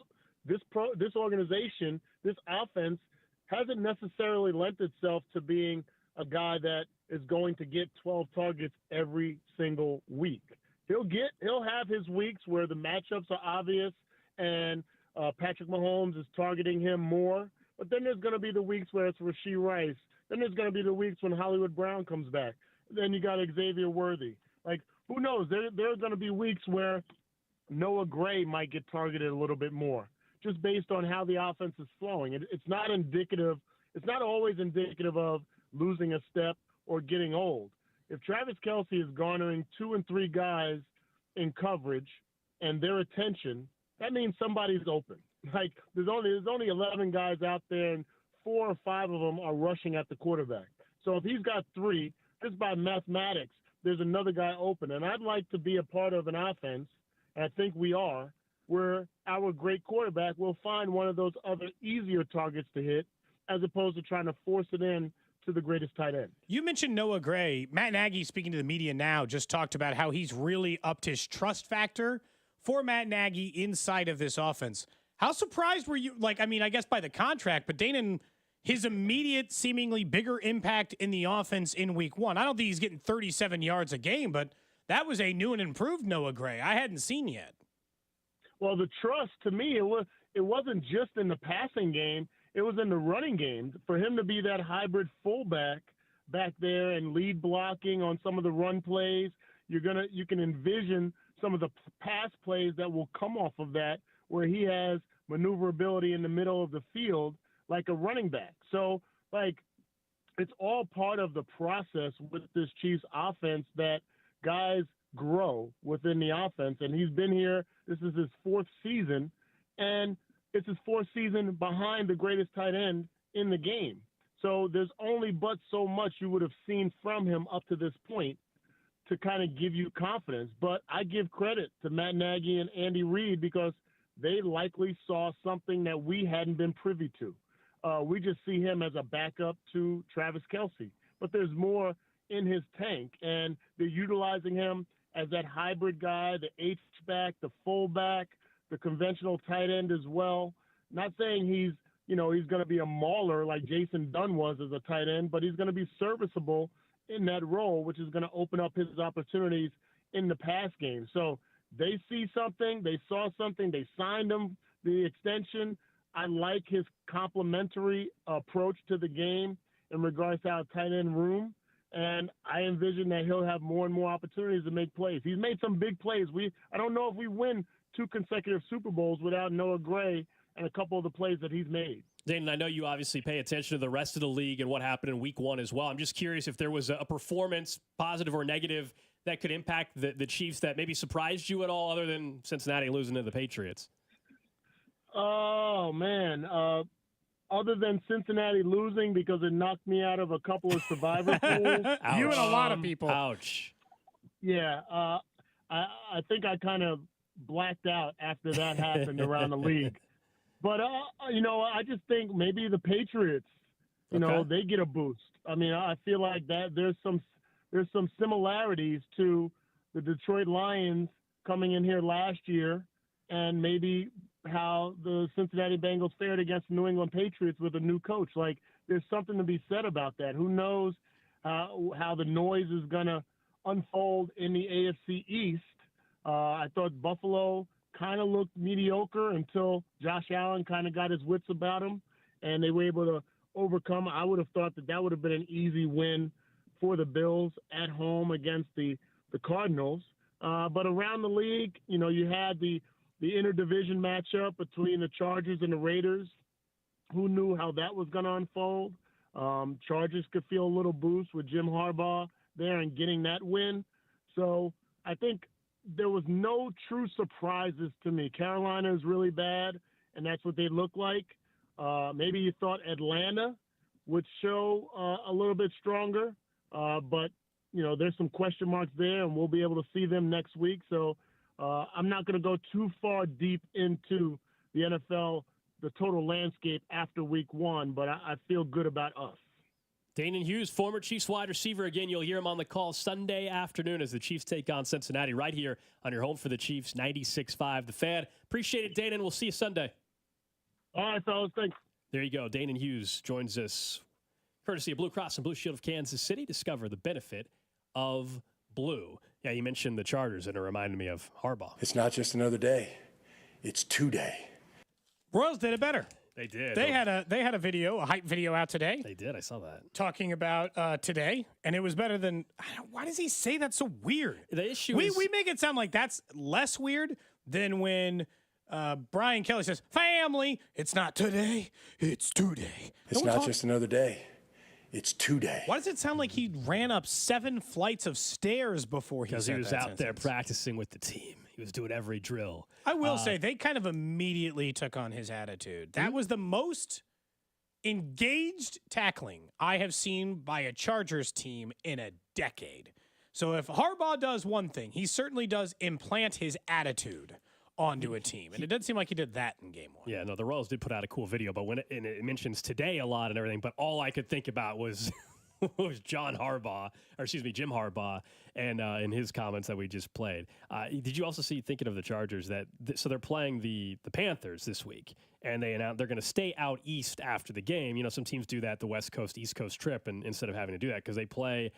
organization, this offense hasn't necessarily lent itself to being a guy that is going to get 12 targets every single week. He'll have his weeks where the matchups are obvious and Patrick Mahomes is targeting him more. But then there's going to be the weeks where it's Rashee Rice. Then there's going to be the weeks when Hollywood Brown comes back. Then you got Xavier Worthy. Like, who knows? There are going to be weeks where Noah Gray might get targeted a little bit more, just based on how the offense is flowing. It's not indicative. It's not always indicative of losing a step or getting old. If Travis Kelce is garnering 2 and 3 guys in coverage and their attention, that means somebody's open. Like, there's only 11 guys out there, and 4 or 5 of them are rushing at the quarterback. So if he's got 3, just by mathematics, there's another guy open. And I'd like to be a part of an offense, and I think we are, where our great quarterback will find one of those other easier targets to hit as opposed to trying to force it in to the greatest tight end. You mentioned Noah Gray. Matt Nagy, speaking to the media now, just talked about how he's really upped his trust factor for Matt Nagy inside of this offense. How surprised were you? Like, I mean, I guess by the contract, but Danon, his immediate, seemingly bigger impact in the offense in week one. I don't think he's getting 37 yards a game, but that was a new and improved Noah Gray I hadn't seen yet. Well, the trust, to me, it wasn't just in the passing game. It was in the running game. For him to be that hybrid fullback back there and lead blocking on some of the run plays, you can envision some of the pass plays that will come off of that where he has maneuverability in the middle of the field like a running back. So, it's all part of the process with this Chiefs offense that guys grow within the offense. And he's been here. This is his 4th season, and it's his 4th season behind the greatest tight end in the game. So there's only but so much you would have seen from him up to this point to kind of give you confidence. But I give credit to Matt Nagy and Andy Reid because they likely saw something that we hadn't been privy to. We just see him as a backup to Travis Kelce. But there's more in his tank, and they're utilizing him as that hybrid guy, the H-back, the fullback, the conventional tight end as well. Not saying he's going to be a mauler like Jason Dunn was as a tight end, but he's going to be serviceable in that role, which is going to open up his opportunities in the pass game. So they see something, they saw something, they signed him the extension. I like his complementary approach to the game in regards to our tight end room, and I envision that he'll have more and more opportunities to make plays. He's made some big plays. I don't know if we win 2 consecutive Super Bowls without Noah Gray and a couple of the plays that he's made. Danon, I know you obviously pay attention to the rest of the league and what happened in week 1 as well. I'm just curious if there was a performance, positive or negative, that could impact the Chiefs that maybe surprised you at all other than Cincinnati losing to the Patriots. Oh, man. Other than Cincinnati losing because it knocked me out of a couple of survivor pools. You and a lot of people. Ouch. Yeah. I think I kind of blacked out after that happened around the league. But, I just think maybe the Patriots, they get a boost. I mean, I feel like that there's some similarities to the Detroit Lions coming in here last year and maybe how the Cincinnati Bengals fared against the New England Patriots with a new coach. Like, there's something to be said about that. Who knows how the noise is going to unfold in the AFC East. I thought Buffalo kind of looked mediocre until Josh Allen kind of got his wits about him, and they were able to overcome. I would have thought that would have been an easy win for the Bills at home against the Cardinals. But around the league, you had the interdivision matchup between the Chargers and the Raiders. Who knew how that was going to unfold? Chargers could feel a little boost with Jim Harbaugh there and getting that win. So I think there was no true surprises to me. Carolina is really bad, and that's what they look like. Maybe you thought Atlanta would show a little bit stronger, but there's some question marks there, and we'll be able to see them next week. So I'm not going to go too far deep into the NFL, the total landscape after week 1, but I feel good about us. Danon Hughes, former Chiefs wide receiver. Again, you'll hear him on the call Sunday afternoon as the Chiefs take on Cincinnati right here on your home for the Chiefs, 96.5 The Fan. Appreciate it, Danon. We'll see you Sunday. All right, fellas. Thanks. There you go. Danon Hughes joins us courtesy of Blue Cross and Blue Shield of Kansas City. Discover the benefit of blue. Yeah, you mentioned the Chargers, and it reminded me of Harbaugh. It's not just another day. It's today. Royals did it better. They did. They had a video, a hype video out today. They did. I saw that. Talking about today, and it was better than. Why does he say that's so weird? The issue we is we make it sound like that's less weird than when Brian Kelly says, "Family, it's not today, it's today." It's not just another day. It's today. Why does it sound like he ran up 7 flights of stairs before he said that? Because he was out there sentence? Practicing with the team. He was doing every drill. I will say they kind of immediately took on his attitude. That was the most engaged tackling I have seen by a Chargers team in a decade. So if Harbaugh does one thing, he certainly does implant his attitude onto a team. And it doesn't seem like he did that in game 1. Yeah, no, the Royals did put out a cool video, but when it mentions today a lot and everything, but all I could think about was Jim Harbaugh, and in his comments that we just played. Did you also see, thinking of the Chargers, that so they're playing the Panthers this week, and they announced they're going to stay out east after the game. You know, some teams do that, the West Coast, East Coast trip, and instead of having to do that, because they play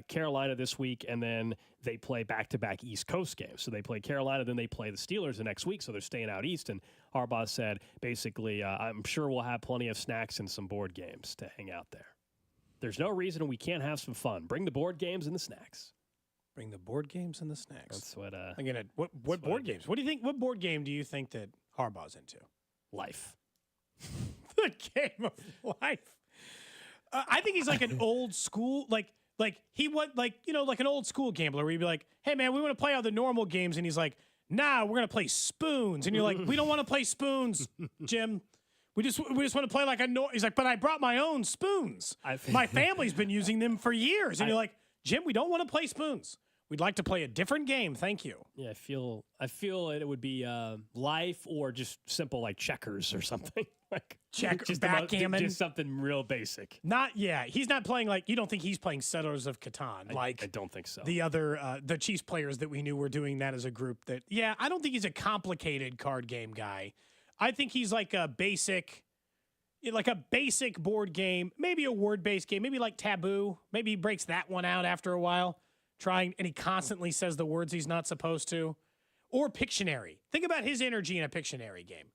Carolina this week, and then they play back-to-back East Coast games. So they play Carolina, then they play the Steelers the next week, so they're staying out east. And Harbaugh said, basically, I'm sure we'll have plenty of snacks and some board games to hang out there. There's no reason we can't have some fun. Bring the board games and the snacks. Bring the board games and the snacks. That's what. Again, what board games? What do you think? What board game do you think that Harbaugh's into? Life. The game of life. I think he's like an old school, like he went like an old school gambler where he'd be like, hey man, we want to play all the normal games. And he's like, nah, we're going to play spoons. And you're like, we don't want to play spoons, Jim. We just want to play like he's like, but I brought my own spoons. My family's been using them for years. And you're like, Jim, we don't want to play spoons. We'd like to play a different game. Thank you. Yeah, I feel it would be life or just simple like checkers or something. Like just backgammon. Just something real basic. He's not playing like, you don't think he's playing Settlers of Catan. I don't think so. The other, the Chiefs players that we knew were doing that as a group I don't think he's a complicated card game guy. I think he's like a basic board game, maybe a word-based game, maybe like Taboo. Maybe he breaks that one out after a while, and he constantly says the words he's not supposed to. Or Pictionary. Think about his energy in a Pictionary game.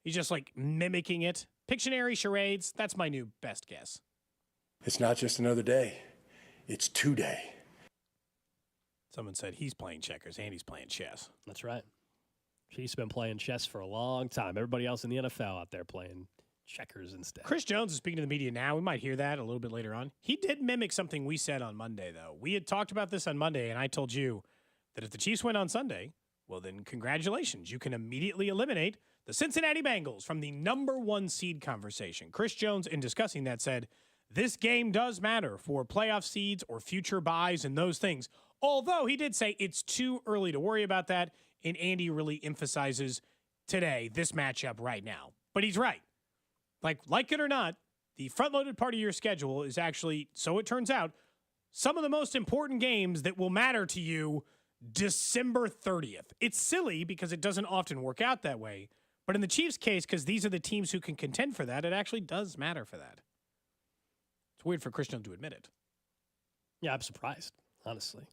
He's just like mimicking it. Pictionary, charades, that's my new best guess. It's not just another day. It's 2 day. Someone said he's playing checkers and he's playing chess. That's right. He's been playing chess for a long time. Everybody else in the NFL out there playing checkers instead. Chris Jones is speaking to the media now. We might hear that a little bit later on. He did mimic something we said on Monday, though. We had talked about this on Monday, and I told you that if the Chiefs win on Sunday, well, then congratulations. You can immediately eliminate the Cincinnati Bengals from the number 1 seed conversation. Chris Jones, in discussing that, said, this game does matter for playoff seeds or future buys and those things. Although he did say it's too early to worry about that, and Andy really emphasizes today, this matchup right now. But he's right. Like it or not, the front-loaded part of your schedule is actually, so it turns out, some of the most important games that will matter to you December 30th. It's silly because it doesn't often work out that way. But in the Chiefs' case, because these are the teams who can contend for that, it actually does matter for that. It's weird for Christian to admit it. Yeah, I'm surprised, honestly. A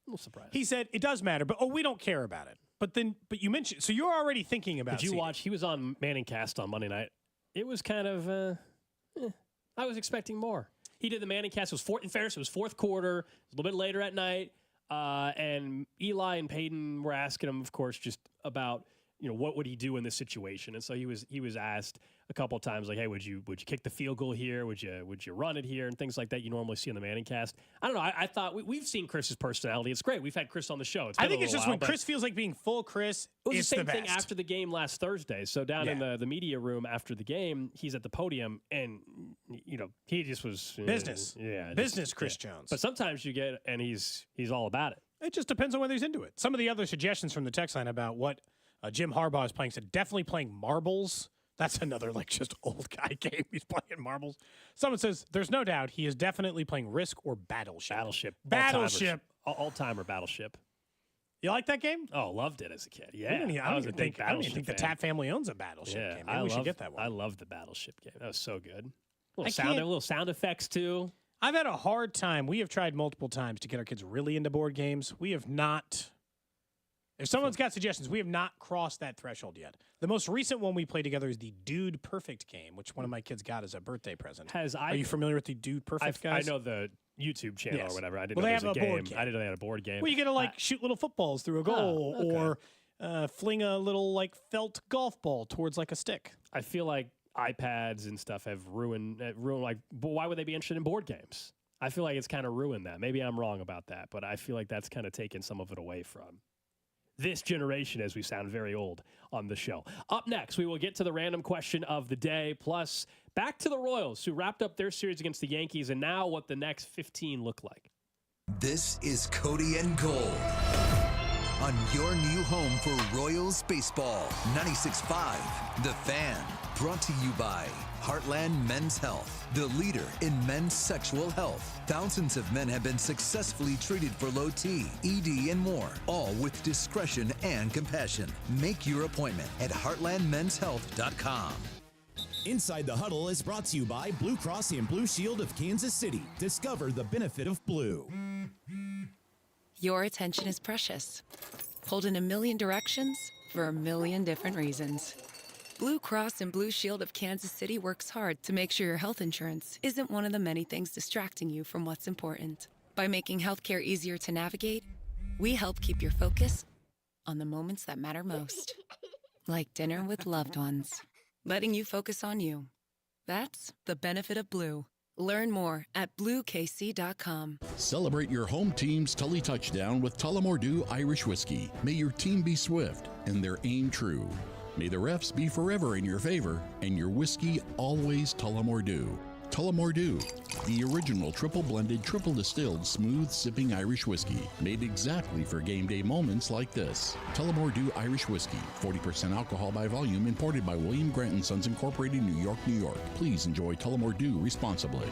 little surprised. He said it does matter, but we don't care about it. But you mentioned, so you're already thinking about it. Did you watch? He was on Manning Cast on Monday night. It was kind of, I was expecting more. He did the Manning Cast. In fairness, it was fourth quarter, a little bit later at night. And Eli and Peyton were asking him, of course, just about, what would he do in this situation? And so he was asked a couple of times, like, hey, would you kick the field goal here? Would you run it here? And things like that you normally see in the Manning Cast. I don't know. I thought we've seen Chris's personality. It's great. We've had Chris on the show. I think it's just when Chris feels like being full Chris, it was it's the same the thing best. after the game last Thursday. So down in the media room after the game, he's at the podium, and he just was business. Business Chris Jones. But sometimes you get, and he's all about it. It just depends on whether he's into it. Some of the other suggestions from the text line about what Jim Harbaugh is playing said definitely playing marbles. That's another just old guy game. He's playing marbles. Someone says there's no doubt he is definitely playing Risk or Battleship. Battleship. All-timer Battleship. You like that game? Oh, loved it as a kid. Yeah. I don't even think the Tapp family owns a Battleship game. Maybe we should get that one. I love the Battleship game. That was so good. Little sound effects, too. I've had a hard time. We have tried multiple times to get our kids really into board games. We have not. If someone's got suggestions, we have not crossed that threshold yet. The most recent one we played together is the Dude Perfect game, which one of my kids got as a birthday present. Are you familiar with the Dude Perfect guys? I know the YouTube channel or whatever. I didn't know they there was have a board game. I didn't know they had a board game. Well, you get to shoot little footballs through a goal or fling a little felt golf ball towards a stick. I feel like iPads and stuff have ruined but why would they be interested in board games? I feel like it's kind of ruined that. Maybe I'm wrong about that, but I feel like that's kind of taken some of it away from this generation, as we sound very old on the show. Up next, we will get to the random question of the day, plus back to the Royals, who wrapped up their series against the Yankees, and now what the next 15 look like. This is Cody and Gold on your new home for Royals baseball. 96.5, The Fan. Brought to you by Heartland Men's Health, the leader in men's sexual health. Thousands of men have been successfully treated for low T, ED, and more, all with discretion and compassion. Make your appointment at heartlandmenshealth.com. Inside the Huddle is brought to you by Blue Cross and Blue Shield of Kansas City. Discover the benefit of blue. Your attention is precious. Pulled in a million directions for a million different reasons. Blue Cross and Blue Shield of Kansas City works hard to make sure your health insurance isn't one of the many things distracting you from what's important. By making healthcare easier to navigate, we help keep your focus on the moments that matter most. Like dinner with loved ones. Letting you focus on you. That's the benefit of Blue. Learn more at BlueKC.com. Celebrate your home team's Tully touchdown with Tullamore Dew Irish Whiskey. May your team be swift and their aim true. May the refs be forever in your favor and your whiskey always Tullamore Dew. Tullamore Dew, the original triple-blended, triple-distilled, smooth-sipping Irish whiskey, made exactly for game day moments like this. Tullamore Dew Irish Whiskey, 40% alcohol by volume, imported by William Grant & Sons Incorporated, New York, New York. Please enjoy Tullamore Dew responsibly.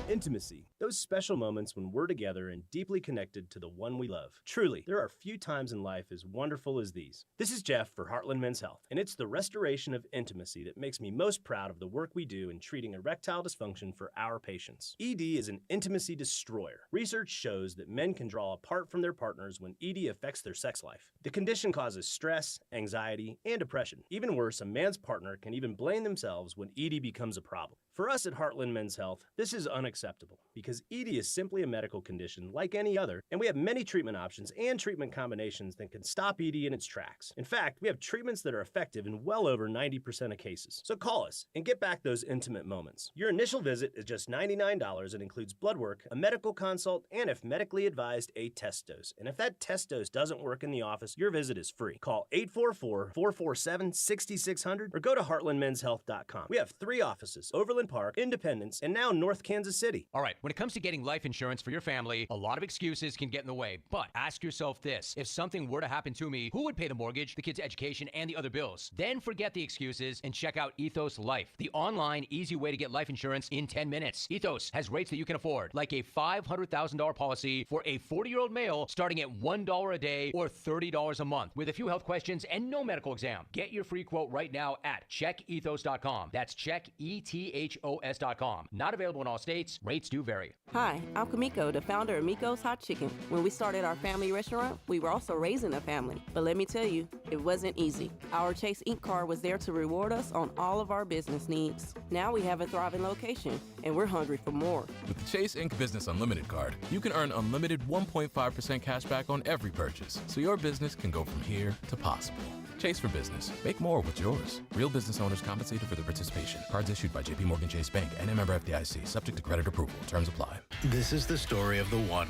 Intimacy. Those special moments when we're together and deeply connected to the one we love. Truly, there are few times in life as wonderful as these. This is Jeff for Heartland Men's Health, and it's the restoration of intimacy that makes me most proud of the work we do in treating erectile dysfunction for our patients. ED is an intimacy destroyer. Research shows that men can draw apart from their partners when ED affects their sex life. The condition causes stress, anxiety, and depression. Even worse, a man's partner can even blame themselves when ED becomes a problem. For us at Heartland Men's Health, this is unacceptable because ED is simply a medical condition like any other, and we have many treatment options and treatment combinations that can stop ED in its tracks. In fact, we have treatments that are effective in well over 90% of cases. So call us and get back those intimate moments. Your initial visit is just $99 and includes blood work, a medical consult, and if medically advised, a test dose. And if that test dose doesn't work in the office, your visit is free. Call 844-447-6600 or go to heartlandmenshealth.com. We have 3 offices: Overland Park, Independence, and now North Kansas City. All right, when it comes to getting life insurance for your family, a lot of excuses can get in the way. But ask yourself this: if something were to happen to me, who would pay the mortgage, the kids' education, and the other bills? Then forget the excuses and check out Ethos Life, the online, easy way to get life insurance in 10 minutes. Ethos has rates that you can afford, like a $500,000 policy for a 40-year-old male starting at $1 a day or $30 a month, with a few health questions and no medical exam. Get your free quote right now at checkethos.com. That's checkethos.com. Not available in all states. Rates do vary. Hi, I'm Kamiko, the founder of Miko's Hot Chicken. When we started our family restaurant, we were also raising a family. But let me tell you, it wasn't easy. Our Chase Ink card was there to reward us on all of our business needs. Now we have a thriving location, and we're hungry for more. With the Chase Ink Business Unlimited card, you can earn unlimited 1.5% cash back on every purchase, so your business can go from here to possible. Chase for Business. Make more with yours. Real business owners compensated for their participation. Cards issued by J.P. Morgan Chase Bank and a member FDIC. Subject to credit approval. Terms apply. This is the story of the one.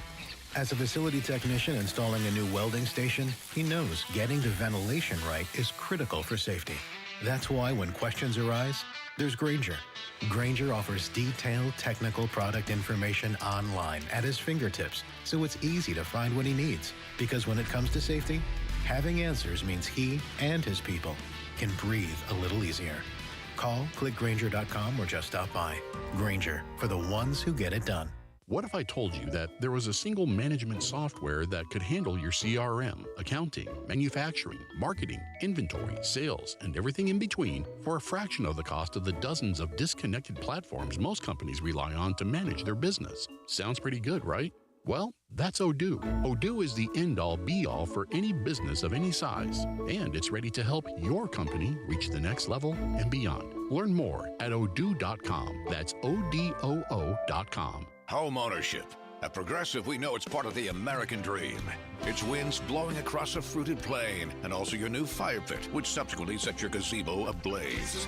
As a facility technician installing a new welding station, he knows getting the ventilation right is critical for safety. That's why when questions arise, there's Grainger. Grainger offers detailed technical product information online at his fingertips, so it's easy to find what he needs. Because when it comes to safety, having answers means he and his people can breathe a little easier. Call, click Grainger.com, or just stop by. Grainger, for the ones who get it done. What if I told you that there was a single management software that could handle your CRM, accounting, manufacturing, marketing, inventory, sales, and everything in between for a fraction of the cost of the dozens of disconnected platforms most companies rely on to manage their business? Sounds pretty good, right? Well, that's Odoo. Odoo is the end-all, be-all for any business of any size, and it's ready to help your company reach the next level and beyond. Learn more at odoo.com. That's ODOO.com. Home ownership. At Progressive, we know it's part of the American dream. It's winds blowing across a fruited plain, and also your new fire pit, which subsequently sets your gazebo ablaze.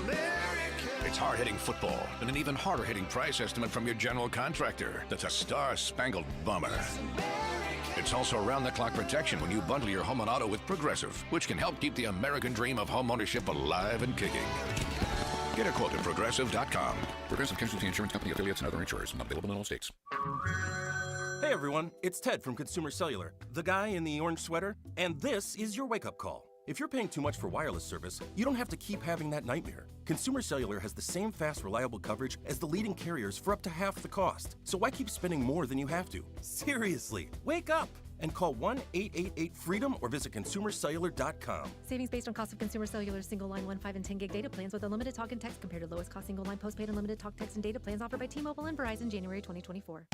It's hard-hitting football, and an even harder-hitting price estimate from your general contractor. That's a star-spangled bummer. It's also round-the-clock protection when you bundle your home and auto with Progressive, which can help keep the American dream of home ownership alive and kicking. Get a quote at Progressive.com. Progressive Casualty Insurance Company, affiliates, and other insurers. Not available in all states. Hey everyone, it's Ted from Consumer Cellular, the guy in the orange sweater, and this is your wake-up call. If you're paying too much for wireless service, you don't have to keep having that nightmare. Consumer Cellular has the same fast, reliable coverage as the leading carriers for up to half the cost. So why keep spending more than you have to? Seriously, wake up! And call 1-888-FREEDOM or visit consumercellular.com. Savings based on cost of Consumer Cellular single line 1, 5, and 10 gig data plans with unlimited talk and text compared to lowest cost single line postpaid unlimited talk, text, and data plans offered by T-Mobile and Verizon January 2024.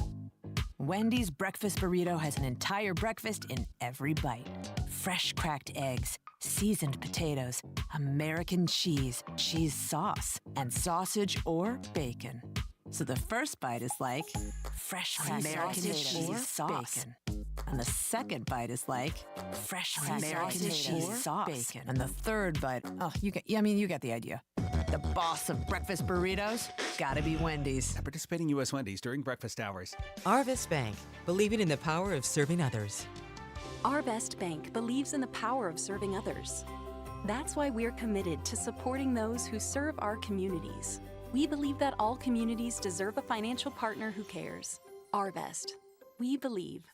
Wendy's breakfast burrito has an entire breakfast in every bite. Fresh cracked eggs, seasoned potatoes, American cheese, cheese sauce, and sausage or bacon. So the first bite is like fresh American cheese sauce. Bacon. And the second bite is like fresh American cheese sauce. Bacon. And the third bite, you get the idea. The boss of breakfast burritos, gotta be Wendy's. At participating U.S. Wendy's during breakfast hours. Arvest Bank, believing in the power of serving others. Arvest Bank believes in the power of serving others. That's why we're committed to supporting those who serve our communities. We believe that all communities deserve a financial partner who cares. Arvest. We believe.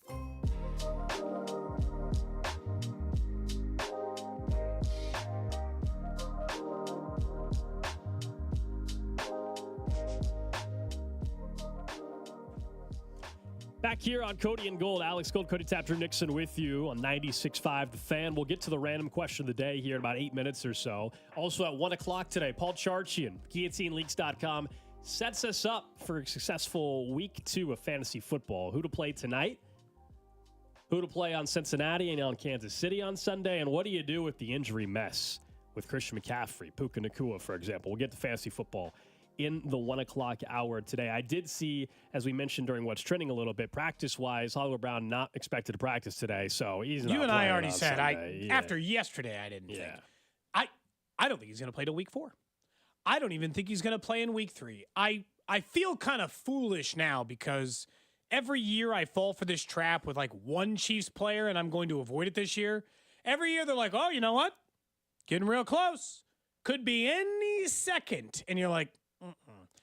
Back here on Cody and Gold, Alex Gold, Cody Tapter Nixon with you on 96.5 The Fan. We'll get to the random question of the day here in about 8 minutes or so. Also at 1 o'clock today, Paul Charchian, GuillotineLeaks.com, sets us up for a successful week 2 of fantasy football. Who to play tonight, who to play on Cincinnati and on Kansas City on Sunday, and what do you do with the injury mess with Christian McCaffrey, Puka Nacua, for example. We'll get to fantasy football in the 1 o'clock hour today. I did see, as we mentioned during what's trending a little bit, practice-wise, Hollywood Brown not expected to practice today, so he's not You and I already said, yeah. after yesterday, I didn't think. I don't think he's going to play till week 4. I don't even think he's going to play in week 3. I feel kind of foolish now because every year I fall for this trap with like one Chiefs player, and I'm going to avoid it this year. Every year they're like, oh, you know what? Getting real close. Could be any second. And you're like,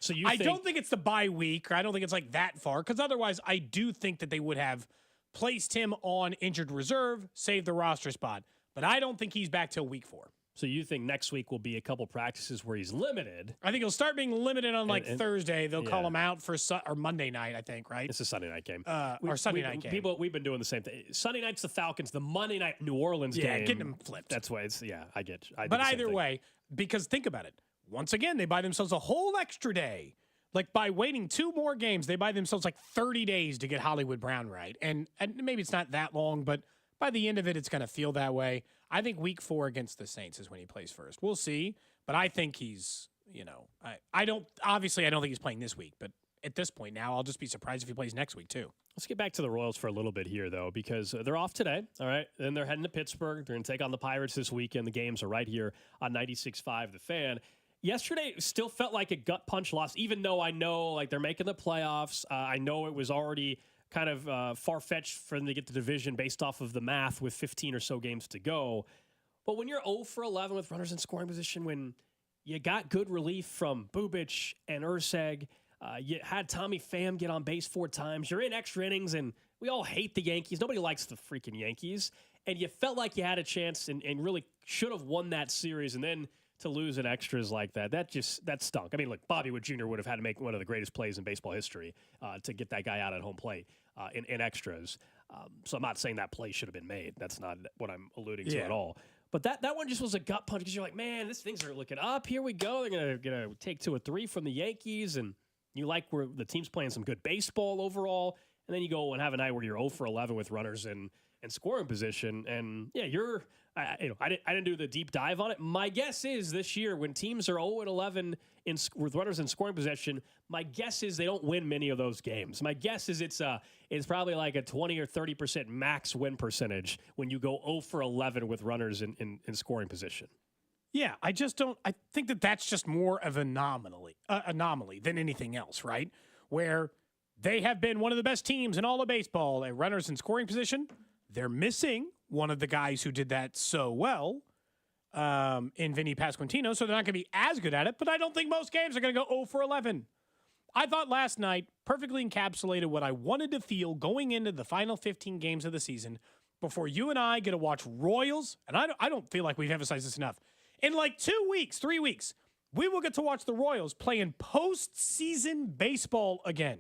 so I don't think it's the bye week, or I don't think it's like that far, because otherwise I do think that they would have placed him on injured reserve, saved the roster spot. But I don't think he's back till week 4. So you think next week will be a couple practices where he's limited? I think he'll start being limited on Thursday. They'll call him out for or Monday night, I think, right? It's a Sunday night game. Or Sunday night game. We've been doing the same thing. Sunday night's the Falcons. The Monday night New Orleans game. Yeah, getting them flipped. That's why it's, I get you. But either way, because think about it. Once again, they buy themselves a whole extra day. Like, by waiting 2 more games, they buy themselves like 30 days to get Hollywood Brown right. And maybe it's not that long, but by the end of it, it's going to feel that way. I think week 4 against the Saints is when he plays first. We'll see. But I think he's, I don't think he's playing this week. But at this point now, I'll just be surprised if he plays next week, too. Let's get back to the Royals for a little bit here, though, because they're off today, all right? Then they're heading to Pittsburgh. They're going to take on the Pirates this weekend. The games are right here on 96.5 The Fan. Yesterday still felt like a gut punch loss, even though I know like they're making the playoffs. I know it was already kind of far-fetched for them to get the division based off of the math with 15 or so games to go. But when you're 0 for 11 with runners in scoring position, when you got good relief from Bubic and Urseg, you had Tommy Pham get on base 4 times, you're in extra innings, and we all hate the Yankees. Nobody likes the freaking Yankees. And you felt like you had a chance and really should have won that series, and then to lose in extras like that stunk. I mean, look, Bobby Wood Jr. would have had to make one of the greatest plays in baseball history to get that guy out at home plate in extras. So I'm not saying that play should have been made. That's not what I'm alluding to at all. But that one just was a gut punch because you're like, man, these things are looking up. Here we go. They're gonna take 2 or 3 from the Yankees, and you like where the team's playing some good baseball overall. And then you go and have a night where you're 0 for 11 with runners in scoring position, and you're. I didn't do the deep dive on it. My guess is this year when teams are 0-11 with runners in scoring possession, my guess is they don't win many of those games. My guess is it's probably like a 20 or 30% max win percentage when you go 0 for 11 with runners in scoring position. Yeah, I just don't. I think that's just more of an anomaly than anything else, right? Where they have been one of the best teams in all of baseball at runners in scoring position. They're missing one of the guys who did that so well in Vinny Pasquantino, so they're not going to be as good at it, but I don't think most games are going to go 0 for 11. I thought last night perfectly encapsulated what I wanted to feel going into the final 15 games of the season before you and I get to watch Royals, and I don't feel like we've emphasized this enough. In like 2 weeks, 3 weeks, we will get to watch the Royals play in postseason baseball again.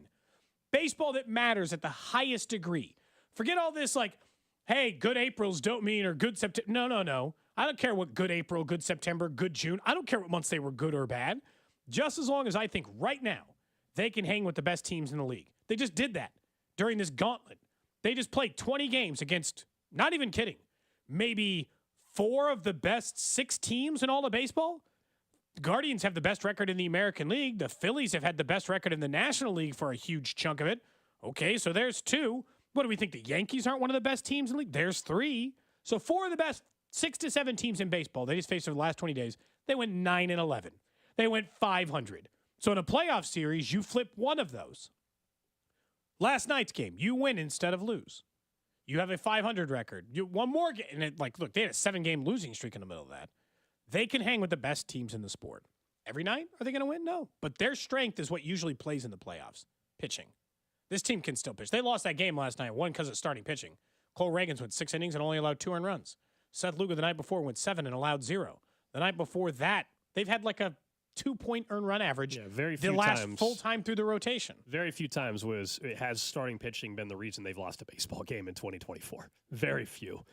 Baseball that matters at the highest degree. Forget all this like, hey, good Aprils don't mean or good September. No. I don't care what good April, good September, good June. I don't care what months they were good or bad. Just as long as I think right now they can hang with the best teams in the league. They just did that during this gauntlet. They just played 20 games against, not even kidding, maybe 4 of the best 6 teams in all of baseball. The Guardians have the best record in the American League. The Phillies have had the best record in the National League for a huge chunk of it. Okay, so there's 2. What do we think? The Yankees aren't one of the best teams in the league? There's 3. So 4 of the best 6 to 7 teams in baseball they just faced over the last 20 days. They went 9-11. They went 500. So in a playoff series, you flip one of those. Last night's game, you win instead of lose. You have a 500 record. You one more game. And look, they had a 7-game losing streak in the middle of that. They can hang with the best teams in the sport. Every night, are they going to win? No. But their strength is what usually plays in the playoffs, pitching. This team can still pitch. They lost that game last night, one because of starting pitching. Cole Reagans went 6 innings and only allowed 2 earned runs. Seth Lugo the night before went 7 and allowed 0. The night before that, they've had like a 2-point earned run average. Yeah, very few the last times, full time through the rotation. Very few times has starting pitching been the reason they've lost a baseball game in 2024. Very few.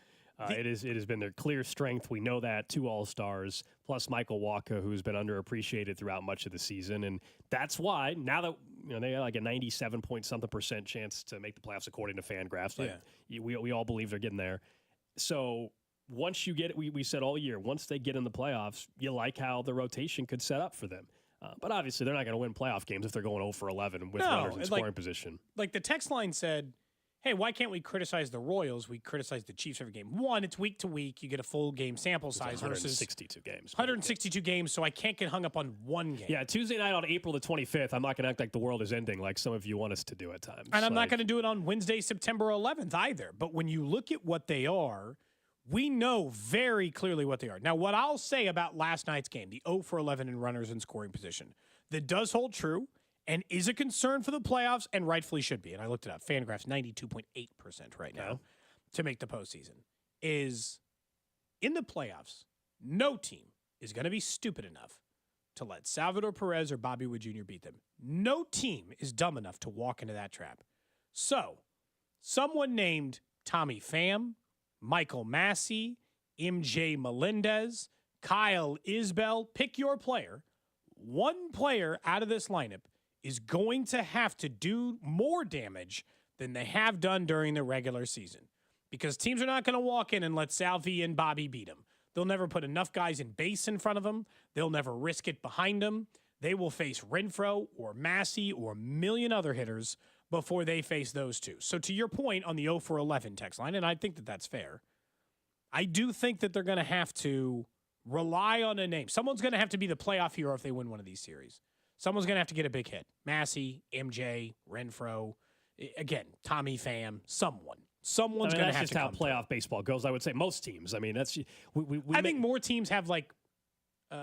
It has been their clear strength. We know that. 2 All-Stars, plus Michael Wacha, who's been underappreciated throughout much of the season. And that's why, now that they got like a 97-point-something% chance to make the playoffs according to FanGraphs. Yeah. We all believe they're getting there. So once you get it, we said all year, once they get in the playoffs, you like how the rotation could set up for them. But obviously, they're not going to win playoff games if they're going 0 for 11 with runners in scoring position. Like the text line said, hey, why can't we criticize the Royals? We criticize the Chiefs every game. One, it's week to week. You get a full game sample size versus 162 games. 162 games, so I can't get hung up on one game. Yeah, Tuesday night on April the 25th, I'm not going to act like the world is ending like some of you want us to do at times. And I'm not going to do it on Wednesday, September 11th either. But when you look at what they are, we know very clearly what they are. Now, what I'll say about last night's game, the 0 for 11 in runners in scoring position, that does hold true and is a concern for the playoffs and rightfully should be. And I looked it up. FanGraphs 92.8% right now to make the postseason. Is in the playoffs, no team is going to be stupid enough to let Salvador Perez or Bobby Wood Jr. beat them. No team is dumb enough to walk into that trap. So, someone named Tommy Pham, Michael Massey, MJ Melendez, Kyle Isbell, pick your player. One player out of this lineup is going to have to do more damage than they have done during the regular season. Because teams are not going to walk in and let Salvi and Bobby beat them. They'll never put enough guys in base in front of them. They'll never risk it behind them. They will face Renfroe or Massey or a million other hitters before they face those two. So to your point on the 0 for 11 text line, and I think that that's fair, I do think that they're going to have to rely on a name. Someone's going to have to be the playoff hero if they win one of these series. Someone's going to have to get a big hit. Massey, MJ, Renfroe, again, Tommy Pham, someone. Someone's going to have to come. That's just how playoff baseball goes, I would say. Most teams. I mean, that's I think more teams have like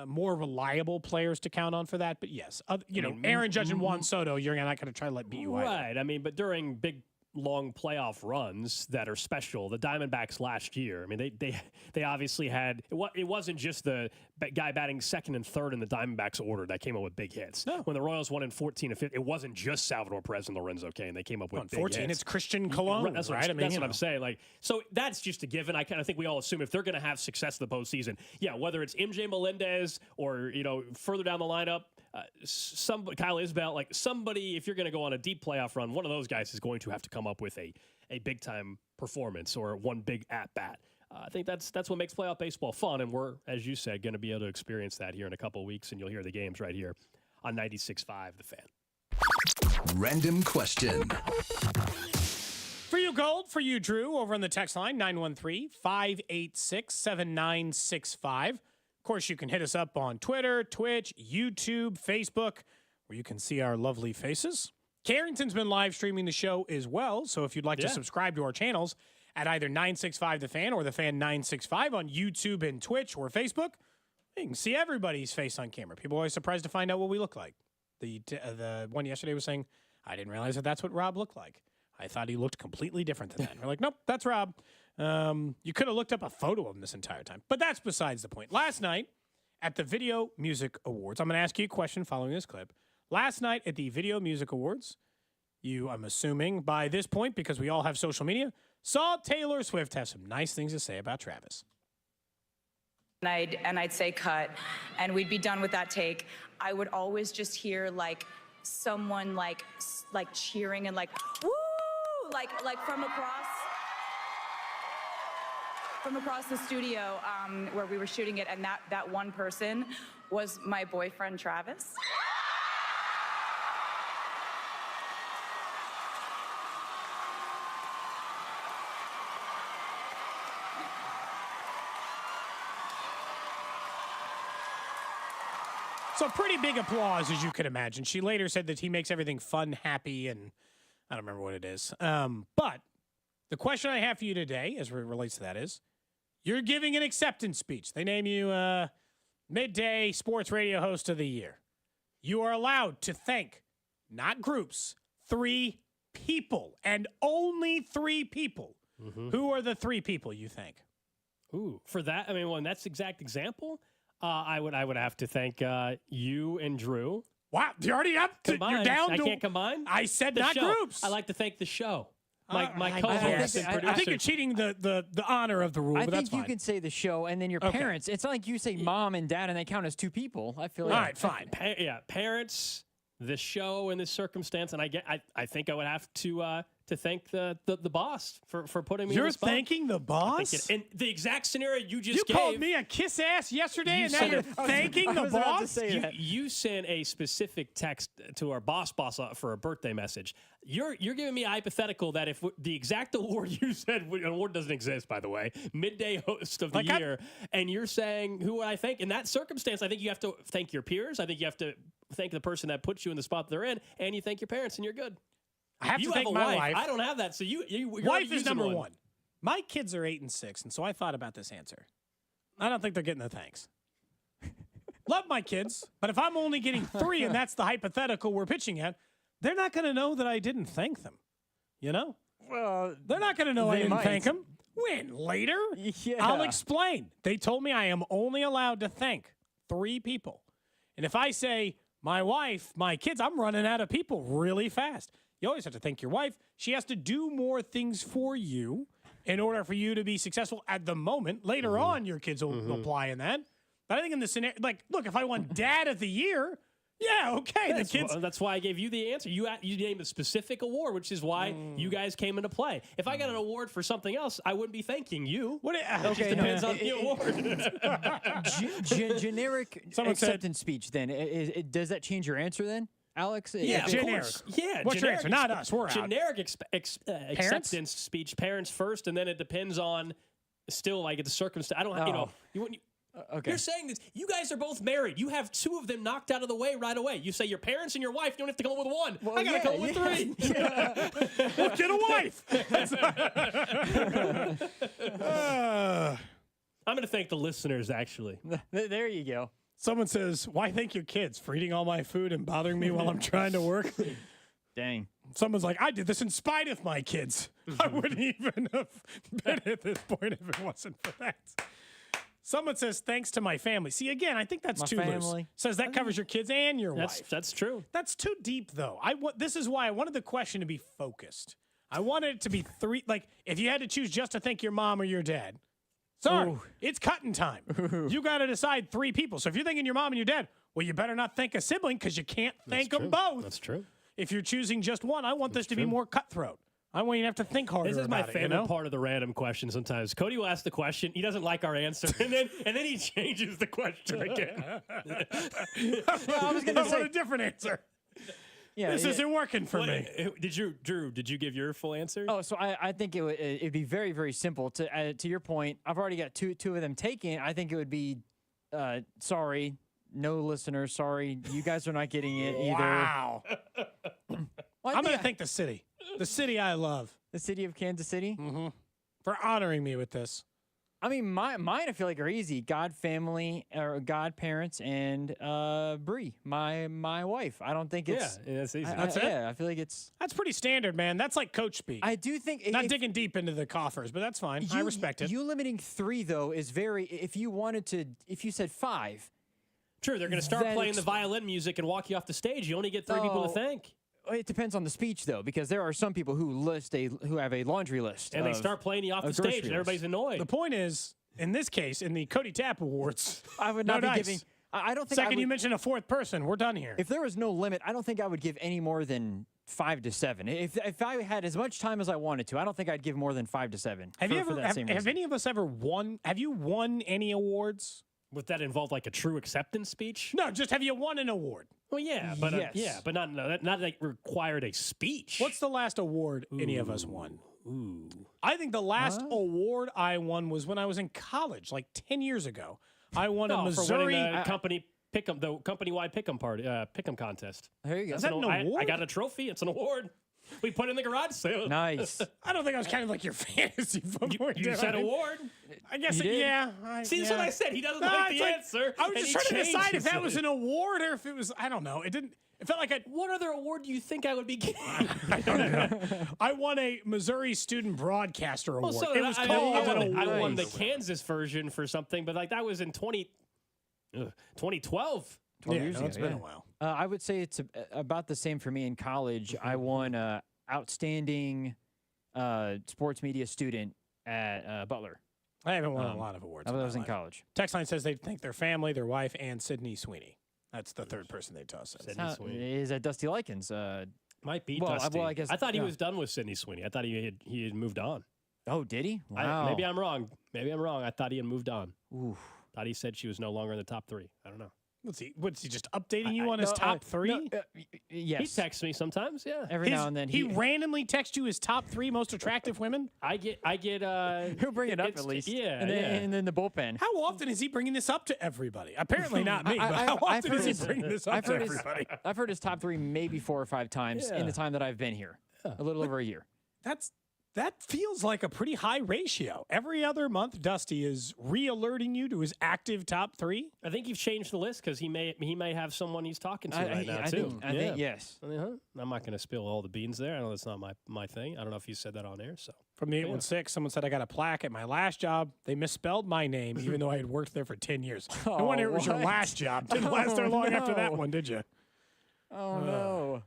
more reliable players to count on for that. But yes, Aaron Judge and Juan Soto, you're not going to try to let beat you either. Right. I mean, but during big, long playoff runs that are special, the Diamondbacks last year, I mean, they obviously had, it wasn't just the guy batting second and third in the Diamondbacks order that came up with big hits. No. When the Royals won in 14 and 15, it wasn't just Salvador Perez and Lorenzo Cain. They came up with big 14, hits. it's Christian Colon, that's right? That's what I'm saying. Like, so that's just a given. I kind of think we all assume if they're going to have success in the postseason, yeah, whether it's MJ Melendez or, further down the lineup, Kyle Isbell, like somebody, if you're going to go on a deep playoff run, one of those guys is going to have to come up with a big-time performance or one big at-bat. I think that's what makes playoff baseball fun, and we're, as you said, going to be able to experience that here in a couple of weeks, and you'll hear the games right here on 96.5 The Fan. Random question. For you, Gold. For you, Drew, over on the text line, 913-586-7965. Of course, you can hit us up on Twitter, Twitch, YouTube, Facebook, where you can see our lovely faces. Carrington's been live streaming the show as well, so if you'd like to subscribe to our channels at either 965 The Fan or The Fan 965 on YouTube and Twitch or Facebook, you can see everybody's face on camera. People are always surprised to find out what we look like. The one yesterday was saying, I didn't realize that's what Rob looked like. I thought he looked completely different than that. We're like, nope, that's Rob. You could have looked up a photo of him this entire time. But that's besides the point. Last night at the Video Music Awards, I'm going to ask you a question following this clip. Last night at the Video Music Awards, you, I'm assuming by this point, because we all have social media, saw Taylor Swift have some nice things to say about Travis. And I'd say cut, and we'd be done with that take. I would always just hear like someone like cheering and like woo, like from across the studio where we were shooting it, and that one person was my boyfriend Travis. So pretty big applause, as you could imagine. She later said that he makes everything fun, happy, and I don't remember what it is. But the question I have for you today, as it relates to that, is you're giving an acceptance speech. They name you Midday Sports Radio Host of the Year. You are allowed to thank, not groups, 3 people, and only 3 people. Mm-hmm. Who are the 3 people you thank? Ooh, for that, I mean, well, in that exact example, I would have to thank you and Drew. Wow, you're already up. You're down. I can't combine. I said the not show. groups. I like to thank the show. My co-host and producer. I think you're cheating the honor of the rule, but that's fine. I think you can say the show and then your parents. It's not like you say mom and dad and they count as 2 people. I feel like. All right, fine. Parents, the show in this circumstance, and I think I would have to thank the boss for putting me in the spot. You're thanking the boss? In the exact scenario you just gave. You called me a kiss ass yesterday, and now you're thanking the boss? You sent a specific text to our boss for a birthday message. You're giving me a hypothetical that if the exact award you said, an award doesn't exist, by the way, Midday Host of the Year, and you're saying, who would I thank? In that circumstance, I think you have to thank your peers. I think you have to thank the person that puts you in the spot that they're in, and you thank your parents, and you're good. I have to thank my wife. I don't have that, so your wife is number 1. My kids are 8 and 6, and so I thought about this answer. I don't think they're getting the thanks. Love my kids, but if I'm only getting 3, and that's the hypothetical we're pitching at, they're not going to know that I didn't thank them. You know? Well, they're not going to know I didn't thank them. When? Later? Yeah. I'll explain. They told me I am only allowed to thank 3 people. And if I say my wife, my kids, I'm running out of people really fast. You always have to thank your wife. She has to do more things for you in order for you to be successful at the moment. Later on, your kids will apply in that. But I think in the scenario, like, look, if I won Dad of the Year, yeah, okay. Yeah, the kids. That's why I gave you the answer. You named a specific award, which is why you guys came into play. If I got an award for something else, I wouldn't be thanking you. It just depends on the award. Generic acceptance speech, then. Does that change your answer, then? Alex? Yeah, generic. Of course. Yeah, what's your answer? Not us. We're generic acceptance speech. Parents first, and then it depends on still like the circumstance. I don't. Okay. You're saying this. You guys are both married. You have 2 of them knocked out of the way right away. You say your parents and your wife. You don't have to come up with 1. Well, I gotta come up with 3. Yeah. Well, get a wife. I'm gonna thank the listeners. Actually, there you go. Someone says, why thank your kids for eating all my food and bothering me while I'm trying to work? Dang. Someone's like, I did this in spite of my kids. I wouldn't even have been at this point if it wasn't for that. Someone says, thanks to my family. See, again, I think that's too loose. Says that covers your kids and your wife. That's true. That's too deep, though. This is why I wanted the question to be focused. I wanted it to be 3. Like, if you had to choose just to thank your mom or your dad, sorry, it's cutting time. You got to decide 3 people. So if you're thinking your mom and your dad, well, you better not thank a sibling because you can't thank them both. That's true. If you're choosing just one, I want this to be more cutthroat. I want you to have to think harder. This is my about favorite part of the random question. Sometimes Cody will ask the question, he doesn't like our answer, and then he changes the question again. I was going to say a different answer. Yeah, this isn't working for me. Drew, did you give your full answer? Oh, so I think it'd be very, very simple. To your point, I've already got two of them taken. I think it would be, sorry, no listeners, sorry, you guys are not getting it either. Wow. I'm going to thank the city. The city I love. The city of Kansas City? Mm-hmm. For honoring me with this. I mean, mine I feel like are easy. God family, or God parents, and Bree, my wife. I don't think it's... Yeah, that's easy. That's it? Yeah, I feel like it's... That's pretty standard, man. That's like coach speak. I do think... Not digging deep into the coffers, but that's fine. I respect it. You limiting 3, though, is very... If you said 5... True, they're going to start playing the violin music and walk you off the stage. You only get 3 people to thank. It depends on the speech, though, because there are some people who have a laundry list. And they start playing you off the stage, and everybody's annoyed. The point is, in this case, in the Cody Tapp Awards, I would not be giving... I don't think Second you mention a 4th person, we're done here. If there was no limit, I don't think I would give any more than 5 to 7. If I had as much time as I wanted to, I don't think I'd give more than 5 to 7. Have any of us ever won? Have you won any awards? Would that involve like a true acceptance speech? No, just have you won an award? Well, yeah, but but not like required a speech. What's the last award any of us won? Ooh. I think the last award I won was when I was in college, like 10 years ago. I won a Missouri for winning the company pick'em, the company-wide pick'em party, pick'em contest. There you go. Is that an award? I got a trophy. It's an award. We put it in the garage sale. Nice. I don't think I was kind of like your fantasy football. You said award. I guess, You did? yeah. See, that's what I said. He doesn't like the answer. I was and just he trying to decide if changes that was it. an award or if it was, I don't know. It felt like What other award do you think I would be getting? I don't know. I won a Missouri Student Broadcaster Award. Well, so it was I called an award. I won the Kansas version for something, but like that was in 2012. 12 years no, ago. it's been a while. I would say it's about the same for me in college. I won outstanding sports media student at Butler. I haven't won a lot of awards. I in my was in life. college. Text line says they thank their family, their wife, and Sydney Sweeney. That's the third person they toss in. Is that Dusty Likens? Might be well, Dusty. well, I guess I thought he was done with Sidney Sweeney. I thought he had moved on. Oh, did he? Wow. Maybe I'm wrong. I thought he had moved on. Oof. Thought he said she was no longer in the top 3. I don't know. What's he just updating you on his top 3? Yes. He texts me sometimes. Yeah. Every now and then. He randomly texts you his top 3 most attractive women? I get. He'll bring it up at least. Yeah. And then the bullpen. How often is he bringing this up to everybody? Apparently not me, but how often is he bringing this up to everybody? I've heard his top 3 maybe 4 or 5 times in the time that I've been here. A little over a year. That feels like a pretty high ratio. Every other month, Dusty is re-alerting you to his active top 3. I think you've changed the list because he may have someone he's talking to right now too. I think yes. I'm not going to spill all the beans there. I know that's not my thing. I don't know if you said that on air. So from the 816, someone said I got a plaque at my last job. They misspelled my name, even though I had worked there for 10 years. No wonder it was your last job. Didn't last there long after that one, did you? Oh no.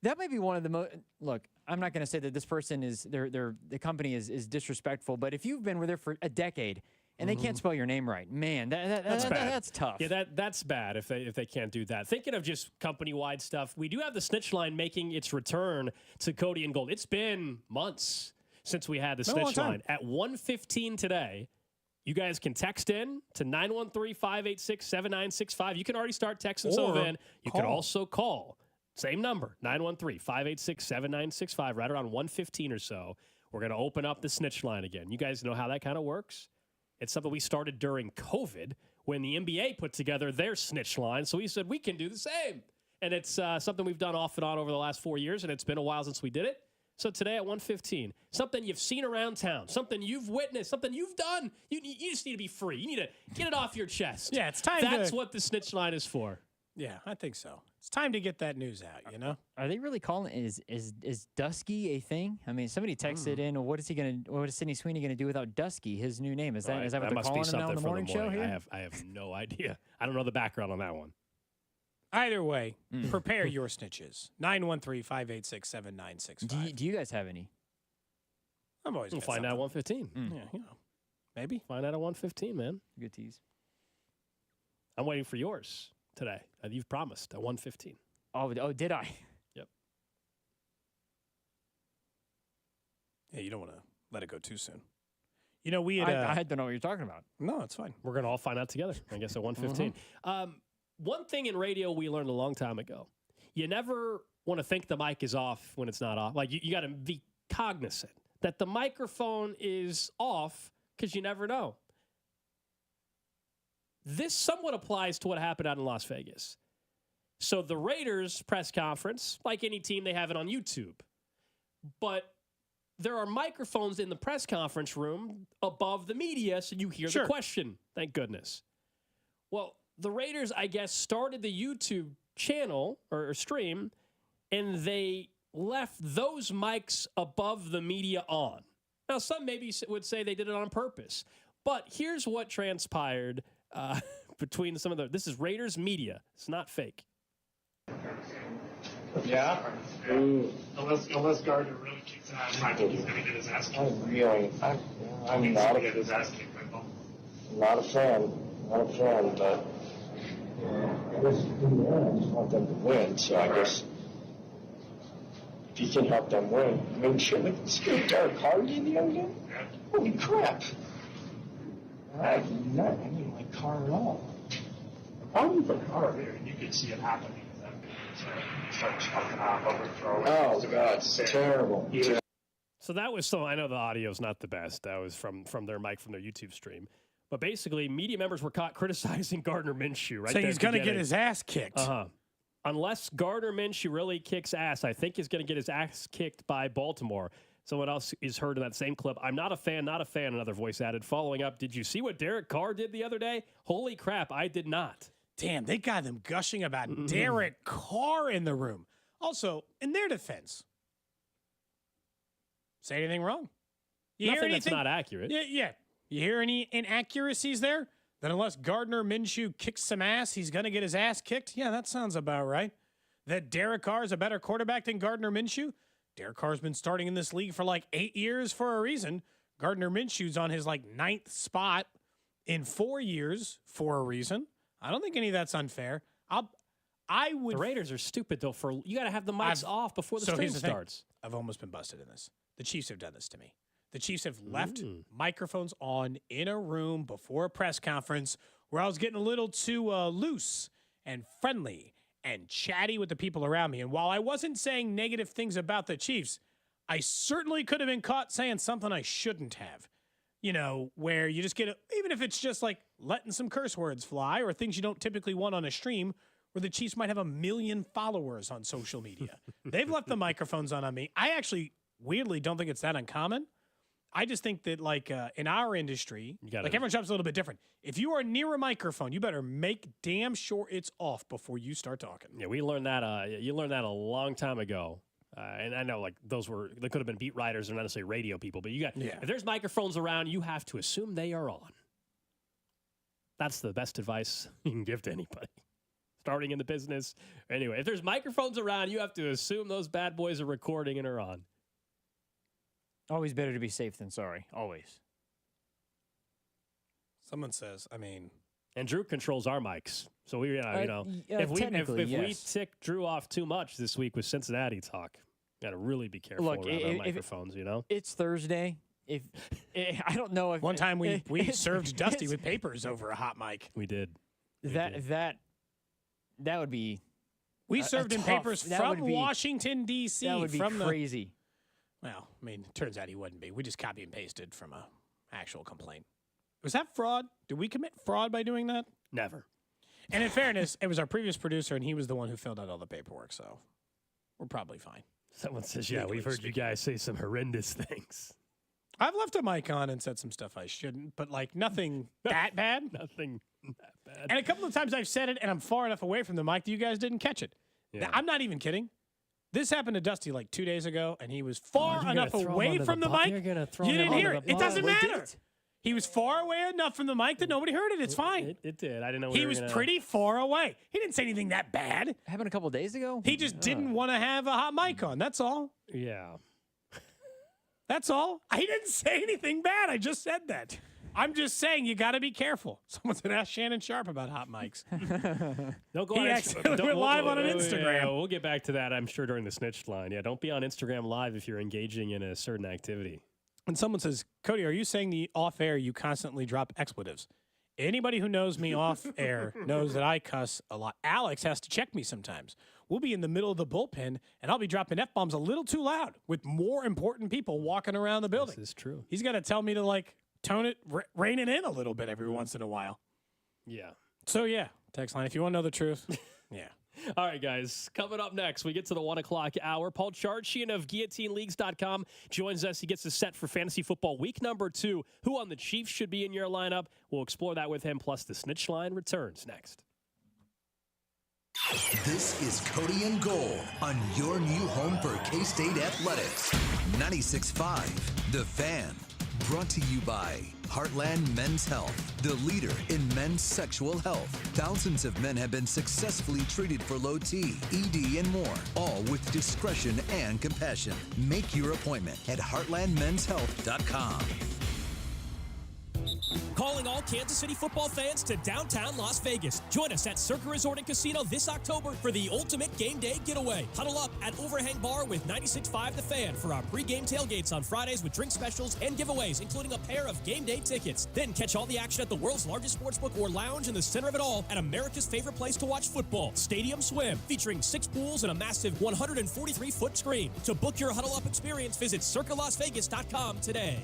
That might be one of the most. Look, I'm not going to say that this person is the company is disrespectful, but if you've been with her for a decade and they can't spell your name right, man, that's bad. That's tough. Yeah, that's bad if they can't do that. Thinking of just company-wide stuff, we do have the Snitch line making its return to Cody and Gold. It's been months since we had the Snitch line. At 1:15 today, you guys can text in to 913-586-7965. You can already start texting some in. You can also call. Same number, 913-586-7965, right around 1:15 or so. We're going to open up the Snitch line again. You guys know how that kind of works. It's something we started during COVID when the NBA put together their Snitch line. So we said we can do the same. And it's something we've done off and on over the last 4 years, and it's been a while since we did it. So today at 1:15, something you've seen around town, something you've witnessed, something you've done. You just need to be free. You need to get it off your chest. Yeah, it's time That's what the Snitch line is for. Yeah, I think so. It's time to get that news out, you know? Are they really calling is Dusky a thing? I mean, somebody texted in, what is Sidney Sweeney gonna do without Dusky, his new name? Is that what they're calling him now on the morning show here? I have no idea. I don't know the background on that one. Either way, prepare your snitches. 913-586-7965. Do you guys have any? I'm always We'll find out at 1:15. Yeah, you know. Maybe. Find out at 1:15, man. Good tease. I'm waiting for yours today. You've promised at 1:15. Oh, did I? Yep. Yeah, you don't want to let it go too soon. You know, we had... I don't know what you're talking about. No, it's fine. We're going to all find out together, I guess, at 1:15. One thing in radio we learned a long time ago, you never want to think the mic is off when it's not off. Like, you got to be cognizant that the microphone is off because you never know. This somewhat applies to what happened out in Las Vegas. So the Raiders press conference, like any team, they have it on YouTube. But there are microphones in the press conference room above the media, so you hear the question. Thank goodness. Well, the Raiders, I guess, started the YouTube channel or stream, and they left those mics above the media on. Now, some maybe would say they did it on purpose. But here's what transpired between some of the... This is Raiders media. It's not fake. Yeah? Unless Gardner really kicks ass, I think he's going to get his ass kicked. I'm not a fan. Not a fan, but I just want them to win, so I guess if you can help them win. I mean, sure, look at this Derek Carnegie the other day. Holy crap. I didn't like Carr at all. The problem for Carr here, you could see it happening. Starts fucking off, overthrowing. Oh, God, it's terrible. So that was I know the audio's not the best. That was from their mic, from their YouTube stream. But basically, media members were caught criticizing Gardner Minshew. Right? So he's going to get his ass kicked. Unless Gardner Minshew really kicks ass, I think he's going to get his ass kicked by Baltimore. Someone else is heard in that same clip. I'm not a fan, another voice added. Following up, did you see what Derek Carr did the other day? Holy crap, I did not. Damn, they got them gushing about Derek Carr in the room. Also, in their defense, say anything wrong? You Nothing that's not accurate. Yeah. You hear any inaccuracies there? That unless Gardner Minshew kicks some ass, he's going to get his ass kicked? Yeah, that sounds about right. That Derek Carr is a better quarterback than Gardner Minshew? Derek Carr's been starting in this league for like 8 years for a reason. Gardner Minshew's on his like 9th spot in 4 years for a reason. I don't think any of that's unfair. I would. The Raiders are stupid though. You got to have the mics off before the stream starts. I've almost been busted in this. The Chiefs have done this to me. The Chiefs have left microphones on in a room before a press conference where I was getting a little too loose and friendly and chatty with the people around me. And while I wasn't saying negative things about the Chiefs, I certainly could have been caught saying something I shouldn't have. You know, where you just get, even if it's just like letting some curse words fly or things you don't typically want on a stream, where the Chiefs might have 1 million followers on social media. They've left the microphones on me. I actually, weirdly, don't think it's that uncommon. I just think that, like, in our industry, like, everyone's job's a little bit different. If you are near a microphone, you better make damn sure it's off before you start talking. Yeah, we learned that. You learned that a long time ago. And I know, like, they could have been beat writers or not necessarily radio people, but if there's microphones around, you have to assume they are on. That's the best advice you can give to anybody starting in the business. Anyway, if there's microphones around, you have to assume those bad boys are recording and are on. Always better to be safe than sorry. Always. Someone says, and Drew controls our mics. So if we tick Drew off too much this week with Cincinnati talk, got to really be careful around our microphones, It's Thursday. I don't know if one time we served Dusty with papers over a hot mic. We did. That would be. We served in papers from Washington D.C. That would be crazy. Well, it turns out he wouldn't be. We just copy and pasted from a actual complaint. Was that fraud? Did we commit fraud by doing that? Never. And in fairness, it was our previous producer, and he was the one who filled out all the paperwork, so we're probably fine. Someone says, we've heard you guys say some horrendous things. I've left a mic on and said some stuff I shouldn't, but, like, nothing that bad. Nothing that bad. And a couple of times I've said it, and I'm far enough away from the mic that you guys didn't catch it. Yeah. I'm not even kidding. This happened to Dusty like 2 days ago, and he was far enough away from the mic. You didn't hear it. It doesn't matter. He was far away enough from the mic that nobody heard it. It's fine. It did. I didn't know. He was pretty far away. He didn't say anything that bad. Happened a couple of days ago. He just didn't want to have a hot mic on. That's all. Yeah. That's all. He didn't say anything bad. I just said that. I'm just saying you got to be careful. Someone's going to ask Shannon Sharpe about hot mics. Don't go he accidentally went live on an Instagram. Yeah, we'll get back to that, I'm sure, during the Snitch line. Yeah, don't be on Instagram Live if you're engaging in a certain activity. And someone says, Cody, are you saying the off-air you constantly drop expletives? Anybody who knows me off-air knows that I cuss a lot. Alex has to check me sometimes. We'll be in the middle of the bullpen, and I'll be dropping F-bombs a little too loud with more important people walking around the building. This is true. He's got to tell me to, like, tone it, rein it in a little bit every once in a while. Yeah. So, yeah, text line, if you want to know the truth, yeah. All right, guys. Coming up next, we get to the 1 o'clock hour. Paul Charchian of GuillotineLeagues.com joins us. He gets us set for fantasy football week number 2. Who on the Chiefs should be in your lineup? We'll explore that with him. Plus, the Snitch line returns next. This is Cody and Gold on your new home for K-State Athletics. 96.5, The Fan. Brought to you by Heartland Men's Health, the leader in men's sexual health. Thousands of men have been successfully treated for low T, ED, and more, all with discretion and compassion. Make your appointment at heartlandmenshealth.com. Calling all Kansas City football fans to downtown Las Vegas. Join us at Circa Resort and Casino this October for the ultimate game day getaway. Huddle up at Overhang Bar with 96.5 The Fan for our pregame tailgates on Fridays with drink specials and giveaways, including a pair of game day tickets. Then catch all the action at the world's largest sportsbook or lounge in the center of it all at America's favorite place to watch football, Stadium Swim, featuring 6 pools and a massive 143-foot screen. To book your Huddle Up experience, visit CircaLasVegas.com today.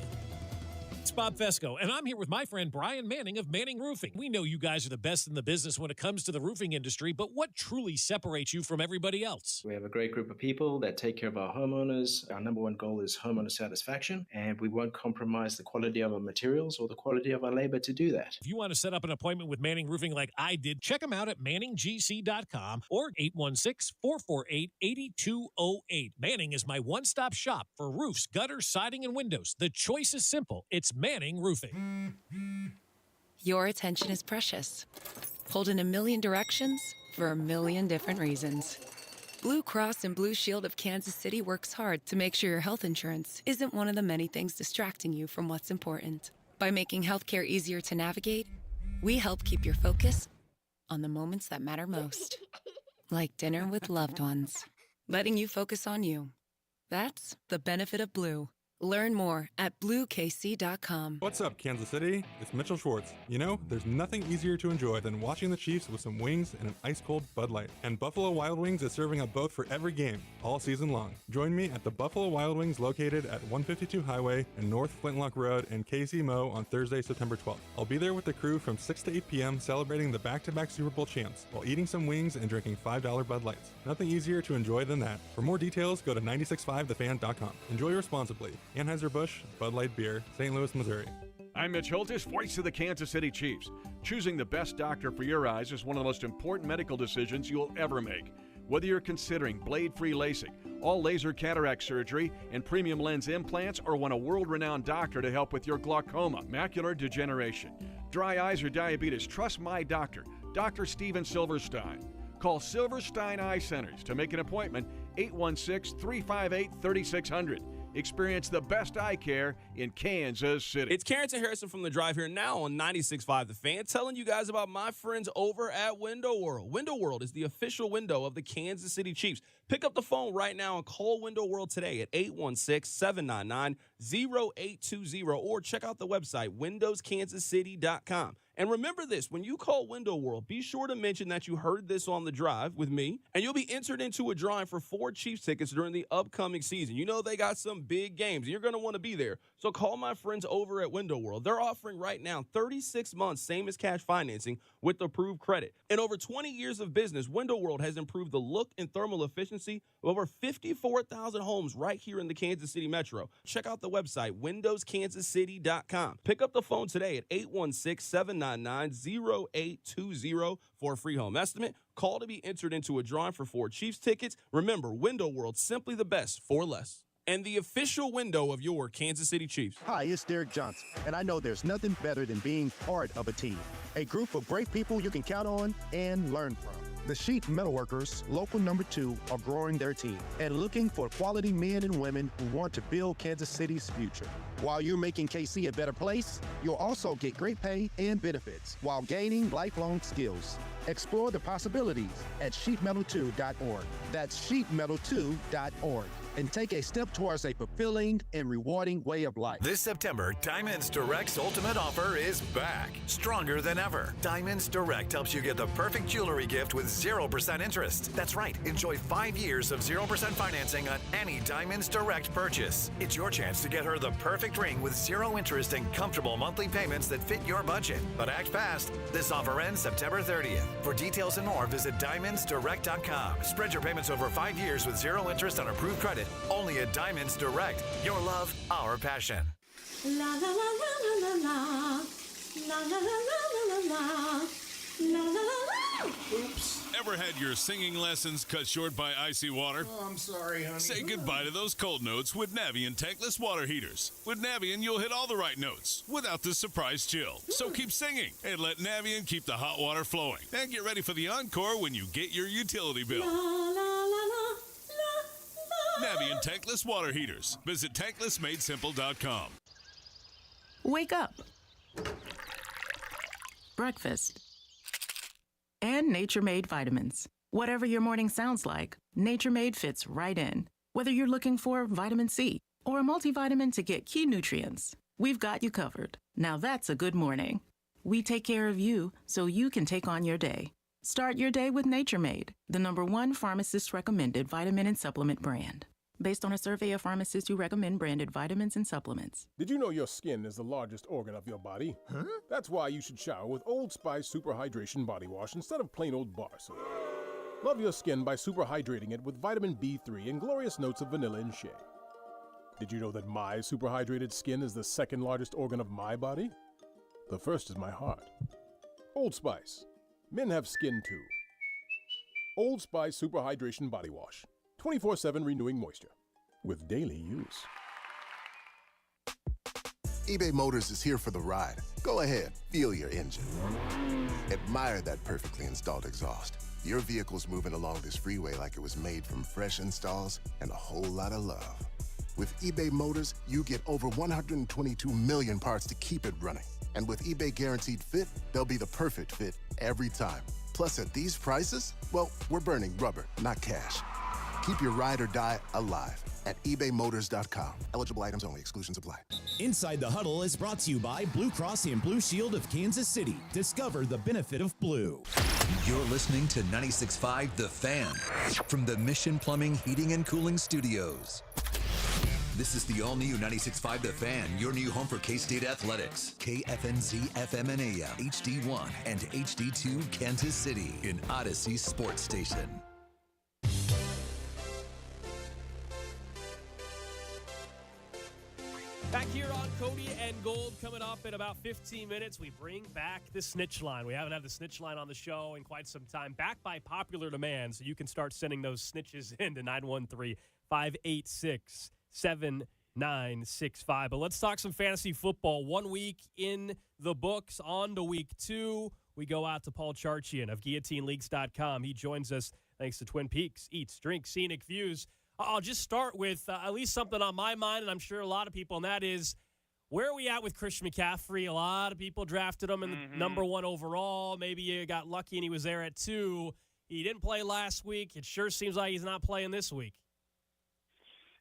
Bob Fesco, and I'm here with my friend Brian Manning of Manning Roofing. We know you guys are the best in the business when it comes to the roofing industry, but what truly separates you from everybody else? We have a great group of people that take care of our homeowners. Our number one goal is homeowner satisfaction, and we won't compromise the quality of our materials or the quality of our labor to do that. If you want to set up an appointment with Manning Roofing like I did, check them out at manninggc.com or 816-448-8208. Manning is my one-stop shop for roofs, gutters, siding, and windows. The choice is simple. It's Manning Roofing. Your attention is precious. Pulled in a million directions for a million different reasons. Blue Cross and Blue Shield of Kansas City works hard to make sure your health insurance isn't one of the many things distracting you from what's important. By making healthcare easier to navigate, we help keep your focus on the moments that matter most. Like dinner with loved ones. Letting you focus on you. That's the benefit of Blue. Learn more at BlueKC.com. What's up, Kansas City? It's Mitchell Schwartz. You know, there's nothing easier to enjoy than watching the Chiefs with some wings and an ice-cold Bud Light. And Buffalo Wild Wings is serving up both for every game, all season long. Join me at the Buffalo Wild Wings located at 152 Highway and North Flintlock Road in KC-Mo on Thursday, September 12th. I'll be there with the crew from 6 to 8 p.m. celebrating the back-to-back Super Bowl champs while eating some wings and drinking $5 Bud Lights. Nothing easier to enjoy than that. For more details, go to 965thefan.com. Enjoy responsibly. Anheuser-Busch, Bud Light Beer, St. Louis, Missouri. I'm Mitch Holtis, voice of the Kansas City Chiefs. Choosing the best doctor for your eyes is one of the most important medical decisions you'll ever make. Whether you're considering blade-free LASIK, all laser cataract surgery, and premium lens implants, or want a world-renowned doctor to help with your glaucoma, macular degeneration, dry eyes, or diabetes, trust my doctor, Dr. Steven Silverstein. Call Silverstein Eye Centers to make an appointment, 816-358-3600. Experience the best eye care in Kansas City. It's Carrington Harrison from The Drive here now on 96.5 The Fan, telling you guys about my friends over at Window World. Window World is the official window of the Kansas City Chiefs. Pick up the phone right now and call Window World today at 816-799-0820 or check out the website, windowskansascity.com. And remember this, when you call Window World, be sure to mention that you heard this on The Drive with me, and you'll be entered into a drawing for 4 Chiefs tickets during the upcoming season. You know they got some big games, and you're going to want to be there. So call my friends over at Window World. They're offering right now 36 months, same as cash financing with approved credit. In over 20 years of business, Window World has improved the look and thermal efficiency of over 54,000 homes right here in the Kansas City metro. Check out the website, windowskansascity.com. Pick up the phone today at 816-799-0820 for a free home estimate. Call to be entered into a drawing for 4 Chiefs tickets. Remember, Window World, simply the best for less. And the official window of your Kansas City Chiefs. Hi, it's Derek Johnson, and I know there's nothing better than being part of a team. A group of great people you can count on and learn from. The Sheet Metalworkers, local number 2, are growing their team and looking for quality men and women who want to build Kansas City's future. While you're making KC a better place, you'll also get great pay and benefits while gaining lifelong skills. Explore the possibilities at sheetmetal2.org. That's sheetmetal2.org. And take a step towards a fulfilling and rewarding way of life. This September, Diamonds Direct's ultimate offer is back, stronger than ever. Diamonds Direct helps you get the perfect jewelry gift with 0% interest. That's right, enjoy 5 years of 0% financing on any Diamonds Direct purchase. It's your chance to get her the perfect ring with 0 interest and comfortable monthly payments that fit your budget. But act fast. This offer ends September 30th. For details and more, visit diamondsdirect.com. Spread your payments over 5 years with 0 interest on approved credit. Only at Diamonds Direct. Your love, our passion. La la la la la la la. La la la la la la. La la la la. Oops. Ever had your singing lessons cut short by icy water? Oh, I'm sorry, honey. Say goodbye to those cold notes with Navien tankless water heaters. With Navien, you'll hit all the right notes without the surprise chill. So keep singing and let Navien keep the hot water flowing. And get ready for the encore when you get your utility bill. La la la la. Navien tankless water heaters. Visit tanklessmadesimple.com. Wake up. Breakfast. And Nature Made vitamins. Whatever your morning sounds like, Nature Made fits right in. Whether you're looking for vitamin C or a multivitamin to get key nutrients, we've got you covered. Now that's a good morning. We take care of you so you can take on your day. Start your day with Nature Made, the #1 pharmacist-recommended vitamin and supplement brand. based on a survey of pharmacists who recommend branded vitamins and supplements. Did you know your skin is the largest organ of your body? Huh? That's why you should shower with Old Spice Super Hydration Body Wash instead of plain old bar soap. Love your skin by super hydrating it with vitamin B3 and glorious notes of vanilla and shea. Did you know that my super hydrated skin is the second largest organ of my body? The first is my heart. Old Spice. Men have skin too. Old Spice Super Hydration Body Wash. 24/7 renewing moisture. With daily use. eBay Motors is here for the ride. Go ahead, feel your engine. Admire that perfectly installed exhaust. Your vehicle's moving along this freeway like it was made from fresh installs and a whole lot of love. With eBay Motors, you get over 122 million parts to keep it running. And with eBay Guaranteed Fit, they'll be the perfect fit every time. Plus, at these prices, well, we're burning rubber, not cash. Keep your ride or die alive at ebaymotors.com. Eligible items only. Exclusions apply. Inside the Huddle is brought to you by Blue Cross and Blue Shield of Kansas City. Discover the benefit of blue. You're listening to 96.5 The Fan from the Mission Plumbing, Heating, and Cooling Studios. This is the all-new 96.5 The Fan, your new home for K-State Athletics. KFNZ FM and AM, HD1 and HD2 Kansas City in Odyssey Sports Station. Back here on Cody and Gold, coming up in about 15 minutes, we bring back the Snitch line. We haven't had the Snitch line on the show in quite some time. Back by popular demand, so you can start sending those snitches in to 913-586-7965. But let's talk some fantasy football. 1 week in the books, on to week 2. We go out to Paul Charchian of GuillotineLeagues.com. He joins us thanks to Twin Peaks, Eats, Drinks, Scenic Views. I'll just start with at least something on my mind, and I'm sure a lot of people, and that is, where are we at with Christian McCaffrey? A lot of people drafted him in the number 1 overall. Maybe you got lucky and he was there at 2. He didn't play last week. It sure seems like he's not playing this week.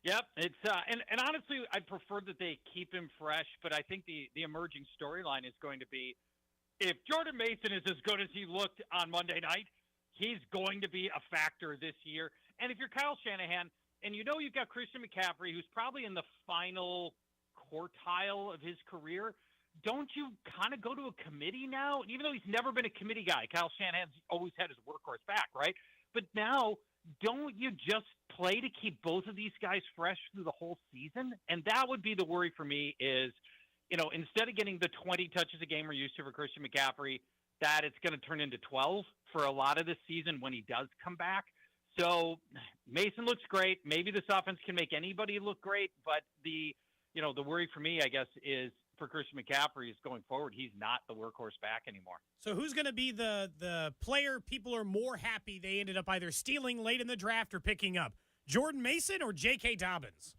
Yep, it's and honestly, I'd prefer that they keep him fresh, but I think the emerging storyline is going to be, if Jordan Mason is as good as he looked on Monday night, he's going to be a factor this year. And if you're Kyle Shanahan, and you know you've got Christian McCaffrey, who's probably in the final quartile of his career, don't you kind of go to a committee now? And even though he's never been a committee guy, Kyle Shanahan's always had his workhorse back, right? But now, don't you just play to keep both of these guys fresh through the whole season? And that would be the worry for me is, you know, instead of getting the 20 touches a game we're used to for Christian McCaffrey, that it's going to turn into 12 for a lot of this season when he does come back. So Mason looks great. Maybe this offense can make anybody look great, but the worry for me, I guess, is for Christian McCaffrey is going forward. He's not the workhorse back anymore. So who's going to be the player people are more happy they ended up either stealing late in the draft or picking up? Jordan Mason or J.K. Dobbins?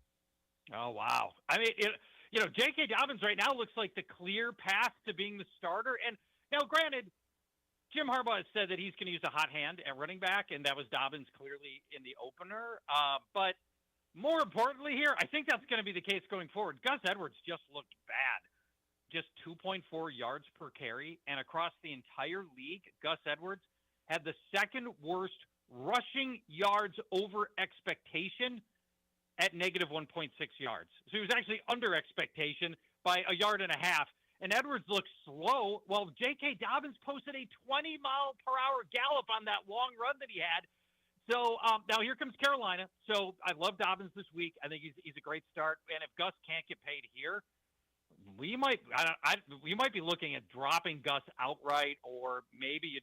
Oh, wow. I mean, J.K. Dobbins right now looks like the clear path to being the starter. And now, granted, Jim Harbaugh has said that he's going to use a hot hand at running back, and that was Dobbins clearly in the opener. But more importantly here, I think that's going to be the case going forward. Gus Edwards just looked bad. Just 2.4 yards per carry. And across the entire league, Gus Edwards had the second worst rushing yards over expectation at negative 1.6 yards. So he was actually under expectation by a yard and a half. And Edwards looked slow, while J.K. Dobbins posted a 20-mile-per-hour gallop on that long run that he had. So now here comes Carolina. So I love Dobbins this week. I think he's a great start. And if Gus can't get paid here, we might be looking at dropping Gus outright, or maybe you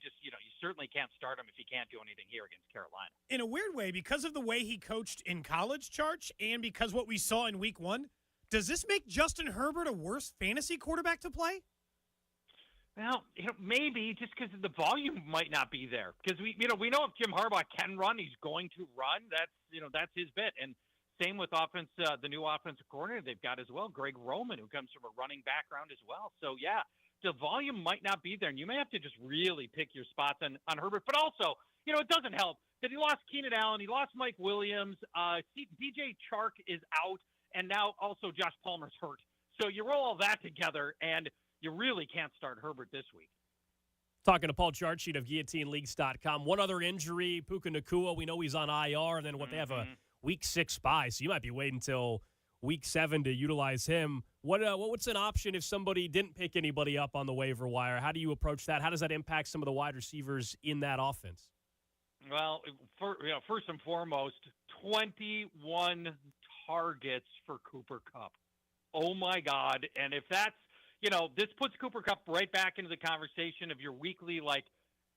certainly can't start him if he can't do anything here against Carolina. In a weird way, because of the way he coached in college, Charch, and because what we saw in week 1, does this make Justin Herbert a worse fantasy quarterback to play? Well, maybe just because the volume might not be there. Because we know if Jim Harbaugh can run, he's going to run. That's his bit. And same with the new offensive coordinator they've got as well, Greg Roman, who comes from a running background as well. So yeah, the volume might not be there, and you may have to just really pick your spots on Herbert. But also, it doesn't help that he lost Keenan Allen, he lost Mike Williams, DJ Chark is out. And now also Josh Palmer's hurt. So you roll all that together, and you really can't start Herbert this week. Talking to Paul Charchian of GuillotineLeagues.com. One other injury, Puka Nacua. We know he's on IR, and then they have a week 6 bye, so you might be waiting until week 7 to utilize him. What's an option if somebody didn't pick anybody up on the waiver wire? How do you approach that? How does that impact some of the wide receivers in that offense? Well, first and foremost, 21 targets for Cooper Kupp. Oh, my God. And if that's, this puts Cooper Kupp right back into the conversation of your weekly, like,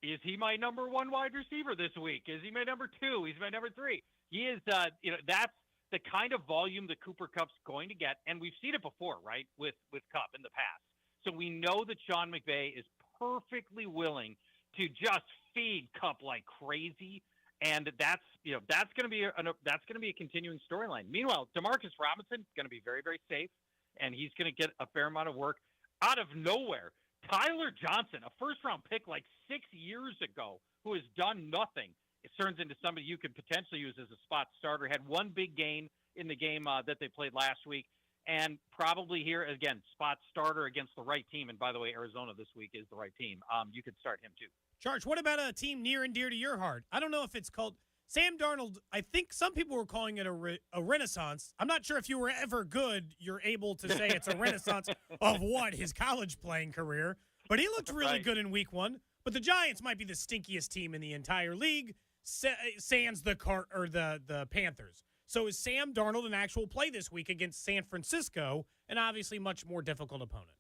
is he my number 1 wide receiver this week? Is he my number 2? He's my number 3. He is, that's the kind of volume that Cooper Kupp's going to get. And we've seen it before, right, with Kupp in the past. So we know that Sean McVay is perfectly willing to just feed Kupp like crazy. And that's going to be a continuing storyline. Meanwhile, Demarcus Robinson is going to be very, very safe, and he's going to get a fair amount of work out of nowhere. Tyler Johnson, a first-round pick like 6 years ago, who has done nothing, it turns into somebody you could potentially use as a spot starter. Had one big gain in the game that they played last week, and probably here again, spot starter against the right team. And by the way, Arizona this week is the right team. You could start him too. Charge, what about a team near and dear to your heart? I don't know if it's called Sam Darnold. I think some people were calling it a renaissance. I'm not sure if you were ever good, you're able to say it's a renaissance of his college playing career. But he looked really good in week 1. But the Giants might be the stinkiest team in the entire league, sans the Panthers. So is Sam Darnold an actual play this week against San Francisco, an obviously much more difficult opponent?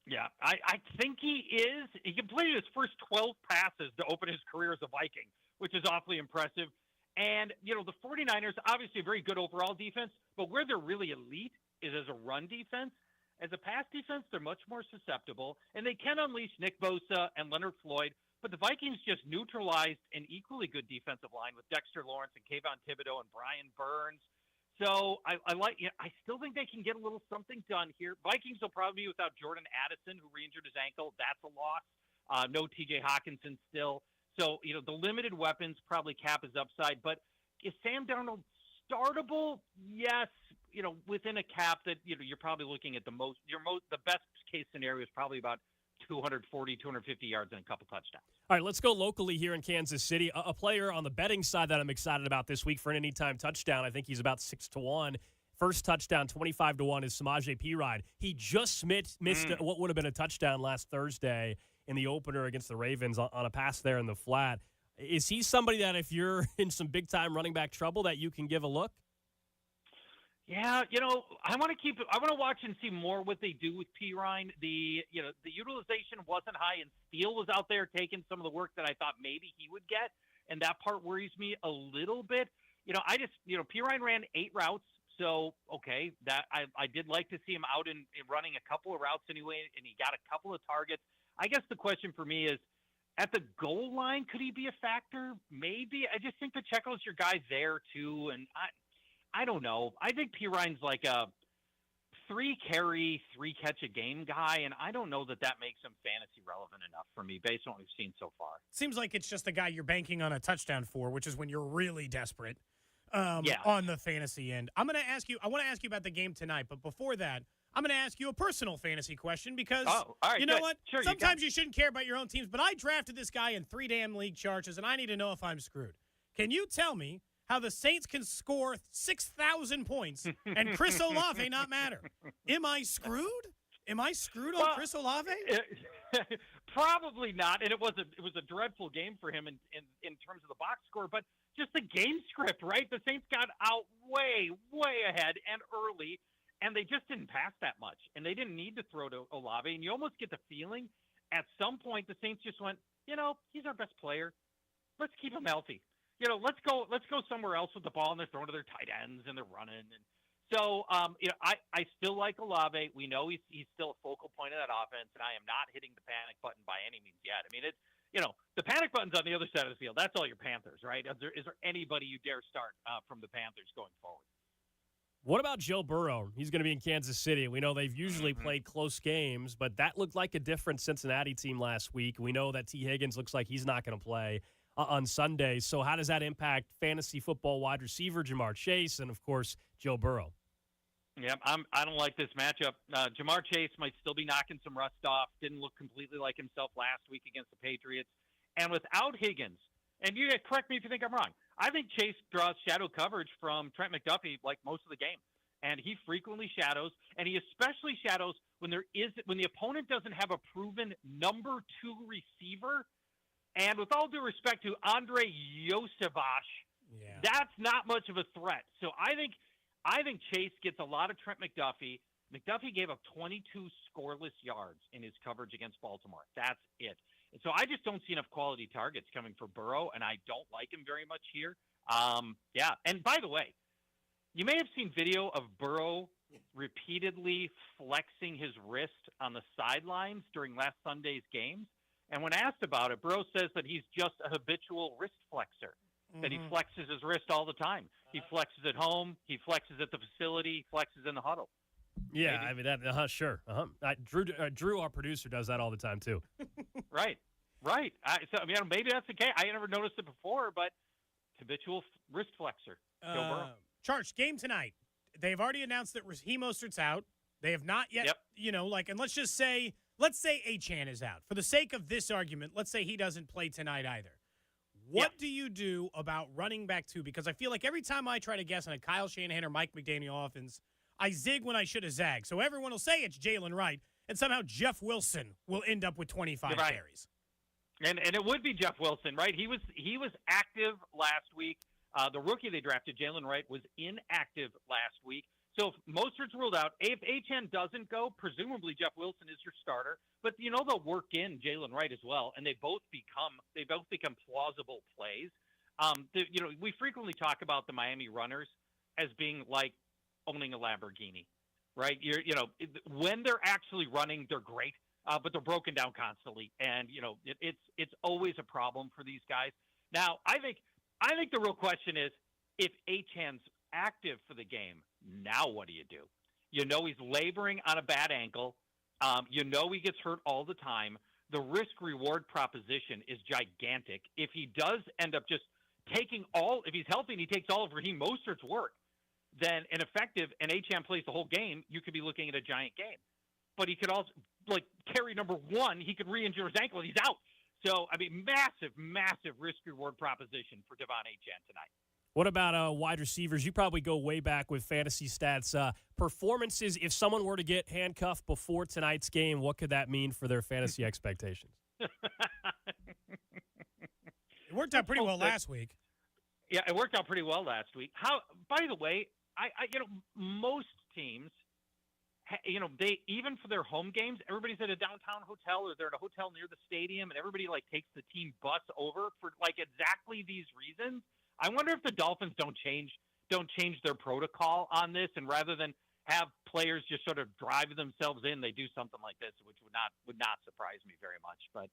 Yeah, I think he is. He completed his first 12 passes to open his career as a Viking, which is awfully impressive. And, the 49ers, obviously a very good overall defense, but where they're really elite is as a run defense. As a pass defense, they're much more susceptible, and they can unleash Nick Bosa and Leonard Floyd, but the Vikings just neutralized an equally good defensive line with Dexter Lawrence and Kayvon Thibodeau and Brian Burns. So I still think they can get a little something done here. Vikings will probably be without Jordan Addison, who re-injured his ankle. That's a loss. No TJ Hawkinson still. So, the limited weapons probably cap his upside. But is Sam Darnold startable? Yes. Within a cap that, you're probably looking at the best case scenario is probably about 240, 250 yards and a couple touchdowns. All right, let's go locally here in Kansas City. A player on the betting side that I'm excited about this week for an anytime touchdown. I think he's about 6-1. First touchdown, 25-1 is Samaje Perine. He just missed what would have been a touchdown last Thursday in the opener against the Ravens on a pass there in the flat. Is he somebody that if you're in some big-time running back trouble that you can give a look? Yeah, I want to watch and see more what they do with Perine. The utilization wasn't high, and Steele was out there taking some of the work that I thought maybe he would get, and that part worries me a little bit. Perine ran 8 routes, so okay, that I did like to see him out in running a couple of routes anyway, and he got a couple of targets. I guess the question for me is, at the goal line, could he be a factor? Maybe. I just think Pacheco's your guy there too, and I don't know. I think Perine's like a 3-carry, 3-catch-a-game guy, and I don't know that makes him fantasy relevant enough for me based on what we've seen so far. Seems like it's just the guy you're banking on a touchdown for, which is when you're really desperate on the fantasy end. I want to ask you about the game tonight, but before that, I'm going to ask you a personal fantasy question because, you know what? Sure, sometimes you shouldn't care about your own teams, but I drafted this guy in 3 damn league charges, and I need to know if I'm screwed. Can you tell me how the Saints can score 6,000 points and Chris Olave not matter? Am I screwed? Am I screwed on Chris Olave? Probably not. And it was a dreadful game for him in terms of the box score, but just the game script, right? The Saints got out way, way ahead and early, and they just didn't pass that much. And they didn't need to throw to Olave. And you almost get the feeling at some point the Saints just went, he's our best player. Let's keep him healthy. Let's go somewhere else with the ball, and they're throwing to their tight ends, and they're running. And so, I still like Olave. We know he's still a focal point of that offense, and I am not hitting the panic button by any means yet. I mean, the panic button's on the other side of the field. That's all your Panthers, right? Is there anybody you dare start from the Panthers going forward? What about Joe Burrow? He's going to be in Kansas City. We know they've usually played close games, but that looked like a different Cincinnati team last week. We know that T. Higgins looks like he's not going to play on Sunday. So how does that impact fantasy football wide receiver Jamar Chase and, of course, Joe Burrow? Yeah, I don't like this matchup. Jamar Chase might still be knocking some rust off. Didn't look completely like himself last week against the Patriots. And without Higgins, and you guys correct me if you think I'm wrong, I think Chase draws shadow coverage from Trent McDuffie like most of the game. And he frequently shadows, and he especially shadows when the opponent doesn't have a proven number 2 receiver. And with all due respect to Andre Yosevach, that's not much of a threat. So I think Chase gets a lot of Trent McDuffie. McDuffie gave up 22 scoreless yards in his coverage against Baltimore. That's it. And so I just don't see enough quality targets coming for Burrow, and I don't like him very much here. And by the way, you may have seen video of Burrow repeatedly flexing his wrist on the sidelines during last Sunday's games. And when asked about it, Burrow says that he's just a habitual wrist flexor, that he flexes his wrist all the time. He flexes at home. He flexes at the facility. He flexes in the huddle. Yeah, maybe. I mean, sure. Drew, our producer, does that all the time, too. Right. Maybe that's the case. I never noticed it before, but habitual wrist flexor. Joe Burrow. Charge, game tonight. They've already announced that Raheem Mostert's out. They have not yet, and let's say Achane is out. For the sake of this argument, let's say he doesn't play tonight either. What do you do about running back 2? Because I feel like every time I try to guess on a Kyle Shanahan or Mike McDaniel offense, I zig when I should have zagged. So everyone will say it's Jalen Wright, and somehow Jeff Wilson will end up with 25 carries. And it would be Jeff Wilson, right? He was active last week. The rookie they drafted, Jalen Wright, was inactive last week. So if Mostert's ruled out, if Achane doesn't go, presumably Jeff Wilson is your starter. But they'll work in Jalen Wright as well, and they both become plausible plays. We frequently talk about the Miami runners as being like owning a Lamborghini, right? When they're actually running, they're great, but they're broken down constantly, and it's always a problem for these guys. Now, I think the real question is, if Achane's active for the game, now what do? He's laboring on a bad ankle. He gets hurt all the time. The risk-reward proposition is gigantic. If he does end up just if he's healthy and he takes all of Raheem Mostert's work, then ineffective and Achane plays the whole game, you could be looking at a giant game. But he could also, carry number 1, he could re-injure his ankle and he's out. So, massive risk-reward proposition for Devon Achane tonight. What about wide receivers? You probably go way back with fantasy stats. Performances, if someone were to get handcuffed before tonight's game, what could that mean for their fantasy expectations? It worked out pretty well last week. Yeah, it worked out pretty well last week. By the way, most teams, they, even for their home games, everybody's at a downtown hotel or they're at a hotel near the stadium, and everybody takes the team bus over for exactly these reasons. I wonder if the Dolphins don't change their protocol on this, and rather than have players just sort of drive themselves in, they do something like this, which would not surprise me very much. But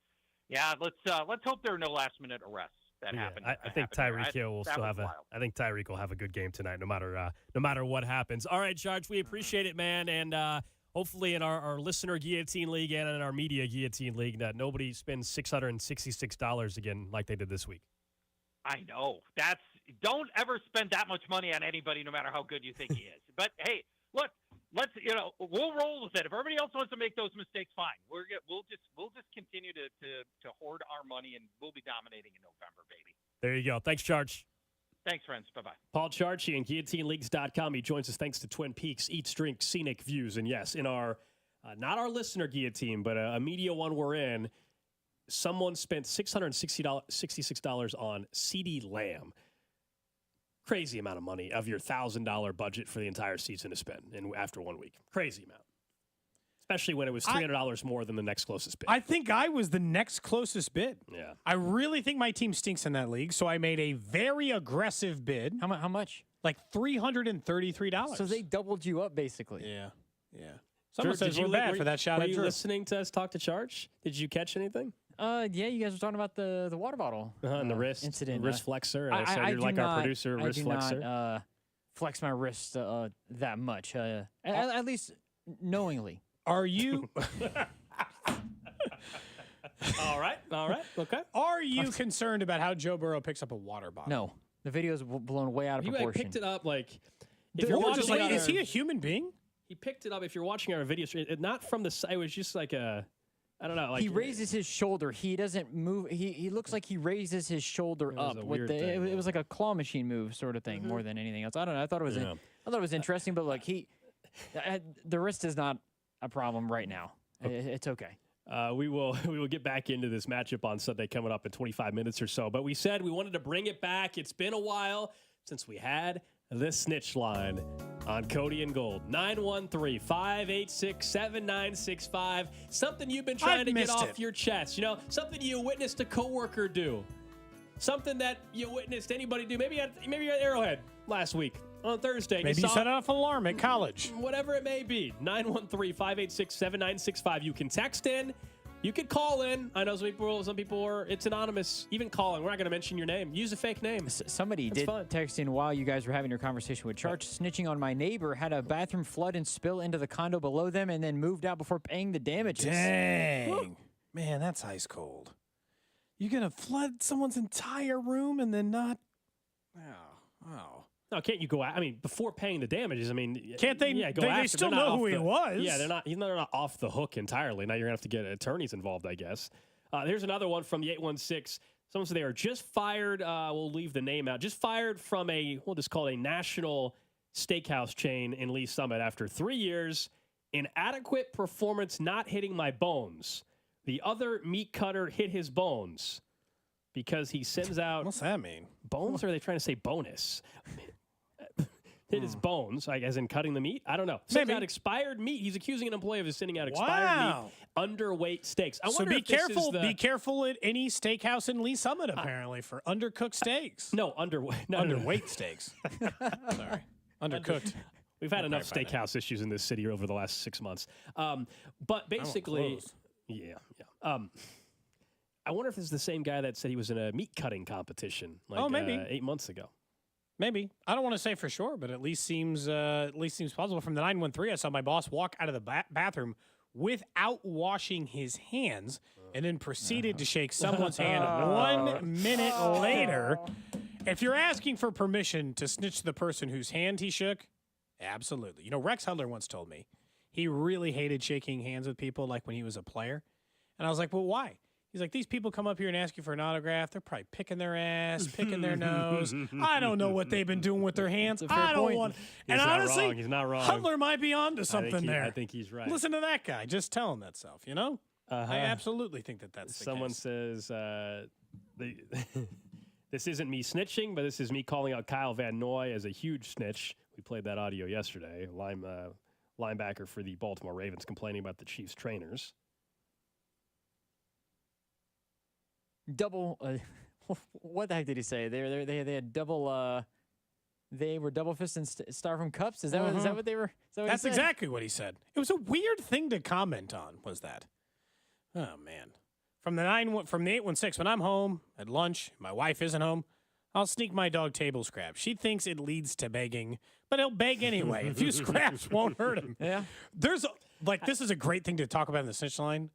yeah, let's hope there are no last minute arrests that happen. I think Tyreek Hill will still have I think Tyreek will have a good game tonight, no matter what happens. All right, Charge, we appreciate it, man, and hopefully in our listener guillotine league and in our media guillotine league that nobody spends $666 again like they did this week. I know. Don't ever spend that much money on anybody, no matter how good you think he is. But hey, look, we'll roll with it. If everybody else wants to make those mistakes, fine. We'll just continue to hoard our money, and we'll be dominating in November, baby. There you go. Thanks, Charge. Thanks, friends. Bye-bye. Paul Charchian, GuillotineLeagues.com. He joins us thanks to Twin Peaks, Eats, Drink, Scenic Views. And yes, in our, not our listener guillotine, but a media one we're in, someone spent $666 on CeeDee Lamb. Crazy amount of money of your $1,000 budget for the entire season to spend after 1 week. Crazy amount. Especially when it was $300 more than the next closest bid. I think I was the next closest bid. Yeah. I really think my team stinks in that league, so I made a very aggressive bid. How much? Like $333. So they doubled you up, basically. Yeah. Someone says we're bad for that shot. Were you listening to us talk to Charge? Did you catch anything? Yeah, you guys were talking about the water bottle and the wrist incident, wrist flexor. You're like our producer, wrist flexor. Not flex my wrist that much, at least knowingly. Are you? All right, okay. Are you concerned about how Joe Burrow picks up a water bottle? No, the video's blown way out of proportion. He picked it up like. If you're watching, is he a human being? He picked it up. If you're watching our video stream, not from the side. It was just like a. I don't know. Like, he raises his shoulder. He doesn't move. He looks like he raises his shoulder up with the. It was like a claw machine move sort of thing more than anything else. I don't know. I thought it was interesting, but like the wrist is not a problem right now. It's okay. We will get back into this matchup on Sunday coming up in 25 minutes or so. But we said we wanted to bring it back. It's been a while since we had the Snitch line on Cody and Gold. 913-586-7965. Something you've been trying to get off your chest. You know, something you witnessed a coworker do. Something that you witnessed anybody do. Maybe at Arrowhead last week on Thursday. Maybe you set off an alarm at college. Whatever it may be. 913-586-7965. You can text in. You could call in. I know some people are, it's anonymous. Even calling. We're not going to mention your name. Use a fake name. Somebody did text in while you guys were having your conversation with Charch, snitching on my neighbor, had a bathroom flood and spill into the condo below them, and then moved out before paying the damages. Dang. Man, that's ice cold. You're going to flood someone's entire room and then not... Oh. No, can't you go out? I mean, before paying the damages, I mean... Can't they? Yeah, go they after. still They're not know who off he was. Yeah, they're not off the hook entirely. Now you're going to have to get attorneys involved, I guess. Here's another one from the 816. Someone said they are just fired. We'll leave the name out. Just fired from we'll just call it a national steakhouse chain in Lee Summit after 3 years. Inadequate performance not hitting my bones. The other meat cutter hit his bones because he sends out... What's that mean? Bones, or are they trying to say bonus? Hit his bones, like as in cutting the meat. I don't know. Sends out expired meat. He's accusing an employee of sending out expired meat, underweight steaks. I wonder be careful. Be careful at any steakhouse in Lee Summit, apparently, for undercooked steaks. No, underweight. Underweight steaks. Sorry, undercooked. We've had enough steakhouse issues in this city over the last 6 months. But basically, yeah. I wonder if this is the same guy that said he was in a meat cutting competition. Like, maybe 8 months ago. Maybe. I don't want to say for sure, but at least seems plausible. From the 913, I saw my boss walk out of the bathroom without washing his hands and then proceeded to shake someone's hand 1 minute later. If you're asking for permission to snitch the person whose hand he shook, absolutely. You know, Rex Hudler once told me he really hated shaking hands with people like when he was a player. And I was like, well, why? He's like, these people come up here and ask you for an autograph. They're probably picking their ass, picking their nose. I don't know what they've been doing with their hands. I don't want. And honestly, he's not wrong. Hudler might be onto something there. I think he's right. Listen to that guy. Just tell him that self. You know, I absolutely think that's the Someone case. says this isn't me snitching, but this is me calling out Kyle Van Noy as a huge snitch. We played that audio yesterday. Linebacker for the Baltimore Ravens complaining about the Chiefs trainers. Double. What the heck did he say? They had double. They were double fisting styrofoam cups. Is that what they were? That's exactly what he said. It was a weird thing to comment on. Was that? Oh man. From the 816, when I'm home at lunch, my wife isn't home, I'll sneak my dog table scraps. She thinks it leads to begging, but he'll beg anyway. A few scraps won't hurt him. Yeah. This is a great thing to talk about in the snitch line.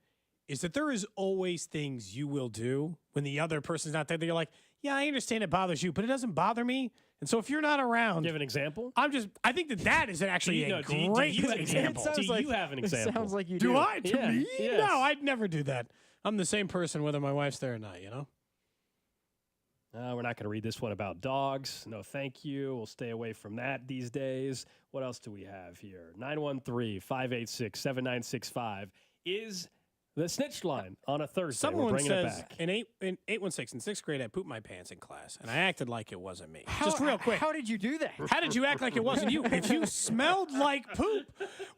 Is that there is always things you will do when the other person's not there that you're like, yeah, I understand it bothers you, but it doesn't bother me. And so if you're not around... Do you have an example? I think that is actually a great example. Do you have an example? It sounds like you do. Do I? To me? Yes. No, I'd never do that. I'm the same person whether my wife's there or not, you know? We're not going to read this one about dogs. No, thank you. We'll stay away from that these days. What else do we have here? 913-586-7965 is... the snitch line on a Thursday. Someone says it back. in 816 in 6th grade, I pooped my pants in class, and I acted like it wasn't me. Just real quick. How did you do that? How did you act like it wasn't you? If you smelled like poop,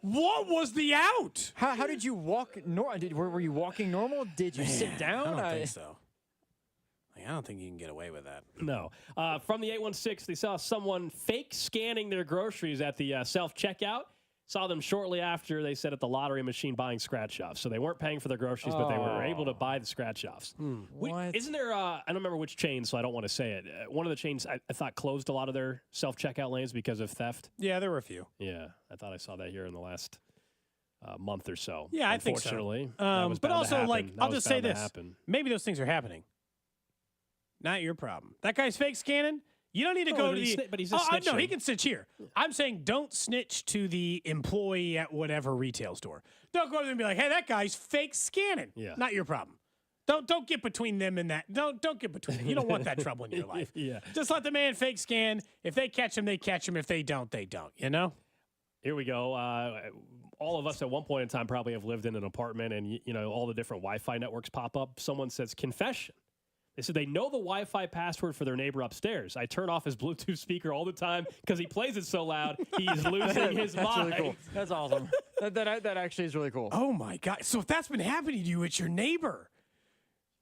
what was the out? How did you walk? Were you walking normal? Did you sit down? I don't think so. I don't think you can get away with that. No. From the 816, they saw someone fake scanning their groceries at the self-checkout. Saw them shortly after, they said, at the lottery machine buying scratch-offs. So they weren't paying for their groceries, but they were able to buy the scratch-offs. Isn't there, I don't remember which chain, so I don't want to say it. One of the chains, I thought, closed a lot of their self-checkout lanes because of theft. Yeah, there were a few. Yeah, I thought I saw that here in the last month or so. Yeah, I think so. Unfortunately. But also, I'll just say this. Maybe those things are happening. Not your problem. That guy's fake scanning. You don't need to go to the. But he's just snitching. No, he can snitch here. I'm saying don't snitch to the employee at whatever retail store. Don't go to them and be like, hey, that guy's fake scanning. Yeah. Not your problem. Don't get between them and that. Don't get between them. You don't want that trouble in your life. Yeah. Just let the man fake scan. If they catch him, they catch him. If they don't, they don't. You know? Here we go. All of us at one point in time probably have lived in an apartment, and all the different Wi-Fi networks pop up. Someone says confession. They said they know the Wi-Fi password for their neighbor upstairs. I turn off his Bluetooth speaker all the time because he plays it so loud. He's losing his mind. Really cool. That's awesome. That actually is really cool. Oh my God! So if that's been happening to you, it's your neighbor.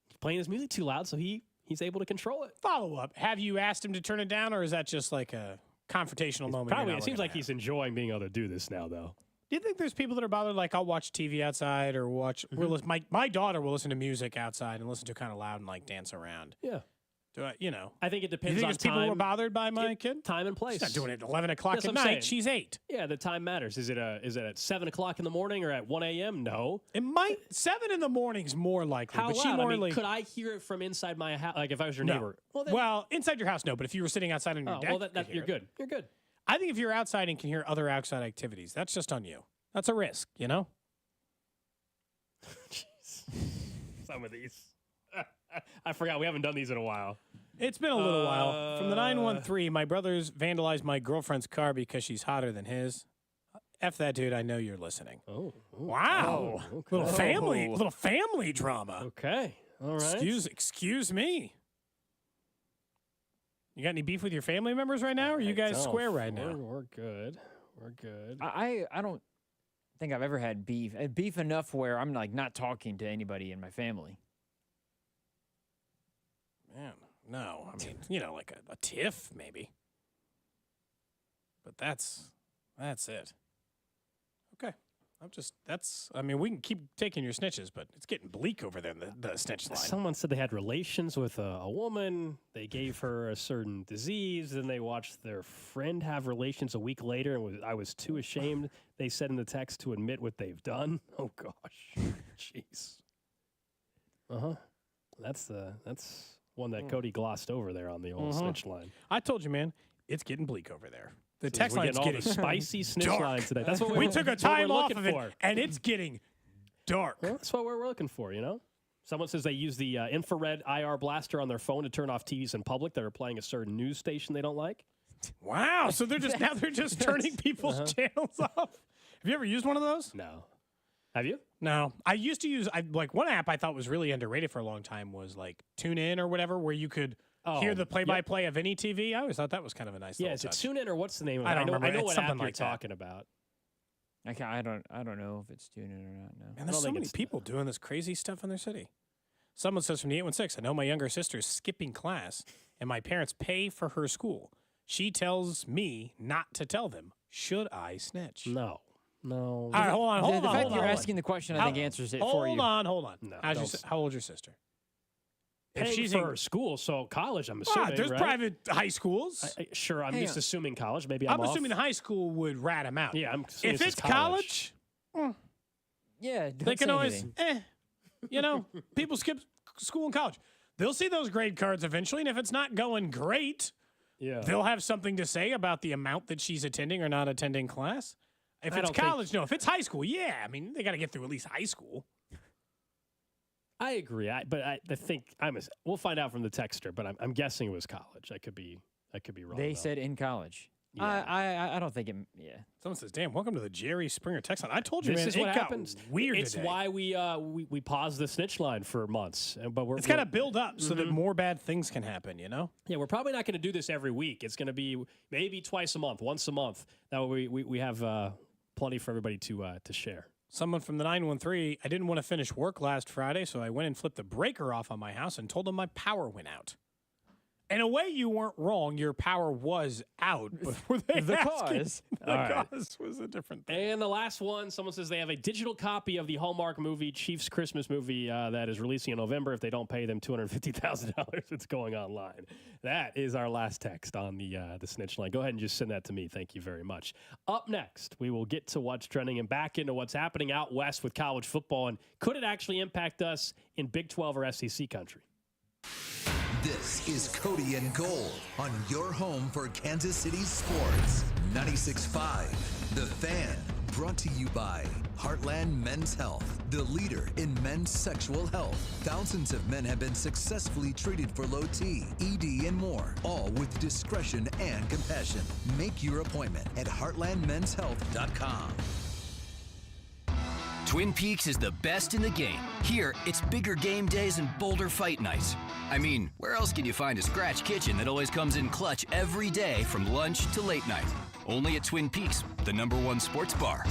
He's playing his music too loud, so he's able to control it. Follow up: have you asked him to turn it down, or is that just like a confrontational moment? Probably. It seems like he's enjoying being able to do this now, though. Do you think there's people that are bothered? Like, I'll watch TV outside or watch. My daughter will listen to music outside and listen to it kind of loud and like dance around. Yeah. Do I? I think it depends you think on there's people who are time. bothed by my kid? Time and place. She's not doing it at 11 o'clock That's at what I'm night. saying. She's 8. Yeah, the time matters. Is it at 7 o'clock in the morning or at 1 a.m.? No. It might 7 in the morning's more likely. How but loud? she more Could I hear it from inside my house? Like if I was your No. neighbor? Well, inside your house, no. But if you were sitting outside on your deck, you're good. You're good. I think if you're outside and can hear other outside activities, that's just on you. That's a risk, you know? Some of these. I forgot. We haven't done these in a while. It's been a little while. From the 913, my brothers vandalized my girlfriend's car because she's hotter than his. F that dude. I know you're listening. Oh. Wow. Okay. Little family drama. Okay. All right. Excuse me. You got any beef with your family members right now, or are you guys square right now? We're good. We're good. I don't think I've ever had beef. Beef enough where I'm like not talking to anybody in my family. Man, no. I mean, like a tiff maybe. But that's it. Okay. We can keep taking your snitches, but it's getting bleak over there in the snitch line. Someone said they had relations with a woman. They gave her a certain disease. Then they watched their friend have relations a week later, and I was too ashamed, they said in the text, to admit what they've done. Oh, gosh. Jeez. Uh-huh. That's one that Cody glossed over there on the old snitch line. I told you, man, it's getting bleak over there. The text line's all getting the spicy snitch dark. lines today. That's what we took a time off of it, for. and it's getting dark. Well, that's what we're looking for, Someone says they use the infrared IR blaster on their phone to turn off TVs in public that are playing a certain news station they don't like. Wow! So they're just turning people's channels off. Have you ever used one of those? No. Have you? No. I used to use one app I thought was really underrated for a long time was like TuneIn or whatever, where you could hear the play-by-play of any TV. I always thought that was kind of a nice. Yeah, is it TuneIn or what's the name of it? I don't remember. I know It's what something app you're like that. talking about. I don't know if it's TuneIn or not. No. Man, there's so many people doing this crazy stuff in their city. Someone says from the 816, I know my younger sister is skipping class, and my parents pay for her school. She tells me not to tell them. Should I snitch? No. All right, hold on. The fact you're asking the question, I think, answers it for you. Hold on. No, how old's your sister? If she's for her school, so college, I'm assuming. There's right? private high schools. Sure, I'm just assuming college. Maybe I'm off. assuming high school would rat him out. Yeah, I'm assuming if it's college, yeah, they can always, people skip school and college. They'll see those grade cards eventually, and if it's not going great, they'll have something to say about the amount that she's attending or not attending class. If it's college, no. If it's high school, yeah. I mean, they got to get through at least high school. I agree, but I think we'll find out from the texter. But I'm guessing it was college. I could be wrong. They said in college. Yeah. I don't think it. Yeah. Someone says, "Damn, welcome to the Jerry Springer text line." I told you, this man, is it what got happens. Weird. It's today. why we paused the snitch line for months. But it's got to build up so that more bad things can happen. Yeah, we're probably not going to do this every week. It's going to be maybe twice a month, once a month. That way we have plenty for everybody to share. Someone from the 913, I didn't want to finish work last Friday, so I went and flipped the breaker off on my house and told them my power went out. In a way, you weren't wrong. Your power was out. But were they the asking? cause? The cause was a different thing. And the last one, someone says they have a digital copy of the Hallmark movie, Chiefs Christmas movie, that is releasing in November. If they don't pay them $250,000, it's going online. That is our last text on the snitch line. Go ahead and just send that to me. Thank you very much. Up next, we will get to what's trending and back into what's happening out west with college football. And could it actually impact us in Big 12 or SEC country? This is Cody and Gold on your home for Kansas City sports. 96.5, The Fan. Brought to you by Heartland Men's Health, the leader in men's sexual health. Thousands of men have been successfully treated for low T, ED, and more, all with discretion and compassion. Make your appointment at heartlandmenshealth.com. Twin Peaks is the best in the game. Here, it's bigger game days and bolder fight nights. I mean, where else can you find a scratch kitchen that always comes in clutch every day from lunch to late night? Only at Twin Peaks, the #1 sports bar.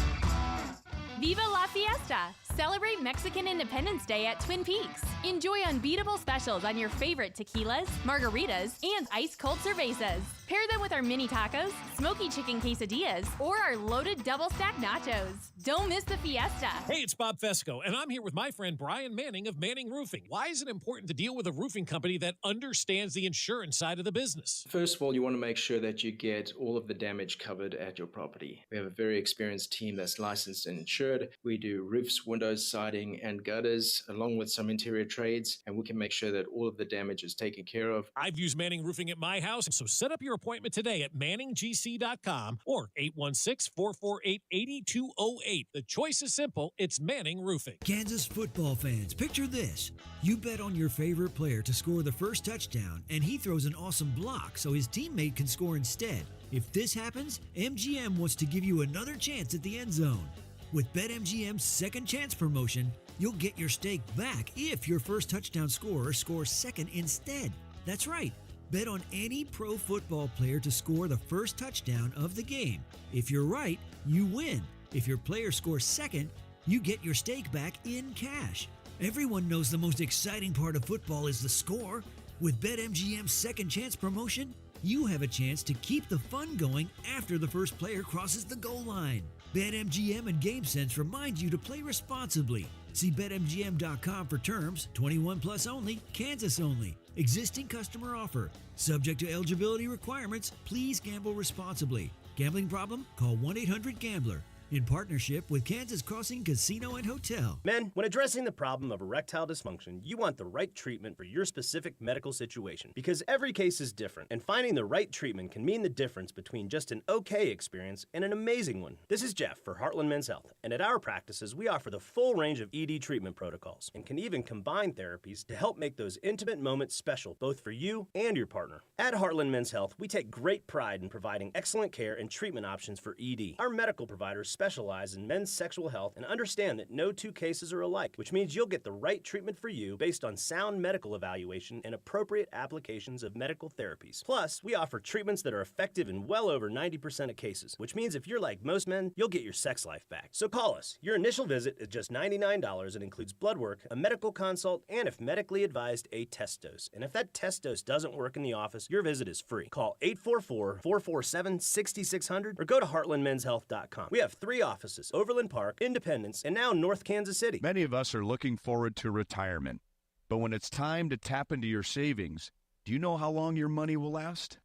Viva la fiesta! Celebrate Mexican Independence Day at Twin Peaks. Enjoy unbeatable specials on your favorite tequilas, margaritas, and ice-cold cervezas. Pair them with our mini tacos, smoky chicken quesadillas, or our loaded double-stack nachos. Don't miss the fiesta. Hey, it's Bob Fesco, and I'm here with my friend Brian Manning of Manning Roofing. Why is it important to deal with a roofing company that understands the insurance side of the business? First of all, you want to make sure that you get all of the damage covered at your property. We have a very experienced team that's licensed and insured. We do roofs, windows, siding, and gutters, along with some interior trades, and we can make sure that all of the damage is taken care of. I've used Manning Roofing at my house, so set up your appointment today at manninggc.com or 816-448-8208. The choice is simple. It's Manning Roofing. Kansas football fans, picture this. You bet on your favorite player to score the first touchdown, and he throws an awesome block so his teammate can score instead. If this happens, MGM wants to give you another chance at the end zone. With BetMGM's second chance promotion, you'll get your stake back if your first touchdown scorer scores second instead. That's right. Bet on any pro football player to score the first touchdown of the game. If you're right, you win. If your player scores second, you get your stake back in cash. Everyone knows the most exciting part of football is the score. With BetMGM's second chance promotion, you have a chance to keep the fun going after the first player crosses the goal line. BetMGM and GameSense remind you to play responsibly. See BetMGM.com for terms. 21 plus only, Kansas only. Existing customer offer. Subject to eligibility requirements. Please gamble responsibly. Gambling problem? Call 1-800-GAMBLER. In partnership with Kansas Crossing Casino and Hotel. Men, when addressing the problem of erectile dysfunction, you want the right treatment for your specific medical situation because every case is different, and finding the right treatment can mean the difference between just an okay experience and an amazing one. This is Jeff for Heartland Men's Health, and at our practices, we offer the full range of ED treatment protocols and can even combine therapies to help make those intimate moments special both for you and your partner. At Heartland Men's Health, we take great pride in providing excellent care and treatment options for ED. Our medical providers specialize in men's sexual health and understand that no two cases are alike, which means you'll get the right treatment for you based on sound medical evaluation and appropriate applications of medical therapies. Plus, we offer treatments that are effective in well over 90% of cases, which means if you're like most men, you'll get your sex life back. So call us. Your initial visit is just $99 and includes blood work, a medical consult, and if medically advised, a test dose. And if that test dose doesn't work in the office, your visit is free. Call 844-447-6600 or go to heartlandmenshealth.com. We have 3 offices: Overland Park, Independence, and now North Kansas City. Many of us are looking forward to retirement. But when it's time to tap into your savings, do you know how long your money will last?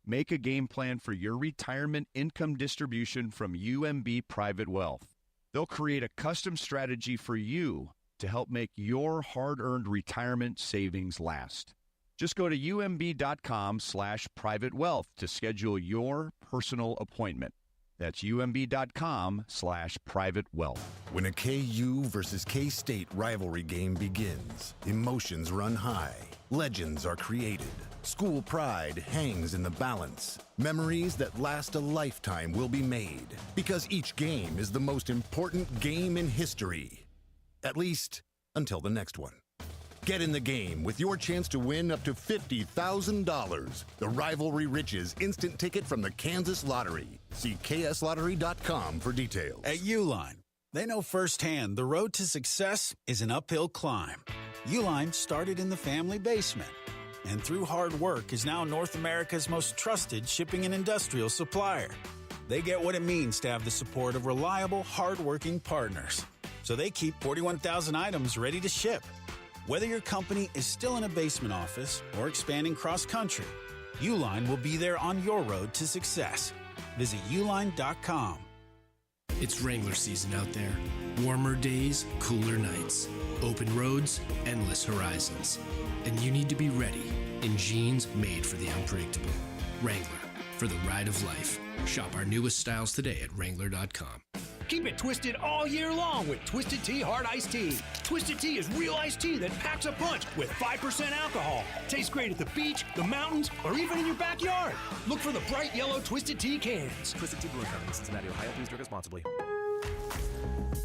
Make a game plan for your retirement income distribution from UMB Private Wealth. They'll create a custom strategy for you to help make your hard-earned retirement savings last. Just go to umb.com/privatewealth to schedule your personal appointment. That's umb.com/privatewealth. When a KU versus K-State rivalry game begins, emotions run high, legends are created, school pride hangs in the balance, memories that last a lifetime will be made, because each game is the most important game in history. At least, until the next one. Get in the game with your chance to win up to $50,000. The Rivalry Riches instant ticket from the Kansas Lottery. See kslottery.com for details. At Uline, they know firsthand the road to success is an uphill climb. Uline started in the family basement, and through hard work is now North America's most trusted shipping and industrial supplier. They get what it means to have the support of reliable, hard-working partners. So they keep 41,000 items ready to ship. Whether your company is still in a basement office or expanding cross-country, Uline will be there on your road to success. Visit uline.com. It's Wrangler season out there. Warmer days, cooler nights. Open roads, endless horizons. And you need to be ready in jeans made for the unpredictable. Wrangler, for the ride of life. Shop our newest styles today at Wrangler.com. Keep it twisted all year long with Twisted Tea Hard Iced Tea. Twisted Tea is real iced tea that packs a punch with 5% alcohol. Tastes great at the beach, the mountains, or even in your backyard. Look for the bright yellow Twisted Tea cans. Twisted Tea Brewing Company, Cincinnati, Ohio. Please drink responsibly.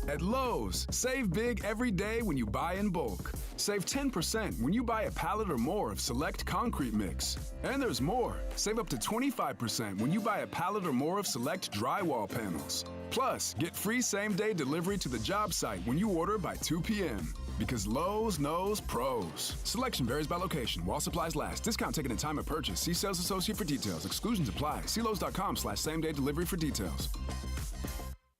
At Lowe's, save big every day when you buy in bulk. Save 10% when you buy a pallet or more of select concrete mix. And there's more. Save up to 25% when you buy a pallet or more of select drywall panels. Plus, get free same-day delivery to the job site when you order by 2 p.m. Because Lowe's knows pros. Selection varies by location. While supplies last. Discount taken at time of purchase. See sales associate for details. Exclusions apply. See Lowe's.com/same-day delivery for details.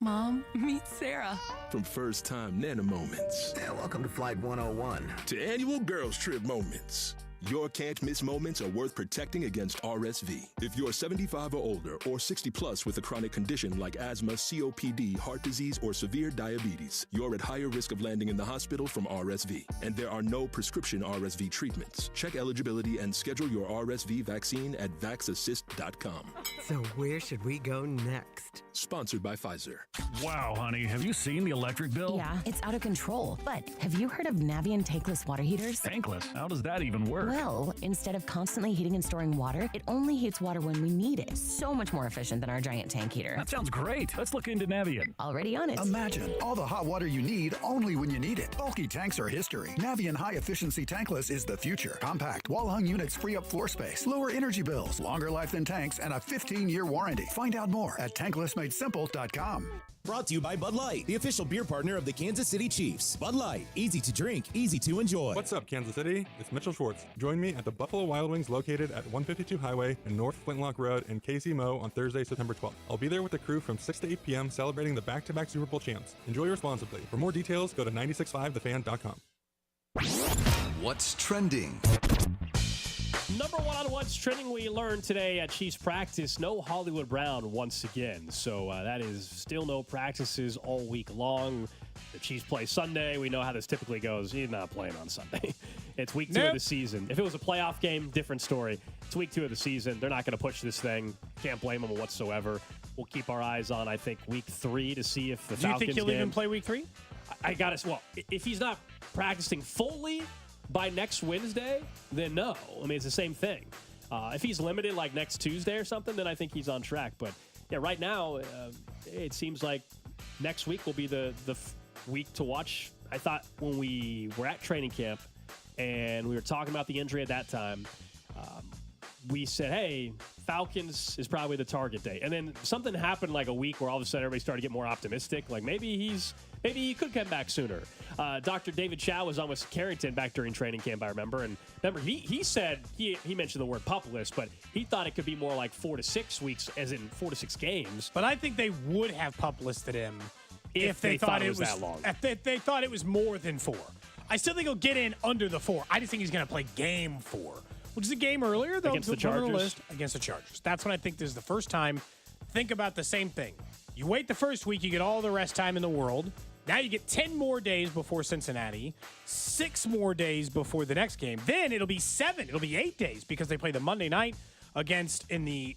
Mom, meet Sarah. From first-time Nana moments. Yeah, welcome to Flight 101. To annual girls trip moments. Your can't-miss moments are worth protecting against RSV. If you're 75 or older or 60 plus with a chronic condition like asthma, COPD, heart disease, or severe diabetes, you're at higher risk of landing in the hospital from RSV. And there are no prescription RSV treatments. Check eligibility and schedule your RSV vaccine at vaxassist.com. So where should we go next? Sponsored by Pfizer. Wow, honey, have you seen the electric bill? Yeah, it's out of control. But have you heard of Navien tankless water heaters? Tankless? How does that even work? Well, instead of constantly heating and storing water, it only heats water when we need it. So much more efficient than our giant tank heater. That sounds great. Let's look into Navien. Already on it. Imagine all the hot water you need only when you need it. Bulky tanks are history. Navien high-efficiency tankless is the future. Compact, wall-hung units free up floor space, lower energy bills, longer life than tanks, and a 15-year warranty. Find out more at tanklessmadesimple.com. Brought to you by Bud Light, the official beer partner of the Kansas City Chiefs. Bud Light, easy to drink, easy to enjoy. What's up, Kansas City? It's Mitchell Schwartz. Join me at the Buffalo Wild Wings located at 152 Highway and North Flintlock Road in KC-Mo on Thursday, September 12th. I'll be there with the crew from 6 to 8 p.m. celebrating the back-to-back Super Bowl champs. Enjoy responsibly. For more details, go to 965thefan.com. What's trending? Number one on what's trending, we learned today at Chiefs practice, no Hollywood Brown once again. So that is still no practices all week long. The Chiefs play Sunday. We know how this typically goes. He's not playing on Sunday. It's week 2 of the season. If it was a playoff game, different story. It's week 2 of the season. They're not going to push this thing. Can't blame them whatsoever. We'll keep our eyes on, I think, week 3 to see if the Falcons Do you think he'll even play week 3? I got to, well, if he's not practicing fully by next Wednesday, then no. I mean, it's the same thing. If he's limited like next Tuesday or something, then I think he's on track. But yeah, right now, it seems like next week will be the week to watch. I thought when we were at training camp and we were talking about the injury at that time, we said, hey, Falcons is probably the target date. And then something happened like a week where all of a sudden everybody started to get more optimistic. Like maybe he could come back sooner. Dr. David Chow was on with Carrington back during training camp, I remember. And remember, he said, he mentioned the word pup list, but he thought it could be more like 4 to 6 weeks, as in 4 to 6 games. But I think they would have pup listed him if they thought it was that long. If they thought it was more than 4. I still think he'll get in under the 4. I just think he's going to play game 4. Which is a game earlier, though. Against the Chargers? Against the Chargers. That's when I think this is the first time. Think about the same thing. You wait the first week, you get all the rest time in the world. Now you get 10 more days before Cincinnati, 6 more days before the next game. Then it'll be 7. It'll be 8 days because they play the Monday night against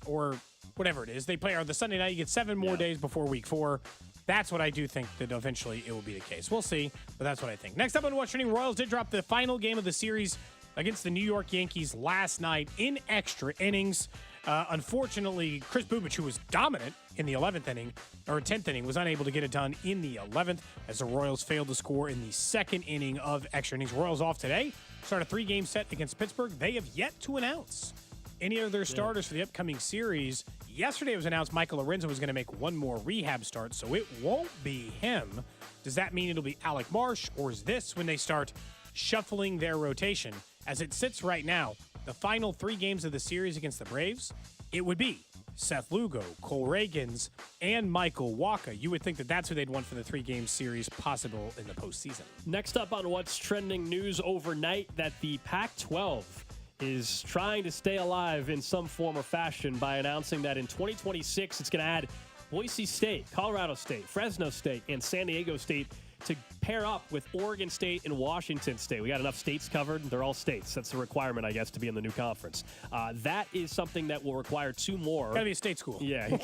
or whatever it is. They play or the Sunday night. You get 7 more days before week 4. That's what I do think that eventually it will be the case. We'll see, but that's what I think. Next up on What's Trending, Royals did drop the final game of the series against the New York Yankees last night in extra innings. Unfortunately, Chris Bubich, who was dominant in the 11th inning, or 10th inning, was unable to get it done in the 11th as the Royals failed to score in the 2nd inning of extra innings. Royals off today, start a 3-game set against Pittsburgh. They have yet to announce any of their starters for the upcoming series. Yesterday it was announced Michael Lorenzo was going to make one more rehab start, so it won't be him. Does that mean it'll be Alec Marsh, or is this when they start shuffling their rotation? As it sits right now, the final 3 games of the series against the Braves, it would be Seth Lugo, Cole Reagans, and Michael Wacha. You would think that that's who they'd want for the 3-game series possible in the postseason. Next up on What's Trending news overnight, that the Pac-12 is trying to stay alive in some form or fashion by announcing that in 2026 it's going to add Boise State, Colorado State, Fresno State, and San Diego State to pair up with Oregon State and Washington State. We got enough states covered. They're all states. That's the requirement, I guess, to be in the new conference. That is something that will require two more. Got to be a state school. Yeah,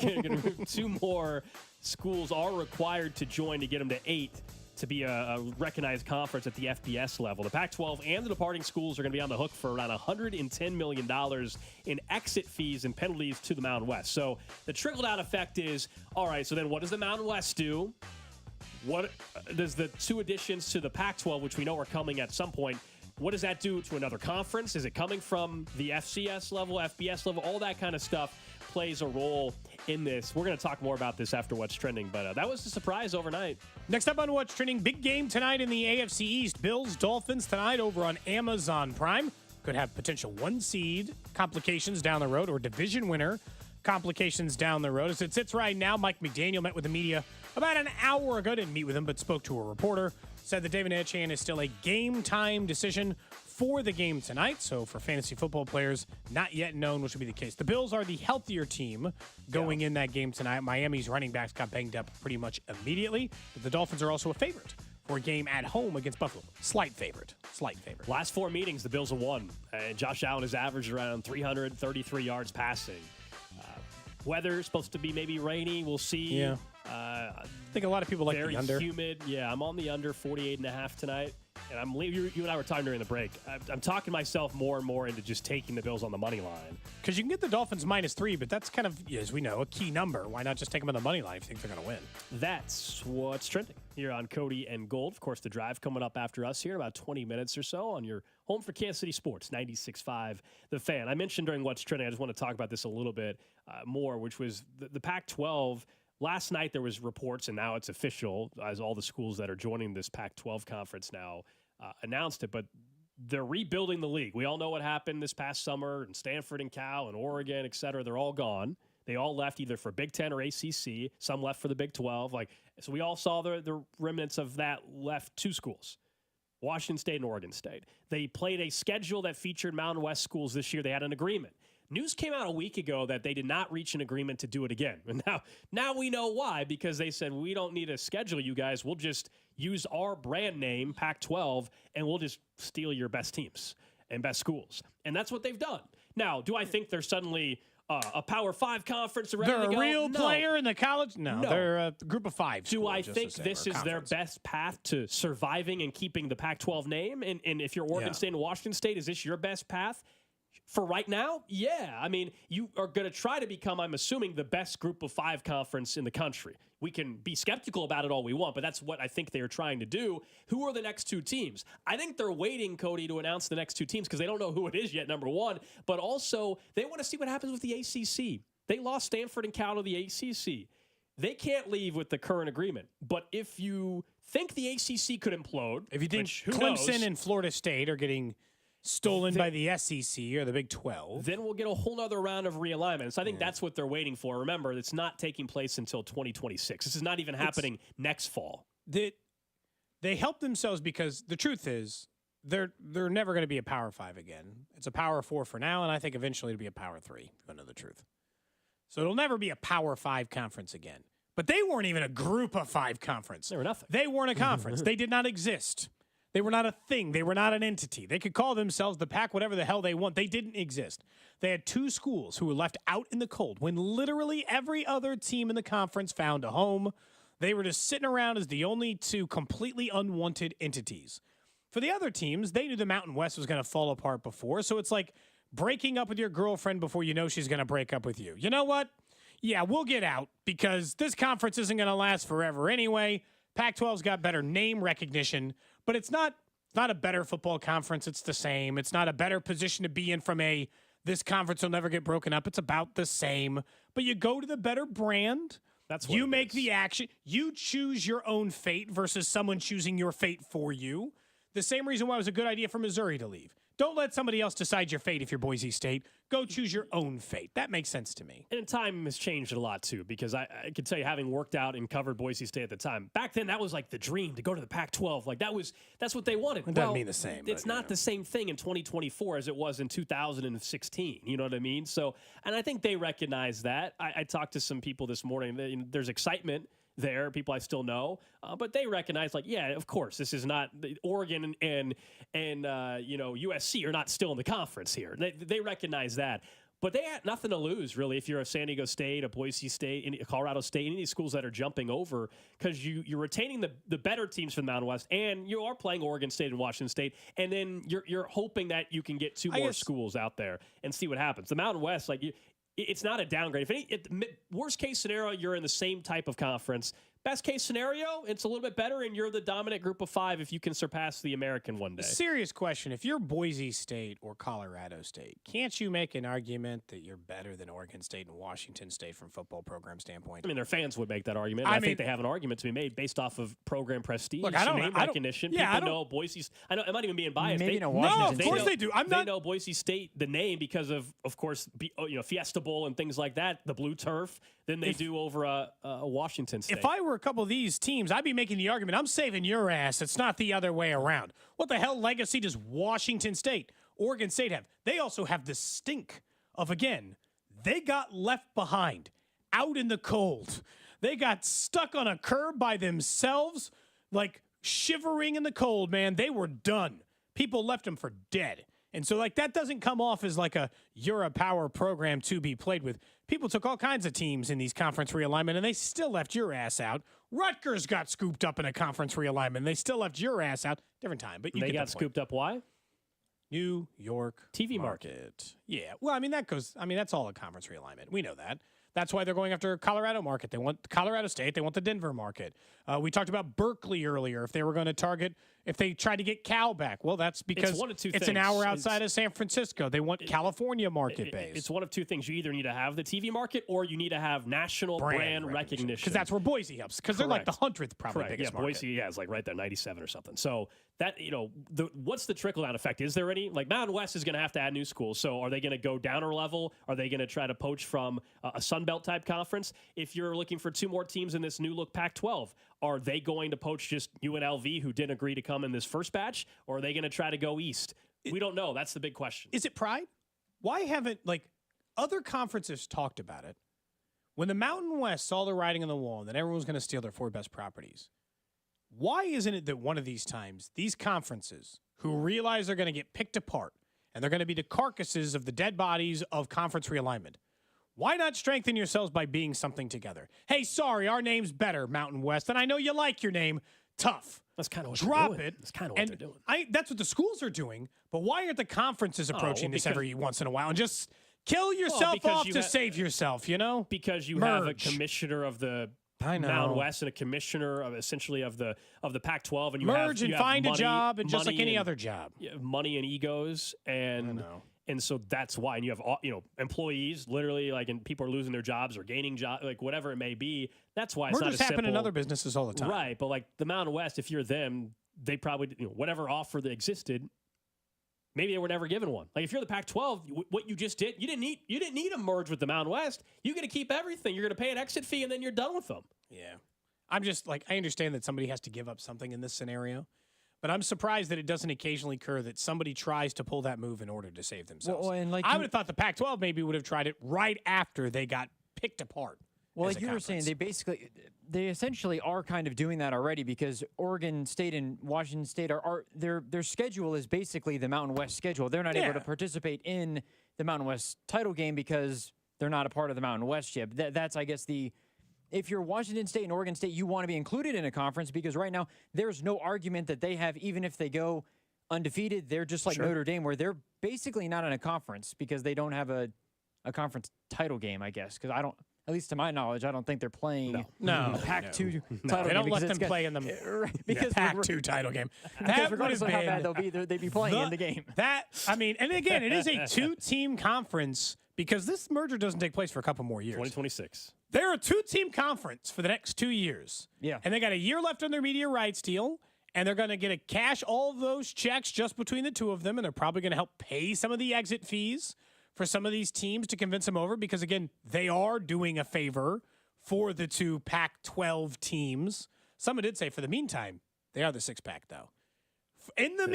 two more schools are required to join to get them to 8 to be a recognized conference at the FBS level. The Pac-12 and the departing schools are going to be on the hook for around $110 million in exit fees and penalties to the Mountain West. So the trickle-down effect is, all right, so then what does the Mountain West do? What does the 2 additions to the Pac-12, which we know are coming at some point, what does that do to another conference? Is it coming from the FCS level, FBS level? All that kind of stuff plays a role in this. We're going to talk more about this after What's Trending, but that was a surprise overnight. Next up on What's Trending, big game tonight in the AFC East. Bills-Dolphins tonight over on Amazon Prime. Could have potential 1 seed complications down the road or division winner complications down the road. As it sits right now, Mike McDaniel met with the media about an hour ago. Didn't meet with him, but spoke to a reporter. Said that David Charchian is still a game-time decision for the game tonight. So for fantasy football players, not yet known which would be the case. The Bills are the healthier team going in that game tonight. Miami's running backs got banged up pretty much immediately. But the Dolphins are also a favorite for a game at home against Buffalo. Slight favorite. Last 4 meetings, the Bills have won. Josh Allen has averaged around 333 yards passing. Weather supposed to be maybe rainy. We'll see. Yeah. I think a lot of people like the under. Very humid. Yeah, I'm on the under 48.5 tonight. And you and I were talking during the break. I'm talking myself more and more into just taking the Bills on the money line. Because you can get the Dolphins -3, but that's kind of, as we know, a key number. Why not just take them on the money line if you think they're going to win? That's What's Trending here on Cody and Gold. Of course, the drive coming up after us here in about 20 minutes or so on your home for Kansas City Sports, 96.5 The Fan. I mentioned during What's Trending, I just want to talk about this a little bit more, which was the Pac-12. Last night there was reports, and now it's official, as all the schools that are joining this Pac-12 conference now announced it, but they're rebuilding the league. We all know what happened this past summer, and Stanford and Cal and Oregon, et cetera. They're all gone. They all left either for Big Ten or ACC. Some left for the Big 12. So we all saw the remnants of that left 2 schools, Washington State and Oregon State. They played a schedule that featured Mountain West schools this year. They had an agreement. News came out a week ago that they did not reach an agreement to do it again. And now we know why, because they said, we don't need to schedule you guys. We'll just use our brand name, Pac-12, and we'll just steal your best teams and best schools. And that's what they've done. Now, do I think they're suddenly a Power 5 conference ready to go? They're a real player in the college? No, they're a group of 5 Do I think this is their best path to surviving and keeping the Pac-12 name? And if you're Oregon State and Washington State, is this your best path? For right now, yeah. I mean, you are going to try to become, I'm assuming, the best group of 5 conference in the country. We can be skeptical about it all we want, but that's what I think they're trying to do. Who are the next 2 teams? I think they're waiting, Cody, to announce the next 2 teams because they don't know who it is yet, number one. But also, they want to see what happens with the ACC. They lost Stanford and Cal to the ACC. They can't leave with the current agreement. But if you think the ACC could implode, if you think Clemson and Florida State are getting stolen by the SEC or the Big 12, then we'll get a whole other round of realignment. So I think that's what they're waiting for. Remember, it's not taking place until 2026. This is not even happening next fall. They help themselves because the truth is they're never going to be a Power 5 again. It's a Power 4 for now, and I think eventually it'll be a Power 3, if you know the truth. So it'll never be a Power 5 conference again. But they weren't even a group of 5 conference. They were nothing. They weren't a conference. They did not exist. They were not a thing. They were not an entity. They could call themselves the Pac, whatever the hell they want. They didn't exist. They had 2 schools who were left out in the cold when literally every other team in the conference found a home. They were just sitting around as the only 2 completely unwanted entities. For the other teams, they knew the Mountain West was going to fall apart before, so it's like breaking up with your girlfriend before you know she's going to break up with you. You know what? Yeah, we'll get out because this conference isn't going to last forever anyway. Pac-12's got better name recognition, but it's not a better football conference. It's the same. It's not a better position to be in from this conference will never get broken up. It's about the same. But you go to the better brand. That's what you make the action. You choose your own fate versus someone choosing your fate for you. The same reason why it was a good idea for Missouri to leave. Don't let somebody else decide your fate if you're Boise State. Go choose your own fate. That makes sense to me. And time has changed a lot, too, because I can tell you, having worked out and covered Boise State at the time, back then that was like the dream to go to the Pac-12. Like that's what they wanted. It doesn't mean the same. It's not the same thing in 2024 as it was in 2016. You know what I mean? So, and I think they recognize that. I talked to some people this morning. There's excitement there, people I still know, but they recognize, like, yeah, of course, this is not Oregon and USC are not still in the conference here. They recognize that. But they had nothing to lose, really, if you're a San Diego State, a Boise State, a Colorado State, any of these schools that are jumping over, because you're retaining the better teams from the Mountain West, and you are playing Oregon State and Washington State, and then you're hoping that you can get two more schools out there and see what happens. The Mountain West, it's not a downgrade. Worst case scenario, you're in the same type of conference. Best case scenario, it's a little bit better, and you're the dominant group of 5 if you can surpass the American one day. Serious question. If you're Boise State or Colorado State, can't you make an argument that you're better than Oregon State and Washington State from a football program standpoint? I mean, their fans would make that argument. I think they have an argument to be made based off of program prestige, name recognition. People know Boise. I'm not even being biased. Maybe no, of course they do. They know Boise State, the name, because of course, Fiesta Bowl and things like that, the blue turf, than they do over Washington State. If I were a couple of these teams, I'd be making the argument, I'm saving your ass. It's not the other way around. What the hell legacy does Washington State, Oregon State have? They also have the stink of, again, they got left behind, out in the cold. They got stuck on a curb by themselves, like shivering in the cold, man. They were done. People left them for dead. And so, that doesn't come off as you're a power program to be played with. People took all kinds of teams in these conference realignment, and they still left your ass out. Rutgers got scooped up in a conference realignment. And they still left your ass out. Different time, but they got scooped up. Why? New York TV market. Yeah. Well, that's all a conference realignment. We know that. That's why they're going after Colorado market. They want Colorado State. They want the Denver market. We talked about Berkeley earlier. If they were going to target, if they tried to get Cal back, well, that's because it's an hour outside of San Francisco. They want California market base. It's one of two things. You either need to have the TV market or you need to have national brand recognition. Because that's where Boise helps. Because they're like the 100th probably biggest market. Boise, is right there, 97 or something. So that, what's the trickle-down effect? Is there any? Mountain West is going to have to add new schools. So are they going to go downer level? Are they going to try to poach from a Sun Belt type conference? If you're looking for 2 more teams in this new look Pac-12, are they going to poach just UNLV, who didn't agree to come in this first batch, or are they going to try to go east? We don't know. That's the big question. Is it pride? Why haven't, other conferences talked about it? When the Mountain West saw the writing on the wall and that everyone was going to steal their 4 best properties, why isn't it that one of these times, these conferences who realize they're going to get picked apart and they're going to be the carcasses of the dead bodies of conference realignment, why not strengthen yourselves by being something together? Hey, sorry, our name's better, Mountain West, and I know you like your name. Tough. That's kind of what Drop they're doing. it. That's kind of what they're doing. That's what the schools are doing, but why aren't the conferences approaching this every once in a while and just kill yourself off to save yourself, Because you have a commissioner of the Mountain West and a commissioner of essentially of the Pac-12, and you merge and find a job, and just like any other job, money and egos, and so that's why. And you have employees literally and people are losing their jobs or gaining jobs, whatever it may be. That's why it's mergers not happen in other businesses all the time, right? But the Mountain West, if you're them, they probably whatever offer that existed. Maybe they were never given one. If you're the Pac-12, what you just did, you didn't need to merge with the Mountain West. You got to keep everything. You're going to pay an exit fee, and then you're done with them. Yeah, I'm just I understand that somebody has to give up something in this scenario, but I'm surprised that it doesn't occasionally occur that somebody tries to pull that move in order to save themselves. Well, and I would have thought the Pac-12 maybe would have tried it right after they got picked apart. Well, like you were saying, they essentially are kind of doing that already, because Oregon State and Washington State are their schedule is basically the Mountain West schedule. They're not able to participate in the Mountain West title game because they're not a part of the Mountain West yet. That's, I guess, if you're Washington State and Oregon State, you want to be included in a conference, because right now there's no argument that they have, even if they go undefeated, they're just like Notre Dame, where they're basically not in a conference because they don't have a conference title game, I guess, because at least to my knowledge, I don't think they're playing a Pac-2 title game. They don't let them play in the Pac-2 title game. Because regardless of how bad they'd be playing in the game. And again, it is a 2-team conference, because this merger doesn't take place for a couple more years. 2026. They're a 2-team conference for the next 2 years. Yeah. And they got a year left on their media rights deal, and they're going to get to cash all of those checks just between the two of them, and they're probably going to help pay some of the exit fees for some of these teams to convince them over, because, again, they are doing a favor for the 2 Pac-12 teams. Someone did say, for the meantime, they are the 6-pack, though. In the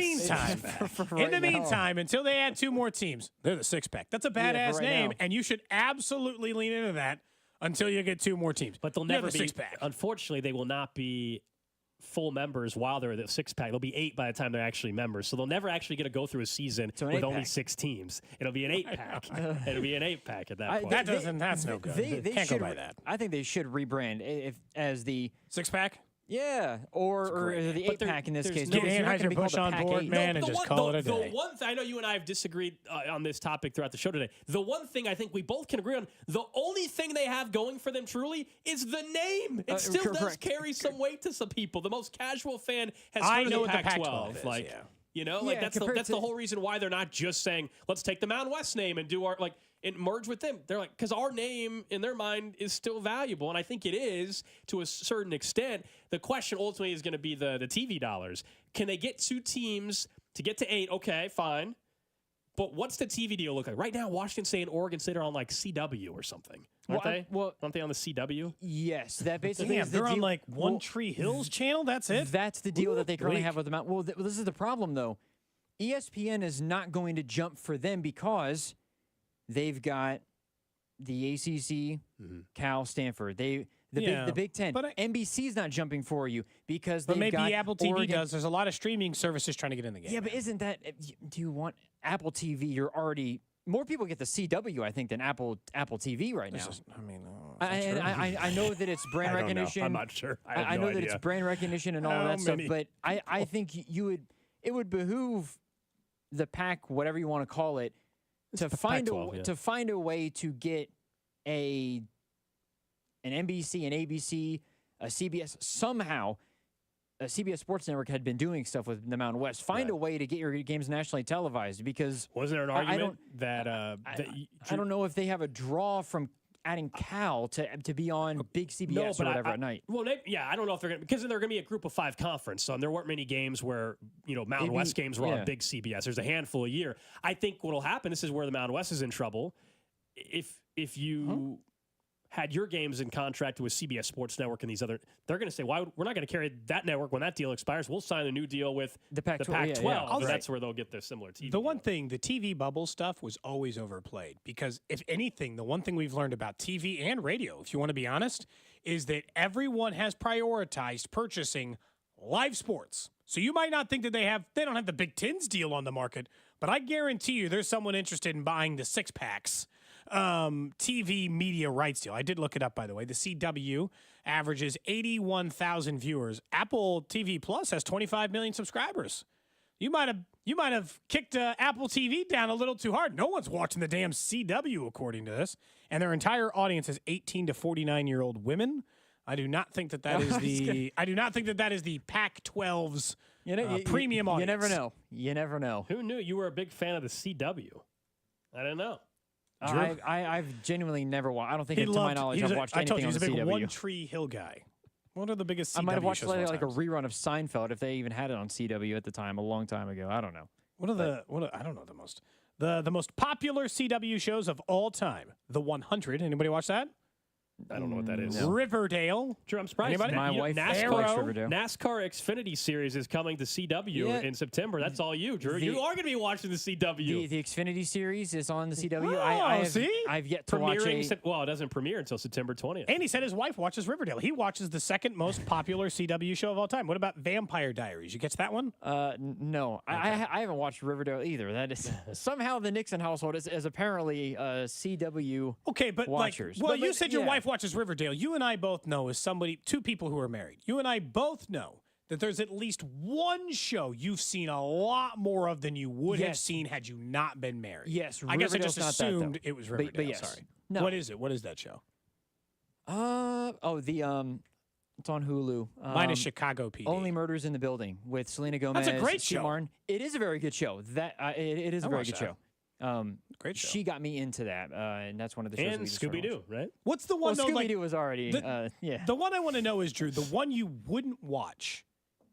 meantime, until they add 2 more teams, they're the 6-pack. That's a badass name, and you should absolutely lean into that. until you get 2 more teams. But they'll You have never the be. six-pack. Unfortunately, they will not be full members while they're the 6-pack. They'll be 8 by the time they're actually members. So they'll never actually get to go through a season with only 6 teams. It'll be an 8-pack. It'll be an 8-pack at that point. That's no good. They Can't should, go by that. I think they should rebrand as the 6-pack. Yeah, or the 8-pack in this case. Get Anheuser-Busch on board, man, and just call it a day. The one thing, I know you and I have disagreed on this topic throughout the show today. The one thing I think we both can agree on, the only thing they have going for them truly is the name. It still does carry some weight to some people. The most casual fan has heard of the Pac-12. Is, like, yeah. You know, like that's the whole reason why they're not just saying, let's take the Mountain West name and do our, like, and merge with them. They're like, because our name in their mind is still valuable. And I think it is to a certain extent. The question ultimately is going to be the TV dollars. Can they get 2 teams to get to 8? Okay, fine. But what's the TV deal look like? Right now, Washington State and Oregon State are on like CW or something. Aren't they? Aren't they on the CW? Yes, that basically is the they're deal. on like One Tree Hills channel. That's it. That's the deal that they currently have with the Mountain. Well, this is the problem though. ESPN is not going to jump for them because they've got the ACC, Cal, Stanford. The Big Ten. But NBC's not jumping for you because they've maybe got Apple TV Oregon. does. There's a lot of streaming services trying to get in the game. Yeah, but isn't that? Do you want Apple TV? You're already more people get the CW, I think, than Apple TV right now. I know that it's brand recognition. I'm not sure. I know that it's brand recognition and all of that stuff. But I think it would behoove the Pac, whatever you want to call it, to find a way to get an NBC, an ABC, a CBS somehow. CBS Sports Network had been doing stuff with the Mountain West. Find a way to get your games nationally televised because wasn't there an argument that I don't know if they have a draw from adding Cal to be on big CBS or whatever at night. Well, I don't know if they're going to, because they're going to be a group of 5 conference. So there weren't many games where, Mountain West games were on big CBS. There's a handful a year. I think what'll happen, this is where the Mountain West is in trouble. If you had your games in contract with CBS Sports Network and these other, they're going to say, we're not going to carry that network when that deal expires. We'll sign a new deal with the Pac-12. That's where they'll get their similar TV. The one thing, the TV bubble stuff was always overplayed because if anything, the one thing we've learned about TV and radio, if you want to be honest, is that everyone has prioritized purchasing live sports. So you might not think that they don't have the Big Ten's deal on the market, but I guarantee you there's someone interested in buying the 6-packs. TV media rights deal. I did look it up, by the way. The CW averages 81,000 viewers. Apple TV Plus has 25 million subscribers. You might have kicked Apple TV down a little too hard. No one's watching the damn CW, according to this. And their entire audience is 18 to 49-year-old women. I do not think that is the. I do not think that is the Pac-12's premium audience. You never know. Who knew you were a big fan of the CW? I don't know. I've genuinely never watched. I don't think, to my knowledge, I've watched anything on the CW. I told you, he's a big One Tree Hill guy. What are the biggest CW I might have watched shows like a rerun of Seinfeld if they even had it on CW at the time, a long time ago. I don't know. I don't know the most popular CW shows of all time. The 100. Anybody watch that? I don't know what that is. No. Riverdale. Drew, I'm surprised. Anybody? My wife likes Riverdale. NASCAR Xfinity Series is coming to CW in September. That's all you, Drew. You are going to be watching the CW. The Xfinity Series is on the CW. Oh, I've yet to watch it. Well, it doesn't premiere until September 20th. And he said his wife watches Riverdale. He watches the second most popular CW show of all time. What about Vampire Diaries? You catch that one? No. Okay. I haven't watched Riverdale either. That is somehow the Nixon household is apparently CW watchers. You said your wife watches Riverdale. You and I both know, as two people who are married, you and I both know that there's at least one show you've seen a lot more of than you would have seen had you not been married. Yes, I guess I just Riverdale's assumed it was Riverdale. But yes. Sorry. No. What is it? What is that show? It's on Hulu. Mine is Chicago PD. Only Murders in the Building with Selena Gomez. That's a great show. Martin. It is a very good show. It is a very good show. Great show. She got me into that, and that's one of the shows. And Scooby-Doo, right? What's the one? Scooby-Doo was already. The one I want to know is, Drew, the one you wouldn't watch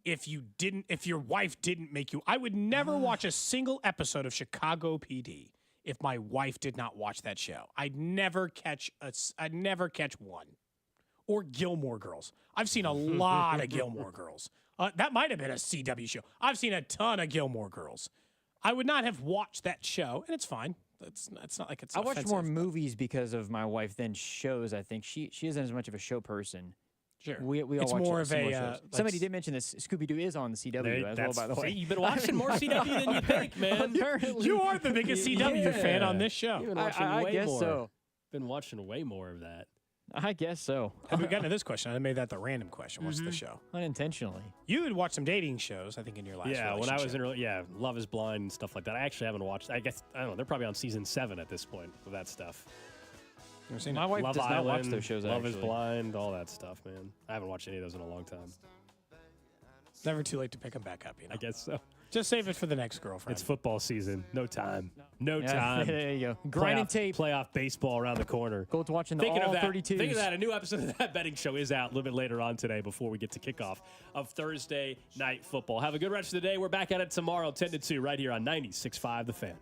if your wife didn't make you. I would never watch a single episode of Chicago PD if my wife did not watch that show. I'd never catch one. Or Gilmore Girls. I've seen a lot of Gilmore Girls. That might have been a CW show. I've seen a ton of Gilmore Girls. I would not have watched that show, and it's fine. It's not like it's. I watch offensive, more but- movies because of my wife than shows. I think she isn't as much of a show person. Sure. We all It's watch more of similar a, shows. Somebody did mention this. Scooby-Doo is on the CW as well, by the way. You've been watching more CW than you think, man. You are the biggest CW fan on this show. You've been watching I way guess more. so. Been watching way more of that. I guess so. Have we gotten to this question? I made that the random question. What's the show? Unintentionally. You had watched some dating shows, I think, in your last Yeah, when I was relationship. in Love is Blind and stuff like that. I actually haven't watched. I don't know. They're probably on season 7 at this point with that stuff. You ever seen My it? wife Love does not Island, watch those shows. Love is actually. Blind, all that stuff, man. I haven't watched any of those in a long time. Never too late to pick them back up, you know. I guess so. Just save it for the next girlfriend. It's football season. No time. No Yeah, time. there you go. Grinding tape. Playoff baseball around the corner. Gold's watching the Thinking all of that, 32s. Thinking of that, a new episode of That Betting Show is out a little bit later on today before we get to kickoff of Thursday Night Football. Have a good rest of the day. We're back at it tomorrow, 10 to 2, right here on 96.5 The Fan.